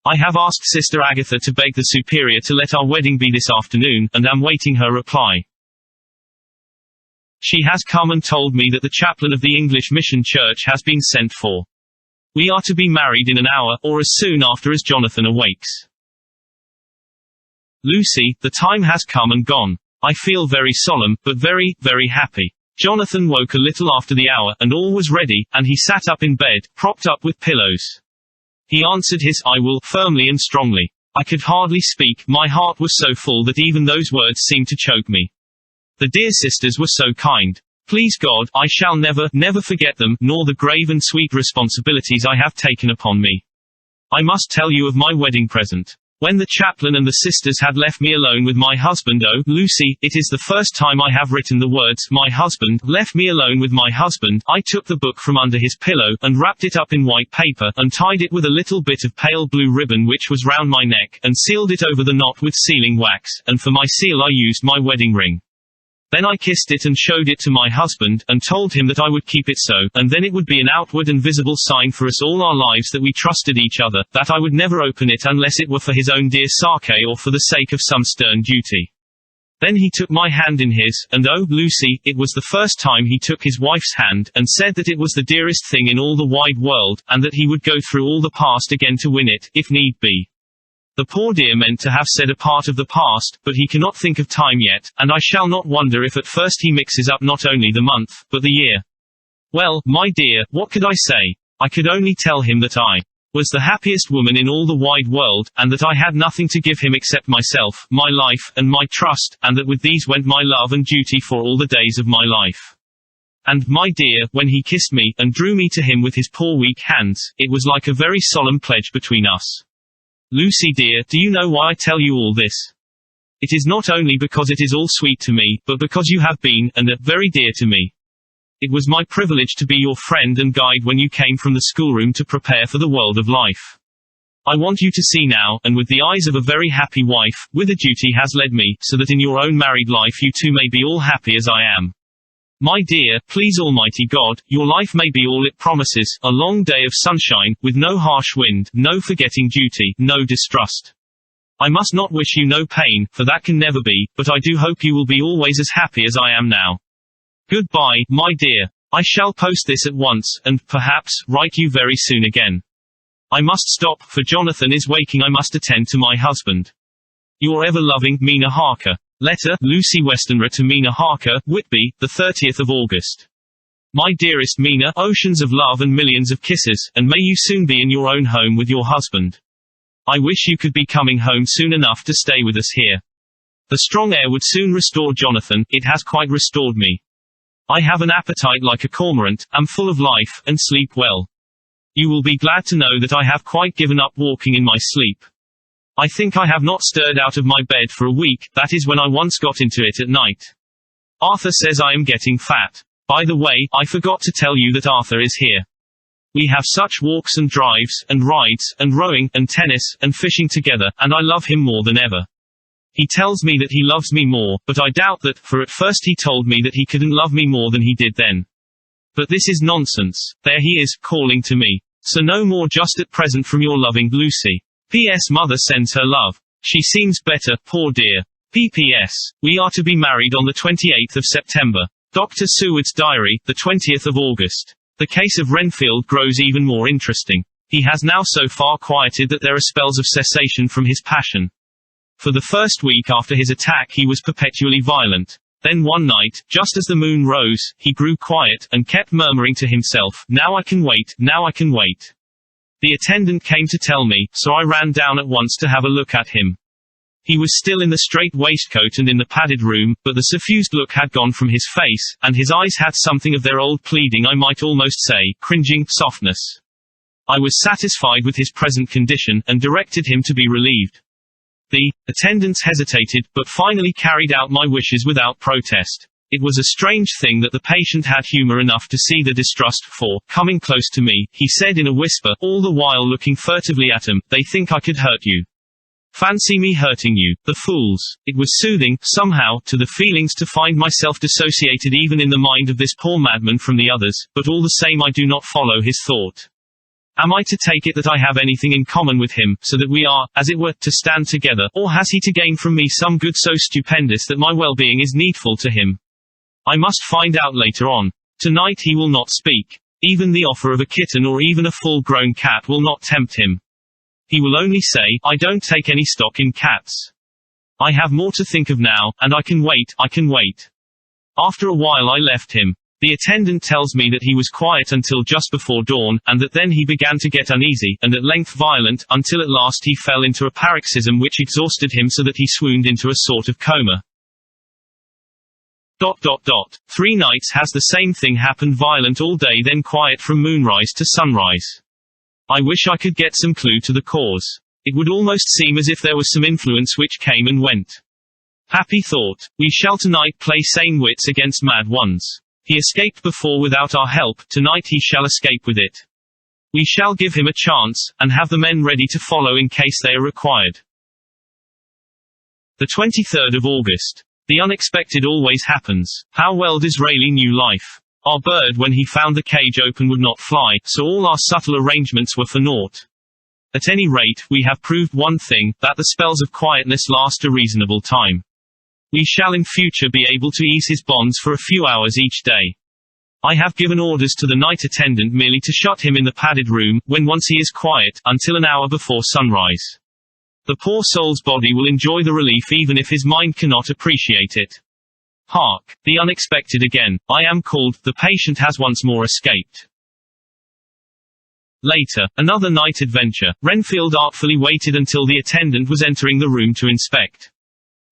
I have asked Sister Agatha to beg the Superior to let our wedding be this afternoon, and am waiting her reply. She has come and told me that the chaplain of the English Mission Church has been sent for. We are to be married in an hour, or as soon after as Jonathan awakes. Lucy, the time has come and gone. I feel very solemn, but very, very happy. Jonathan woke a little after the hour, and all was ready, and he sat up in bed, propped up with pillows. He answered his I will firmly and strongly. I could hardly speak, my heart was so full that even those words seemed to choke me. The dear sisters were so kind. Please God, I shall never forget them, nor the grave and sweet responsibilities I have taken upon me. I must tell you of my wedding present. When the chaplain and the sisters had left me alone with my husband, oh, Lucy, it is the first time I have written the words, my husband, left me alone with my husband, I took the book from under his pillow, and wrapped it up in white paper, and tied it with a little bit of pale blue ribbon which was round my neck, and sealed it over the knot with sealing wax, and for my seal I used my wedding ring. Then I kissed it and showed it to my husband, and told him that I would keep it so, and then it would be an outward and visible sign for us all our lives that we trusted each other, that I would never open it unless it were for his own dear sake or for the sake of some stern duty. Then he took my hand in his, and oh, Lucy, it was the first time he took his wife's hand, and said that it was the dearest thing in all the wide world, and that he would go through all the past again to win it, if need be. The poor dear meant to have said a part of the past, but he cannot think of time yet, and I shall not wonder if at first he mixes up not only the month, but the year. Well, my dear, what could I say? I could only tell him that I was the happiest woman in all the wide world, and that I had nothing to give him except myself, my life, and my trust, and that with these went my love and duty for all the days of my life. And, my dear, when he kissed me, and drew me to him with his poor weak hands, it was like a very solemn pledge between us. Lucy dear, do you know why I tell you all this? It is not only because it is all sweet to me, but because you have been, and are, very dear to me. It was my privilege to be your friend and guide when you came from the schoolroom to prepare for the world of life. I want you to see now, and with the eyes of a very happy wife, whither duty has led me, so that in your own married life you too may be all happy as I am. My dear, please Almighty God, your life may be all it promises, a long day of sunshine, with no harsh wind, no forgetting duty, no distrust. I must not wish you no pain, for that can never be, but I do hope you will be always as happy as I am now. Goodbye, my dear. I shall post this at once, and, perhaps, write you very soon again. I must stop, for Jonathan is waking. I must attend to my husband. Your ever-loving, Mina Harker. Letter, Lucy Westenra to Mina Harker, Whitby, the 30th of August. My dearest Mina, oceans of love and millions of kisses, and may you soon be in your own home with your husband. I wish you could be coming home soon enough to stay with us here. The strong air would soon restore Jonathan, it has quite restored me. I have an appetite like a cormorant, am full of life, and sleep well. You will be glad to know that I have quite given up walking in my sleep. I think I have not stirred out of my bed for a week, that is when I once got into it at night. Arthur says I am getting fat. By the way, I forgot to tell you that Arthur is here. We have such walks and drives, and rides, and rowing, and tennis, and fishing together, and I love him more than ever. He tells me that he loves me more, but I doubt that, for at first he told me that he couldn't love me more than he did then. But this is nonsense. There he is, calling to me. So no more just at present from your loving Lucy. P.S. Mother sends her love. She seems better, poor dear. P.P.S. We are to be married on the 28th of September. Dr. Seward's diary, the 20th of August. The case of Renfield grows even more interesting. He has now so far quieted that there are spells of cessation from his passion. For the first week after his attack he was perpetually violent. Then one night, just as the moon rose, he grew quiet, and kept murmuring to himself, now I can wait, now I can wait. The attendant came to tell me, so I ran down at once to have a look at him. He was still in the strait waistcoat and in the padded room, but the suffused look had gone from his face, and his eyes had something of their old pleading, I might almost say, cringing, softness. I was satisfied with his present condition, and directed him to be relieved. The attendants hesitated, but finally carried out my wishes without protest. It was a strange thing that the patient had humor enough to see the distrust, for, coming close to me, he said in a whisper, all the while looking furtively at him, they think I could hurt you. Fancy me hurting you, the fools. It was soothing, somehow, to the feelings to find myself dissociated even in the mind of this poor madman from the others, but all the same I do not follow his thought. Am I to take it that I have anything in common with him, so that we are, as it were, to stand together, or has he to gain from me some good so stupendous that my well-being is needful to him? I must find out later on. Tonight he will not speak. Even the offer of a kitten or even a full-grown cat will not tempt him. He will only say, I don't take any stock in cats. I have more to think of now, and I can wait, I can wait. After a while I left him. The attendant tells me that he was quiet until just before dawn, and that then he began to get uneasy, and at length violent, until at last he fell into a paroxysm which exhausted him so that he swooned into a sort of coma. Three nights has the same thing happened, violent all day then quiet from moonrise to sunrise. I wish I could get some clue to the cause. It would almost seem as if there was some influence which came and went. Happy thought. We shall tonight play sane wits against mad ones. He escaped before without our help, tonight he shall escape with it. We shall give him a chance, and have the men ready to follow in case they are required. The 23rd of August. The unexpected always happens. How well Disraeli knew life. Our bird, when he found the cage open, would not fly, so all our subtle arrangements were for naught. At any rate, we have proved one thing, that the spells of quietness last a reasonable time. We shall in future be able to ease his bonds for a few hours each day. I have given orders to the night attendant merely to shut him in the padded room, when once he is quiet, until an hour before sunrise. The poor soul's body will enjoy the relief even if his mind cannot appreciate it. Hark! The unexpected again. I am called. The patient has once more escaped. Later, another night adventure. Renfield artfully waited until the attendant was entering the room to inspect.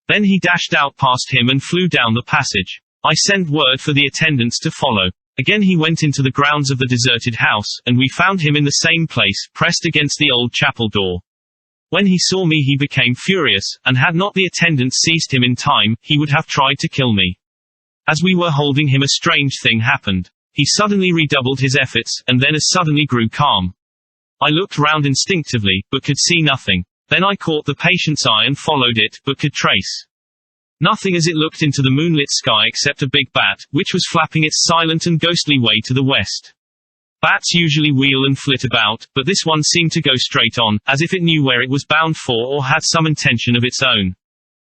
Then he dashed out past him and flew down the passage. I sent word for the attendants to follow. Again he went into the grounds of the deserted house, and we found him in the same place, pressed against the old chapel door. When he saw me he became furious, and had not the attendants seized him in time, he would have tried to kill me. As we were holding him a strange thing happened. He suddenly redoubled his efforts, and then as suddenly grew calm. I looked round instinctively, but could see nothing. Then I caught the patient's eye and followed it, but could trace nothing as it looked into the moonlit sky except a big bat, which was flapping its silent and ghostly way to the west. Bats usually wheel and flit about, but this one seemed to go straight on, as if it knew where it was bound for or had some intention of its own.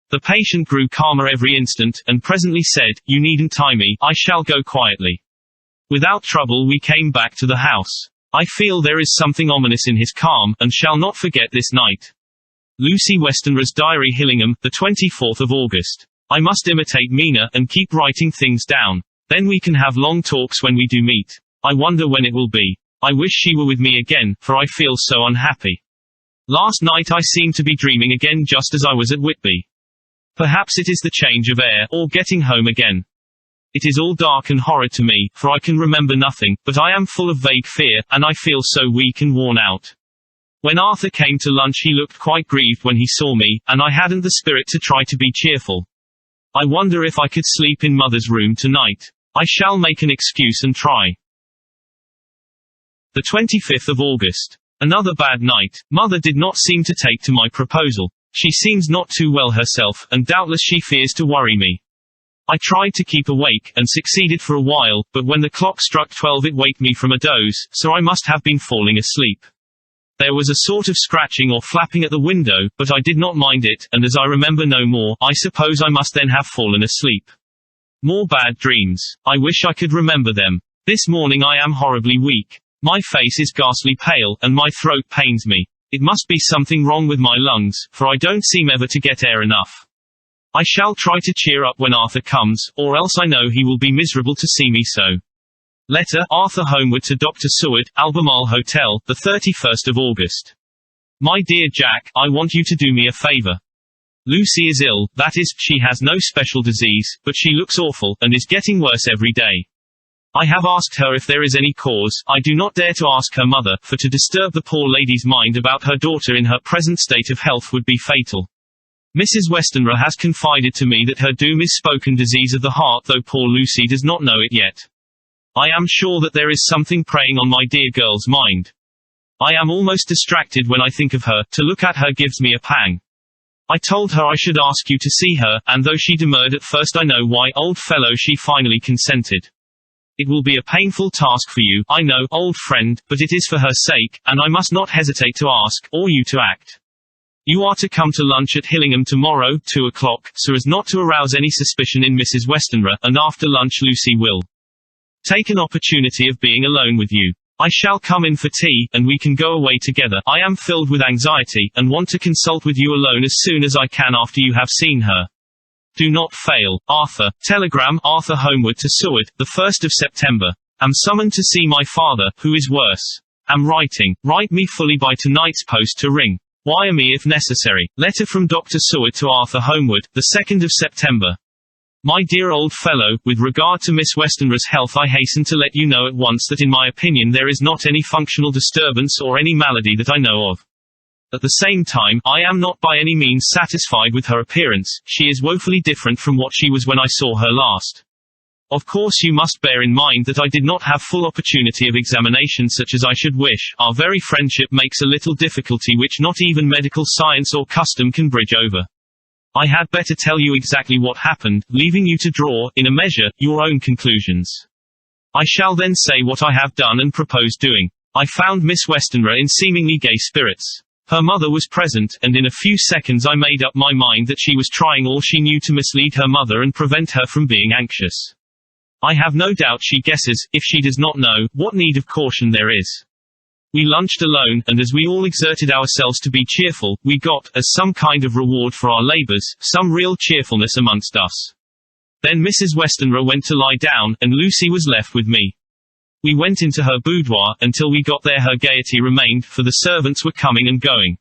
The patient grew calmer every instant, and presently said, "You needn't tie me, I shall go quietly." Without trouble we came back to the house. I feel there is something ominous in his calm, and shall not forget this night. Lucy Westenra's Diary, Hillingham, the 24th of August. I must imitate Mina, and keep writing things down. Then we can have long talks when we do meet. I wonder when it will be. I wish she were with me again, for I feel so unhappy. Last night I seemed to be dreaming again just as I was at Whitby. Perhaps it is the change of air, or getting home again. It is all dark and horrid to me, for I can remember nothing, but I am full of vague fear, and I feel so weak and worn out. When Arthur came to lunch he looked quite grieved when he saw me, and I hadn't the spirit to try to be cheerful. I wonder if I could sleep in Mother's room tonight. I shall make an excuse and try. The 25th of August. Another bad night. Mother did not seem to take to my proposal. She seems not too well herself, and doubtless she fears to worry me. I tried to keep awake, and succeeded for a while, but when the clock struck 12 it waked me from a doze, so I must have been falling asleep. There was a sort of scratching or flapping at the window, but I did not mind it, and as I remember no more, I suppose I must then have fallen asleep. More bad dreams. I wish I could remember them. This morning I am horribly weak. My face is ghastly pale, and my throat pains me. It must be something wrong with my lungs, for I don't seem ever to get air enough. I shall try to cheer up when Arthur comes, or else I know he will be miserable to see me so. Letter, Arthur Homeward to Dr. Seward, Albemarle Hotel, the 31st of August. My dear Jack, I want you to do me a favor. Lucy is ill, that is, she has no special disease, but she looks awful, and is getting worse every day. I have asked her if there is any cause. I do not dare to ask her mother, for to disturb the poor lady's mind about her daughter in her present state of health would be fatal. Mrs. Westenra has confided to me that her doom is spoken disease of the heart, though poor Lucy does not know it yet. I am sure that there is something preying on my dear girl's mind. I am almost distracted when I think of her. To look at her gives me a pang. I told her I should ask you to see her, and though she demurred at first, I know why, old fellow, she finally consented. It will be a painful task for you, I know, old friend, but it is for her sake, and I must not hesitate to ask, or you to act. You are to come to lunch at Hillingham tomorrow, 2 o'clock, so as not to arouse any suspicion in Mrs. Westenra, and after lunch Lucy will take an opportunity of being alone with you. I shall come in for tea, and we can go away together. I am filled with anxiety, and want to consult with you alone as soon as I can after you have seen her. Do not fail. Arthur. Telegram, Arthur Homeward to Seward, the 1st of September. Am summoned to see my father, who is worse. Am writing. Write me fully by tonight's post to ring. Wire me if necessary. Letter from Dr. Seward to Arthur Homeward, the 2nd of September. My dear old fellow, with regard to Miss Westenra's health, I hasten to let you know at once that in my opinion there is not any functional disturbance or any malady that I know of. At the same time, I am not by any means satisfied with her appearance. She is woefully different from what she was when I saw her last. Of course you must bear in mind that I did not have full opportunity of examination such as I should wish. Our very friendship makes a little difficulty which not even medical science or custom can bridge over. I had better tell you exactly what happened, leaving you to draw, in a measure, your own conclusions. I shall then say what I have done and propose doing. I found Miss Westenra in seemingly gay spirits. Her mother was present, and in a few seconds I made up my mind that she was trying all she knew to mislead her mother and prevent her from being anxious. I have no doubt she guesses, if she does not know, what need of caution there is. We lunched alone, and as we all exerted ourselves to be cheerful, we got, as some kind of reward for our labors, some real cheerfulness amongst us. Then Mrs. Westenra went to lie down, and Lucy was left with me. We went into her boudoir. Until we got there her gaiety remained, for the servants were coming and going.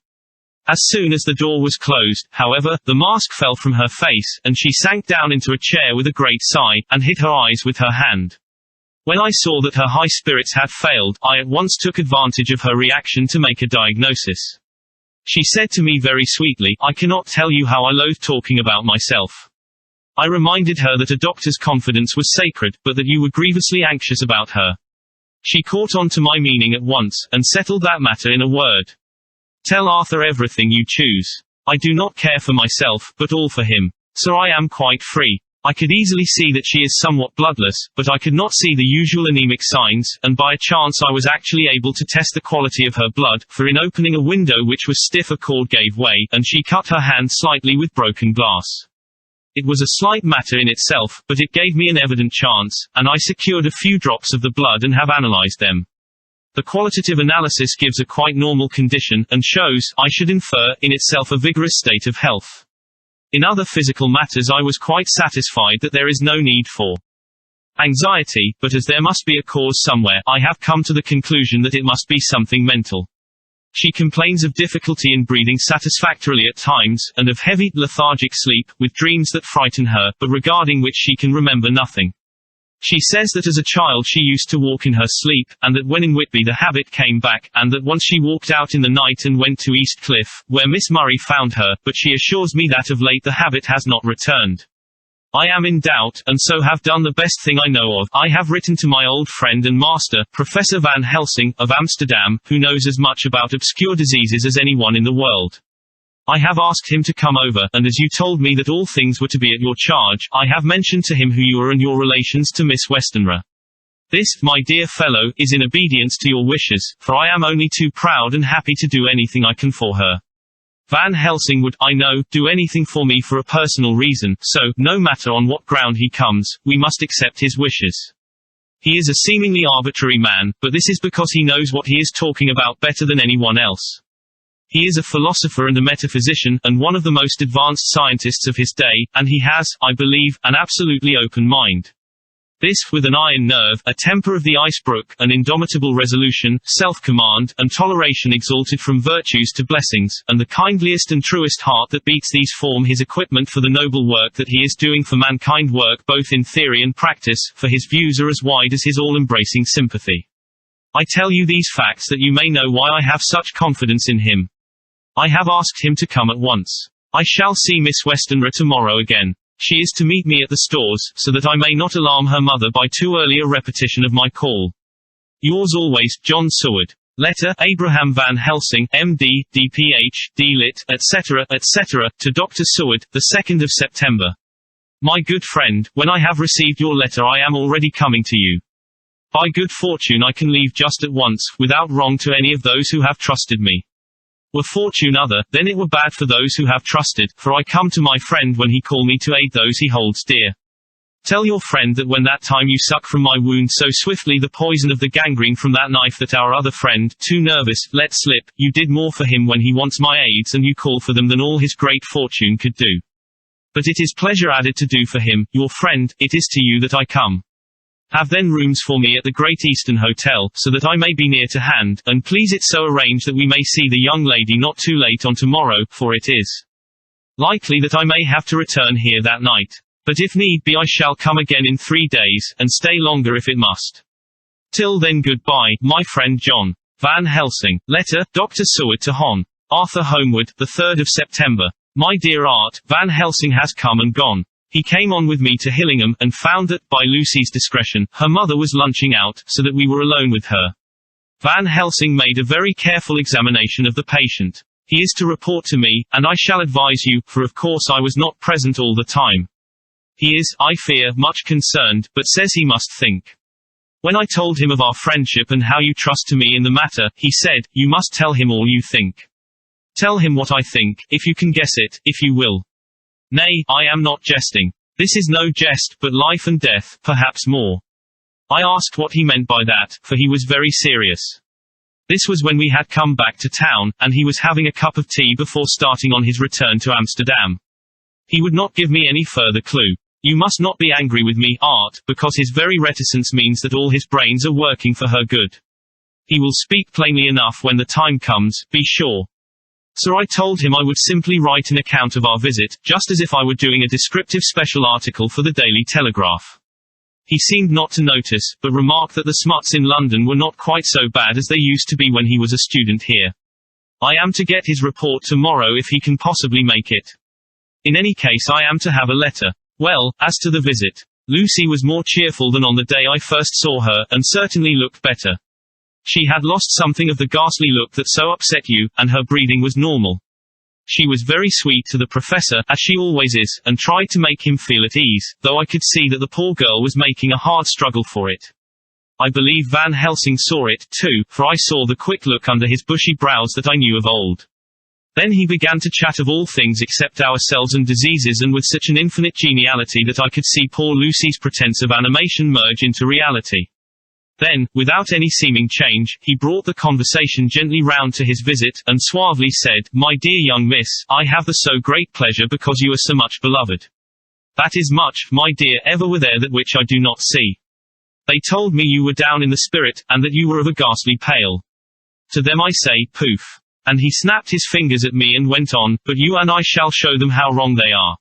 As soon as the door was closed, however, the mask fell from her face, and she sank down into a chair with a great sigh, and hid her eyes with her hand. When I saw that her high spirits had failed, I at once took advantage of her reaction to make a diagnosis. She said to me very sweetly, "I cannot tell you how I loathe talking about myself." I reminded her that a doctor's confidence was sacred, but that you were grievously anxious about her. She caught on to my meaning at once, and settled that matter in a word. "Tell Arthur everything you choose. I do not care for myself, but all for him. So I am quite free." I could easily see that she is somewhat bloodless, but I could not see the usual anemic signs, and by a chance I was actually able to test the quality of her blood, for in opening a window which was stiff a cord gave way, and she cut her hand slightly with broken glass. It was a slight matter in itself, but it gave me an evident chance, and I secured a few drops of the blood and have analyzed them. The qualitative analysis gives a quite normal condition, and shows, I should infer, in itself a vigorous state of health. In other physical matters I was quite satisfied that there is no need for anxiety, but as there must be a cause somewhere, I have come to the conclusion that it must be something mental. She complains of difficulty in breathing satisfactorily at times, and of heavy, lethargic sleep, with dreams that frighten her, but regarding which she can remember nothing. She says that as a child she used to walk in her sleep, and that when in Whitby the habit came back, and that once she walked out in the night and went to East Cliff, where Miss Murray found her, but she assures me that of late the habit has not returned. I am in doubt, and so have done the best thing I know of. I have written to my old friend and master, Professor Van Helsing, of Amsterdam, who knows as much about obscure diseases as anyone in the world. I have asked him to come over, and as you told me that all things were to be at your charge, I have mentioned to him who you are and your relations to Miss Westenra. This, my dear fellow, is in obedience to your wishes, for I am only too proud and happy to do anything I can for her. Van Helsing would, I know, do anything for me for a personal reason, so, no matter on what ground he comes, we must accept his wishes. He is a seemingly arbitrary man, but this is because he knows what he is talking about better than anyone else. He is a philosopher and a metaphysician, and one of the most advanced scientists of his day, and he has, I believe, an absolutely open mind. This, with an iron nerve, a temper of the ice brook, an indomitable resolution, self-command, and toleration exalted from virtues to blessings, and the kindliest and truest heart that beats these form his equipment for the noble work that he is doing for mankind, work both in theory and practice, for his views are as wide as his all-embracing sympathy. I tell you these facts that you may know why I have such confidence in him. I have asked him to come at once. I shall see Miss Westenra tomorrow again. She is to meet me at the stores, so that I may not alarm her mother by too early a repetition of my call. Yours always, John Seward. Letter, Abraham Van Helsing, M.D., D.Ph., D.Lit., etc., etc., to Dr. Seward, 2nd of September. My good friend, when I have received your letter I am already coming to you. By good fortune I can leave just at once, without wrong to any of those who have trusted me. Were fortune other, then it were bad for those who have trusted, for I come to my friend when he call me to aid those he holds dear. Tell your friend that when that time you suck from my wound so swiftly the poison of the gangrene from that knife that our other friend, too nervous, let slip, you did more for him when he wants my aids and you call for them than all his great fortune could do. But it is pleasure added to do for him, your friend, it is to you that I come. Have then rooms for me at the Great Eastern Hotel, so that I may be near to hand, and please it so arrange that we may see the young lady not too late on tomorrow, for it is likely that I may have to return here that night. But if need be I shall come again in 3 days, and stay longer if it must. Till then goodbye, my friend John. Van Helsing. Letter, Dr. Seward to Hon. Arthur Homewood, the 3rd of September. My dear Art, Van Helsing has come and gone. He came on with me to Hillingham, and found that, by Lucy's discretion, her mother was lunching out, so that we were alone with her. Van Helsing made a very careful examination of the patient. He is to report to me, and I shall advise you, for of course I was not present all the time. He is, I fear, much concerned, but says he must think. When I told him of our friendship and how you trust to me in the matter, he said, you must tell him all you think. Tell him what I think, if you can guess it, if you will. Nay, I am not jesting. This is no jest, but life and death, perhaps more. I asked what he meant by that, for he was very serious. This was when we had come back to town, and he was having a cup of tea before starting on his return to Amsterdam. He would not give me any further clue. You must not be angry with me, Art, because his very reticence means that all his brains are working for her good. He will speak plainly enough when the time comes, be sure. So I told him I would simply write an account of our visit, just as if I were doing a descriptive special article for the Daily Telegraph. He seemed not to notice, but remarked that the smuts in London were not quite so bad as they used to be when he was a student here. I am to get his report tomorrow if he can possibly make it. In any case I am to have a letter. Well, as to the visit. Lucy was more cheerful than on the day I first saw her, and certainly looked better. She had lost something of the ghastly look that so upset you, and her breathing was normal. She was very sweet to the professor, as she always is, and tried to make him feel at ease, though I could see that the poor girl was making a hard struggle for it. I believe Van Helsing saw it, too, for I saw the quick look under his bushy brows that I knew of old. Then he began to chat of all things except ourselves and diseases, and with such an infinite geniality that I could see poor Lucy's pretense of animation merge into reality. Then, without any seeming change, he brought the conversation gently round to his visit, and suavely said, my dear young miss, I have the so great pleasure because you are so much beloved. That is much, my dear, ever were there that which I do not see. They told me you were down in the spirit, and that you were of a ghastly pale. To them I say, poof. And he snapped his fingers at me and went on, but you and I shall show them how wrong they are.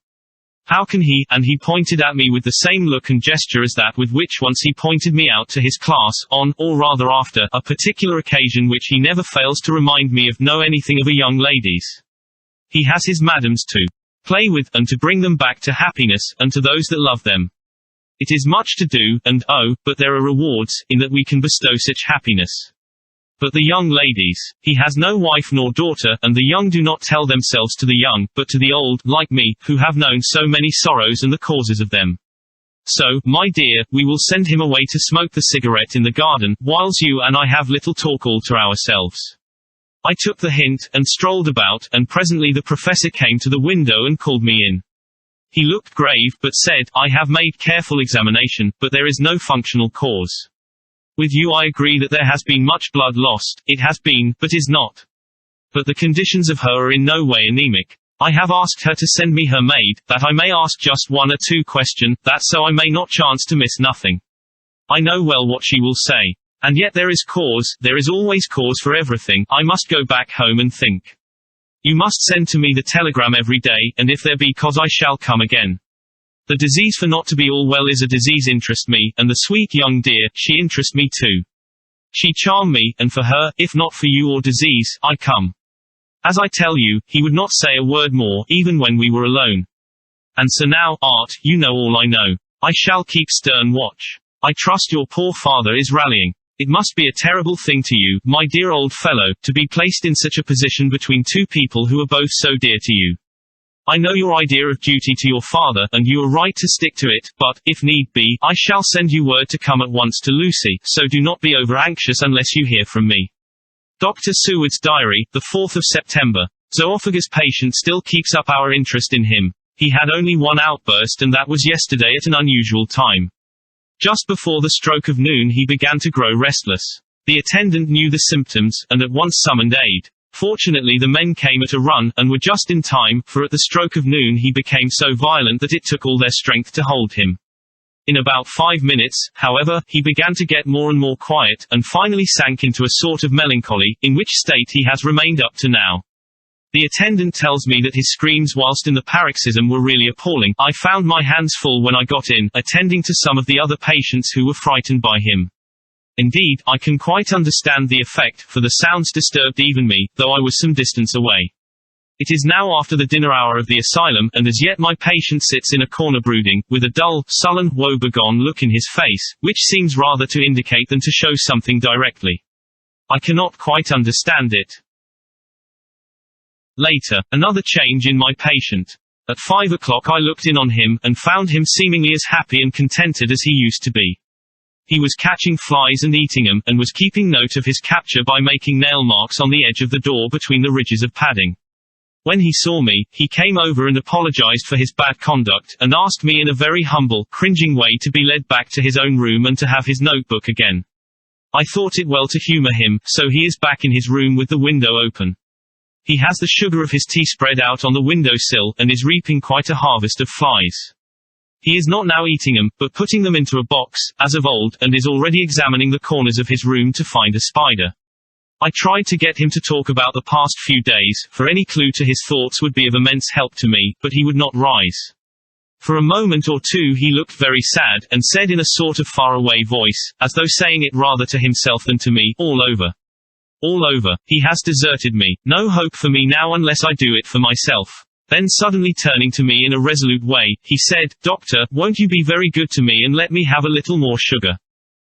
How can he, and he pointed at me with the same look and gesture as that with which once he pointed me out to his class, on, or rather after, a particular occasion which he never fails to remind me of know anything of a young lady's. He has his madams to play with, and to bring them back to happiness, and to those that love them. It is much to do, and oh, but there are rewards, in that we can bestow such happiness. But the young ladies, he has no wife nor daughter, and the young do not tell themselves to the young, but to the old, like me, who have known so many sorrows and the causes of them. So, my dear, we will send him away to smoke the cigarette in the garden, whiles you and I have little talk all to ourselves. I took the hint, and strolled about, and presently the professor came to the window and called me in. He looked grave, but said, I have made careful examination, but there is no functional cause. With you I agree that there has been much blood lost, it has been, but is not. But the conditions of her are in no way anemic. I have asked her to send me her maid, that I may ask just 1 or 2 questions, that so I may not chance to miss nothing. I know well what she will say. And yet there is always cause for everything, I must go back home and think. You must send to me the telegram every day, and if there be cause I shall come again. The disease for not to be all well is a disease interest me, and the sweet young dear, she interest me too. She charm me, and for her, if not for you or disease, I come. As I tell you, he would not say a word more, even when we were alone. And so now, Art, you know all I know. I shall keep stern watch. I trust your poor father is rallying. It must be a terrible thing to you, my dear old fellow, to be placed in such a position between 2 people who are both so dear to you. I know your idea of duty to your father, and you are right to stick to it, but, if need be, I shall send you word to come at once to Lucy, so do not be over-anxious unless you hear from me. Dr. Seward's diary, the 4th of September. Zoophagus patient still keeps up our interest in him. He had only one outburst, and that was yesterday at an unusual time. Just before the stroke of noon he began to grow restless. The attendant knew the symptoms, and at once summoned aid. Fortunately the men came at a run, and were just in time, for at the stroke of noon he became so violent that it took all their strength to hold him. In about 5 minutes, however, he began to get more and more quiet, and finally sank into a sort of melancholy, in which state he has remained up to now. The attendant tells me that his screams whilst in the paroxysm were really appalling. I found my hands full when I got in, attending to some of the other patients who were frightened by him. Indeed, I can quite understand the effect, for the sounds disturbed even me, though I was some distance away. It is now after the dinner hour of the asylum, and as yet my patient sits in a corner brooding, with a dull, sullen, woebegone look in his face, which seems rather to indicate than to show something directly. I cannot quite understand it. Later, another change in my patient. At 5 o'clock I looked in on him, and found him seemingly as happy and contented as he used to be. He was catching flies and eating them, and was keeping note of his capture by making nail marks on the edge of the door between the ridges of padding. When he saw me, he came over and apologized for his bad conduct, and asked me in a very humble, cringing way to be led back to his own room and to have his notebook again. I thought it well to humor him, so he is back in his room with the window open. He has the sugar of his tea spread out on the windowsill, and is reaping quite a harvest of flies. He is not now eating them, but putting them into a box, as of old, and is already examining the corners of his room to find a spider. I tried to get him to talk about the past few days, for any clue to his thoughts would be of immense help to me, but he would not rise. For a moment or two he looked very sad, and said in a sort of faraway voice, as though saying it rather to himself than to me, all over. All over. He has deserted me. No hope for me now unless I do it for myself. Then suddenly turning to me in a resolute way, he said, Doctor, won't you be very good to me and let me have a little more sugar?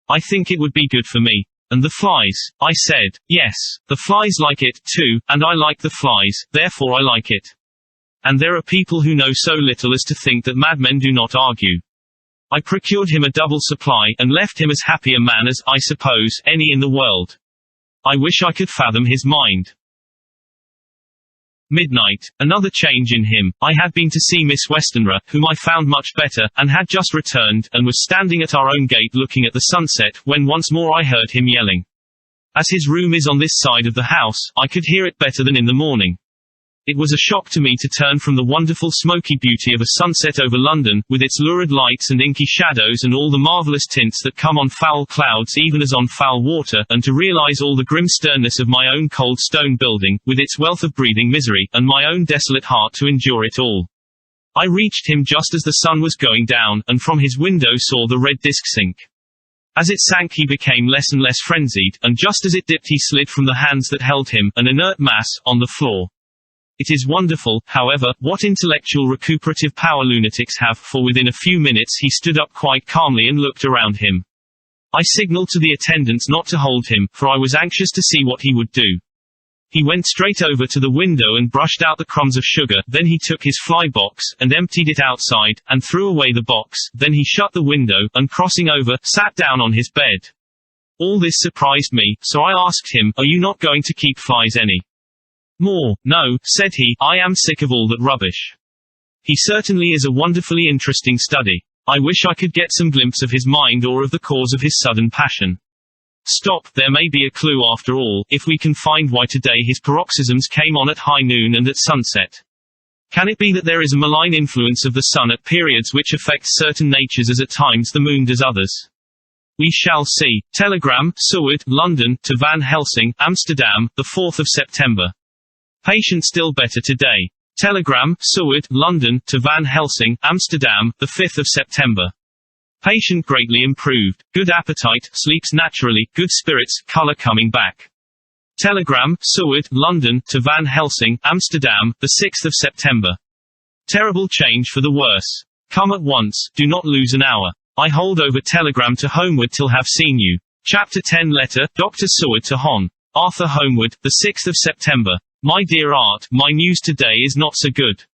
I think it would be good for me. And the flies? I said, yes, the flies like it, too, and I like the flies, therefore I like it. And there are people who know so little as to think that madmen do not argue. I procured him a double supply, and left him as happy a man as, I suppose, any in the world. I wish I could fathom his mind. Midnight. Another change in him. I had been to see Miss Westenra, whom I found much better, and had just returned, and was standing at our own gate looking at the sunset, when once more I heard him yelling. As his room is on this side of the house, I could hear it better than in the morning. It was a shock to me to turn from the wonderful smoky beauty of a sunset over London, with its lurid lights and inky shadows and all the marvellous tints that come on foul clouds even as on foul water, and to realize all the grim sternness of my own cold stone building, with its wealth of breathing misery, and my own desolate heart to endure it all. I reached him just as the sun was going down, and from his window saw the red disk sink. As it sank he became less and less frenzied, and just as it dipped he slid from the hands that held him, an inert mass, on the floor. It is wonderful, however, what intellectual recuperative power lunatics have, for within a few minutes he stood up quite calmly and looked around him. I signaled to the attendants not to hold him, for I was anxious to see what he would do. He went straight over to the window and brushed out the crumbs of sugar, then he took his fly box, and emptied it outside, and threw away the box, then he shut the window, and crossing over, sat down on his bed. All this surprised me, so I asked him, Are you not going to keep flies any more? No, said he, I am sick of all that rubbish. He certainly is a wonderfully interesting study. I wish I could get some glimpse of his mind or of the cause of his sudden passion. Stop, there may be a clue after all, if we can find why today his paroxysms came on at high noon and at sunset. Can it be that there is a malign influence of the sun at periods which affects certain natures as at times the moon does others? We shall see. Telegram, Seward, London, to Van Helsing, Amsterdam, the 4th of September. Patient still better today. Telegram, Seward, London, to Van Helsing, Amsterdam, the 5th of September. Patient greatly improved. Good appetite, sleeps naturally, good spirits, color coming back. Telegram, Seward, London, to Van Helsing, Amsterdam, the 6th of September. Terrible change for the worse. Come at once, do not lose an hour. I hold over telegram to Homeward till have seen you. Chapter 10 Letter, Dr. Seward to Hon. Arthur Homeward, the 6th of September. My dear Art, my news today is not so good.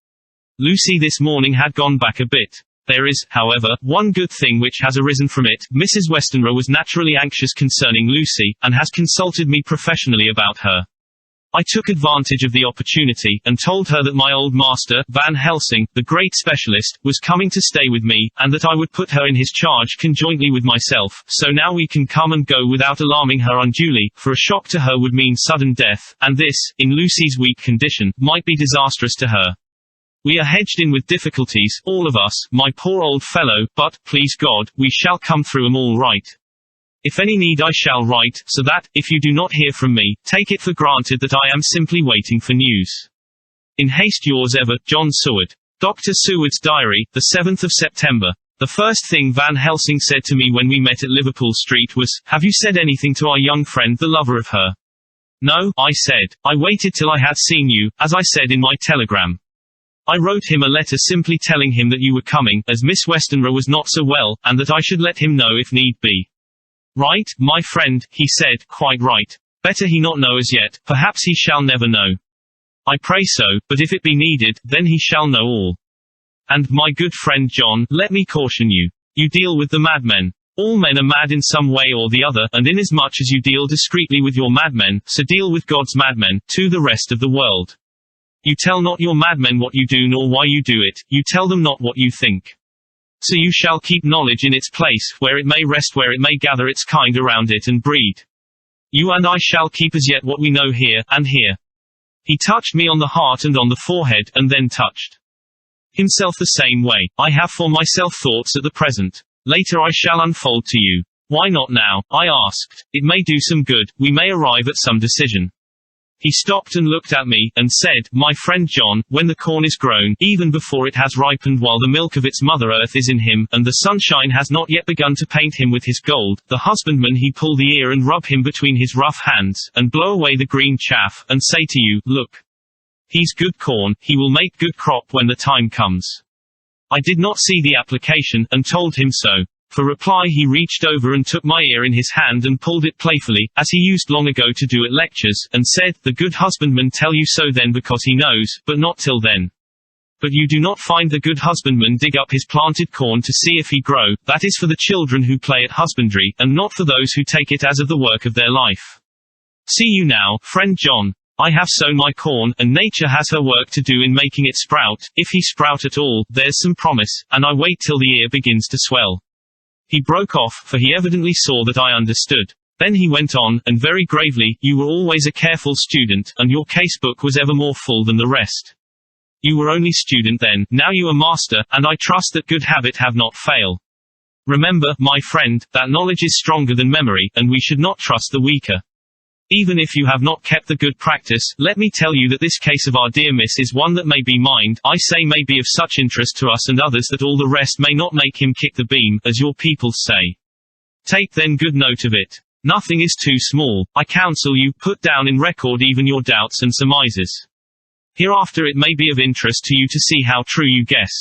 Lucy this morning had gone back a bit. There is, however, one good thing which has arisen from it. Mrs. Westenra was naturally anxious concerning Lucy, and has consulted me professionally about her. I took advantage of the opportunity, and told her that my old master, Van Helsing, the great specialist, was coming to stay with me, and that I would put her in his charge conjointly with myself, so now we can come and go without alarming her unduly, for a shock to her would mean sudden death, and this, in Lucy's weak condition, might be disastrous to her. We are hedged in with difficulties, all of us, my poor old fellow, but, please God, we shall come through 'em all right. If any need I shall write, so that, if you do not hear from me, take it for granted that I am simply waiting for news. In haste, yours ever, John Seward. Dr. Seward's Diary, the 7th of September. The first thing Van Helsing said to me when we met at Liverpool Street was, "Have you said anything to our young friend, the lover of her?" "No," I said. "I waited till I had seen you, as I said in my telegram. I wrote him a letter simply telling him that you were coming, as Miss Westenra was not so well, and that I should let him know if need be." "Right, my friend," he said, "quite right. Better he not know as yet, perhaps he shall never know." "I pray so, but if it be needed, then he shall know all. And, my good friend John, let me caution you. You deal with the madmen. All men are mad in some way or the other, and inasmuch as you deal discreetly with your madmen, so deal with God's madmen, to the rest of the world. You tell not your madmen what you do nor why you do it, you tell them not what you think. So you shall keep knowledge in its place, where it may rest, where it may gather its kind around it and breed. You and I shall keep as yet what we know here, and here." He touched me on the heart and on the forehead, and then touched himself the same way. "I have for myself thoughts at the present. Later I shall unfold to you." "Why not now?" I asked. "It may do some good, we may arrive at some decision." He stopped and looked at me, and said, "My friend John, when the corn is grown, even before it has ripened, while the milk of its mother earth is in him, and the sunshine has not yet begun to paint him with his gold, the husbandman he pull the ear and rub him between his rough hands, and blow away the green chaff, and say to you, 'Look, he's good corn, he will make good crop when the time comes.'" I did not see the application, and told him so. For reply he reached over and took my ear in his hand and pulled it playfully, as he used long ago to do at lectures, and said, "The good husbandman tell you so then because he knows, but not till then. But you do not find the good husbandman dig up his planted corn to see if he grow, that is for the children who play at husbandry, and not for those who take it as of the work of their life. See you now, friend John. I have sown my corn, and nature has her work to do in making it sprout, if he sprout at all, there's some promise, and I wait till the ear begins to swell." He broke off, for he evidently saw that I understood. Then he went on, and very gravely, "You were always a careful student, and your casebook was ever more full than the rest. You were only student then, now you are master, and I trust that good habit have not fail. Remember, my friend, that knowledge is stronger than memory, and we should not trust the weaker. Even if you have not kept the good practice, let me tell you that this case of our dear miss is one that may be mind, I say may be of such interest to us and others that all the rest may not make him kick the beam, as your people say. Take then good note of it. Nothing is too small. I counsel you, put down in record even your doubts and surmises. Hereafter it may be of interest to you to see how true you guess.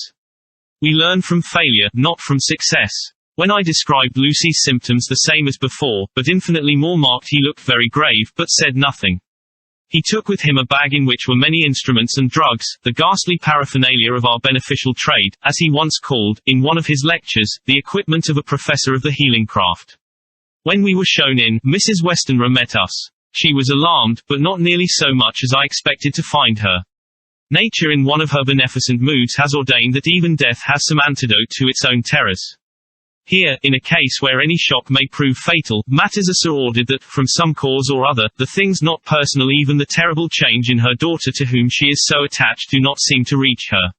We learn from failure, not from success. When I described Lucy's symptoms the same as before, but infinitely more marked, he looked very grave, but said nothing. He took with him a bag in which were many instruments and drugs, the ghastly paraphernalia of our beneficial trade, as he once called, in one of his lectures, the equipment of a professor of the healing craft. When we were shown in, Mrs. Westenra met us. She was alarmed, but not nearly so much as I expected to find her. Nature in one of her beneficent moods has ordained that even death has some antidote to its own terrors. Here, in a case where any shock may prove fatal, matters are so ordered that, from some cause or other, the things not personal, even the terrible change in her daughter to whom she is so attached, do not seem to reach her.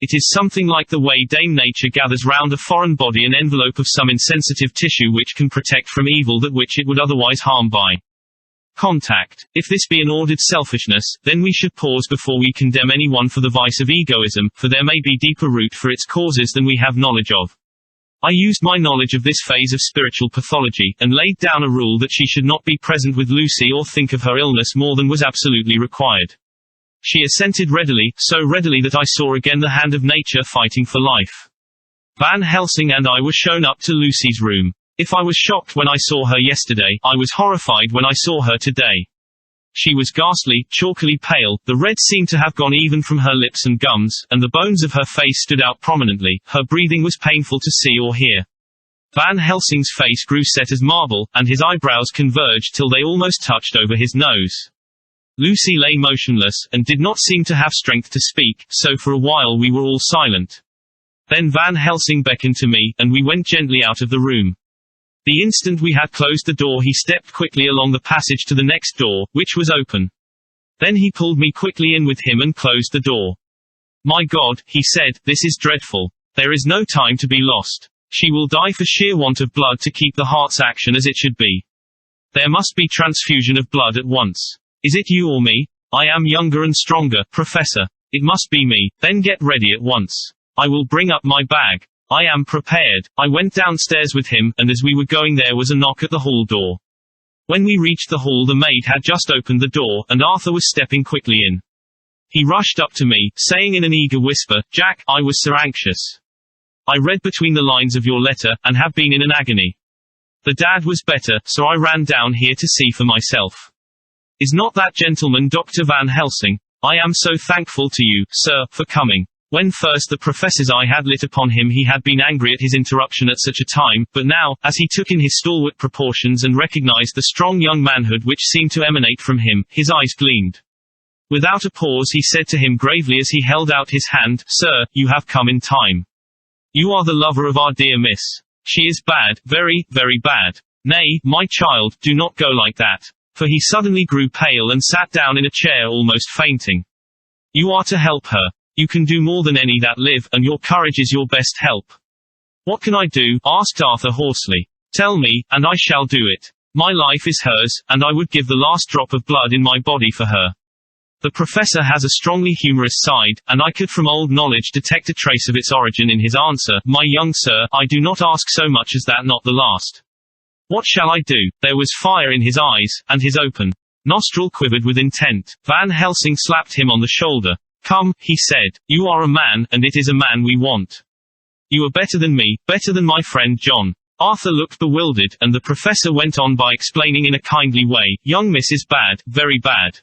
It is something like the way Dame Nature gathers round a foreign body an envelope of some insensitive tissue which can protect from evil that which it would otherwise harm by contact. If this be an ordered selfishness, then we should pause before we condemn anyone for the vice of egoism, for there may be deeper root for its causes than we have knowledge of. I used my knowledge of this phase of spiritual pathology, and laid down a rule that she should not be present with Lucy or think of her illness more than was absolutely required. She assented readily, so readily that I saw again the hand of nature fighting for life. Van Helsing and I were shown up to Lucy's room. If I was shocked when I saw her yesterday, I was horrified when I saw her today. She was ghastly, chalkily pale, the red seemed to have gone even from her lips and gums, and the bones of her face stood out prominently. Her breathing was painful to see or hear. Van Helsing's face grew set as marble, and his eyebrows converged till they almost touched over his nose. Lucy lay motionless, and did not seem to have strength to speak, so for a while we were all silent. Then Van Helsing beckoned to me, and we went gently out of the room. The instant we had closed the door he stepped quickly along the passage to the next door, which was open. Then he pulled me quickly in with him and closed the door. "My God," he said, "this is dreadful. There is no time to be lost. She will die for sheer want of blood to keep the heart's action as it should be. There must be transfusion of blood at once. Is it you or me?" I am younger and stronger, Professor. It must be me. Then get ready at once. I will bring up my bag. I am prepared. I went downstairs with him, and as we were going there was a knock at the hall door. When we reached the hall the maid had just opened the door, and Arthur was stepping quickly in. He rushed up to me, saying in an eager whisper, "Jack, I was so anxious. I read between the lines of your letter, and have been in an agony. The dad was better, so I ran down here to see for myself. Is not that gentleman Dr. Van Helsing? I am so thankful to you, sir, for coming." When first the professor's eye had lit upon him he had been angry at his interruption at such a time, but now, as he took in his stalwart proportions and recognized the strong young manhood which seemed to emanate from him, his eyes gleamed. Without a pause he said to him gravely as he held out his hand, "Sir, you have come in time. You are the lover of our dear miss. She is bad, very, very bad. Nay, my child, do not go like that." For he suddenly grew pale and sat down in a chair almost fainting. "You are to help her. You can do more than any that live, and your courage is your best help." "What can I do?" asked Arthur hoarsely. "Tell me, and I shall do it. My life is hers, and I would give the last drop of blood in my body for her." The professor has a strongly humorous side, and I could from old knowledge detect a trace of its origin in his answer. "My young sir, I do not ask so much as that, not the last. What shall I do?" There was fire in his eyes, and his open nostril quivered with intent. Van Helsing slapped him on the shoulder. "Come," he said. "You are a man, and it is a man we want. You are better than me, better than my friend John." Arthur looked bewildered, and the professor went on by explaining in a kindly way, "Young miss is bad, very bad.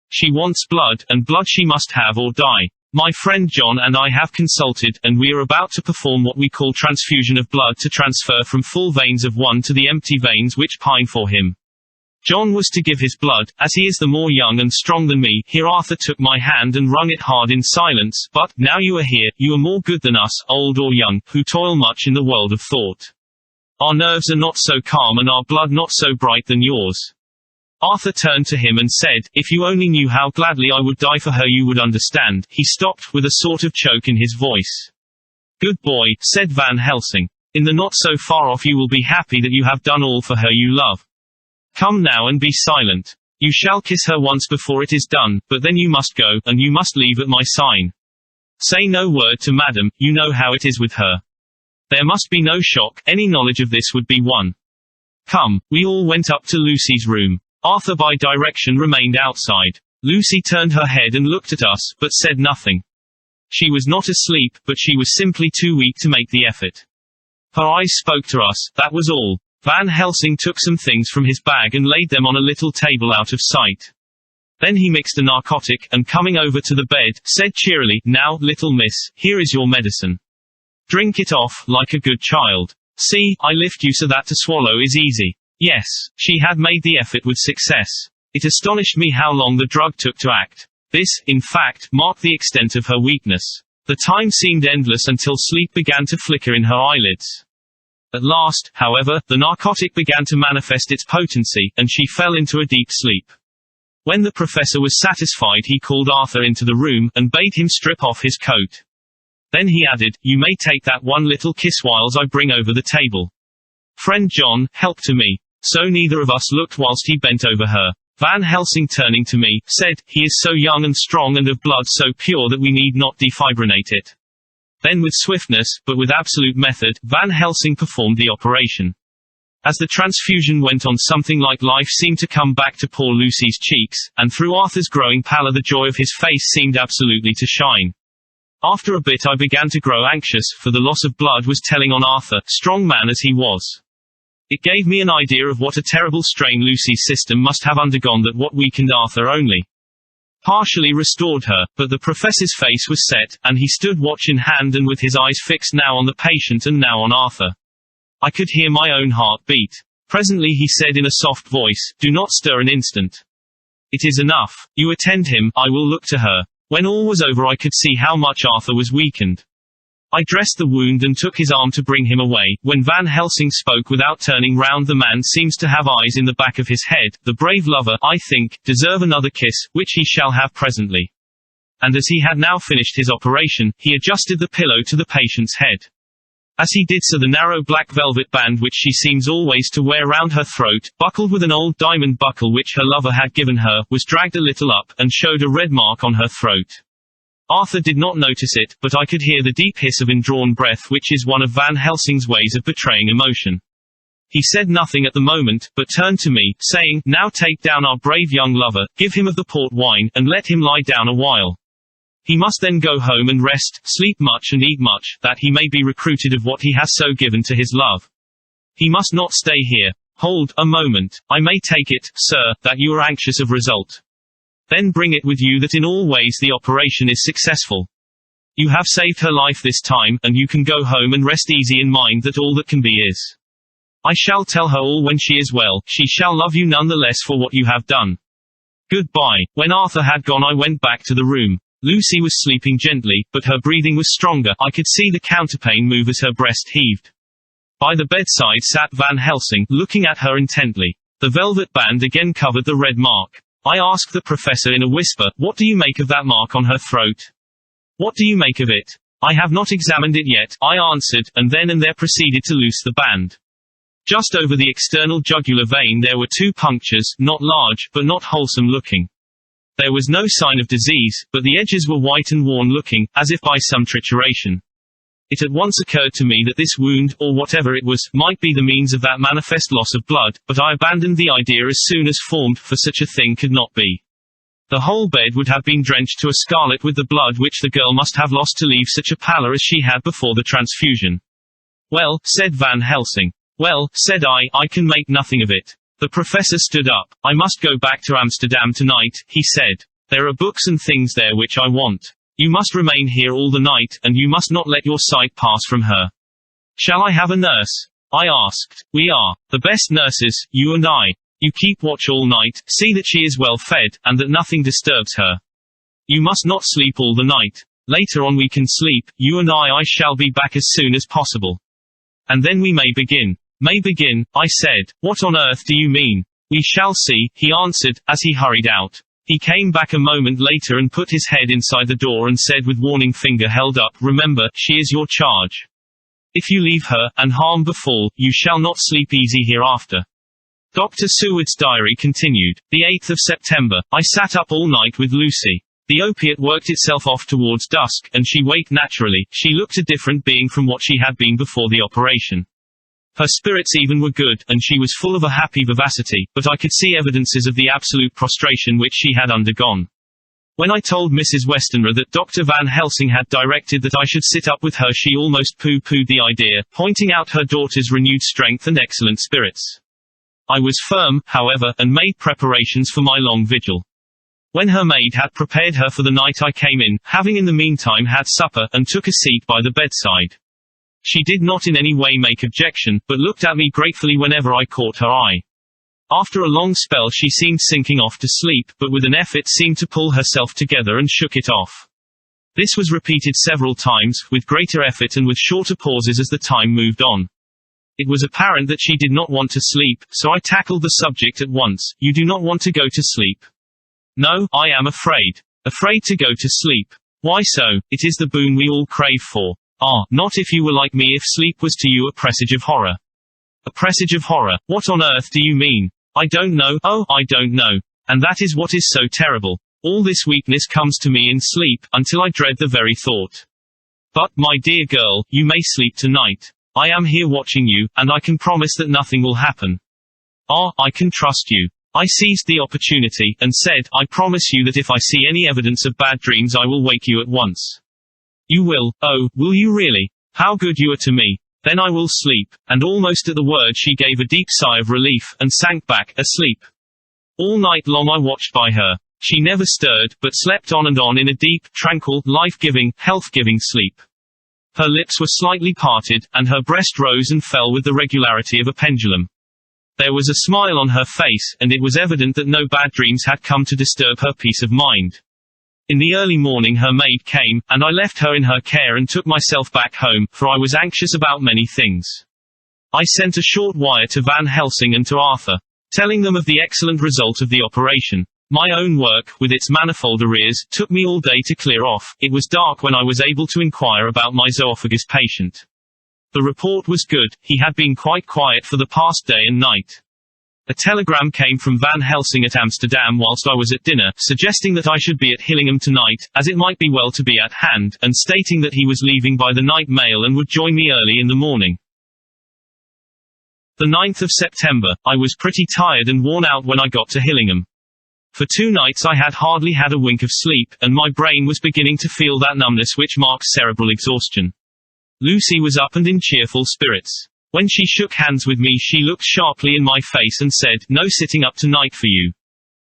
She wants blood, and blood she must have or die. My friend John and I have consulted, and we are about to perform what we call transfusion of blood to transfer from full veins of one to the empty veins which pine for him. John was to give his blood, as he is the more young and strong than me." Here Arthur took my hand and wrung it hard in silence. "But, now you are here, you are more good than us, old or young, who toil much in the world of thought. Our nerves are not so calm and our blood not so bright than yours." Arthur turned to him and said, "If you only knew how gladly I would die for her you would understand." He stopped, with a sort of choke in his voice. "Good boy," said Van Helsing. "In the not so far off you will be happy that you have done all for her you love. Come now and be silent. You shall kiss her once before it is done, but then you must go, and you must leave at my sign. Say no word to madam, you know how it is with her. There must be no shock, any knowledge of this would be one. Come." We all went up to Lucy's room. Arthur by direction remained outside. Lucy turned her head and looked at us, but said nothing. She was not asleep, but she was simply too weak to make the effort. Her eyes spoke to us, that was all. Van Helsing took some things from his bag and laid them on a little table out of sight. Then he mixed a narcotic, and coming over to the bed, said cheerily, "Now, little miss, here is your medicine. Drink it off, like a good child. See, I lift you so that to swallow is easy." Yes, she had made the effort with success. It astonished me how long the drug took to act. This, in fact, marked the extent of her weakness. The time seemed endless until sleep began to flicker in her eyelids. At last, however, the narcotic began to manifest its potency, and she fell into a deep sleep. When the professor was satisfied he called Arthur into the room, and bade him strip off his coat. Then he added, "You may take that one little kiss whiles I bring over the table. Friend John, help to me." So neither of us looked whilst he bent over her. Van Helsing turning to me, said, "He is so young and strong and of blood so pure that we need not defibrinate it." Then with swiftness, but with absolute method, Van Helsing performed the operation. As the transfusion went on something like life seemed to come back to poor Lucy's cheeks, and through Arthur's growing pallor the joy of his face seemed absolutely to shine. After a bit I began to grow anxious, for the loss of blood was telling on Arthur, strong man as he was. It gave me an idea of what a terrible strain Lucy's system must have undergone, that what weakened Arthur only partially restored her. But the professor's face was set, and he stood watch in hand and with his eyes fixed now on the patient and now on Arthur. I could hear my own heart beat. Presently he said in a soft voice, "Do not stir an instant. It is enough. You attend him, I will look to her." When all was over I could see how much Arthur was weakened. I dressed the wound and took his arm to bring him away. When Van Helsing spoke without turning round, "The man seems to have eyes in the back of his head. The brave lover, I think, deserve another kiss, which he shall have presently." And as he had now finished his operation, he adjusted the pillow to the patient's head. As he did so, the narrow black velvet band which she seems always to wear round her throat, buckled with an old diamond buckle which her lover had given her, was dragged a little up, and showed a red mark on her throat. Arthur did not notice it, but I could hear the deep hiss of indrawn breath which is one of Van Helsing's ways of betraying emotion. He said nothing at the moment, but turned to me, saying, "Now take down our brave young lover, give him of the port wine, and let him lie down a while. He must then go home and rest, sleep much and eat much, that he may be recruited of what he has so given to his love. He must not stay here. Hold, a moment, I may take it, sir, that you are anxious of result. Then bring it with you that in all ways the operation is successful. You have saved her life this time, and you can go home and rest easy in mind that all that can be is. I shall tell her all when she is well, she shall love you none the less for what you have done. Goodbye." When Arthur had gone, I went back to the room. Lucy was sleeping gently, but her breathing was stronger. I could see the counterpane move as her breast heaved. By the bedside sat Van Helsing, looking at her intently. The velvet band again covered the red mark. I asked the professor in a whisper, "What do you make of that mark on her throat? What do you make of it?" "I have not examined it yet," I answered, and then and there proceeded to loose the band. Just over the external jugular vein there were 2 punctures, not large, but not wholesome looking. There was no sign of disease, but the edges were white and worn-looking, as if by some trituration. It at once occurred to me that this wound, or whatever it was, might be the means of that manifest loss of blood, but I abandoned the idea as soon as formed, for such a thing could not be. The whole bed would have been drenched to a scarlet with the blood which the girl must have lost to leave such a pallor as she had before the transfusion. "Well," said Van Helsing. "Well," said I can make nothing of it." The professor stood up. "I must go back to Amsterdam tonight," he said. "There are books and things there which I want. You must remain here all the night, and you must not let your sight pass from her." "Shall I have a nurse?" I asked. "We are the best nurses, you and I. You keep watch all night, see that she is well fed, and that nothing disturbs her. You must not sleep all the night. Later on we can sleep, you and I shall be back as soon as possible. And then we may begin." "May begin," I said. "What on earth do you mean?" "We shall see," he answered, as he hurried out. He came back a moment later and put his head inside the door and said with warning finger held up, "Remember, she is your charge. If you leave her, and harm befall, you shall not sleep easy hereafter." Dr. Seward's diary continued. The 8th of September. I sat up all night with Lucy. The opiate worked itself off towards dusk, and she waked naturally. She looked a different being from what she had been before the operation. Her spirits even were good, and she was full of a happy vivacity, but I could see evidences of the absolute prostration which she had undergone. When I told Mrs. Westenra that Dr. Van Helsing had directed that I should sit up with her, she almost pooh-poohed the idea, pointing out her daughter's renewed strength and excellent spirits. I was firm, however, and made preparations for my long vigil. When her maid had prepared her for the night, I came in, having in the meantime had supper, and took a seat by the bedside. She did not in any way make objection, but looked at me gratefully whenever I caught her eye. After a long spell she seemed sinking off to sleep, but with an effort seemed to pull herself together and shook it off. This was repeated several times, with greater effort and with shorter pauses as the time moved on. It was apparent that she did not want to sleep, so I tackled the subject at once. "You do not want to go to sleep?" "No, I am afraid." "Afraid to go to sleep? Why so? It is the boon we all crave for." "Ah, not if you were like me. If sleep was to you a presage of horror." "A presage of horror? What on earth do you mean?" "I don't know. Oh, I don't know. And that is what is so terrible. All this weakness comes to me in sleep, until I dread the very thought. But, my dear girl, you may sleep tonight. I am here watching you, and I can promise that nothing will happen. Ah, I can trust you." I seized the opportunity, and said, "I promise you that if I see any evidence of bad dreams I will wake you at once." "You will? Oh, will you really? How good you are to me. Then I will sleep." And almost at the word she gave a deep sigh of relief, and sank back, asleep. All night long I watched by her. She never stirred, but slept on and on in a deep, tranquil, life-giving, health-giving sleep. Her lips were slightly parted, and her breast rose and fell with the regularity of a pendulum. There was a smile on her face, and it was evident that no bad dreams had come to disturb her peace of mind. In the early morning her maid came, and I left her in her care and took myself back home, for I was anxious about many things. I sent a short wire to Van Helsing and to Arthur, telling them of the excellent result of the operation. My own work, with its manifold arrears, took me all day to clear off. It was dark when I was able to inquire about my zoophagus patient. The report was good. He had been quite quiet for the past day and night. A telegram came from Van Helsing at Amsterdam whilst I was at dinner, suggesting that I should be at Hillingham tonight, as it might be well to be at hand, and stating that he was leaving by the night mail and would join me early in the morning. The 9th of September. I was pretty tired and worn out when I got to Hillingham. For 2 nights I had hardly had a wink of sleep, and my brain was beginning to feel that numbness which marks cerebral exhaustion. Lucy was up and in cheerful spirits. When she shook hands with me she looked sharply in my face and said, "No sitting up tonight for you.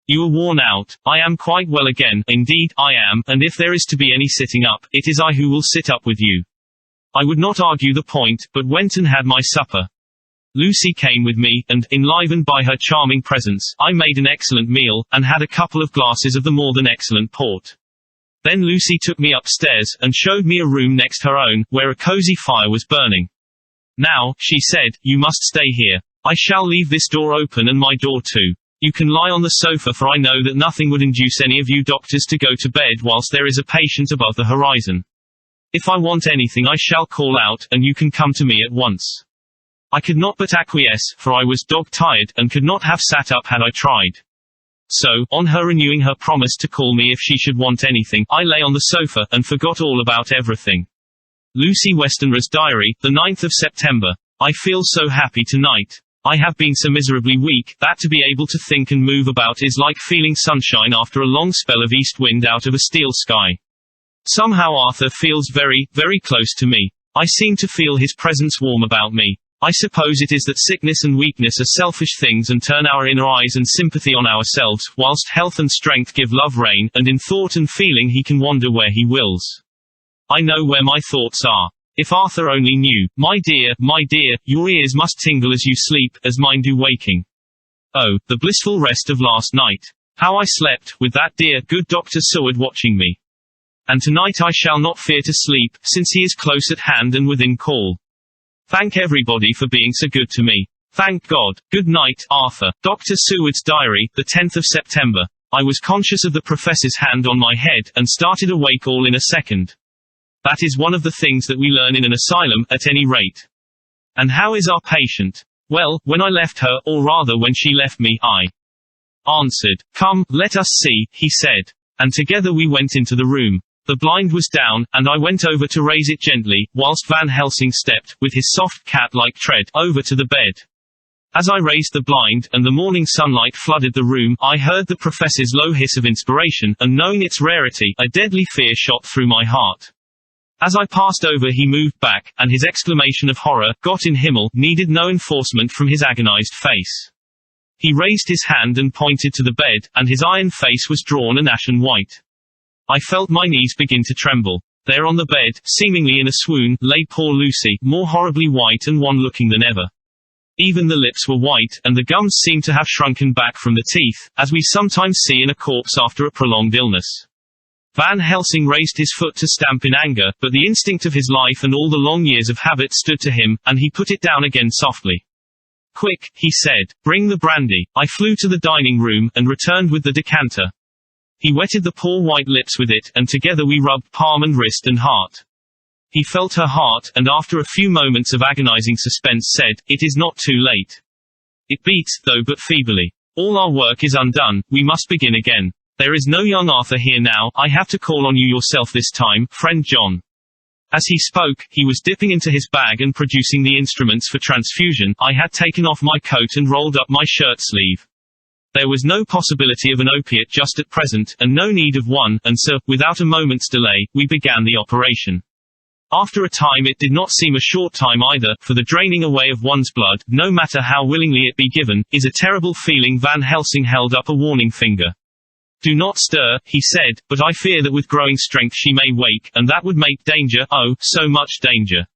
You are worn out." "I am quite well again, indeed, I am, and if there is to be any sitting up, it is I who will sit up with you." I would not argue the point, but went and had my supper. Lucy came with me, and, enlivened by her charming presence, I made an excellent meal, and had a couple of glasses of the more than excellent port. Then Lucy took me upstairs, and showed me a room next her own, where a cosy fire was burning. "Now," she said, "you must stay here. I shall leave this door open and my door too. You can lie on the sofa, for I know that nothing would induce any of you doctors to go to bed whilst there is a patient above the horizon. If I want anything I shall call out, and you can come to me at once." I could not but acquiesce, for I was dog-tired, and could not have sat up had I tried. So, on her renewing her promise to call me if she should want anything, I lay on the sofa, and forgot all about everything. Lucy Westenra's diary, the 9th of September. I feel so happy tonight. I have been so miserably weak, that to be able to think and move about is like feeling sunshine after a long spell of east wind out of a steel sky. Somehow Arthur feels very, very close to me. I seem to feel his presence warm about me. I suppose it is that sickness and weakness are selfish things and turn our inner eyes and sympathy on ourselves, whilst health and strength give love rein, and in thought and feeling he can wander where he wills. I know where my thoughts are. If Arthur only knew. My dear, your ears must tingle as you sleep, as mine do waking. Oh, the blissful rest of last night. How I slept, with that dear, good Dr. Seward watching me. And tonight I shall not fear to sleep, since he is close at hand and within call. Thank everybody for being so good to me. Thank God. Good night, Arthur. Dr. Seward's diary, the 10th of September. I was conscious of the professor's hand on my head, and started awake all in a second. That is one of the things that we learn in an asylum, at any rate. And how is our patient? Well, when I left her, or rather when she left me, I answered, "Come, let us see," he said. And together we went into the room. The blind was down, and I went over to raise it gently, whilst Van Helsing stepped, with his soft cat-like tread, over to the bed. As I raised the blind, and the morning sunlight flooded the room, I heard the professor's low hiss of inspiration, and knowing its rarity, a deadly fear shot through my heart. As I passed over he moved back, and his exclamation of horror, "Gott in Himmel," needed no enforcement from his agonized face. He raised his hand and pointed to the bed, and his iron face was drawn an ashen white. I felt my knees begin to tremble. There on the bed, seemingly in a swoon, lay poor Lucy, more horribly white and wan-looking than ever. Even the lips were white, and the gums seemed to have shrunken back from the teeth, as we sometimes see in a corpse after a prolonged illness. Van Helsing raised his foot to stamp in anger, but the instinct of his life and all the long years of habit stood to him, and he put it down again softly. "Quick," he said. "Bring the brandy." I flew to the dining room, and returned with the decanter. He wetted the poor white lips with it, and together we rubbed palm and wrist and heart. He felt her heart, and after a few moments of agonizing suspense said, "It is not too late. It beats, though but feebly. All our work is undone, we must begin again. There is no young Arthur here now, I have to call on you yourself this time, friend John." As he spoke, he was dipping into his bag and producing the instruments for transfusion. I had taken off my coat and rolled up my shirt sleeve. There was no possibility of an opiate just at present, and no need of one, and so, without a moment's delay, we began the operation. After a time it did not seem a short time either, for the draining away of one's blood, no matter how willingly it be given, is a terrible feeling. Van Helsing held up a warning finger. "Do not stir," he said, "but I fear that with growing strength she may wake, and that would make danger, oh, so much danger.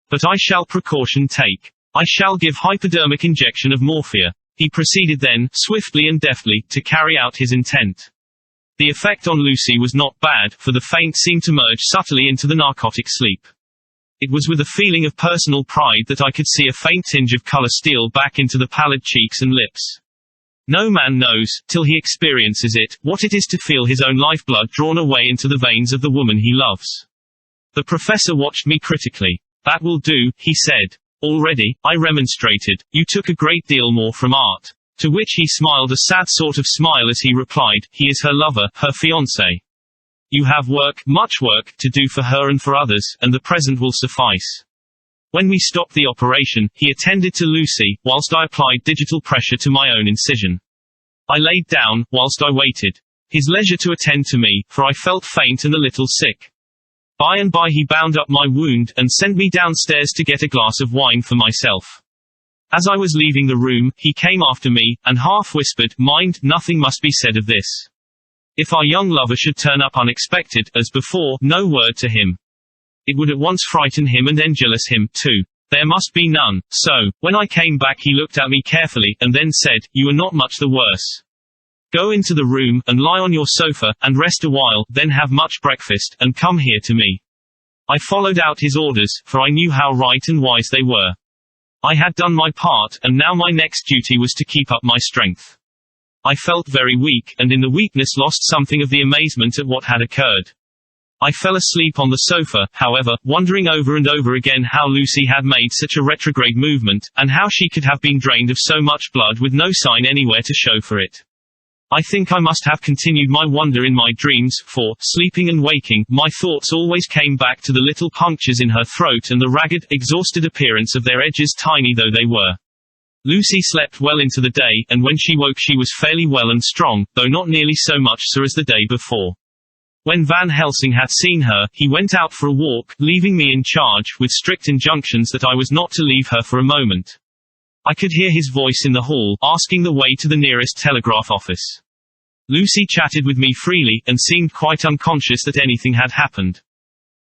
But I shall precaution take. I shall give hypodermic injection of morphia." He proceeded then, swiftly and deftly, to carry out his intent. The effect on Lucy was not bad, for the faint seemed to merge subtly into the narcotic sleep. It was with a feeling of personal pride that I could see a faint tinge of color steal back into the pallid cheeks and lips. No man knows, till he experiences it, what it is to feel his own lifeblood drawn away into the veins of the woman he loves. The professor watched me critically. That will do, he said. Already, I remonstrated, you took a great deal more from art. To which he smiled a sad sort of smile as he replied, he is her lover, her fiancé. You have work, much work, to do for her and for others, and the present will suffice. When we stopped the operation, he attended to Lucy, whilst I applied digital pressure to my own incision. I laid down, whilst I waited. His leisure to attend to me, for I felt faint and a little sick. By and by he bound up my wound, and sent me downstairs to get a glass of wine for myself. As I was leaving the room, he came after me, and half whispered, mind, nothing must be said of this. If our young lover should turn up unexpected, as before, no word to him. It would at once frighten him and enjealous him, too. There must be none. So, when I came back he looked at me carefully, and then said, you are not much the worse. Go into the room, and lie on your sofa, and rest a while, then have much breakfast, and come here to me. I followed out his orders, for I knew how right and wise they were. I had done my part, and now my next duty was to keep up my strength. I felt very weak, and in the weakness lost something of the amazement at what had occurred. I fell asleep on the sofa, however, wondering over and over again how Lucy had made such a retrograde movement, and how she could have been drained of so much blood with no sign anywhere to show for it. I think I must have continued my wonder in my dreams, for, sleeping and waking, my thoughts always came back to the little punctures in her throat and the ragged, exhausted appearance of their edges, tiny though they were. Lucy slept well into the day, and when she woke she was fairly well and strong, though not nearly so much so as the day before. When Van Helsing had seen her, he went out for a walk, leaving me in charge, with strict injunctions that I was not to leave her for a moment. I could hear his voice in the hall, asking the way to the nearest telegraph office. Lucy chatted with me freely, and seemed quite unconscious that anything had happened.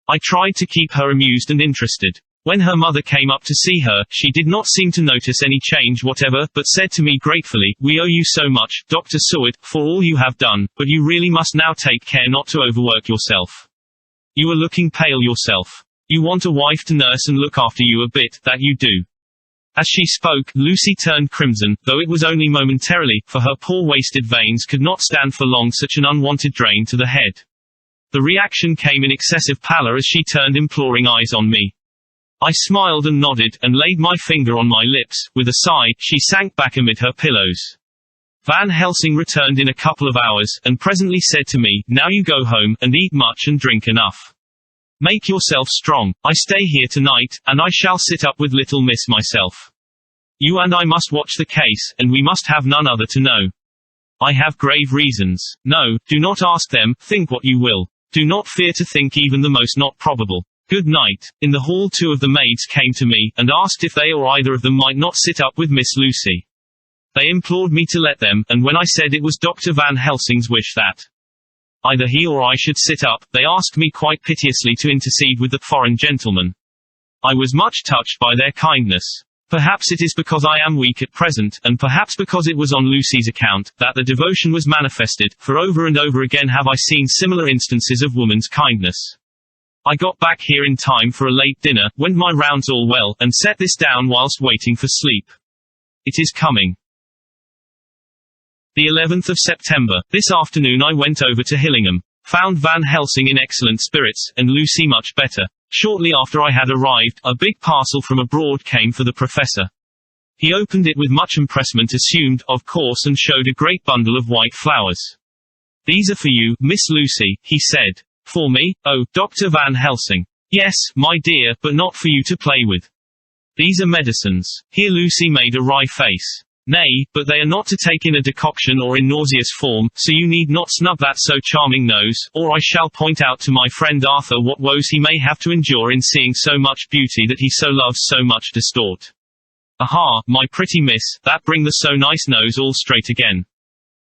I tried to keep her amused and interested. When her mother came up to see her, she did not seem to notice any change whatever, but said to me gratefully, we owe you so much, Dr. Seward, for all you have done, but you really must now take care not to overwork yourself. You are looking pale yourself. You want a wife to nurse and look after you a bit, that you do. As she spoke, Lucy turned crimson, though it was only momentarily, for her poor wasted veins could not stand for long such an unwanted drain to the head. The reaction came in excessive pallor as she turned imploring eyes on me. I smiled and nodded, and laid my finger on my lips. With a sigh, she sank back amid her pillows. Van Helsing returned in a couple of hours, and presently said to me, now you go home, and eat much and drink enough. Make yourself strong. I stay here tonight, and I shall sit up with little miss myself. You and I must watch the case, and we must have none other to know. I have grave reasons. No, do not ask them, think what you will. Do not fear to think even the most not probable. Good night. In the hall 2 of the maids came to me, and asked if they or either of them might not sit up with Miss Lucy. They implored me to let them, and when I said it was Dr. Van Helsing's wish that either he or I should sit up, they asked me quite piteously to intercede with the foreign gentleman. I was much touched by their kindness. Perhaps it is because I am weak at present, and perhaps because it was on Lucy's account, that the devotion was manifested, for over and over again have I seen similar instances of woman's kindness. I got back here in time for a late dinner, went my rounds all well, and set this down whilst waiting for sleep. It is coming. The 11th of September. This afternoon I went over to Hillingham. Found Van Helsing in excellent spirits, and Lucy much better. Shortly after I had arrived, a big parcel from abroad came for the professor. He opened it with much empressement, assumed, of course, and showed a great bundle of white flowers. These are for you, Miss Lucy, he said. For me? Oh, Dr. Van Helsing. Yes, my dear, but not for you to play with. These are medicines. Here Lucy made a wry face. Nay, but they are not to take in a decoction or in nauseous form, so you need not snub that so charming nose, or I shall point out to my friend Arthur what woes he may have to endure in seeing so much beauty that he so loves so much distort. Aha, my pretty miss, that bring the so nice nose all straight again.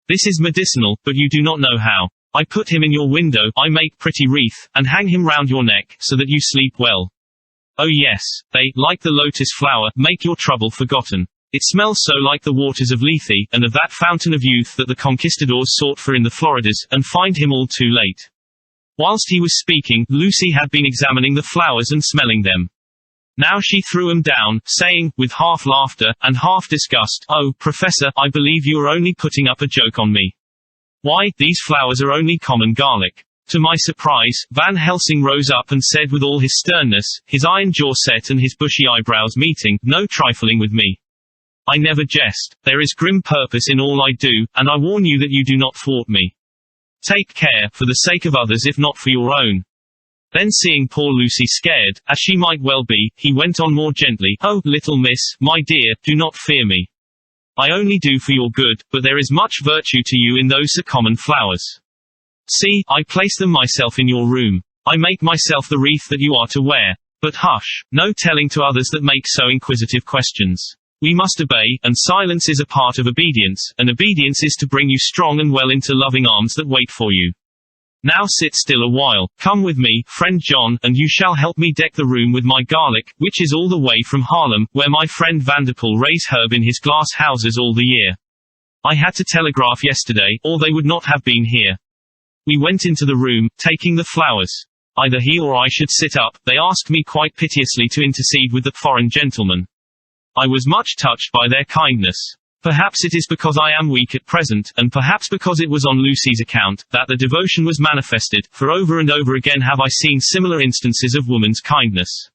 This is medicinal, but you do not know how. I put him in your window, I make pretty wreath, and hang him round your neck, so that you sleep well. Oh yes, they, like the lotus flower, make your trouble forgotten. It smells so like the waters of Lethe, and of that fountain of youth that the conquistadors sought for in the Floridas, and find him all too late. Whilst he was speaking, Lucy had been examining the flowers and smelling them. Now she threw them down, saying, with half laughter, and half disgust, oh, Professor, I believe you are only putting up a joke on me. Why, these flowers are only common garlic. To my surprise, Van Helsing rose up and said with all his sternness, his iron jaw set and his bushy eyebrows meeting, "No trifling with me. I never jest. There is grim purpose in all I do, and I warn you that you do not thwart me. Take care, for the sake of others if not for your own." Then seeing poor Lucy scared, as she might well be, he went on more gently, "Oh, little miss, my dear, do not fear me. I only do for your good, but there is much virtue to you in those common flowers. See, I place them myself in your room. I make myself the wreath that you are to wear. But hush, no telling to others that make so inquisitive questions. We must obey, and silence is a part of obedience, and obedience is to bring you strong and well into loving arms that wait for you. Now sit still a while, come with me, friend John, and you shall help me deck the room with my garlic, which is all the way from Haarlem, where my friend Vanderpool raise herb in his glass houses all the year. I had to telegraph yesterday, or they would not have been here. We went into the room, taking the flowers. Either he or I should sit up, they asked me quite piteously to intercede with the foreign gentleman. I was much touched by their kindness. Perhaps it is because I am weak at present, and perhaps because it was on Lucy's account, that the devotion was manifested, for over and over again have I seen similar instances of woman's kindness.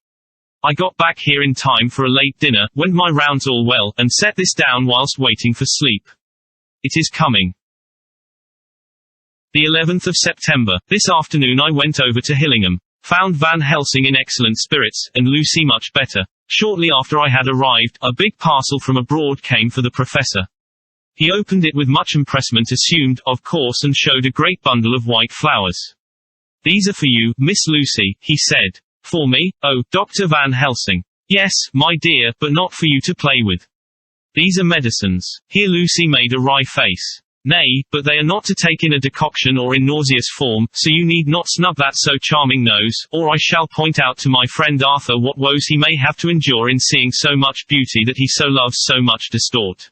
I got back here in time for a late dinner, went my rounds all well, and set this down whilst waiting for sleep. It is coming. The 11th of September. This afternoon I went over to Hillingham. Found Van Helsing in excellent spirits, and Lucy much better. Shortly after I had arrived, a big parcel from abroad came for the professor. He opened it with much empressement, assumed, of course, and showed a great bundle of white flowers. "These are for you, Miss Lucy," he said. "For me? Oh, Dr. Van Helsing." "Yes, my dear, but not for you to play with. These are medicines." Here Lucy made a wry face. "Nay, but they are not to take in a decoction or in nauseous form, so you need not snub that so charming nose, or I shall point out to my friend Arthur what woes he may have to endure in seeing so much beauty that he so loves so much distort.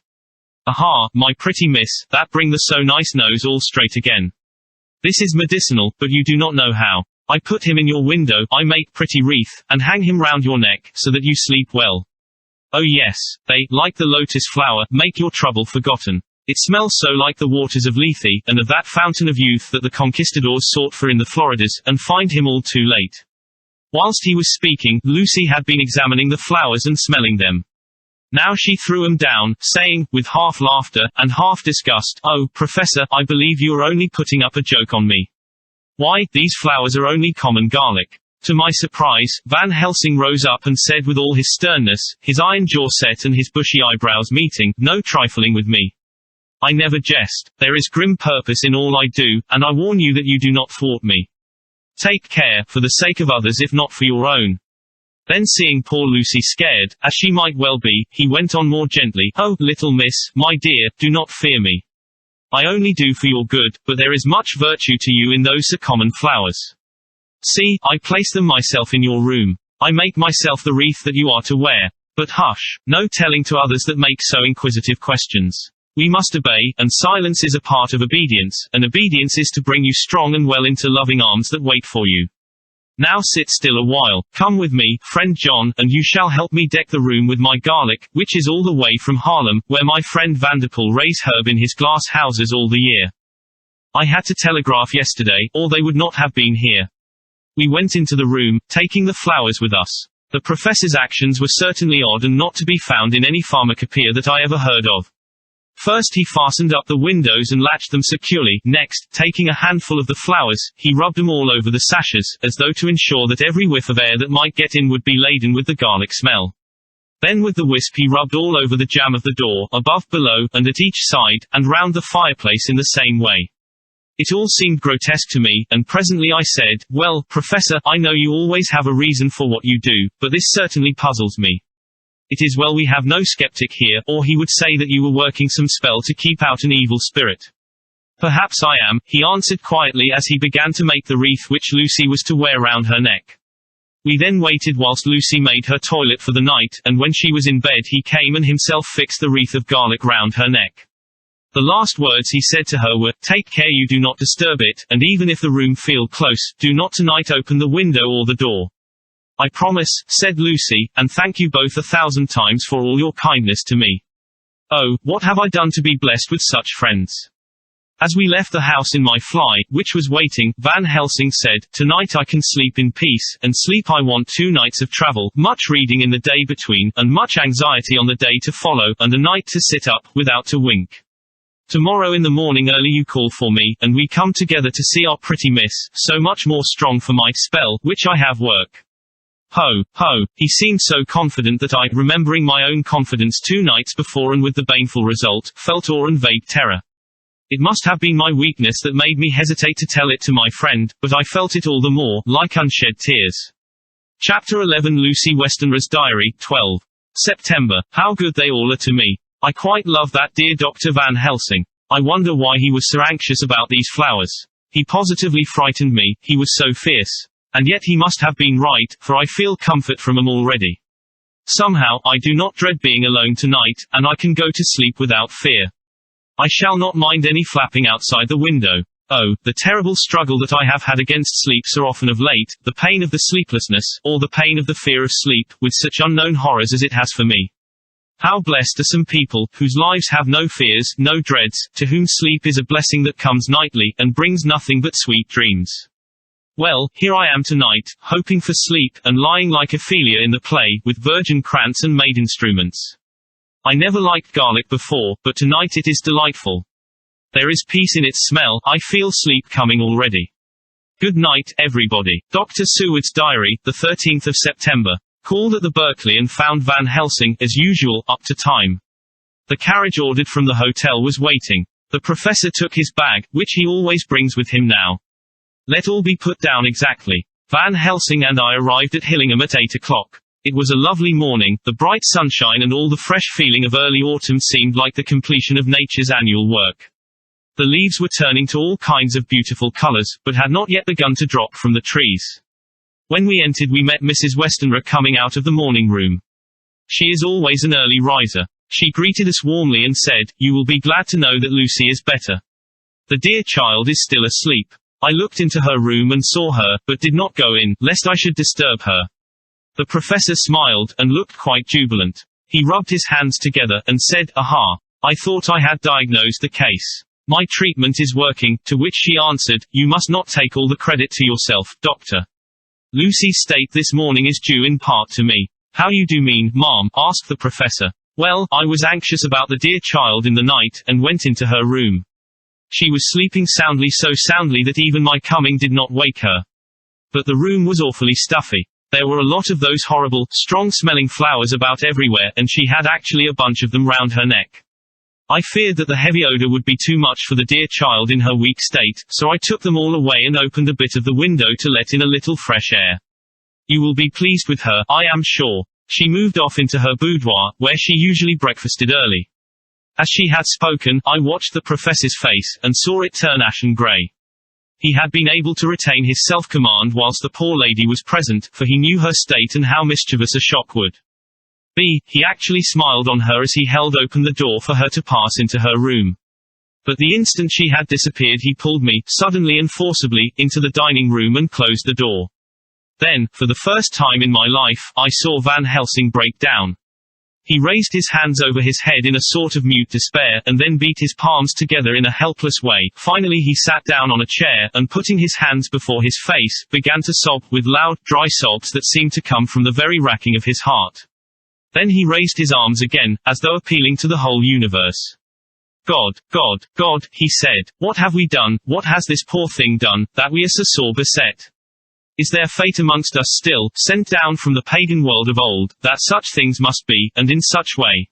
Aha, my pretty miss, that bring the so nice nose all straight again. This is medicinal, but you do not know how. I put him in your window, I make pretty wreath, and hang him round your neck, so that you sleep well. Oh yes, they, like the lotus flower, make your trouble forgotten. It smells so like the waters of Lethe, and of that fountain of youth that the conquistadors sought for in the Floridas, and find him all too late." Whilst he was speaking, Lucy had been examining the flowers and smelling them. Now she threw them down, saying, with half laughter, and half disgust, "Oh, Professor, I believe you are only putting up a joke on me. Why, these flowers are only common garlic." To my surprise, Van Helsing rose up and said with all his sternness, his iron jaw set and his bushy eyebrows meeting, "No trifling with me. I never jest. There is grim purpose in all I do, and I warn you that you do not thwart me. Take care, for the sake of others if not for your own." Then seeing poor Lucy scared, as she might well be, he went on more gently, "Oh, little miss, my dear, do not fear me. I only do for your good, but there is much virtue to you in those common flowers. See, I place them myself in your room. I make myself the wreath that you are to wear. But hush, no telling to others that make so inquisitive questions. We must obey, and silence is a part of obedience, and obedience is to bring you strong and well into loving arms that wait for you. Now sit still a while, come with me, friend John, and you shall help me deck the room with my garlic, which is all the way from Haarlem, where my friend Vanderpool raise herb in his glass houses all the year. I had to telegraph yesterday, or they would not have been here. We went into the room, taking the flowers with us. The professor's actions were certainly odd and not to be found in any pharmacopoeia that I ever heard of. First he fastened up the windows and latched them securely. Next, taking a handful of the flowers, he rubbed them all over the sashes, as though to ensure that every whiff of air that might get in would be laden with the garlic smell. Then with the wisp he rubbed all over the jamb of the door, above, below, and at each side, and round the fireplace in the same way. It all seemed grotesque to me, and presently I said, "Well, Professor, I know you always have a reason for what you do, but this certainly puzzles me. It is well we have no skeptic here, or he would say that you were working some spell to keep out an evil spirit." "Perhaps I am," he answered quietly as he began to make the wreath which Lucy was to wear round her neck. We then waited whilst Lucy made her toilet for the night, and when she was in bed he came and himself fixed the wreath of garlic round her neck. The last words he said to her were, "Take care you do not disturb it, and even if the room feel close, do not tonight open the window or the door." "I promise," said Lucy, "and thank you both 1,000 times for all your kindness to me. Oh, what have I done to be blessed with such friends? As we left the house in my fly, which was waiting, Van Helsing said, "Tonight I can sleep in peace, and sleep I want 2 nights of travel, much reading in the day between, and much anxiety on the day to follow, and a night to sit up, without to wink. Tomorrow in the morning early you call for me, and we come together to see our pretty miss, so much more strong for my spell, which I have work." Ho, ho, he seemed so confident that I, remembering my own confidence 2 nights before and with the baneful result, felt awe and vague terror. It must have been my weakness that made me hesitate to tell it to my friend, but I felt it all the more, like unshed tears. Chapter 11 Lucy Westenra's Diary, 12. September. How good they all are to me. I quite love that dear Dr. Van Helsing. I wonder why he was so anxious about these flowers. He positively frightened me, he was so fierce. And yet he must have been right, for I feel comfort from him already. Somehow, I do not dread being alone tonight, and I can go to sleep without fear. I shall not mind any flapping outside the window. Oh, the terrible struggle that I have had against sleep so often of late, the pain of the sleeplessness, or the pain of the fear of sleep, with such unknown horrors as it has for me. How blessed are some people, whose lives have no fears, no dreads, to whom sleep is a blessing that comes nightly, and brings nothing but sweet dreams. Well, here I am tonight, hoping for sleep, and lying like Ophelia in the play, with virgin krantz and maid instruments. I never liked garlic before, but tonight it is delightful. There is peace in its smell, I feel sleep coming already. Good night, everybody. Dr. Seward's Diary, the 13th of September. Called at the Berkeley and found Van Helsing, as usual, up to time. The carriage ordered from the hotel was waiting. The professor took his bag, which he always brings with him now. Let all be put down exactly. Van Helsing and I arrived at Hillingham at 8 o'clock. It was a lovely morning, the bright sunshine and all the fresh feeling of early autumn seemed like the completion of nature's annual work. The leaves were turning to all kinds of beautiful colors, but had not yet begun to drop from the trees. When we entered we met Mrs. Westenra coming out of the morning room. She is always an early riser. She greeted us warmly and said, "You will be glad to know that Lucy is better. The dear child is still asleep." I looked into her room and saw her, but did not go in, lest I should disturb her. The professor smiled, and looked quite jubilant. He rubbed his hands together, and said, "Aha! I thought I had diagnosed the case. My treatment is working," to which she answered, "You must not take all the credit to yourself, doctor. Lucy's state this morning is due in part to me." "How you do mean, ma'am?" asked the professor. "Well, I was anxious about the dear child in the night, and went into her room. She was sleeping soundly, so soundly that even my coming did not wake her. But the room was awfully stuffy. There were a lot of those horrible, strong-smelling flowers about everywhere, and she had actually a bunch of them round her neck. I feared that the heavy odor would be too much for the dear child in her weak state, so I took them all away and opened a bit of the window to let in a little fresh air. You will be pleased with her, I am sure." She moved off into her boudoir, where she usually breakfasted early. As she had spoken, I watched the professor's face, and saw it turn ashen grey. He had been able to retain his self-command whilst the poor lady was present, for he knew her state and how mischievous a shock would be. He actually smiled on her as he held open the door for her to pass into her room. But the instant she had disappeared he pulled me, suddenly and forcibly, into the dining room and closed the door. Then, for the first time in my life, I saw Van Helsing break down. He raised his hands over his head in a sort of mute despair, and then beat his palms together in a helpless way. Finally he sat down on a chair, and putting his hands before his face, began to sob, with loud, dry sobs that seemed to come from the very racking of his heart. Then he raised his arms again, as though appealing to the whole universe. God, God, God, he said, what have we done, what has this poor thing done, that we are so sore beset? Is there fate amongst us still, sent down from the pagan world of old, that such things must be, and in such way?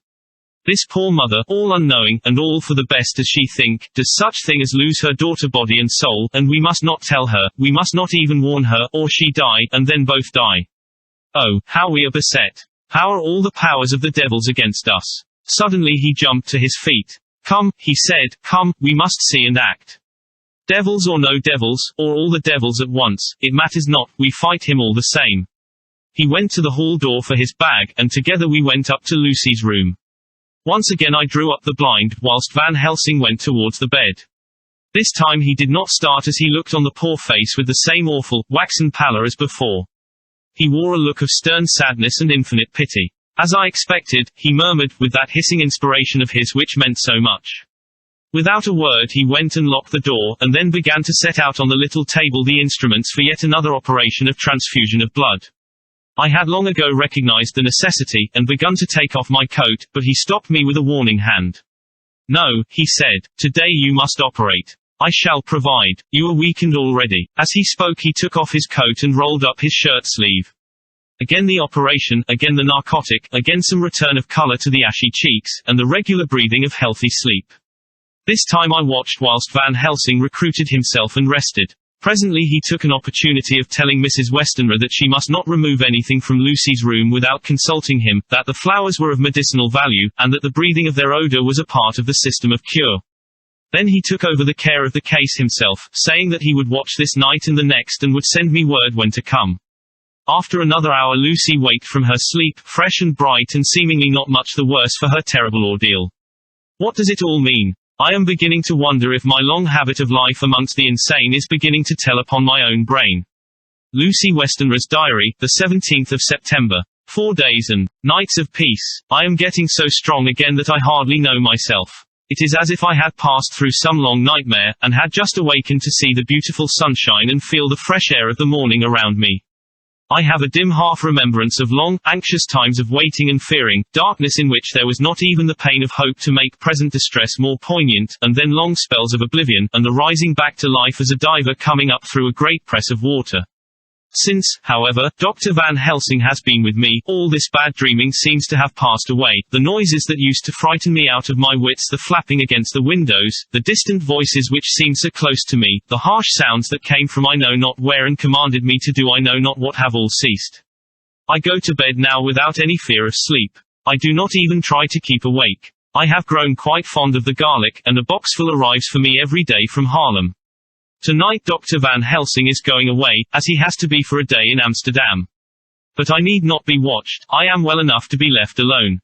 This poor mother, all unknowing, and all for the best as she think, does such thing as lose her daughter body and soul, and we must not tell her, we must not even warn her, or she die, and then both die. Oh, how we are beset! How are all the powers of the devils against us? Suddenly he jumped to his feet. Come, he said, come, we must see and act. Devils or no devils, or all the devils at once, it matters not, we fight him all the same. He went to the hall door for his bag, and together we went up to Lucy's room. Once again I drew up the blind, whilst Van Helsing went towards the bed. This time he did not start as he looked on the poor face with the same awful, waxen pallor as before. He wore a look of stern sadness and infinite pity. As I expected, he murmured, with that hissing inspiration of his which meant so much. Without a word he went and locked the door, and then began to set out on the little table the instruments for yet another operation of transfusion of blood. I had long ago recognized the necessity, and begun to take off my coat, but he stopped me with a warning hand. No, he said, today you must operate. I shall provide. You are weakened already. As he spoke he took off his coat and rolled up his shirt sleeve. Again the operation, again the narcotic, again some return of color to the ashy cheeks, and the regular breathing of healthy sleep. This time I watched whilst Van Helsing recruited himself and rested. Presently he took an opportunity of telling Mrs. Westenra that she must not remove anything from Lucy's room without consulting him, that the flowers were of medicinal value, and that the breathing of their odor was a part of the system of cure. Then he took over the care of the case himself, saying that he would watch this night and the next and would send me word when to come. After another hour Lucy waked from her sleep, fresh and bright and seemingly not much the worse for her terrible ordeal. What does it all mean? I am beginning to wonder if my long habit of life amongst the insane is beginning to tell upon my own brain. Lucy Westenra's diary, the 17th of September. 4 days and nights of peace. I am getting so strong again that I hardly know myself. It is as if I had passed through some long nightmare, and had just awakened to see the beautiful sunshine and feel the fresh air of the morning around me. I have a dim half-remembrance of long, anxious times of waiting and fearing, darkness in which there was not even the pain of hope to make present distress more poignant, and then long spells of oblivion, and the rising back to life as a diver coming up through a great press of water. Since, however, Dr. Van Helsing has been with me, all this bad dreaming seems to have passed away. The noises that used to frighten me out of my wits, the flapping against the windows, the distant voices which seemed so close to me, the harsh sounds that came from I know not where and commanded me to do I know not what, have all ceased. I go to bed now without any fear of sleep. I do not even try to keep awake. I have grown quite fond of the garlic, and a boxful arrives for me every day from Haarlem. Tonight Dr. Van Helsing is going away, as he has to be for a day in Amsterdam. But I need not be watched, I am well enough to be left alone.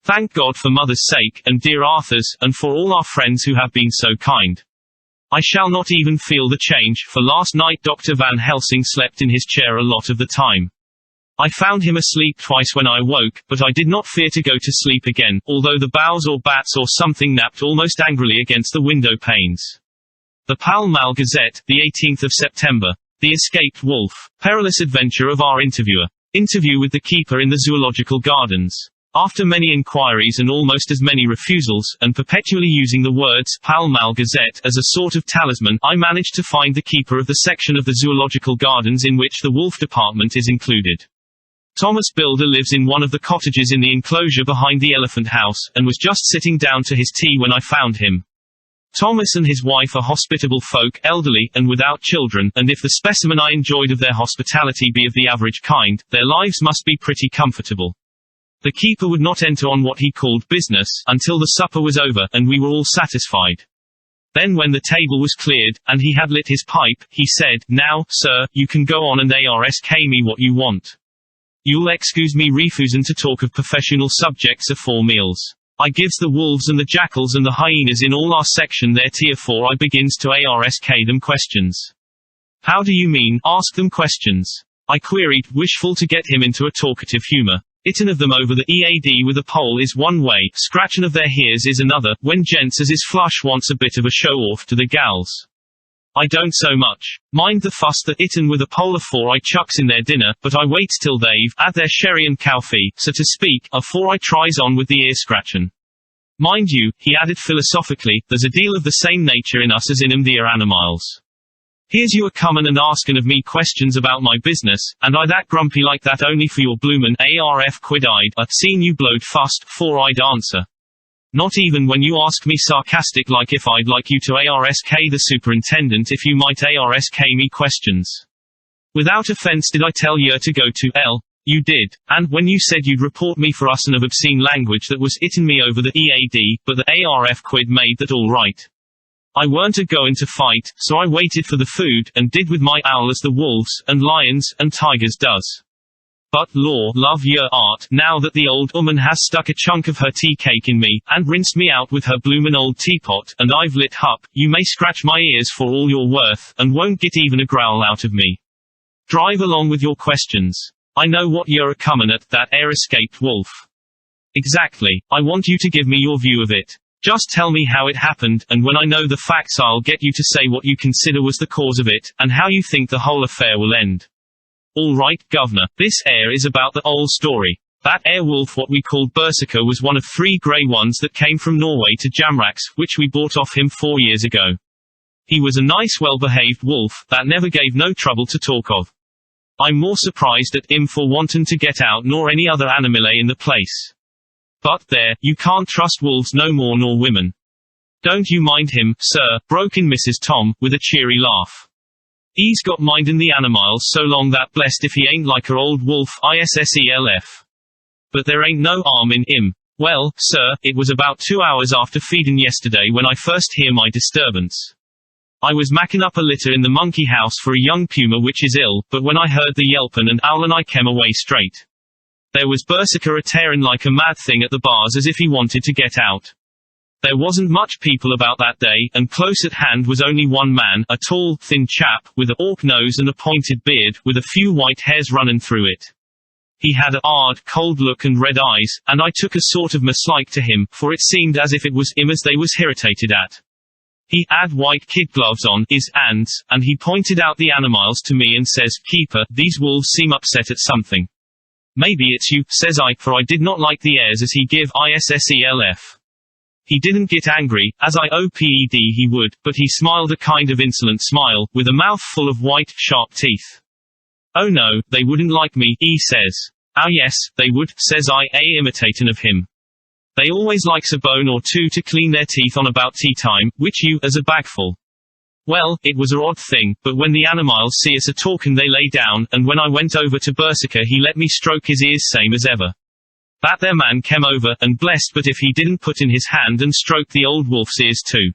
Thank God for mother's sake, and dear Arthur's, and for all our friends who have been so kind. I shall not even feel the change, for last night Dr. Van Helsing slept in his chair a lot of the time. I found him asleep twice when I awoke, but I did not fear to go to sleep again, although the boughs or bats or something napped almost angrily against the window panes. The Pall Mall Gazette, the 18th of September. The Escaped Wolf. Perilous adventure of our interviewer. Interview with the keeper in the Zoological Gardens. After many inquiries and almost as many refusals, and perpetually using the words Pall Mall Gazette as a sort of talisman, I managed to find the keeper of the section of the Zoological Gardens in which the wolf department is included. Thomas Builder lives in one of the cottages in the enclosure behind the Elephant House, and was just sitting down to his tea when I found him. Thomas and his wife are hospitable folk, elderly, and without children, and if the specimen I enjoyed of their hospitality be of the average kind, their lives must be pretty comfortable. The keeper would not enter on what he called business, until the supper was over, and we were all satisfied. Then when the table was cleared, and he had lit his pipe, he said, "Now, sir, you can go on and ask me what you want. You'll excuse me refusin' to talk of professional subjects afore meals. I gives the wolves and the jackals and the hyenas in all our section their tea afore I begins to ask them questions." "How do you mean, ask them questions?" I queried, wishful to get him into a talkative humor. "Itin' of them over the EAD with a pole is one way, scratchin' of their hears is another, when gents as is flush wants a bit of a show-off to the gals. I don't so much mind the fuss that itin' with a pole afore I chucks in their dinner, but I waits till they've 'ad their sherry and coffee, so to speak, afore I tries on with the ear scratchin'. Mind you," he added philosophically, "there's a deal of the same nature in us as in 'em the animals. Here's you a comin' and askin' of me questions about my business, and I that grumpy like that only for your bloomin' quid-eyed, seen you blowed fust, 'fore I'd answer. Not even when you ask me sarcastic like if I'd like you to ask the superintendent if you might ask me questions. Without offense did I tell yer to go to L? You did. And when you said you'd report me for us and of obscene language that was itin' me over the EAD, but the quid made that all right. I weren't a goin' to fight, so I waited for the food, and did with my owl as the wolves, and lions, and tigers does. But, law, love yer art, now that the old 'oman has stuck a chunk of her tea cake in me, and rinsed me out with her bloomin' old teapot, and I've lit hup, you may scratch my ears for all you're worth, and won't get even a growl out of me. Drive along with your questions. I know what you're a comin' at, that escaped wolf." "Exactly. I want you to give me your view of it. Just tell me how it happened, and when I know the facts I'll get you to say what you consider was the cause of it, and how you think the whole affair will end. All right, governor, this air is about the old story. That wolf what we called Berserker was one of 3 grey ones that came from Norway to Jamraks, which we bought off him 4 years ago. He was a nice well-behaved wolf, that never gave no trouble to talk of. I'm more surprised at him for wanting to get out nor any other animile in the place. But there, you can't trust wolves no more nor women. Don't you mind him, sir, broke in Mrs. Tom, with a cheery laugh. He's got mindin' the animals so long that blessed if he ain't like a old wolf, isself. But there ain't no harm in him. Well, sir, it was about 2 hours after feedin' yesterday when I first hear my disturbance. I was macking up a litter in the monkey house for a young puma which is ill, but when I heard the yelpin' and owlin' I came away straight. There was Berserker a-tearin' like a mad thing at the bars as if he wanted to get out. There wasn't much people about that day, and close at hand was only one man, a tall, thin chap, with a hawk nose and a pointed beard, with a few white hairs running through it. He had a hard, cold look and red eyes, and I took a sort of mislike to him, for it seemed as if it was him as they was irritated at. He had white kid gloves on his hands, and he pointed out the animals to me and says, "Keeper, these wolves seem upset at something." "Maybe it's you," says I, for I did not like the airs as he give isself. He didn't get angry, as I hoped he would, but he smiled a kind of insolent smile, with a mouth full of white, sharp teeth. "Oh no, they wouldn't like me," he says. "Oh yes, they would," says I, imitatin' of him. "They always likes a bone or two to clean their teeth on about tea time, which you, as a bagful." Well, it was a odd thing, but when the animals see us a-talkin' they lay down, and when I went over to Berserker he let me stroke his ears same as ever. That there man came over, and blessed but if he didn't put in his hand and stroke the old wolf's ears too.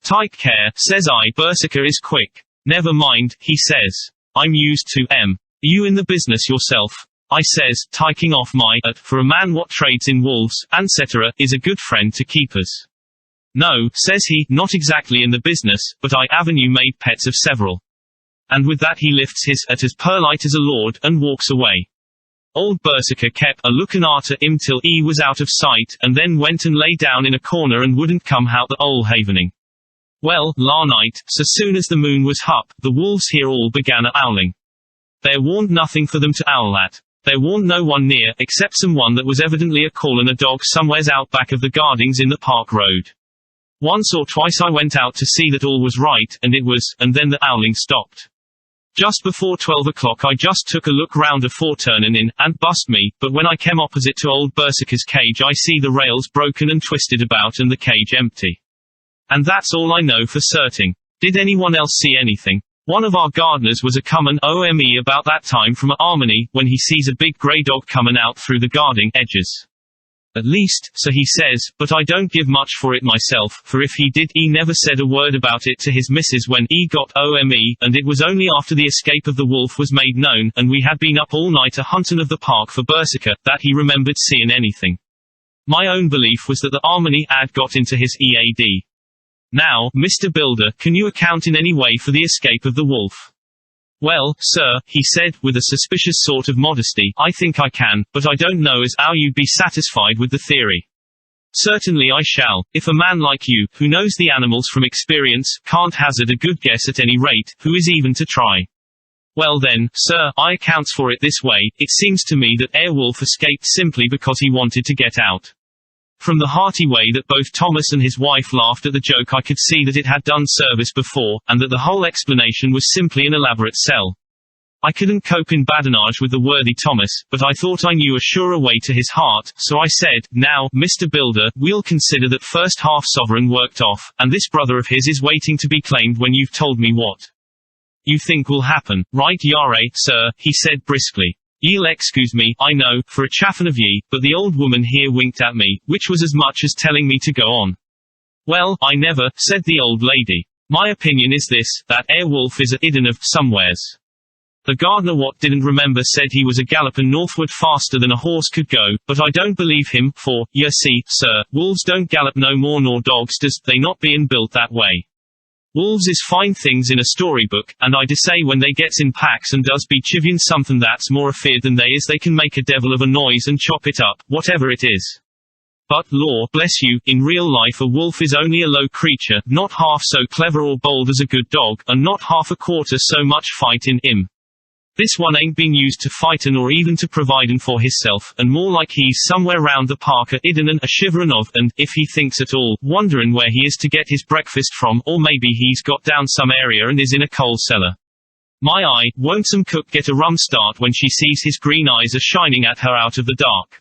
"Take care," says I, "Berserker is quick." "Never mind," he says. "I'm used to Are you in the business yourself?" I says, taking off my for a man what trades in wolves, etc., is a good friend to keepers. "No," says he, "not exactly in the business, but I avenue made pets of several." And with that he lifts his as polite as a lord, and walks away. Old Berserker kept a-lookin' arter him till he was out of sight, and then went and lay down in a corner and wouldn't come out the ole havening. Well, la night, so soon as the moon was hup, the wolves here all began a-owling. There warn't nothing for them to owl at. There warn't no one near, except some one that was evidently a-callin' a dog somewheres out back of the gardings in the park road. Once or twice I went out to see that all was right, and it was, and then the owling stopped. Just before 12 o'clock I just took a look round afore turnin' in, and bust me, but when I came opposite to old Berserker's cage I see the rails broken and twisted about and the cage empty. And that's all I know for certain. Did anyone else see anything? One of our gardeners was a-comin' home about that time from a harmony, when he sees a big grey dog comin' out through the garden edges. At least, so he says, but I don't give much for it myself, for if he did, he never said a word about it to his missus when he got home, and it was only after the escape of the wolf was made known, and we had been up all night a-huntin' of the park for Berserker, that he remembered seeing anything. My own belief was that the harmony had got into his EAD. Now, Mr. Builder, can you account in any way for the escape of the wolf? Well, sir, he said, with a suspicious sort of modesty, I think I can, but I don't know as how you'd be satisfied with the theory. Certainly I shall. If a man like you, who knows the animals from experience, can't hazard a good guess at any rate, who is even to try? Well then, sir, I accounts for it this way. It seems to me that Wolf escaped simply because he wanted to get out. From the hearty way that both Thomas and his wife laughed at the joke I could see that it had done service before, and that the whole explanation was simply an elaborate sell. I couldn't cope in badinage with the worthy Thomas, but I thought I knew a surer way to his heart, so I said, "Now, Mr. Builder, we'll consider that first half sovereign worked off, and this brother of his is waiting to be claimed when you've told me what you think will happen, right yare, sir," he said briskly. "Ye'll excuse me, I know, for a chaffin' of ye, but the old woman here winked at me, which was as much as telling me to go on." "Well, I never," said the old lady. "My opinion is this, that wolf is a-hidden of somewheres. The gardener what didn't remember said he was a-gallopin' northward faster than a horse could go, but I don't believe him, for, ye see, sir, wolves don't gallop no more nor dogs does, they not bein' built that way. Wolves is fine things in a storybook, and I say when they gets in packs and does be chivin' something that's more afeard than they is they can make a devil of a noise and chop it up, whatever it is. But, law bless you, in real life a wolf is only a low creature, not half so clever or bold as a good dog, and not half a quarter so much fight in him. This one ain't been used to fightin' or even to providin' for hisself, and more like he's somewhere round the park a idin' and a shiverin' of, and, if he thinks at all, wonderin' where he is to get his breakfast from, or maybe he's got down some area and is in a coal cellar. My eye, won't some cook get a rum start when she sees his green eyes a shining at her out of the dark.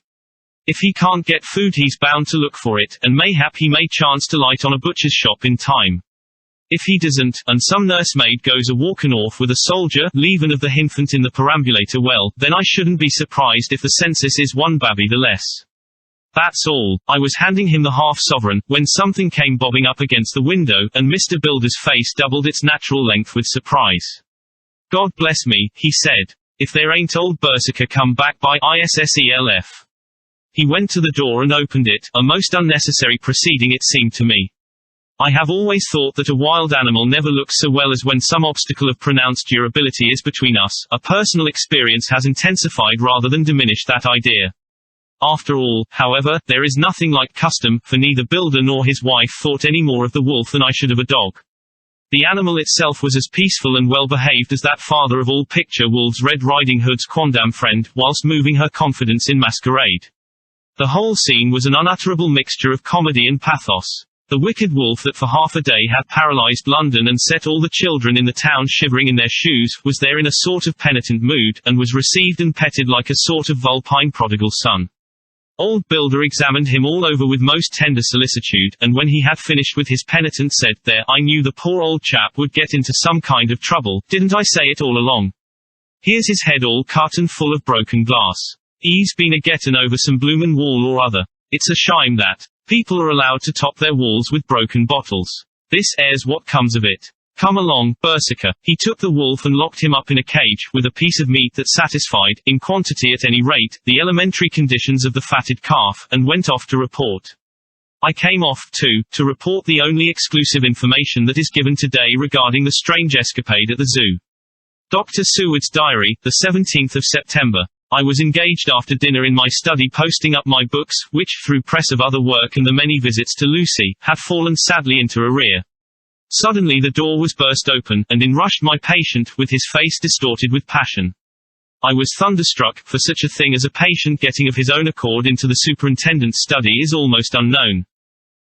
If he can't get food he's bound to look for it, and mayhap he may chance to light on a butcher's shop in time. If he doesn't, and some nursemaid goes a-walkin' off with a soldier, leavin' of the hinfant in the perambulator, well, then I shouldn't be surprised if the census is one babby the less. That's all. I was handing him the half-sovereign, when something came bobbing up against the window, and Mr. Builder's face doubled its natural length with surprise. God bless me, he said. If there ain't old Berserker come back by ISSELF. He went to the door and opened it, a most unnecessary proceeding it seemed to me. I have always thought that a wild animal never looks so well as when some obstacle of pronounced durability is between us. A personal experience has intensified rather than diminished that idea. After all, however, there is nothing like custom, for neither Builder nor his wife thought any more of the wolf than I should of a dog. The animal itself was as peaceful and well-behaved as that father of all picture wolves Red Riding Hood's quondam friend, whilst moving her confidence in masquerade. The whole scene was an unutterable mixture of comedy and pathos. The wicked wolf that for half a day had paralysed London and set all the children in the town shivering in their shoes, was there in a sort of penitent mood, and was received and petted like a sort of vulpine prodigal son. Old Builder examined him all over with most tender solicitude, and when he had finished with his penitent said, "There, I knew the poor old chap would get into some kind of trouble, didn't I say it all along? Here's his head all cut and full of broken glass. He's been a-gettin' over some bloomin' wall or other. It's a shame that people are allowed to top their walls with broken bottles. This airs what comes of it. Come along, Berserker." He took the wolf and locked him up in a cage, with a piece of meat that satisfied, in quantity at any rate, the elementary conditions of the fatted calf, and went off to report. I came off, too, to report the only exclusive information that is given today regarding the strange escapade at the zoo. Dr. Seward's diary, the 17th of September. I was engaged after dinner in my study posting up my books, which, through press of other work and the many visits to Lucy, had fallen sadly into arrear. Suddenly the door was burst open, and in rushed my patient, with his face distorted with passion. I was thunderstruck, for such a thing as a patient getting of his own accord into the superintendent's study is almost unknown.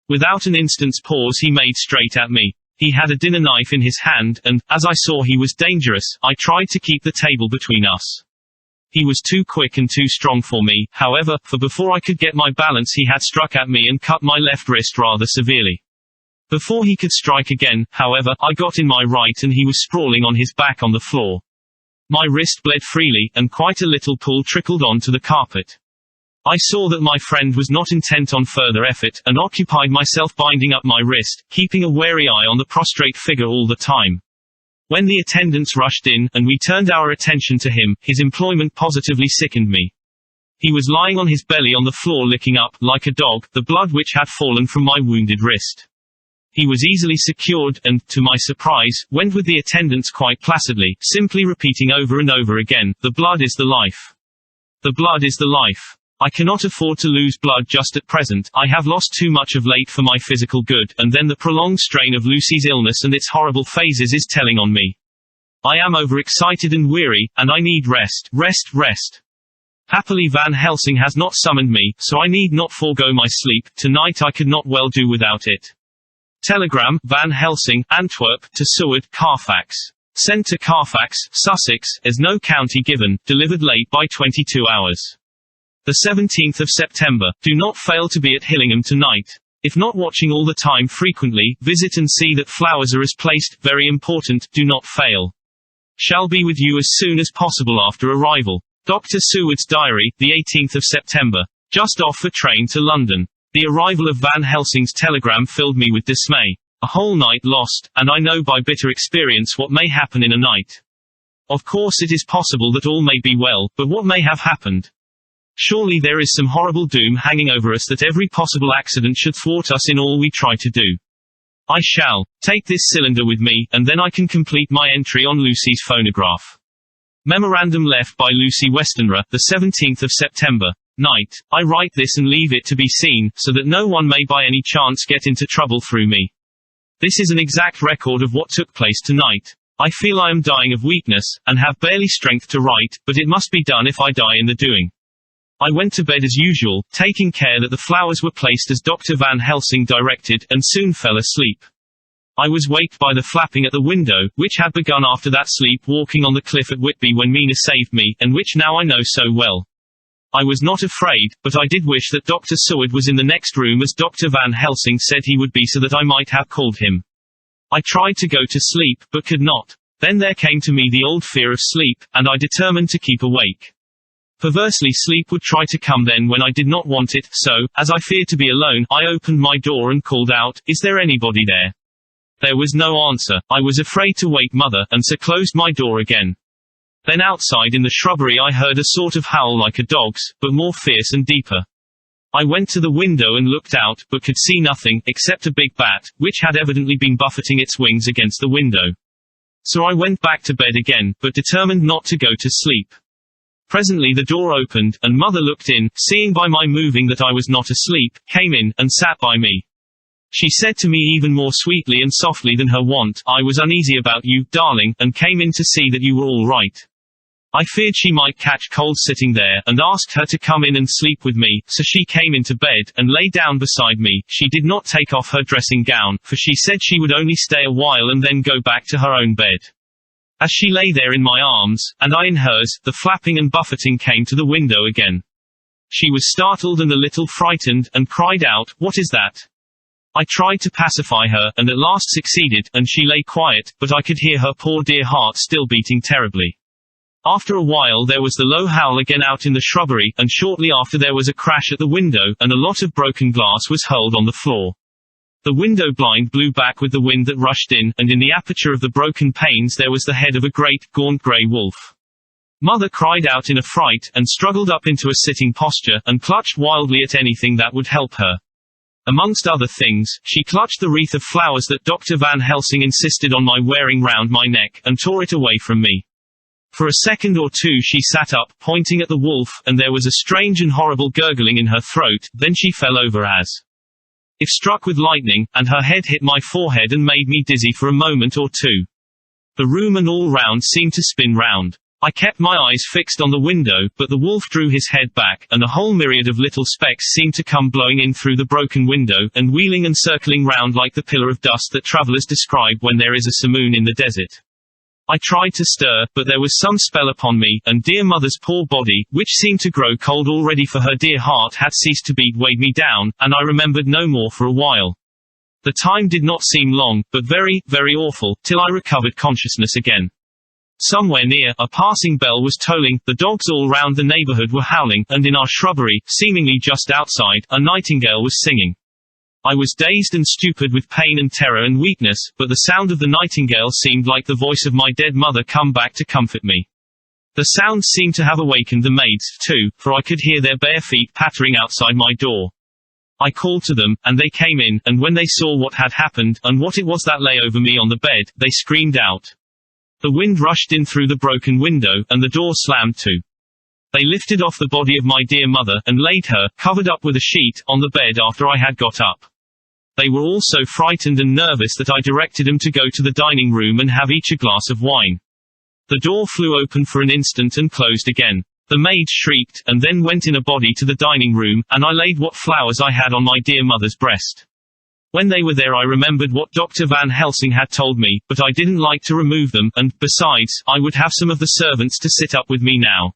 Without an instant's pause he made straight at me. He had a dinner knife in his hand, and, as I saw he was dangerous, I tried to keep the table between us. He was too quick and too strong for me, however, for before I could get my balance he had struck at me and cut my left wrist rather severely. Before he could strike again, however, I got in my right and he was sprawling on his back on the floor. My wrist bled freely, and quite a little pool trickled onto the carpet. I saw that my friend was not intent on further effort, and occupied myself binding up my wrist, keeping a wary eye on the prostrate figure all the time. When the attendants rushed in, and we turned our attention to him, his employment positively sickened me. He was lying on his belly on the floor licking up, like a dog, the blood which had fallen from my wounded wrist. He was easily secured, and, to my surprise, went with the attendants quite placidly, simply repeating over and over again, "The blood is the life. The blood is the life. I cannot afford to lose blood just at present. I have lost too much of late for my physical good, and then the prolonged strain of Lucy's illness and its horrible phases is telling on me. I am overexcited and weary, and I need rest, rest, rest. Happily Van Helsing has not summoned me, so I need not forego my sleep. Tonight I could not well do without it. Telegram, Van Helsing, Antwerp, to Seward, Carfax. Sent to Carfax, Sussex, as no county given, delivered late by 22 hours. The 17th of September. Do not fail to be at Hillingham tonight. If not watching all the time frequently, visit and see that flowers are as placed, very important, do not fail. Shall be with you as soon as possible after arrival. Dr. Seward's diary, the 18th of September. Just off for train to London. The arrival of Van Helsing's telegram filled me with dismay. A whole night lost, and I know by bitter experience what may happen in a night. Of course it is possible that all may be well, but what may have happened? Surely there is some horrible doom hanging over us that every possible accident should thwart us in all we try to do. I shall take this cylinder with me, and then I can complete my entry on Lucy's phonograph. Memorandum left by Lucy Westenra, the 17th of September. Night. I write this and leave it to be seen, so that no one may by any chance get into trouble through me. This is an exact record of what took place tonight. I feel I am dying of weakness, and have barely strength to write, but it must be done if I die in the doing. I went to bed as usual, taking care that the flowers were placed as Dr. Van Helsing directed, and soon fell asleep. I was waked by the flapping at the window, which had begun after that sleep walking on the cliff at Whitby when Mina saved me, and which now I know so well. I was not afraid, but I did wish that Dr. Seward was in the next room as Dr. Van Helsing said he would be, so that I might have called him. I tried to go to sleep, but could not. Then there came to me the old fear of sleep, and I determined to keep awake. Perversely, sleep would try to come then when I did not want it, so, as I feared to be alone, I opened my door and called out, "Is there anybody there?" There was no answer. I was afraid to wake Mother, and so closed my door again. Then outside in the shrubbery I heard a sort of howl like a dog's, but more fierce and deeper. I went to the window and looked out, but could see nothing, except a big bat, which had evidently been buffeting its wings against the window. So I went back to bed again, but determined not to go to sleep. Presently the door opened, and Mother looked in, seeing by my moving that I was not asleep, came in, and sat by me. She said to me even more sweetly and softly than her wont, "I was uneasy about you, darling, and came in to see that you were all right." I feared she might catch cold sitting there, and asked her to come in and sleep with me, so she came into bed, and lay down beside me. She did not take off her dressing gown, for she said she would only stay a while and then go back to her own bed. As she lay there in my arms, and I in hers, the flapping and buffeting came to the window again. She was startled and a little frightened, and cried out, "What is that?" I tried to pacify her, and at last succeeded, and she lay quiet, but I could hear her poor dear heart still beating terribly. After a while there was the low howl again out in the shrubbery, and shortly after there was a crash at the window, and a lot of broken glass was hurled on the floor. The window blind blew back with the wind that rushed in, and in the aperture of the broken panes there was the head of a great, gaunt grey wolf. Mother cried out in a fright, and struggled up into a sitting posture, and clutched wildly at anything that would help her. Amongst other things, she clutched the wreath of flowers that Dr. Van Helsing insisted on my wearing round my neck, and tore it away from me. For a second or two she sat up, pointing at the wolf, and there was a strange and horrible gurgling in her throat, then she fell over as if struck with lightning, and her head hit my forehead and made me dizzy for a moment or two. The room and all round seemed to spin round. I kept my eyes fixed on the window, but the wolf drew his head back, and a whole myriad of little specks seemed to come blowing in through the broken window, and wheeling and circling round like the pillar of dust that travellers describe when there is a simoon in the desert. I tried to stir, but there was some spell upon me, and dear Mother's poor body, which seemed to grow cold already for her dear heart had ceased to beat, weighed me down, and I remembered no more for a while. The time did not seem long, but very, very awful, till I recovered consciousness again. Somewhere near, a passing bell was tolling, the dogs all round the neighbourhood were howling, and in our shrubbery, seemingly just outside, a nightingale was singing. I was dazed and stupid with pain and terror and weakness, but the sound of the nightingale seemed like the voice of my dead mother come back to comfort me. The sound seemed to have awakened the maids, too, for I could hear their bare feet pattering outside my door. I called to them, and they came in, and when they saw what had happened, and what it was that lay over me on the bed, they screamed out. The wind rushed in through the broken window, and the door slammed to. They lifted off the body of my dear mother, and laid her, covered up with a sheet, on the bed after I had got up. They were all so frightened and nervous that I directed them to go to the dining room and have each a glass of wine. The door flew open for an instant and closed again. The maid shrieked, and then went in a body to the dining room, and I laid what flowers I had on my dear mother's breast. When they were there I remembered what Dr. Van Helsing had told me, but I didn't like to remove them, and, besides, I would have some of the servants to sit up with me now.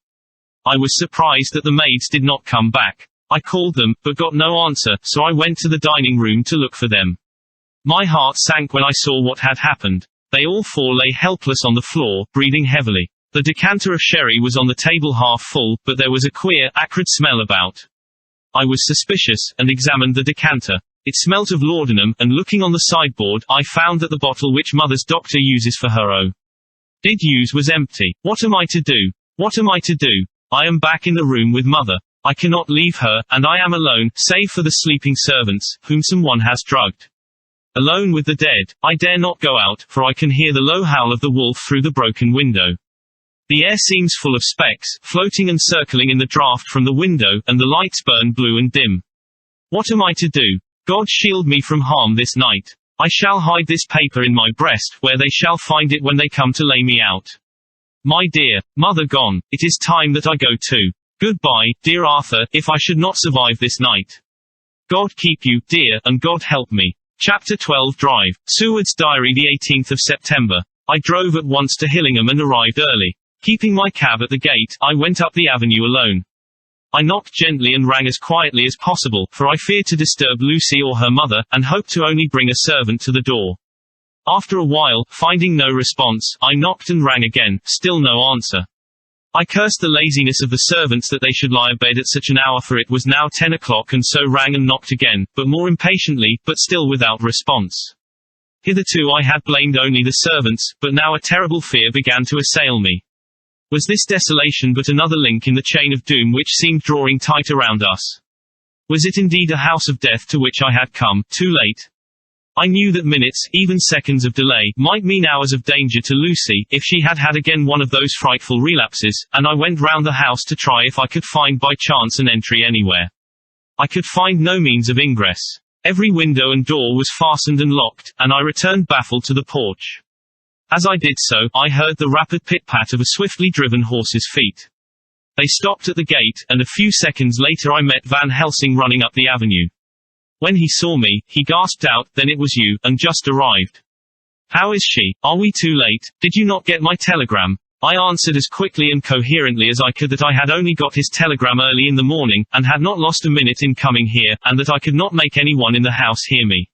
I was surprised that the maids did not come back. I called them, but got no answer, so I went to the dining room to look for them. My heart sank when I saw what had happened. They all four lay helpless on the floor, breathing heavily. The decanter of sherry was on the table half full, but there was a queer, acrid smell about. I was suspicious, and examined the decanter. It smelt of laudanum, and looking on the sideboard, I found that the bottle which Mother's doctor uses for her did use was empty. What am I to do? What am I to do? I am back in the room with Mother. I cannot leave her, and I am alone, save for the sleeping servants, whom someone has drugged. Alone with the dead. I dare not go out, for I can hear the low howl of the wolf through the broken window. The air seems full of specks, floating and circling in the draft from the window, and the lights burn blue and dim. What am I to do? God shield me from harm this night. I shall hide this paper in my breast, where they shall find it when they come to lay me out. My dear mother gone, it is time that I go too. Goodbye, dear Arthur, if I should not survive this night. God keep you, dear, and God help me. Chapter 12 Drive. Seward's Diary, the 18th of September. I drove at once to Hillingham and arrived early. Keeping my cab at the gate, I went up the avenue alone. I knocked gently and rang as quietly as possible, for I feared to disturb Lucy or her mother, and hoped to only bring a servant to the door. After a while, finding no response, I knocked and rang again, still no answer. I cursed the laziness of the servants that they should lie abed at such an hour, for it was now 10 o'clock, and so rang and knocked again, but more impatiently, but still without response. Hitherto I had blamed only the servants, but now a terrible fear began to assail me. Was this desolation but another link in the chain of doom which seemed drawing tight around us? Was it indeed a house of death to which I had come, too late? I knew that minutes, even seconds of delay, might mean hours of danger to Lucy, if she had had again one of those frightful relapses, and I went round the house to try if I could find by chance an entry anywhere. I could find no means of ingress. Every window and door was fastened and locked, and I returned baffled to the porch. As I did so, I heard the rapid pit-pat of a swiftly driven horse's feet. They stopped at the gate, and a few seconds later I met Van Helsing running up the avenue. When he saw me, he gasped out, "Then it was you, and just arrived. How is she? Are we too late? Did you not get my telegram?" I answered as quickly and coherently as I could that I had only got his telegram early in the morning, and had not lost a minute in coming here, and that I could not make anyone in the house hear me.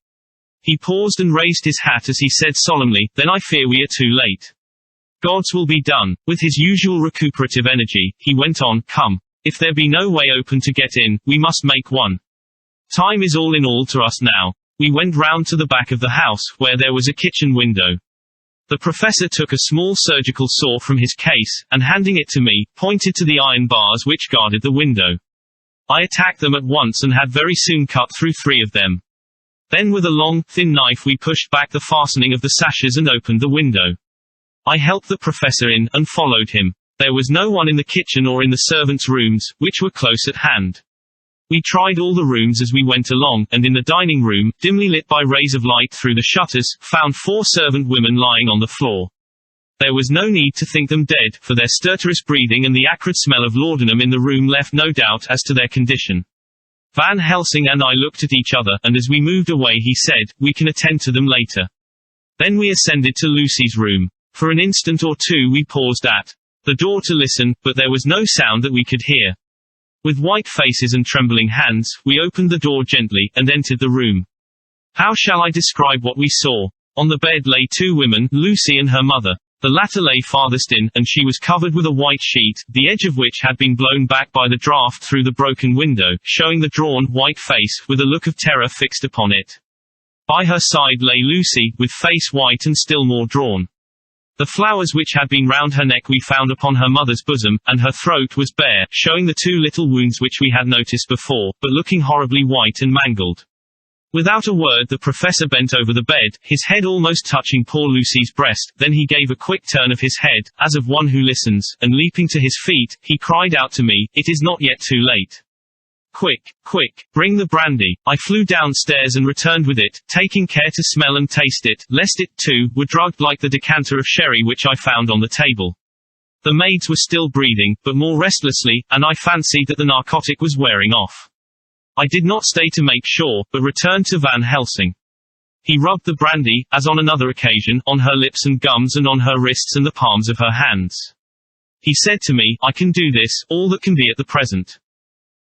He paused and raised his hat as he said solemnly, "Then I fear we are too late." God's will be done. With his usual recuperative energy, he went on, "Come. If there be no way open to get in, we must make one. Time is all in all to us now." We went round to the back of the house, where there was a kitchen window. The professor took a small surgical saw from his case, and handing it to me, pointed to the iron bars which guarded the window. I attacked them at once and had very soon cut through 3 of them. Then with a long, thin knife we pushed back the fastening of the sashes and opened the window. I helped the professor in, and followed him. There was no one in the kitchen or in the servants' rooms, which were close at hand. We tried all the rooms as we went along, and in the dining room, dimly lit by rays of light through the shutters, found 4 servant women lying on the floor. There was no need to think them dead, for their stertorous breathing and the acrid smell of laudanum in the room left no doubt as to their condition. Van Helsing and I looked at each other, and as we moved away he said, "We can attend to them later." Then we ascended to Lucy's room. For an instant or two we paused at the door to listen, but there was no sound that we could hear. With white faces and trembling hands, we opened the door gently, and entered the room. How shall I describe what we saw? On the bed lay 2 women, Lucy and her mother. The latter lay farthest in, and she was covered with a white sheet, the edge of which had been blown back by the draught through the broken window, showing the drawn, white face, with a look of terror fixed upon it. By her side lay Lucy, with face white and still more drawn. The flowers which had been round her neck we found upon her mother's bosom, and her throat was bare, showing the 2 little wounds which we had noticed before, but looking horribly white and mangled. Without a word the professor bent over the bed, his head almost touching poor Lucy's breast, then he gave a quick turn of his head, as of one who listens, and leaping to his feet, he cried out to me, "It is not yet too late. Quick, quick, bring the brandy." I flew downstairs and returned with it, taking care to smell and taste it, lest it, too, were drugged like the decanter of sherry which I found on the table. The maids were still breathing, but more restlessly, and I fancied that the narcotic was wearing off. I did not stay to make sure, but returned to Van Helsing. He rubbed the brandy, as on another occasion, on her lips and gums and on her wrists and the palms of her hands. He said to me, "I can do this, all that can be at the present.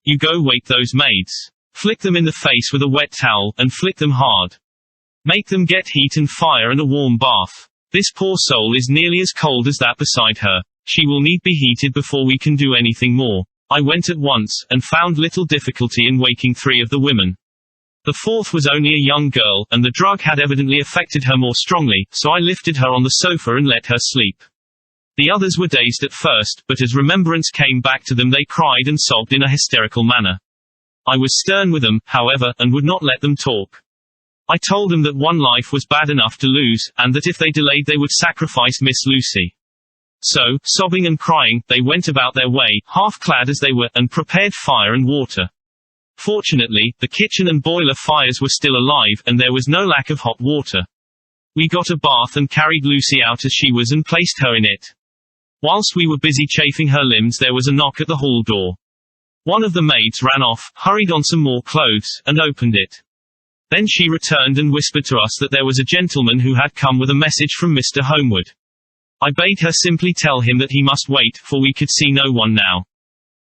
You go wake those maids. Flick them in the face with a wet towel, and flick them hard. Make them get heat and fire and a warm bath. This poor soul is nearly as cold as that beside her. She will need be heated before we can do anything more." I went at once, and found little difficulty in waking 3 of the women. The 4th was only a young girl, and the drug had evidently affected her more strongly, so I lifted her on the sofa and let her sleep. The others were dazed at first, but as remembrance came back to them they cried and sobbed in a hysterical manner. I was stern with them, however, and would not let them talk. I told them that one life was bad enough to lose, and that if they delayed they would sacrifice Miss Lucy. So, sobbing and crying, they went about their way, half-clad as they were, and prepared fire and water. Fortunately, the kitchen and boiler fires were still alive, and there was no lack of hot water. We got a bath and carried Lucy out as she was and placed her in it. Whilst we were busy chafing her limbs, there was a knock at the hall door. One of the maids ran off, hurried on some more clothes, and opened it. Then she returned and whispered to us that there was a gentleman who had come with a message from Mr. Homewood. I bade her simply tell him that he must wait, for we could see no one now.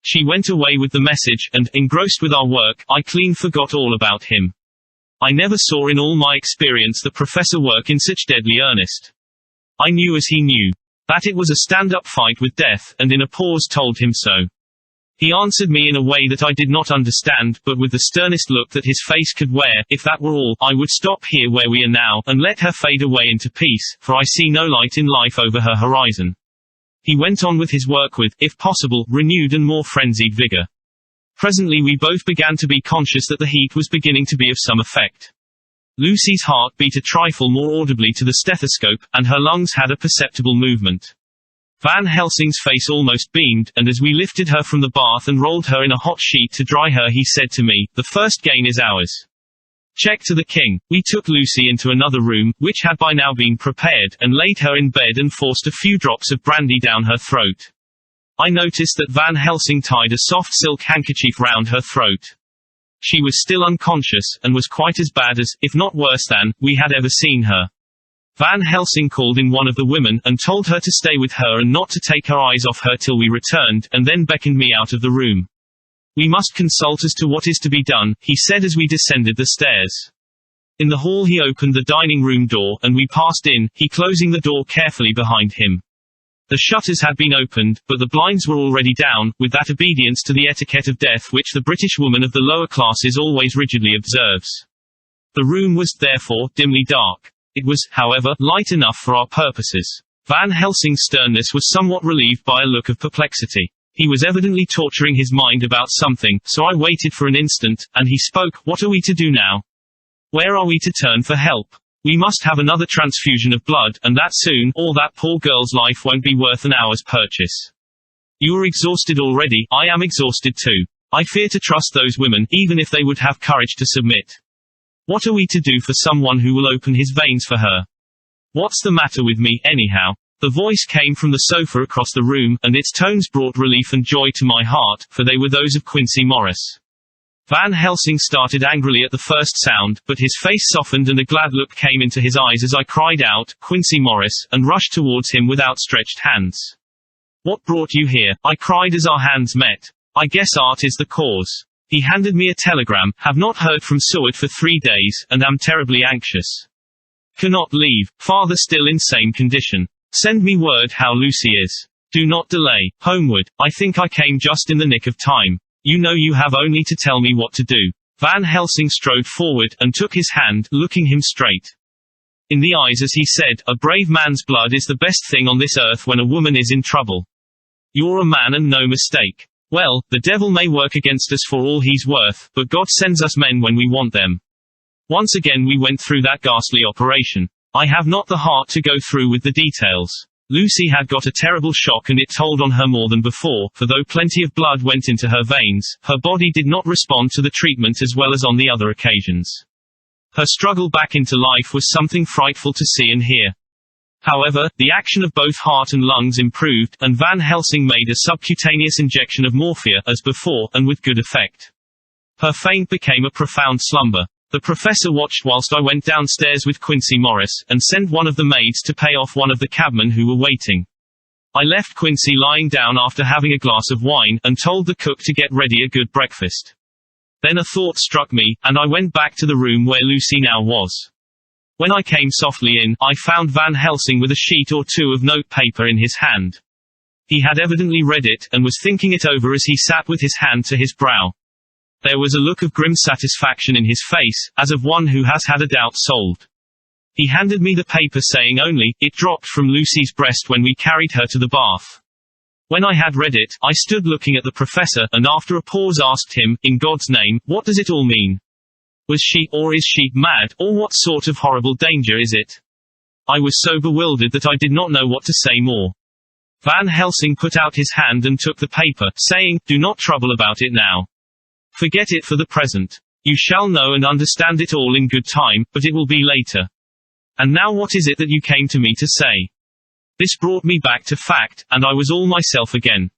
She went away with the message, and, engrossed with our work, I clean forgot all about him. I never saw in all my experience the professor work in such deadly earnest. I knew as he knew. That it was a stand-up fight with death, and in a pause told him so. He answered me in a way that I did not understand, but with the sternest look that his face could wear. If that were all, I would stop here where we are now, and let her fade away into peace, for I see no light in life over her horizon. He went on with his work with, if possible, renewed and more frenzied vigor. Presently we both began to be conscious that the heat was beginning to be of some effect. Lucy's heart beat a trifle more audibly to the stethoscope, and her lungs had a perceptible movement. Van Helsing's face almost beamed, and as we lifted her from the bath and rolled her in a hot sheet to dry her, he said to me, "The first gain is ours. Check to the king." We took Lucy into another room, which had by now been prepared, and laid her in bed and forced a few drops of brandy down her throat. I noticed that Van Helsing tied a soft silk handkerchief round her throat. She was still unconscious, and was quite as bad as, if not worse than, we had ever seen her. Van Helsing called in one of the women, and told her to stay with her and not to take her eyes off her till we returned, and then beckoned me out of the room. "We must consult as to what is to be done," he said as we descended the stairs. In the hall he opened the dining room door, and we passed in, he closing the door carefully behind him. The shutters had been opened, but the blinds were already down, with that obedience to the etiquette of death which the British woman of the lower classes always rigidly observes. The room was, therefore, dimly dark. It was, however, light enough for our purposes. Van Helsing's sternness was somewhat relieved by a look of perplexity. He was evidently torturing his mind about something, so I waited for an instant, and he spoke. "What are we to do now? Where are we to turn for help? We must have another transfusion of blood, and that soon, or that poor girl's life won't be worth an hour's purchase. You are exhausted already, I am exhausted too. I fear to trust those women, even if they would have courage to submit. What are we to do for someone who will open his veins for her? What's the matter with me, anyhow?" The voice came from the sofa across the room, and its tones brought relief and joy to my heart, for they were those of Quincy Morris. Van Helsing started angrily at the first sound, but his face softened and a glad look came into his eyes as I cried out, "Quincy Morris," and rushed towards him with outstretched hands. "What brought you here?" I cried as our hands met. "I guess art is the cause." He handed me a telegram, "Have not heard from Seward for 3 days, and am terribly anxious. Cannot leave. Father still in same condition. Send me word how Lucy is. Do not delay. Homewood. I think I came just in the nick of time. You know you have only to tell me what to do." Van Helsing strode forward, and took his hand, looking him straight in the eyes as he said, "A brave man's blood is the best thing on this earth when a woman is in trouble. You're a man and no mistake. Well, the devil may work against us for all he's worth, but God sends us men when we want them." Once again we went through that ghastly operation. I have not the heart to go through with the details. Lucy had got a terrible shock, and it told on her more than before, for though plenty of blood went into her veins, her body did not respond to the treatment as well as on the other occasions. Her struggle back into life was something frightful to see and hear. However, the action of both heart and lungs improved, and Van Helsing made a subcutaneous injection of morphia, as before, and with good effect. Her faint became a profound slumber. The professor watched whilst I went downstairs with Quincy Morris, and sent one of the maids to pay off one of the cabmen who were waiting. I left Quincy lying down after having a glass of wine, and told the cook to get ready a good breakfast. Then a thought struck me, and I went back to the room where Lucy now was. When I came softly in, I found Van Helsing with a sheet or two of note paper in his hand. He had evidently read it, and was thinking it over as he sat with his hand to his brow. There was a look of grim satisfaction in his face, as of one who has had a doubt solved. He handed me the paper saying only, "It dropped from Lucy's breast when we carried her to the bath." When I had read it, I stood looking at the professor, and after a pause asked him, "In God's name, what does it all mean? Was she, or is she, mad, or what sort of horrible danger is it?" I was so bewildered that I did not know what to say more. Van Helsing put out his hand and took the paper, saying, "Do not trouble about it now. Forget it for the present. You shall know and understand it all in good time, but it will be later. And now what is it that you came to me to say?" This brought me back to fact, and I was all myself again.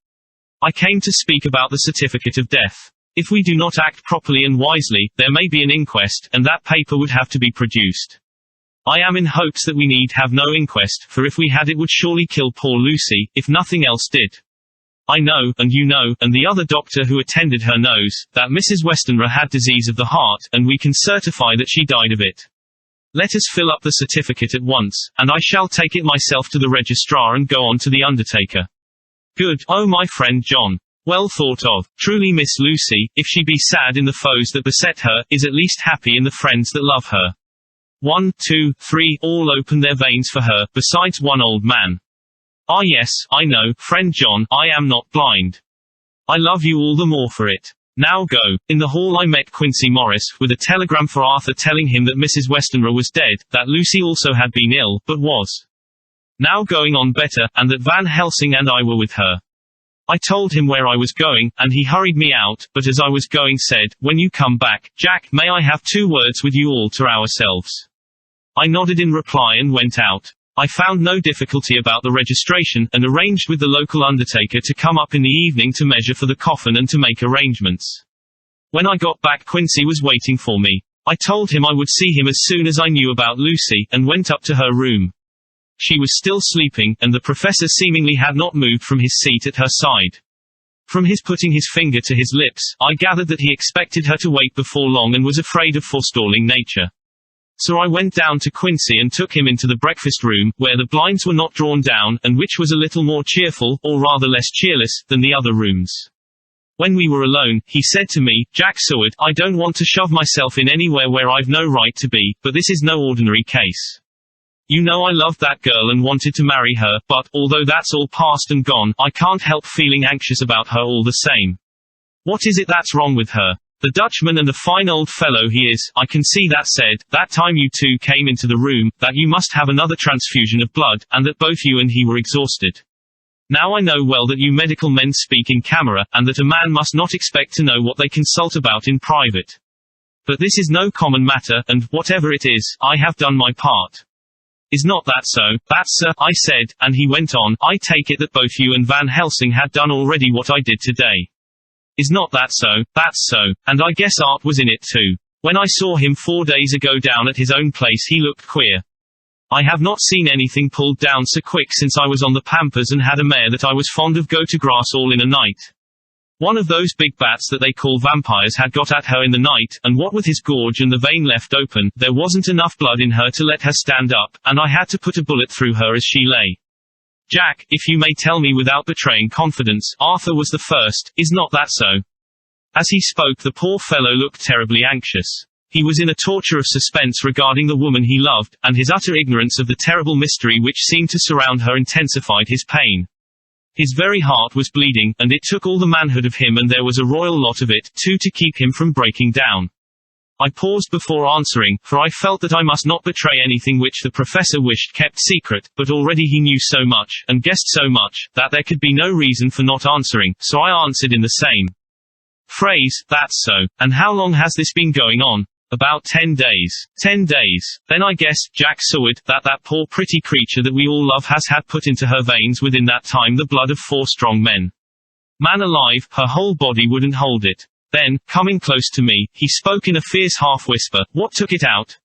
"I came to speak about the certificate of death. If we do not act properly and wisely, there may be an inquest, and that paper would have to be produced. I am in hopes that we need have no inquest, for if we had it would surely kill poor Lucy, if nothing else did. I know, and you know, and the other doctor who attended her knows, that Mrs. Westenra had disease of the heart, and we can certify that she died of it. Let us fill up the certificate at once, and I shall take it myself to the registrar and go on to the undertaker." "Good, oh my friend John. Well thought of. Truly Miss Lucy, if she be sad in the foes that beset her, is at least happy in the friends that love her. 1, 2, 3, all open their veins for her, besides one old man. Ah yes, I know, friend John, I am not blind. I love you all the more for it. Now go." In the hall I met Quincy Morris, with a telegram for Arthur telling him that Mrs. Westenra was dead, that Lucy also had been ill, but was now going on better, and that Van Helsing and I were with her. I told him where I was going, and he hurried me out, but as I was going said, "When you come back, Jack, may I have 2 words with you all to ourselves?" I nodded in reply and went out. I found no difficulty about the registration, and arranged with the local undertaker to come up in the evening to measure for the coffin and to make arrangements. When I got back Quincy was waiting for me. I told him I would see him as soon as I knew about Lucy, and went up to her room. She was still sleeping, and the professor seemingly had not moved from his seat at her side. From his putting his finger to his lips, I gathered that he expected her to wake before long and was afraid of forestalling nature. So I went down to Quincy and took him into the breakfast room, where the blinds were not drawn down, and which was a little more cheerful, or rather less cheerless, than the other rooms. When we were alone, he said to me, "Jack Seward, I don't want to shove myself in anywhere where I've no right to be, but this is no ordinary case. You know I loved that girl and wanted to marry her, but, although that's all past and gone, I can't help feeling anxious about her all the same. What is it that's wrong with her? The Dutchman and a fine old fellow he is, I can see that said, that time you two came into the room, that you must have another transfusion of blood, and that both you and he were exhausted. Now I know well that you medical men speak in camera, and that a man must not expect to know what they consult about in private. But this is no common matter, and, whatever it is, I have done my part. Is not that so?" "That's so," I said, and he went on, "I take it that both you and Van Helsing had done already what I did today. Is not that so?" "That's so. And I guess Art was in it too. When I saw him 4 days ago down at his own place he looked queer. I have not seen anything pulled down so quick since I was on the Pampas and had a mare that I was fond of go to grass all in a night. One of those big bats that they call vampires had got at her in the night, and what with his gorge and the vein left open, there wasn't enough blood in her to let her stand up, and I had to put a bullet through her as she lay. Jack, if you may tell me without betraying confidence, Arthur was the first, is not that so?" As he spoke the poor fellow looked terribly anxious. He was in a torture of suspense regarding the woman he loved, and his utter ignorance of the terrible mystery which seemed to surround her intensified his pain. His very heart was bleeding, and it took all the manhood of him, and there was a royal lot of it, too, to keep him from breaking down. I paused before answering, for I felt that I must not betray anything which the professor wished kept secret, but already he knew so much, and guessed so much, that there could be no reason for not answering, so I answered in the same phrase, "That's so. And how long has this been going on?" "About 10 days. 10 days. Then I guess, Jack Seward, that poor pretty creature that we all love has had put into her veins within that time the blood of 4 strong men. Man alive, her whole body wouldn't hold it." Then, coming close to me, he spoke in a fierce half-whisper, "What took it out?"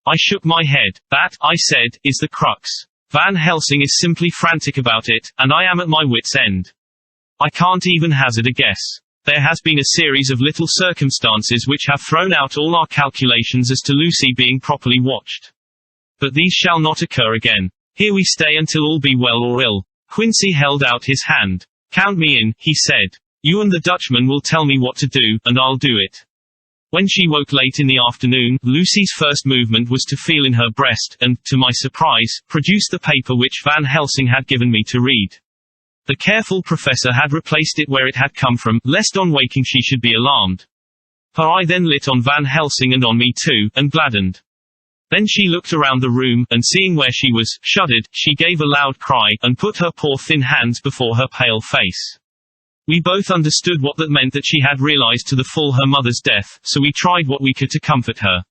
I shook my head. "That," I said, "is the crux. Van Helsing is simply frantic about it, and I am at my wit's end. I can't even hazard a guess. There has been a series of little circumstances which have thrown out all our calculations as to Lucy being properly watched. But these shall not occur again. Here we stay until all be well or ill." Quincy held out his hand. "Count me in," he said. "You and the Dutchman will tell me what to do, and I'll do it." When she woke late in the afternoon, Lucy's first movement was to feel in her breast, and, to my surprise, produce the paper which Van Helsing had given me to read. The careful professor had replaced it where it had come from, lest on waking she should be alarmed. Her eye then lit on Van Helsing and on me too, and gladdened. Then she looked around the room, and seeing where she was, shuddered. She gave a loud cry, and put her poor thin hands before her pale face. We both understood what that meant, that she had realized to the full her mother's death, so we tried what we could to comfort her.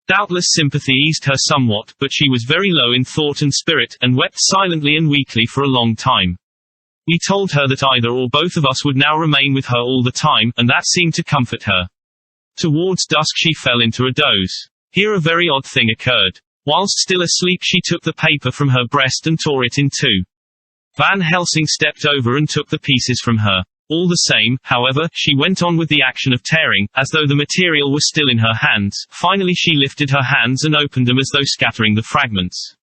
Doubtless sympathy eased her somewhat, but she was very low in thought and spirit, and wept silently and weakly for a long time. We told her that either or both of us would now remain with her all the time, and that seemed to comfort her. Towards dusk she fell into a doze. Here a very odd thing occurred. Whilst still asleep she took the paper from her breast and tore it in two. Van Helsing stepped over and took the pieces from her. All the same, however, she went on with the action of tearing, as though the material were still in her hands. Finally she lifted her hands and opened them as though scattering the fragments.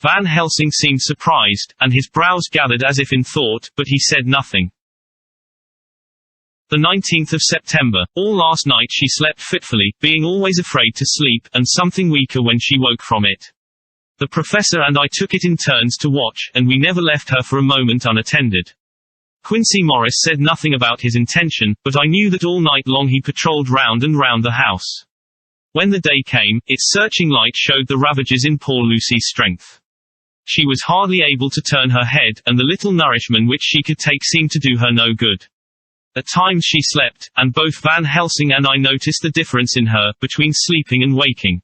Van Helsing seemed surprised, and his brows gathered as if in thought, but he said nothing. The 19th of September. All last night she slept fitfully, being always afraid to sleep, and something weaker when she woke from it. The professor and I took it in turns to watch, and we never left her for a moment unattended. Quincy Morris said nothing about his intention, but I knew that all night long he patrolled round and round the house. When the day came, its searching light showed the ravages in poor Lucy's strength. She was hardly able to turn her head, and the little nourishment which she could take seemed to do her no good. At times she slept, and both Van Helsing and I noticed the difference in her, between sleeping and waking.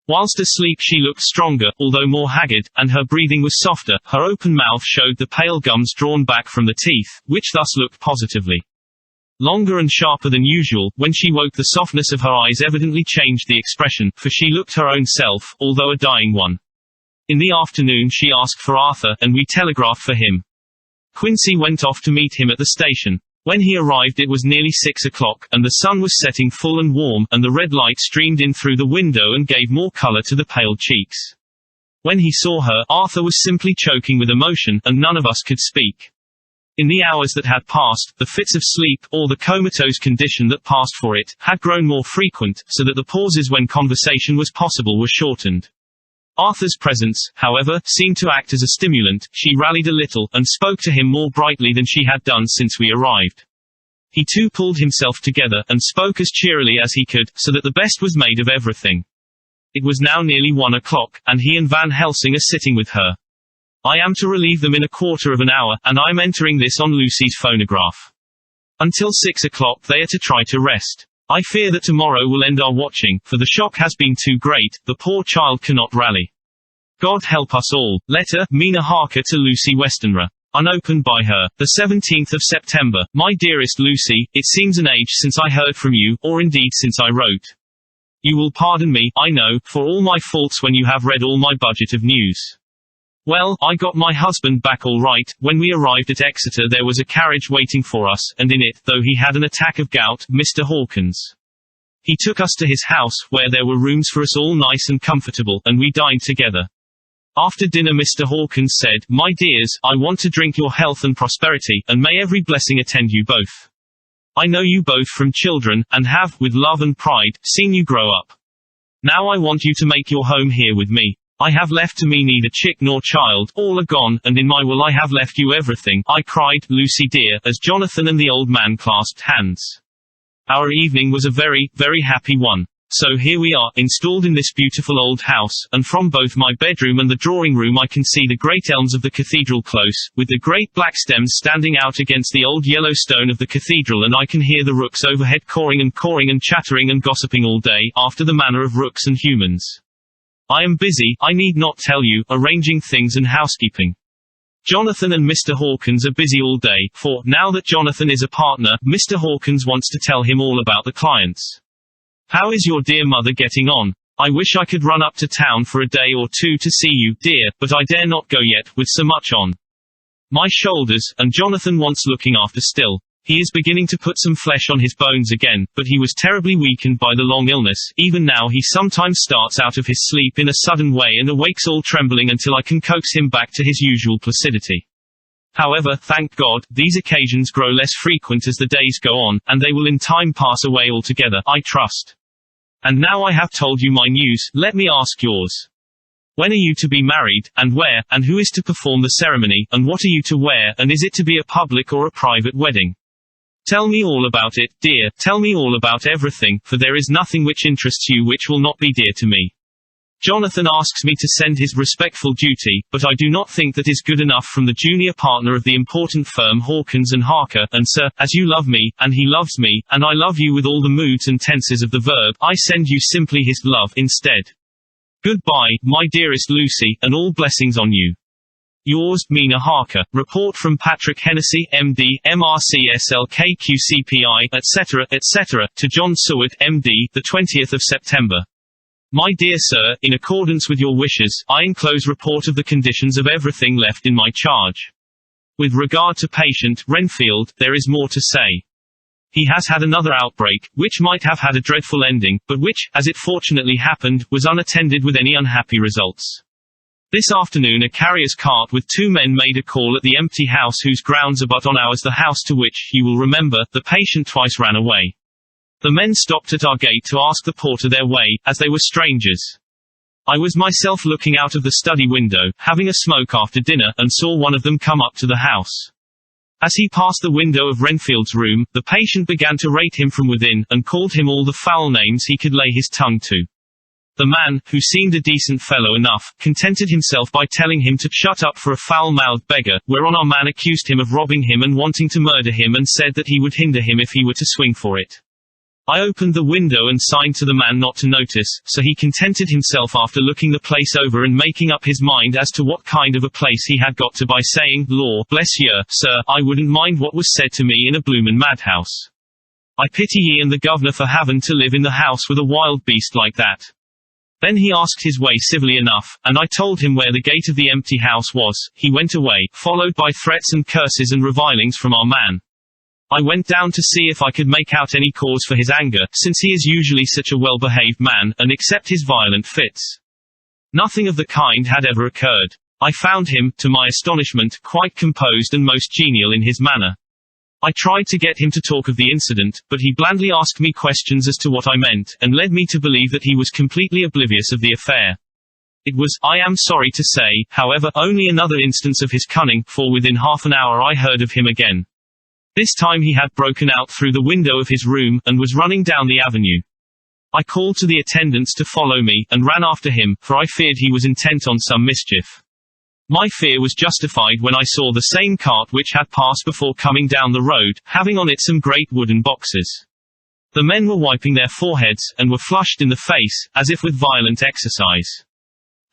Whilst asleep she looked stronger, although more haggard, and her breathing was softer. Her open mouth showed the pale gums drawn back from the teeth, which thus looked positively longer and sharper than usual. When she woke the softness of her eyes evidently changed the expression, for she looked her own self, although a dying one. In the afternoon she asked for Arthur, and we telegraphed for him. Quincy went off to meet him at the station. When he arrived it was nearly 6 o'clock, and the sun was setting full and warm, and the red light streamed in through the window and gave more color to the pale cheeks. When he saw her, Arthur was simply choking with emotion, and none of us could speak. In the hours that had passed, the fits of sleep, or the comatose condition that passed for it, had grown more frequent, so that the pauses when conversation was possible were shortened. Arthur's presence, however, seemed to act as a stimulant. She rallied a little, and spoke to him more brightly than she had done since we arrived. He too pulled himself together, and spoke as cheerily as he could, so that the best was made of everything. It was now nearly 1 o'clock, and he and Van Helsing are sitting with her. I am to relieve them in a quarter of an hour, and I am entering this on Lucy's phonograph. Until 6 o'clock they are to try to rest. I fear that tomorrow will end our watching, for the shock has been too great. The poor child cannot rally. God help us all. Letter, Mina Harker to Lucy Westenra. Unopened by her. The 17th of September. My dearest Lucy, it seems an age since I heard from you, or indeed since I wrote. You will pardon me, I know, for all my faults when you have read all my budget of news. Well, I got my husband back all right. When we arrived at Exeter there was a carriage waiting for us, and in it, though he had an attack of gout, Mr. Hawkins. He took us to his house, where there were rooms for us all nice and comfortable, and we dined together. After dinner Mr. Hawkins said, "My dears, I want to drink your health and prosperity, and may every blessing attend you both. I know you both from children, and have, with love and pride, seen you grow up. Now I want you to make your home here with me. I have left to me neither chick nor child, all are gone, and in my will I have left you everything," I cried, Lucy dear, as Jonathan and the old man clasped hands. Our evening was a very, very happy one. So here we are, installed in this beautiful old house, and from both my bedroom and the drawing room I can see the great elms of the cathedral close, with the great black stems standing out against the old yellow stone of the cathedral, and I can hear the rooks overhead cawing and chattering and gossiping all day, after the manner of rooks and humans. I am busy, I need not tell you, arranging things and housekeeping. Jonathan and Mr. Hawkins are busy all day, for, now that Jonathan is a partner, Mr. Hawkins wants to tell him all about the clients. How is your dear mother getting on? I wish I could run up to town for a day or two to see you, dear, but I dare not go yet, with so much on my shoulders, and Jonathan wants looking after still. He is beginning to put some flesh on his bones again, but he was terribly weakened by the long illness. Even now he sometimes starts out of his sleep in a sudden way and awakes all trembling until I can coax him back to his usual placidity. However, thank God, these occasions grow less frequent as the days go on, and they will in time pass away altogether, I trust. And now I have told you my news, let me ask yours. When are you to be married, and where, and who is to perform the ceremony, and what are you to wear, and is it to be a public or a private wedding? Tell me all about it, dear, tell me all about everything, for there is nothing which interests you which will not be dear to me. Jonathan asks me to send his respectful duty, but I do not think that is good enough from the junior partner of the important firm Hawkins and Harker, and sir, as you love me, and he loves me, and I love you with all the moods and tenses of the verb, I send you simply his love instead. Goodbye, my dearest Lucy, and all blessings on you. Yours, Mina Harker. Report from Patrick Hennessy, MD, MRCSLKQCPI, etc., etc., to John Seward, MD, the 20th of September. My dear sir, in accordance with your wishes, I enclose report of the conditions of everything left in my charge. With regard to patient Renfield, there is more to say. He has had another outbreak, which might have had a dreadful ending, but which, as it fortunately happened, was unattended with any unhappy results. This afternoon a carrier's cart with 2 men made a call at the empty house whose grounds abut on ours, the house to which, you will remember, the patient twice ran away. The men stopped at our gate to ask the porter their way, as they were strangers. I was myself looking out of the study window, having a smoke after dinner, and saw one of them come up to the house. As he passed the window of Renfield's room, the patient began to rate him from within, and called him all the foul names he could lay his tongue to. The man, who seemed a decent fellow enough, contented himself by telling him to shut up for a foul-mouthed beggar, whereon our man accused him of robbing him and wanting to murder him, and said that he would hinder him if he were to swing for it. I opened the window and signed to the man not to notice, so he contented himself after looking the place over and making up his mind as to what kind of a place he had got to by saying, "Law, bless yer, sir, I wouldn't mind what was said to me in a bloomin' madhouse. I pity ye and the governor for havin' to live in the house with a wild beast like that." Then he asked his way civilly enough, and I told him where the gate of the empty house was. He went away, followed by threats and curses and revilings from our man. I went down to see if I could make out any cause for his anger, since he is usually such a well-behaved man, and except his violent fits. Nothing of the kind had ever occurred. I found him, to my astonishment, quite composed and most genial in his manner. I tried to get him to talk of the incident, but he blandly asked me questions as to what I meant, and led me to believe that he was completely oblivious of the affair. It was, I am sorry to say, however, only another instance of his cunning, for within half an hour I heard of him again. This time he had broken out through the window of his room, and was running down the avenue. I called to the attendants to follow me, and ran after him, for I feared he was intent on some mischief. My fear was justified when I saw the same cart which had passed before coming down the road, having on it some great wooden boxes. The men were wiping their foreheads, and were flushed in the face, as if with violent exercise.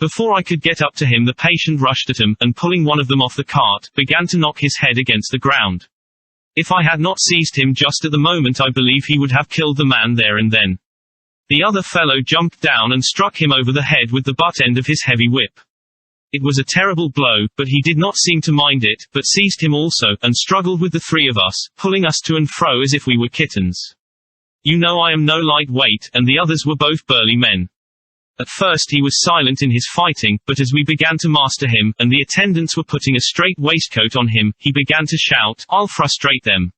Before I could get up to him the patient rushed at him, and pulling one of them off the cart, began to knock his head against the ground. If I had not seized him just at the moment I believe he would have killed the man there and then. The other fellow jumped down and struck him over the head with the butt end of his heavy whip. It was a terrible blow, but he did not seem to mind it, but seized him also, and struggled with the 3 of us, pulling us to and fro as if we were kittens. You know I am no light weight, and the others were both burly men. At first he was silent in his fighting, but as we began to master him, and the attendants were putting a straight waistcoat on him, he began to shout, "I'll frustrate them.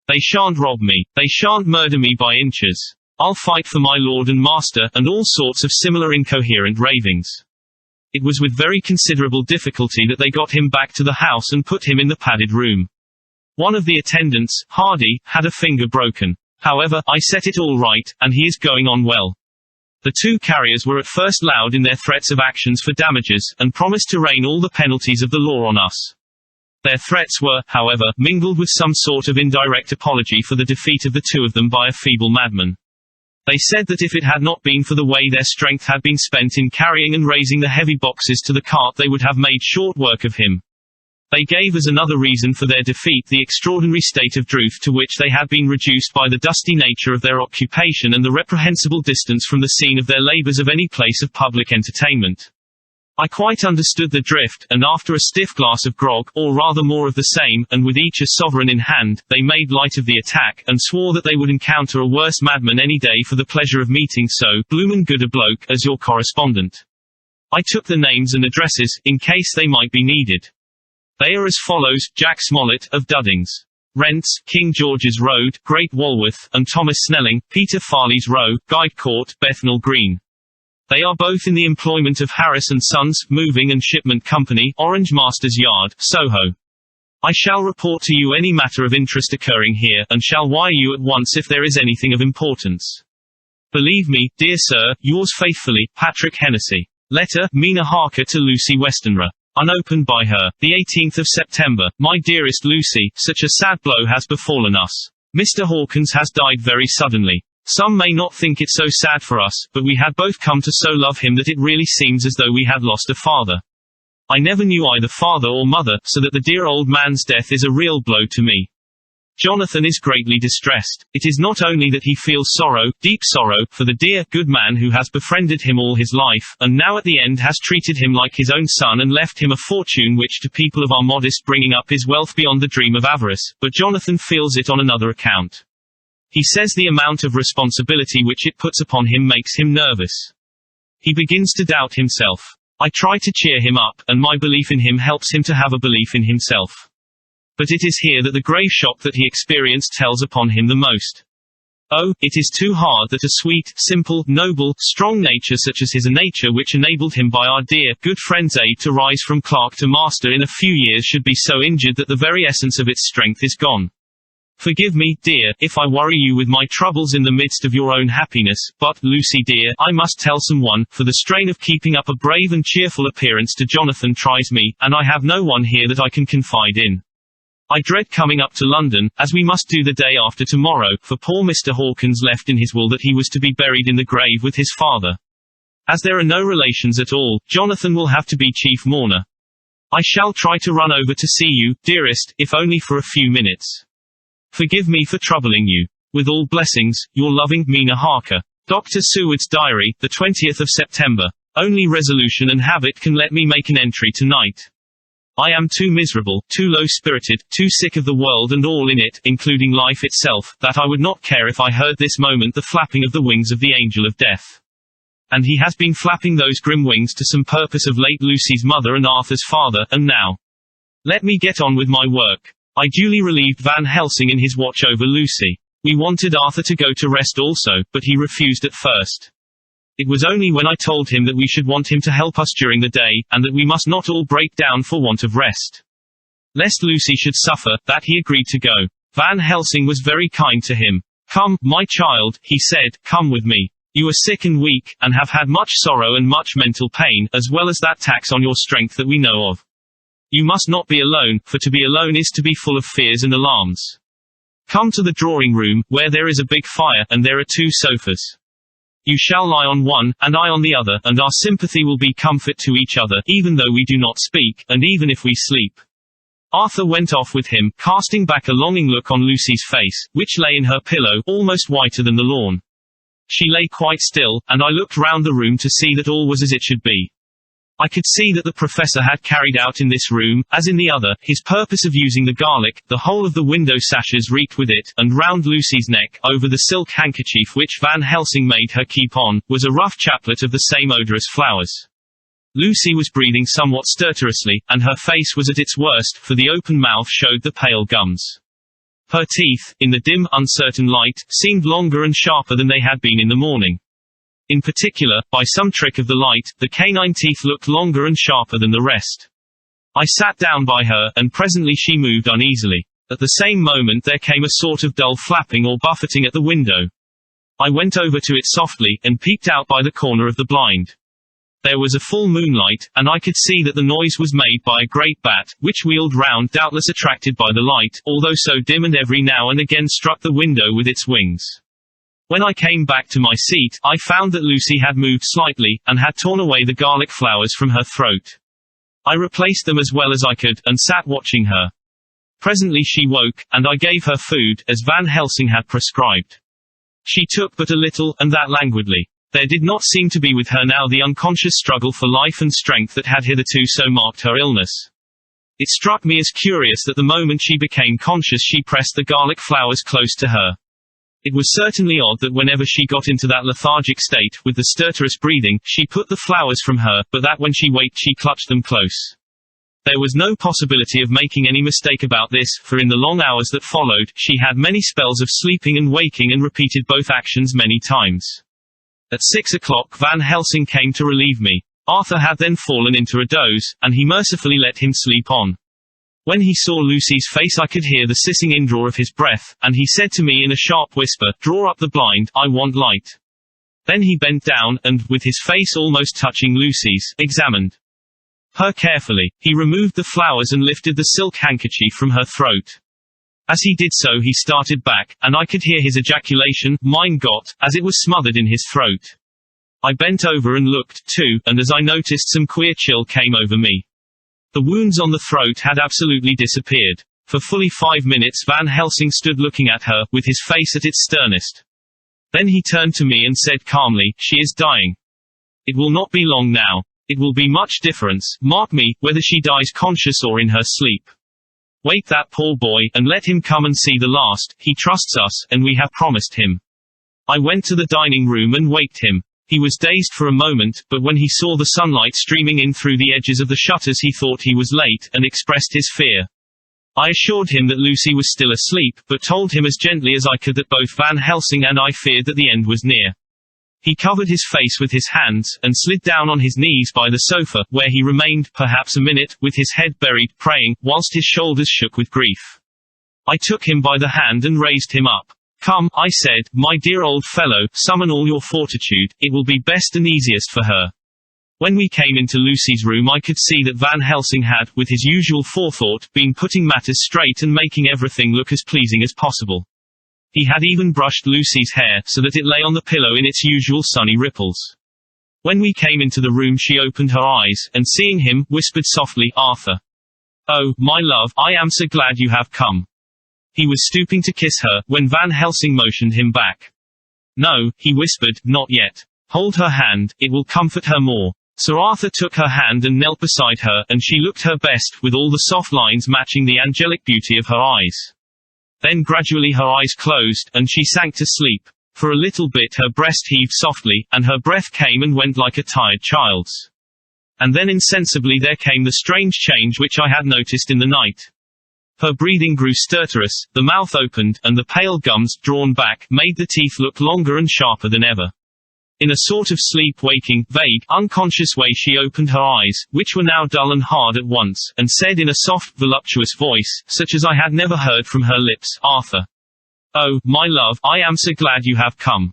They shan't rob me. They shan't murder me by inches. I'll fight for my lord and master," and all sorts of similar incoherent ravings. It was with very considerable difficulty that they got him back to the house and put him in the padded room. One of the attendants, Hardy, had a finger broken. However, I set it all right, and he is going on well. The 2 carriers were at first loud in their threats of actions for damages, and promised to rain all the penalties of the law on us. Their threats were, however, mingled with some sort of indirect apology for the defeat of the 2 of them by a feeble madman. They said that if it had not been for the way their strength had been spent in carrying and raising the heavy boxes to the cart they would have made short work of him. They gave as another reason for their defeat the extraordinary state of drouth to which they had been reduced by the dusty nature of their occupation and the reprehensible distance from the scene of their labors of any place of public entertainment. I quite understood the drift, and after a stiff glass of grog, or rather more of the same, and with each a sovereign in hand, they made light of the attack, and swore that they would encounter a worse madman any day for the pleasure of meeting so bloomin' good a bloke as your correspondent. I took the names and addresses, in case they might be needed. They are as follows: Jack Smollett, of Duddings. Rents, King George's Road, Great Walworth, and Thomas Snelling, Peter Farley's Row, Guide Court, Bethnal Green. They are both in the employment of Harris & Sons, Moving and Shipment Company, Orange Masters Yard, Soho. I shall report to you any matter of interest occurring here, and shall wire you at once if there is anything of importance. Believe me, dear sir, yours faithfully, Patrick Hennessy. Letter, Mina Harker to Lucy Westenra. Unopened by her. The 18th of September. My dearest Lucy, such a sad blow has befallen us. Mr. Hawkins has died very suddenly. Some may not think it so sad for us, but we had both come to so love him that it really seems as though we had lost a father. I never knew either father or mother, so that the dear old man's death is a real blow to me. Jonathan is greatly distressed. It is not only that he feels sorrow, deep sorrow, for the dear, good man who has befriended him all his life, and now at the end has treated him like his own son and left him a fortune which to people of our modest bringing up is wealth beyond the dream of avarice, but Jonathan feels it on another account. He says the amount of responsibility which it puts upon him makes him nervous. He begins to doubt himself. I try to cheer him up, and my belief in him helps him to have a belief in himself. But it is here that the grave shock that he experienced tells upon him the most. Oh, it is too hard that a sweet, simple, noble, strong nature such as his, a nature which enabled him by our dear, good friend's aid to rise from clerk to master in a few years, should be so injured that the very essence of its strength is gone. Forgive me, dear, if I worry you with my troubles in the midst of your own happiness, but, Lucy dear, I must tell someone, for the strain of keeping up a brave and cheerful appearance to Jonathan tries me, and I have no one here that I can confide in. I dread coming up to London, as we must do the day after tomorrow, for poor Mr. Hawkins left in his will that he was to be buried in the grave with his father. As there are no relations at all, Jonathan will have to be chief mourner. I shall try to run over to see you, dearest, if only for a few minutes. Forgive me for troubling you. With all blessings, your loving, Mina Harker. Dr. Seward's diary, the 20th of September. Only resolution and habit can let me make an entry tonight. I am too miserable, too low-spirited, too sick of the world and all in it, including life itself, that I would not care if I heard this moment the flapping of the wings of the angel of death. And he has been flapping those grim wings to some purpose of late Lucy's mother and Arthur's father, and now. Let me get on with my work. I duly relieved Van Helsing in his watch over Lucy. We wanted Arthur to go to rest also, but he refused at first. It was only when I told him that we should want him to help us during the day, and that we must not all break down for want of rest, lest Lucy should suffer, that he agreed to go. Van Helsing was very kind to him. Come, my child, he said, come with me. You are sick and weak, and have had much sorrow and much mental pain, as well as that tax on your strength that we know of. You must not be alone, for to be alone is to be full of fears and alarms. Come to the drawing room, where there is a big fire, and there are 2 sofas. You shall lie on one, and I on the other, and our sympathy will be comfort to each other, even though we do not speak, and even if we sleep. Arthur went off with him, casting back a longing look on Lucy's face, which lay in her pillow, almost whiter than the lawn. She lay quite still, and I looked round the room to see that all was as it should be. I could see that the professor had carried out in this room, as in the other, his purpose of using the garlic. The whole of the window sashes reeked with it, and round Lucy's neck, over the silk handkerchief which Van Helsing made her keep on, was a rough chaplet of the same odorous flowers. Lucy was breathing somewhat stertorously, and her face was at its worst, for the open mouth showed the pale gums. Her teeth, in the dim, uncertain light, seemed longer and sharper than they had been in the morning. In particular, by some trick of the light, the canine teeth looked longer and sharper than the rest. I sat down by her, and presently she moved uneasily. At the same moment there came a sort of dull flapping or buffeting at the window. I went over to it softly, and peeped out by the corner of the blind. There was a full moonlight, and I could see that the noise was made by a great bat, which wheeled round, doubtless attracted by the light, although so dim, and every now and again struck the window with its wings. When I came back to my seat, I found that Lucy had moved slightly, and had torn away the garlic flowers from her throat. I replaced them as well as I could, and sat watching her. Presently she woke, and I gave her food, as Van Helsing had prescribed. She took but a little, and that languidly. There did not seem to be with her now the unconscious struggle for life and strength that had hitherto so marked her illness. It struck me as curious that the moment she became conscious she pressed the garlic flowers close to her. It was certainly odd that whenever she got into that lethargic state, with the stertorous breathing, she put the flowers from her, but that when she waked she clutched them close. There was no possibility of making any mistake about this, for in the long hours that followed, she had many spells of sleeping and waking and repeated both actions many times. At 6 o'clock Van Helsing came to relieve me. Arthur had then fallen into a doze, and he mercifully let him sleep on. When he saw Lucy's face I could hear the sissing indraw of his breath, and he said to me in a sharp whisper, "Draw up the blind, I want light." Then he bent down, and, with his face almost touching Lucy's, examined her carefully. He removed the flowers and lifted the silk handkerchief from her throat. As he did so he started back, and I could hear his ejaculation, "Mein Gott," as it was smothered in his throat. I bent over and looked, too, and as I noticed some queer chill came over me. The wounds on the throat had absolutely disappeared. For fully 5 minutes Van Helsing stood looking at her, with his face at its sternest. Then he turned to me and said calmly, "She is dying. It will not be long now. It will be much difference, mark me, whether she dies conscious or in her sleep. Wake that poor boy, and let him come and see the last. He trusts us, and we have promised him." I went to the dining room and waked him. He was dazed for a moment, but when he saw the sunlight streaming in through the edges of the shutters he thought he was late, and expressed his fear. I assured him that Lucy was still asleep, but told him as gently as I could that both Van Helsing and I feared that the end was near. He covered his face with his hands, and slid down on his knees by the sofa, where he remained, perhaps a minute, with his head buried, praying, whilst his shoulders shook with grief. I took him by the hand and raised him up. "Come," I said, "my dear old fellow, summon all your fortitude, it will be best and easiest for her." When we came into Lucy's room I could see that Van Helsing had, with his usual forethought, been putting matters straight and making everything look as pleasing as possible. He had even brushed Lucy's hair, so that it lay on the pillow in its usual sunny ripples. When we came into the room she opened her eyes, and seeing him, whispered softly, "Arthur. Oh, my love, I am so glad you have come." He was stooping to kiss her, when Van Helsing motioned him back. "No," he whispered, "not yet. Hold her hand, it will comfort her more." Sir Arthur took her hand and knelt beside her, and she looked her best, with all the soft lines matching the angelic beauty of her eyes. Then gradually her eyes closed, and she sank to sleep. For a little bit her breast heaved softly, and her breath came and went like a tired child's. And then insensibly there came the strange change which I had noticed in the night. Her breathing grew stertorous, the mouth opened, and the pale gums, drawn back, made the teeth look longer and sharper than ever. In a sort of sleep-waking, vague, unconscious way she opened her eyes, which were now dull and hard at once, and said in a soft, voluptuous voice, such as I had never heard from her lips, "Arthur. Oh, my love, I am so glad you have come.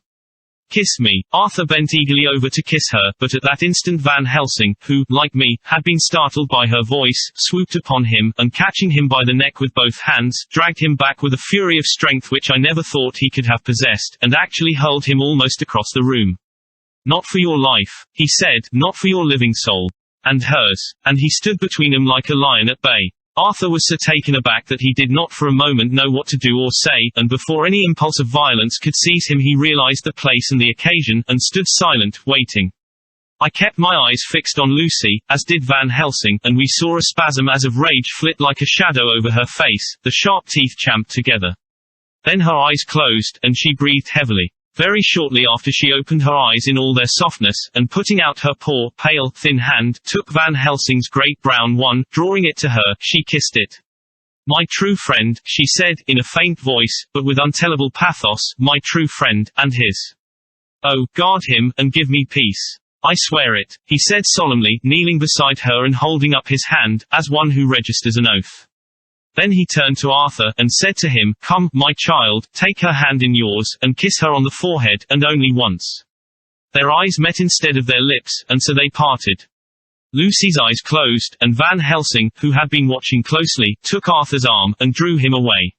Kiss me." Arthur bent eagerly over to kiss her, but at that instant Van Helsing, who, like me, had been startled by her voice, swooped upon him, and catching him by the neck with both hands, dragged him back with a fury of strength which I never thought he could have possessed, and actually hurled him almost across the room. "Not for your life," he said, "not for your living soul. And hers." And he stood between them like a lion at bay. Arthur was so taken aback that he did not for a moment know what to do or say, and before any impulse of violence could seize him he realized the place and the occasion, and stood silent, waiting. I kept my eyes fixed on Lucy, as did Van Helsing, and we saw a spasm as of rage flit like a shadow over her face, the sharp teeth champed together. Then her eyes closed, and she breathed heavily. Very shortly after she opened her eyes in all their softness, and putting out her poor, pale, thin hand, took Van Helsing's great brown one, drawing it to her, she kissed it. "My true friend," she said, in a faint voice, but with untellable pathos, "my true friend, and his. Oh, guard him, and give me peace. I swear it," he said solemnly, kneeling beside her and holding up his hand, as one who registers an oath. Then he turned to Arthur, and said to him, "Come, my child, take her hand in yours, and kiss her on the forehead, and only once." Their eyes met instead of their lips, and so they parted. Lucy's eyes closed, and Van Helsing, who had been watching closely, took Arthur's arm, and drew him away.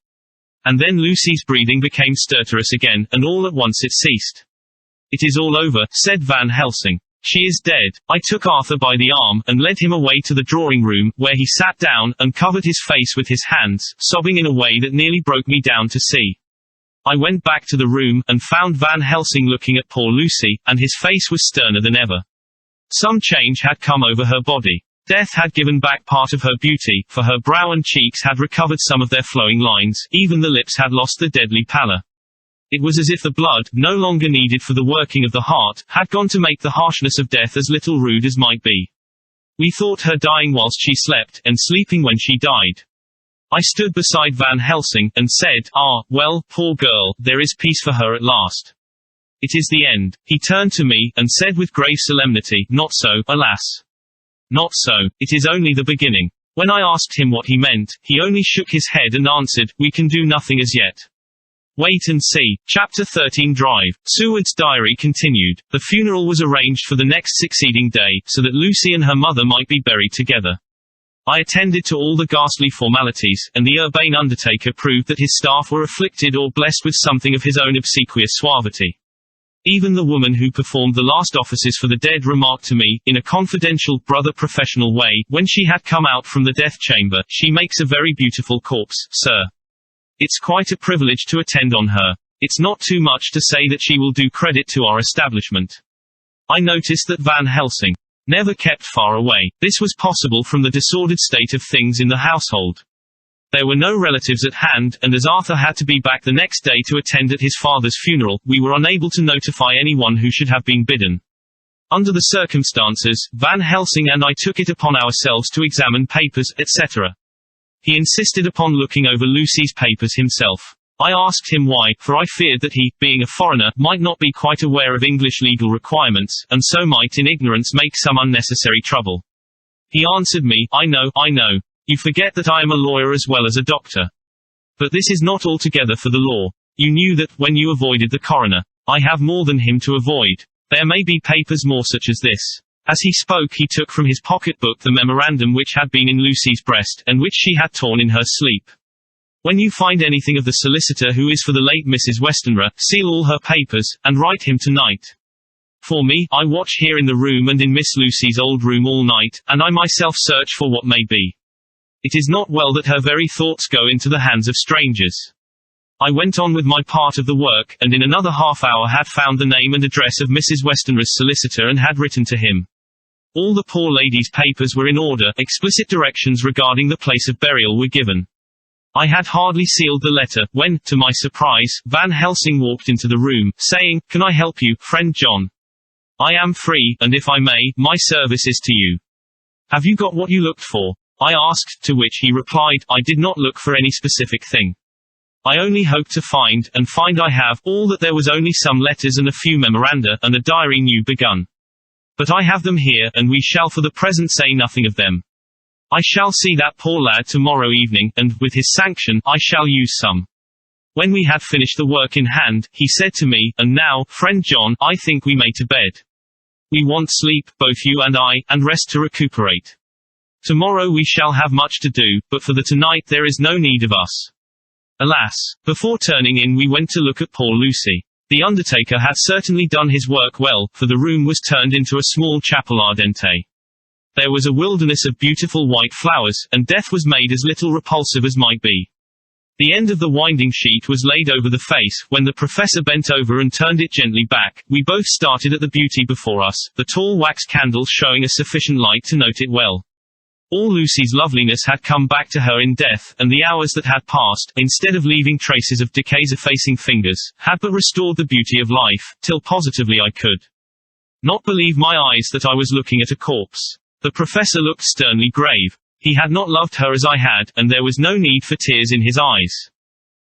And then Lucy's breathing became stertorous again, and all at once it ceased. "It is all over," said Van Helsing. "She is dead." I took Arthur by the arm, and led him away to the drawing room, where he sat down, and covered his face with his hands, sobbing in a way that nearly broke me down to see. I went back to the room, and found Van Helsing looking at poor Lucy, and his face was sterner than ever. Some change had come over her body. Death had given back part of her beauty, for her brow and cheeks had recovered some of their flowing lines, even the lips had lost the deadly pallor. It was as if the blood, no longer needed for the working of the heart, had gone to make the harshness of death as little rude as might be. We thought her dying whilst she slept, and sleeping when she died. I stood beside Van Helsing, and said, "Ah, well, poor girl, there is peace for her at last. It is the end." He turned to me, and said with grave solemnity, "Not so, alas. Not so. It is only the beginning." When I asked him what he meant, he only shook his head and answered, "We can do nothing as yet." Wait and see. Chapter 13 Drive. Seward's diary continued. The funeral was arranged for the next succeeding day, so that Lucy and her mother might be buried together. I attended to all the ghastly formalities, and the urbane undertaker proved that his staff were afflicted or blessed with something of his own obsequious suavity. Even the woman who performed the last offices for the dead remarked to me, in a confidential, brother professional way, when she had come out from the death chamber, "She makes a very beautiful corpse, sir. It's quite a privilege to attend on her. It's not too much to say that she will do credit to our establishment." I noticed that Van Helsing never kept far away. This was possible from the disordered state of things in the household. There were no relatives at hand, and as Arthur had to be back the next day to attend at his father's funeral, we were unable to notify anyone who should have been bidden. Under the circumstances, Van Helsing and I took it upon ourselves to examine papers, etc. He insisted upon looking over Lucy's papers himself. I asked him why, for I feared that he, being a foreigner, might not be quite aware of English legal requirements, and so might in ignorance make some unnecessary trouble. He answered me, I know. You forget that I am a lawyer as well as a doctor. But this is not altogether for the law. You knew that, when you avoided the coroner. I have more than him to avoid. There may be papers more such as this." As he spoke he took from his pocketbook the memorandum which had been in Lucy's breast, and which she had torn in her sleep. "When you find anything of the solicitor who is for the late Mrs. Westenra, seal all her papers, and write him tonight. For me, I watch here in the room and in Miss Lucy's old room all night, and I myself search for what may be. It is not well that her very thoughts go into the hands of strangers." I went on with my part of the work, and in another half hour had found the name and address of Mrs. Westenra's solicitor and had written to him. All the poor lady's papers were in order, explicit directions regarding the place of burial were given. I had hardly sealed the letter, when, to my surprise, Van Helsing walked into the room, saying, "Can I help you, friend John? I am free, and if I may, my service is to you. Have you got what you looked for?" I asked, to which he replied, "I did not look for any specific thing. I only hope to find, and find I have, all that there was only some letters and a few memoranda, and a diary new begun. But I have them here, and we shall for the present say nothing of them. I shall see that poor lad tomorrow evening, and, with his sanction, I shall use some." When we had finished the work in hand, he said to me, "And now, friend John, I think we may to bed. We want sleep, both you and I, and rest to recuperate. Tomorrow we shall have much to do, but for the tonight there is no need of us." Alas! Before turning in we went to look at poor Lucy. The undertaker had certainly done his work well, for the room was turned into a small chapel ardente. There was a wilderness of beautiful white flowers, and death was made as little repulsive as might be. The end of the winding sheet was laid over the face. When the professor bent over and turned it gently back, we both started at the beauty before us, the tall wax candles showing a sufficient light to note it well. All Lucy's loveliness had come back to her in death, and the hours that had passed, instead of leaving traces of decay's effacing fingers, had but restored the beauty of life, till positively I could not believe my eyes that I was looking at a corpse. The professor looked sternly grave. He had not loved her as I had, and there was no need for tears in his eyes.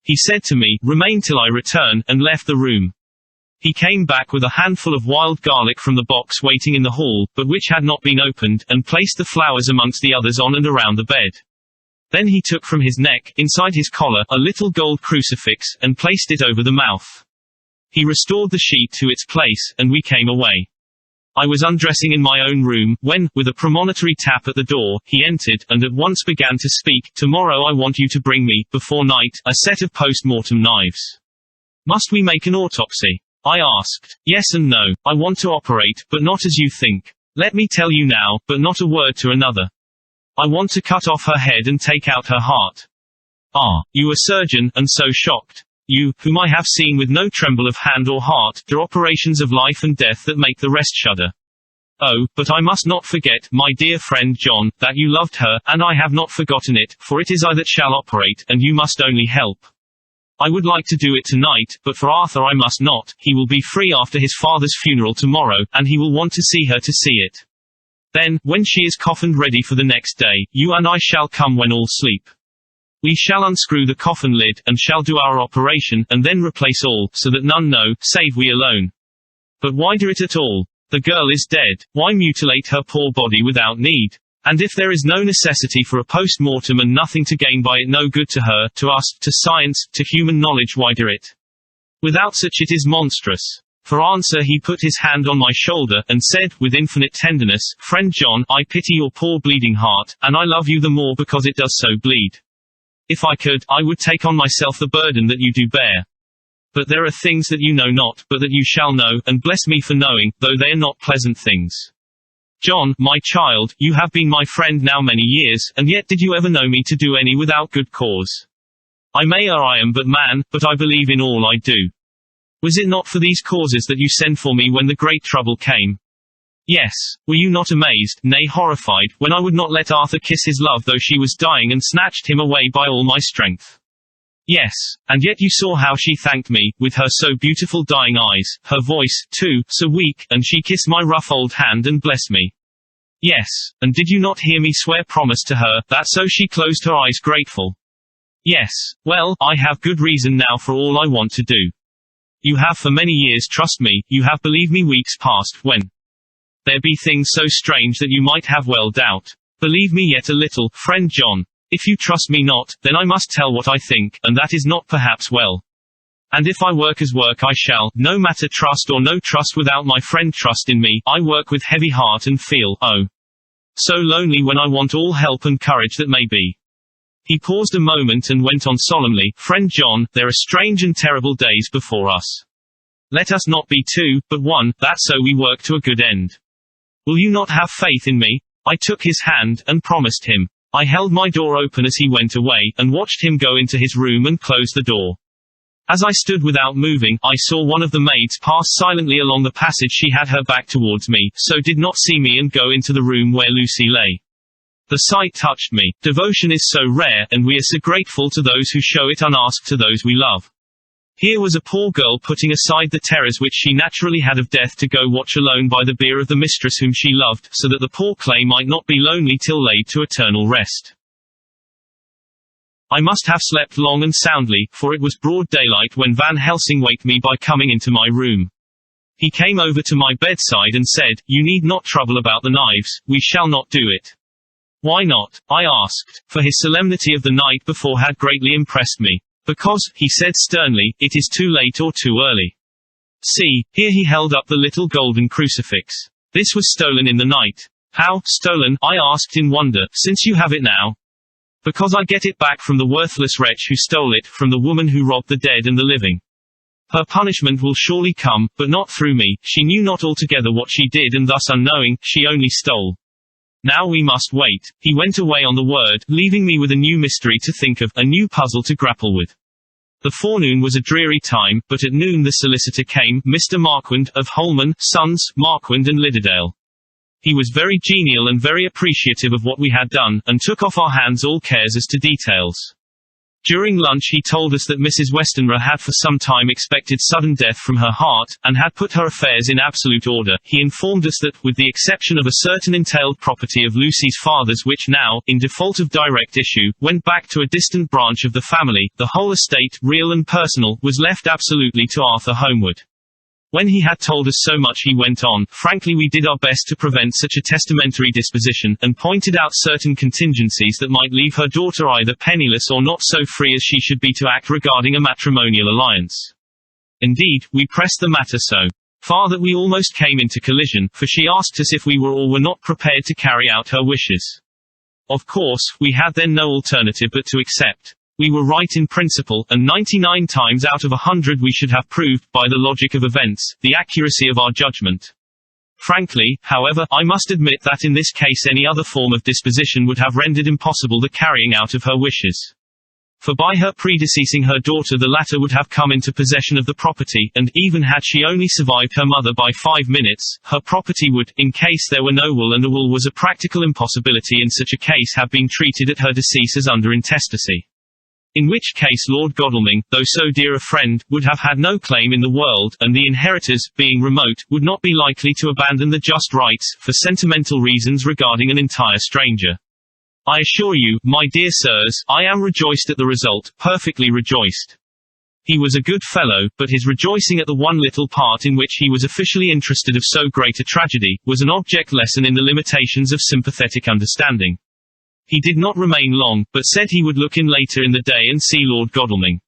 He said to me, "Remain till I return," and left the room. He came back with a handful of wild garlic from the box waiting in the hall, but which had not been opened, and placed the flowers amongst the others on and around the bed. Then he took from his neck, inside his collar, a little gold crucifix, and placed it over the mouth. He restored the sheet to its place, and we came away. I was undressing in my own room, when, with a premonitory tap at the door, he entered, and at once began to speak. "Tomorrow I want you to bring me, before night, a set of post-mortem knives." "Must we make an autopsy?" I asked. "Yes and no. I want to operate, but not as you think. Let me tell you now, but not a word to another. I want to cut off her head and take out her heart." "Ah, you a surgeon, and so shocked. You, whom I have seen with no tremble of hand or heart, do operations of life and death that make the rest shudder. Oh, but I must not forget, my dear friend John, that you loved her, and I have not forgotten it, for it is I that shall operate, and you must only help. I would like to do it tonight, but for Arthur I must not. He will be free after his father's funeral tomorrow, and he will want to see her to see it. Then, when she is coffined ready for the next day, you and I shall come when all sleep. We shall unscrew the coffin lid, and shall do our operation, and then replace all, so that none know, save we alone. But why do it at all? The girl is dead. Why mutilate her poor body without need? And if there is no necessity for a post-mortem and nothing to gain by it, no good to her, to us, to science, to human knowledge, why do it? Without such it is monstrous. For answer he put his hand on my shoulder, and said, with infinite tenderness, Friend John, I pity your poor bleeding heart, and I love you the more because it does so bleed. If I could, I would take on myself the burden that you do bear. But there are things that you know not, but that you shall know, and bless me for knowing, though they are not pleasant things. John, my child, you have been my friend now many years, and yet did you ever know me to do any without good cause? I may or I am but man, but I believe in all I do. Was it not for these causes that you sent for me when the great trouble came? Yes. Were you not amazed, nay horrified, when I would not let Arthur kiss his love though she was dying and snatched him away by all my strength? Yes. And yet you saw how she thanked me, with her so beautiful dying eyes, her voice, too, so weak, and she kissed my rough old hand and blessed me. Yes. And did you not hear me swear promise to her, that so she closed her eyes grateful? Yes. Well, I have good reason now for all I want to do. You have for many years trust me, you have believed me weeks past, when there be things so strange that you might have well doubt. Believe me yet a little, friend John. If you trust me not, then I must tell what I think, and that is not perhaps well. And if I work as work I shall, no matter trust or no trust without my friend trust in me, I work with heavy heart and feel, oh, so lonely when I want all help and courage that may be. He paused a moment and went on solemnly, Friend John, there are strange and terrible days before us. Let us not be two, but one, that so we work to a good end. Will you not have faith in me? I took his hand, and promised him. I held my door open as he went away, and watched him go into his room and close the door. As I stood without moving, I saw one of the maids pass silently along the passage. She had her back towards me, so did not see me, and go into the room where Lucy lay. The sight touched me. Devotion is so rare, and we are so grateful to those who show it unasked to those we love. Here was a poor girl putting aside the terrors which she naturally had of death to go watch alone by the bier of the mistress whom she loved, so that the poor clay might not be lonely till laid to eternal rest. I must have slept long and soundly, for it was broad daylight when Van Helsing waked me by coming into my room. He came over to my bedside and said, You need not trouble about the knives, we shall not do it. Why not? I asked, for his solemnity of the night before had greatly impressed me. Because, he said sternly, it is too late or too early. See, here he held up the little golden crucifix. This was stolen in the night. How, stolen? I asked in wonder, since you have it now. Because I get it back from the worthless wretch who stole it, from the woman who robbed the dead and the living. Her punishment will surely come, but not through me. She knew not altogether what she did, and thus unknowing, she only stole. Now we must wait. He went away on the word, leaving me with a new mystery to think of, a new puzzle to grapple with. The forenoon was a dreary time, but at noon the solicitor came, Mr. Marquand, of Holman, Sons, Marquand and Lidderdale. He was very genial and very appreciative of what we had done, and took off our hands all cares as to details. During lunch he told us that Mrs. Westenra had for some time expected sudden death from her heart, and had put her affairs in absolute order. He informed us that, with the exception of a certain entailed property of Lucy's father's which now, in default of direct issue, went back to a distant branch of the family, the whole estate, real and personal, was left absolutely to Arthur Holmwood. When he had told us so much he went on, frankly we did our best to prevent such a testamentary disposition, and pointed out certain contingencies that might leave her daughter either penniless or not so free as she should be to act regarding a matrimonial alliance. Indeed, we pressed the matter so far that we almost came into collision, for she asked us if we were or were not prepared to carry out her wishes. Of course, we had then no alternative but to accept. We were right in principle, and 99 times out of 100 we should have proved, by the logic of events, the accuracy of our judgment. Frankly, however, I must admit that in this case any other form of disposition would have rendered impossible the carrying out of her wishes. For by her predeceasing her daughter the latter would have come into possession of the property, and, even had she only survived her mother by 5 minutes, her property would, in case there were no will, and a will was a practical impossibility in such a case, have been treated at her decease as under intestacy. In which case Lord Godalming, though so dear a friend, would have had no claim in the world, and the inheritors, being remote, would not be likely to abandon the just rights, for sentimental reasons regarding an entire stranger. I assure you, my dear sirs, I am rejoiced at the result, perfectly rejoiced. He was a good fellow, but his rejoicing at the one little part in which he was officially interested of so great a tragedy, was an object lesson in the limitations of sympathetic understanding. He did not remain long, but said he would look in later in the day and see Lord Godalming.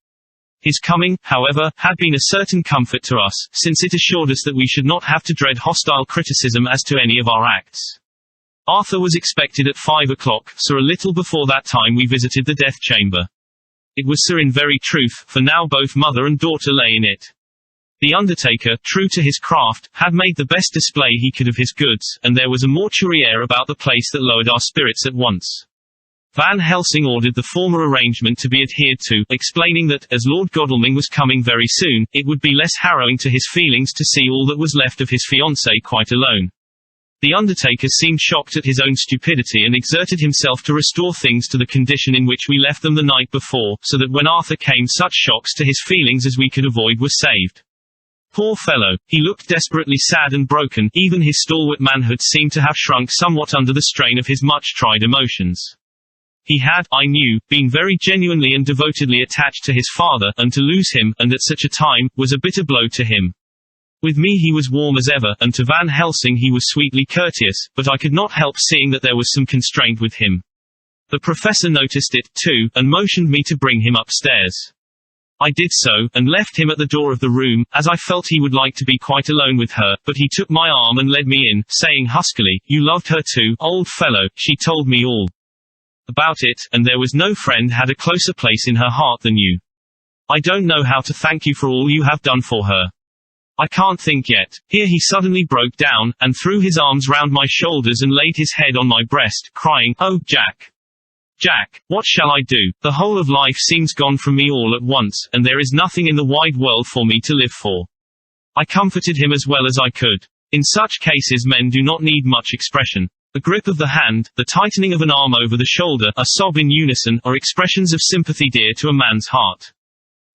His coming, however, had been a certain comfort to us, since it assured us that we should not have to dread hostile criticism as to any of our acts. Arthur was expected at 5 o'clock, so a little before that time we visited the death chamber. It was so in very truth, for now both mother and daughter lay in it. The undertaker, true to his craft, had made the best display he could of his goods, and there was a mortuary air about the place that lowered our spirits at once. Van Helsing ordered the former arrangement to be adhered to, explaining that, as Lord Godalming was coming very soon, it would be less harrowing to his feelings to see all that was left of his fiancée quite alone. The undertaker seemed shocked at his own stupidity and exerted himself to restore things to the condition in which we left them the night before, so that when Arthur came such shocks to his feelings as we could avoid were saved. Poor fellow, he looked desperately sad and broken, even his stalwart manhood seemed to have shrunk somewhat under the strain of his much-tried emotions. He had, I knew, been very genuinely and devotedly attached to his father, and to lose him, and at such a time, was a bitter blow to him. With me he was warm as ever, and to Van Helsing he was sweetly courteous, but I could not help seeing that there was some constraint with him. The professor noticed it, too, and motioned me to bring him upstairs. I did so, and left him at the door of the room, as I felt he would like to be quite alone with her, but he took my arm and led me in, saying huskily, "You loved her too, old fellow, she told me all about it, and there was no friend had a closer place in her heart than you. I don't know how to thank you for all you have done for her. I can't think yet." Here he suddenly broke down, and threw his arms round my shoulders and laid his head on my breast, crying, "Oh, Jack! Jack, what shall I do? The whole of life seems gone from me all at once, and there is nothing in the wide world for me to live for." I comforted him as well as I could. In such cases men do not need much expression. The grip of the hand, the tightening of an arm over the shoulder, a sob in unison, are expressions of sympathy dear to a man's heart.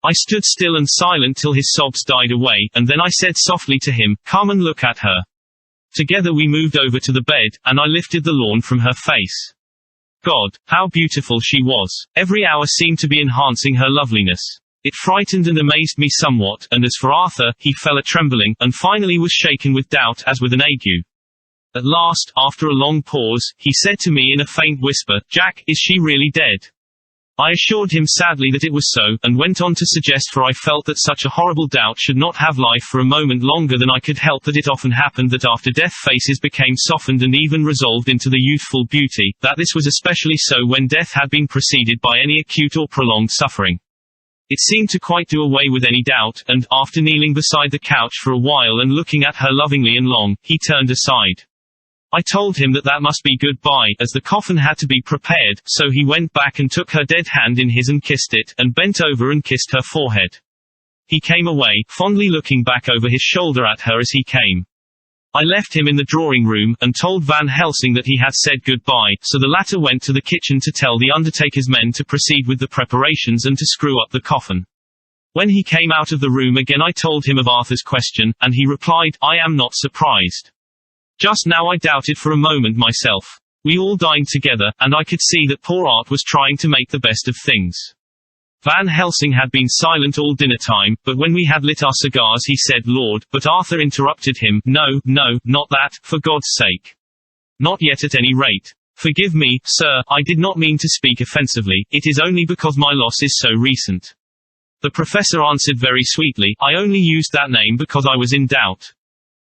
I stood still and silent till his sobs died away, and then I said softly to him, "Come and look at her." Together we moved over to the bed, and I lifted the lawn from her face. God, how beautiful she was! Every hour seemed to be enhancing her loveliness. It frightened and amazed me somewhat, and as for Arthur, he fell a trembling, and finally was shaken with doubt as with an ague. At last, after a long pause, he said to me in a faint whisper, "Jack, is she really dead?" I assured him sadly that it was so, and went on to suggest, for I felt that such a horrible doubt should not have life for a moment longer than I could help, that it often happened that after death faces became softened and even resolved into the youthful beauty, that this was especially so when death had been preceded by any acute or prolonged suffering. It seemed to quite do away with any doubt, and, after kneeling beside the couch for a while and looking at her lovingly and long, he turned aside. I told him that must be goodbye, as the coffin had to be prepared, so he went back and took her dead hand in his and kissed it, and bent over and kissed her forehead. He came away, fondly looking back over his shoulder at her as he came. I left him in the drawing room, and told Van Helsing that he had said goodbye, so the latter went to the kitchen to tell the undertaker's men to proceed with the preparations and to screw up the coffin. When he came out of the room again I told him of Arthur's question, and he replied, "I am not surprised. Just now I doubted for a moment myself. We all dined together, and I could see that poor Art was trying to make the best of things." Van Helsing had been silent all dinner time, but when we had lit our cigars he said, "Lord," but Arthur interrupted him, "No, no, not that, for God's sake. Not yet at any rate. Forgive me, sir, I did not mean to speak offensively, it is only because my loss is so recent." The professor answered very sweetly, "I only used that name because I was in doubt.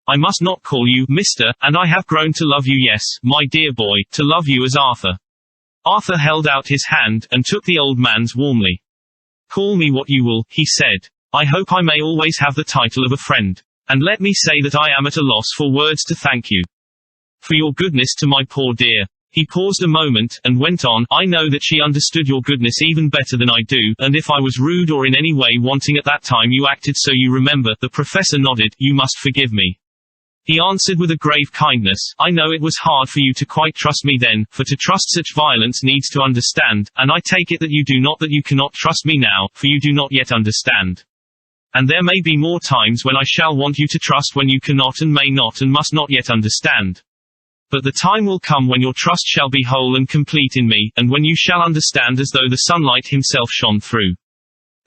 I must not call you Mr., and I have grown to love you, yes, my dear boy, to love you as Arthur." Arthur held out his hand, and took the old man's warmly. "Call me what you will," he said. "I hope I may always have the title of a friend. And let me say that I am at a loss for words to thank you for your goodness to my poor dear." He paused a moment, and went on, "I know that she understood your goodness even better than I do, and if I was rude or in any way wanting at that time you acted so you remember." The professor nodded. "You must forgive me," he answered with a grave kindness. "I know it was hard for you to quite trust me then, for to trust such violence needs to understand, and I take it that you do not, that you cannot trust me now, for you do not yet understand. And there may be more times when I shall want you to trust when you cannot and may not and must not yet understand. But the time will come when your trust shall be whole and complete in me, and when you shall understand as though the sunlight himself shone through."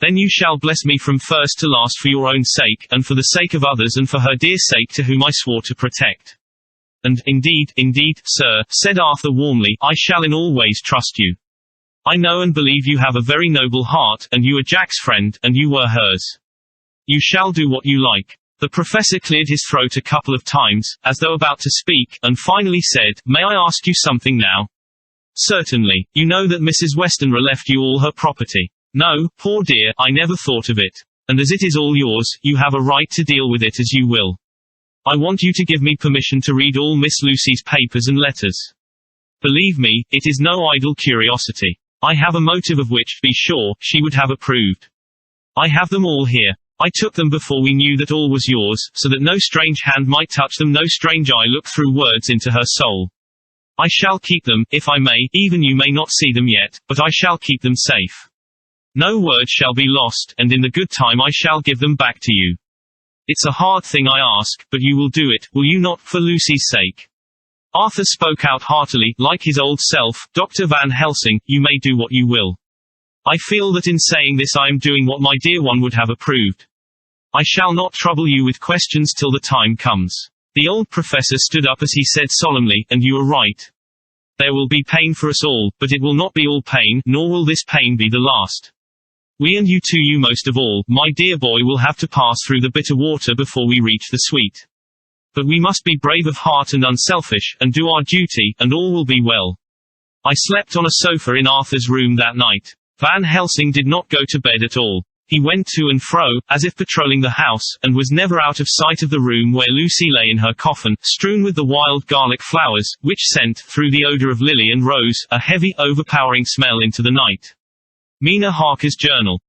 Then you shall bless me from first to last for your own sake, and for the sake of others and for her dear sake to whom I swore to protect. And, indeed, sir, said Arthur warmly, I shall in all ways trust you. I know and believe you have a very noble heart, and you are Jack's friend, and you were hers. You shall do what you like. The professor cleared his throat a couple of times, as though about to speak, and finally said, May I ask you something now? Certainly. You know that Mrs. Westenra left you all her property. No, poor dear, I never thought of it. And as it is all yours, you have a right to deal with it as you will. I want you to give me permission to read all Miss Lucy's papers and letters. Believe me, it is no idle curiosity. I have a motive of which, be sure, she would have approved. I have them all here. I took them before we knew that all was yours, so that no strange hand might touch them, no strange eye look through words into her soul. I shall keep them, if I may, even you may not see them yet, but I shall keep them safe. No word shall be lost, and in the good time I shall give them back to you. It's a hard thing I ask, but you will do it, will you not, for Lucy's sake? Arthur spoke out heartily, like his old self, Dr. Van Helsing, you may do what you will. I feel that in saying this I am doing what my dear one would have approved. I shall not trouble you with questions till the time comes. The old professor stood up as he said solemnly, and you are right. There will be pain for us all, but it will not be all pain, nor will this pain be the last. We and you too, you most of all, my dear boy, will have to pass through the bitter water before we reach the sweet. But we must be brave of heart and unselfish, and do our duty, and all will be well. I slept on a sofa in Arthur's room that night. Van Helsing did not go to bed at all. He went to and fro, as if patrolling the house, and was never out of sight of the room where Lucy lay in her coffin, strewn with the wild garlic flowers, which sent, through the odor of lily and rose, a heavy, overpowering smell into the night. Mina Harker's Journal.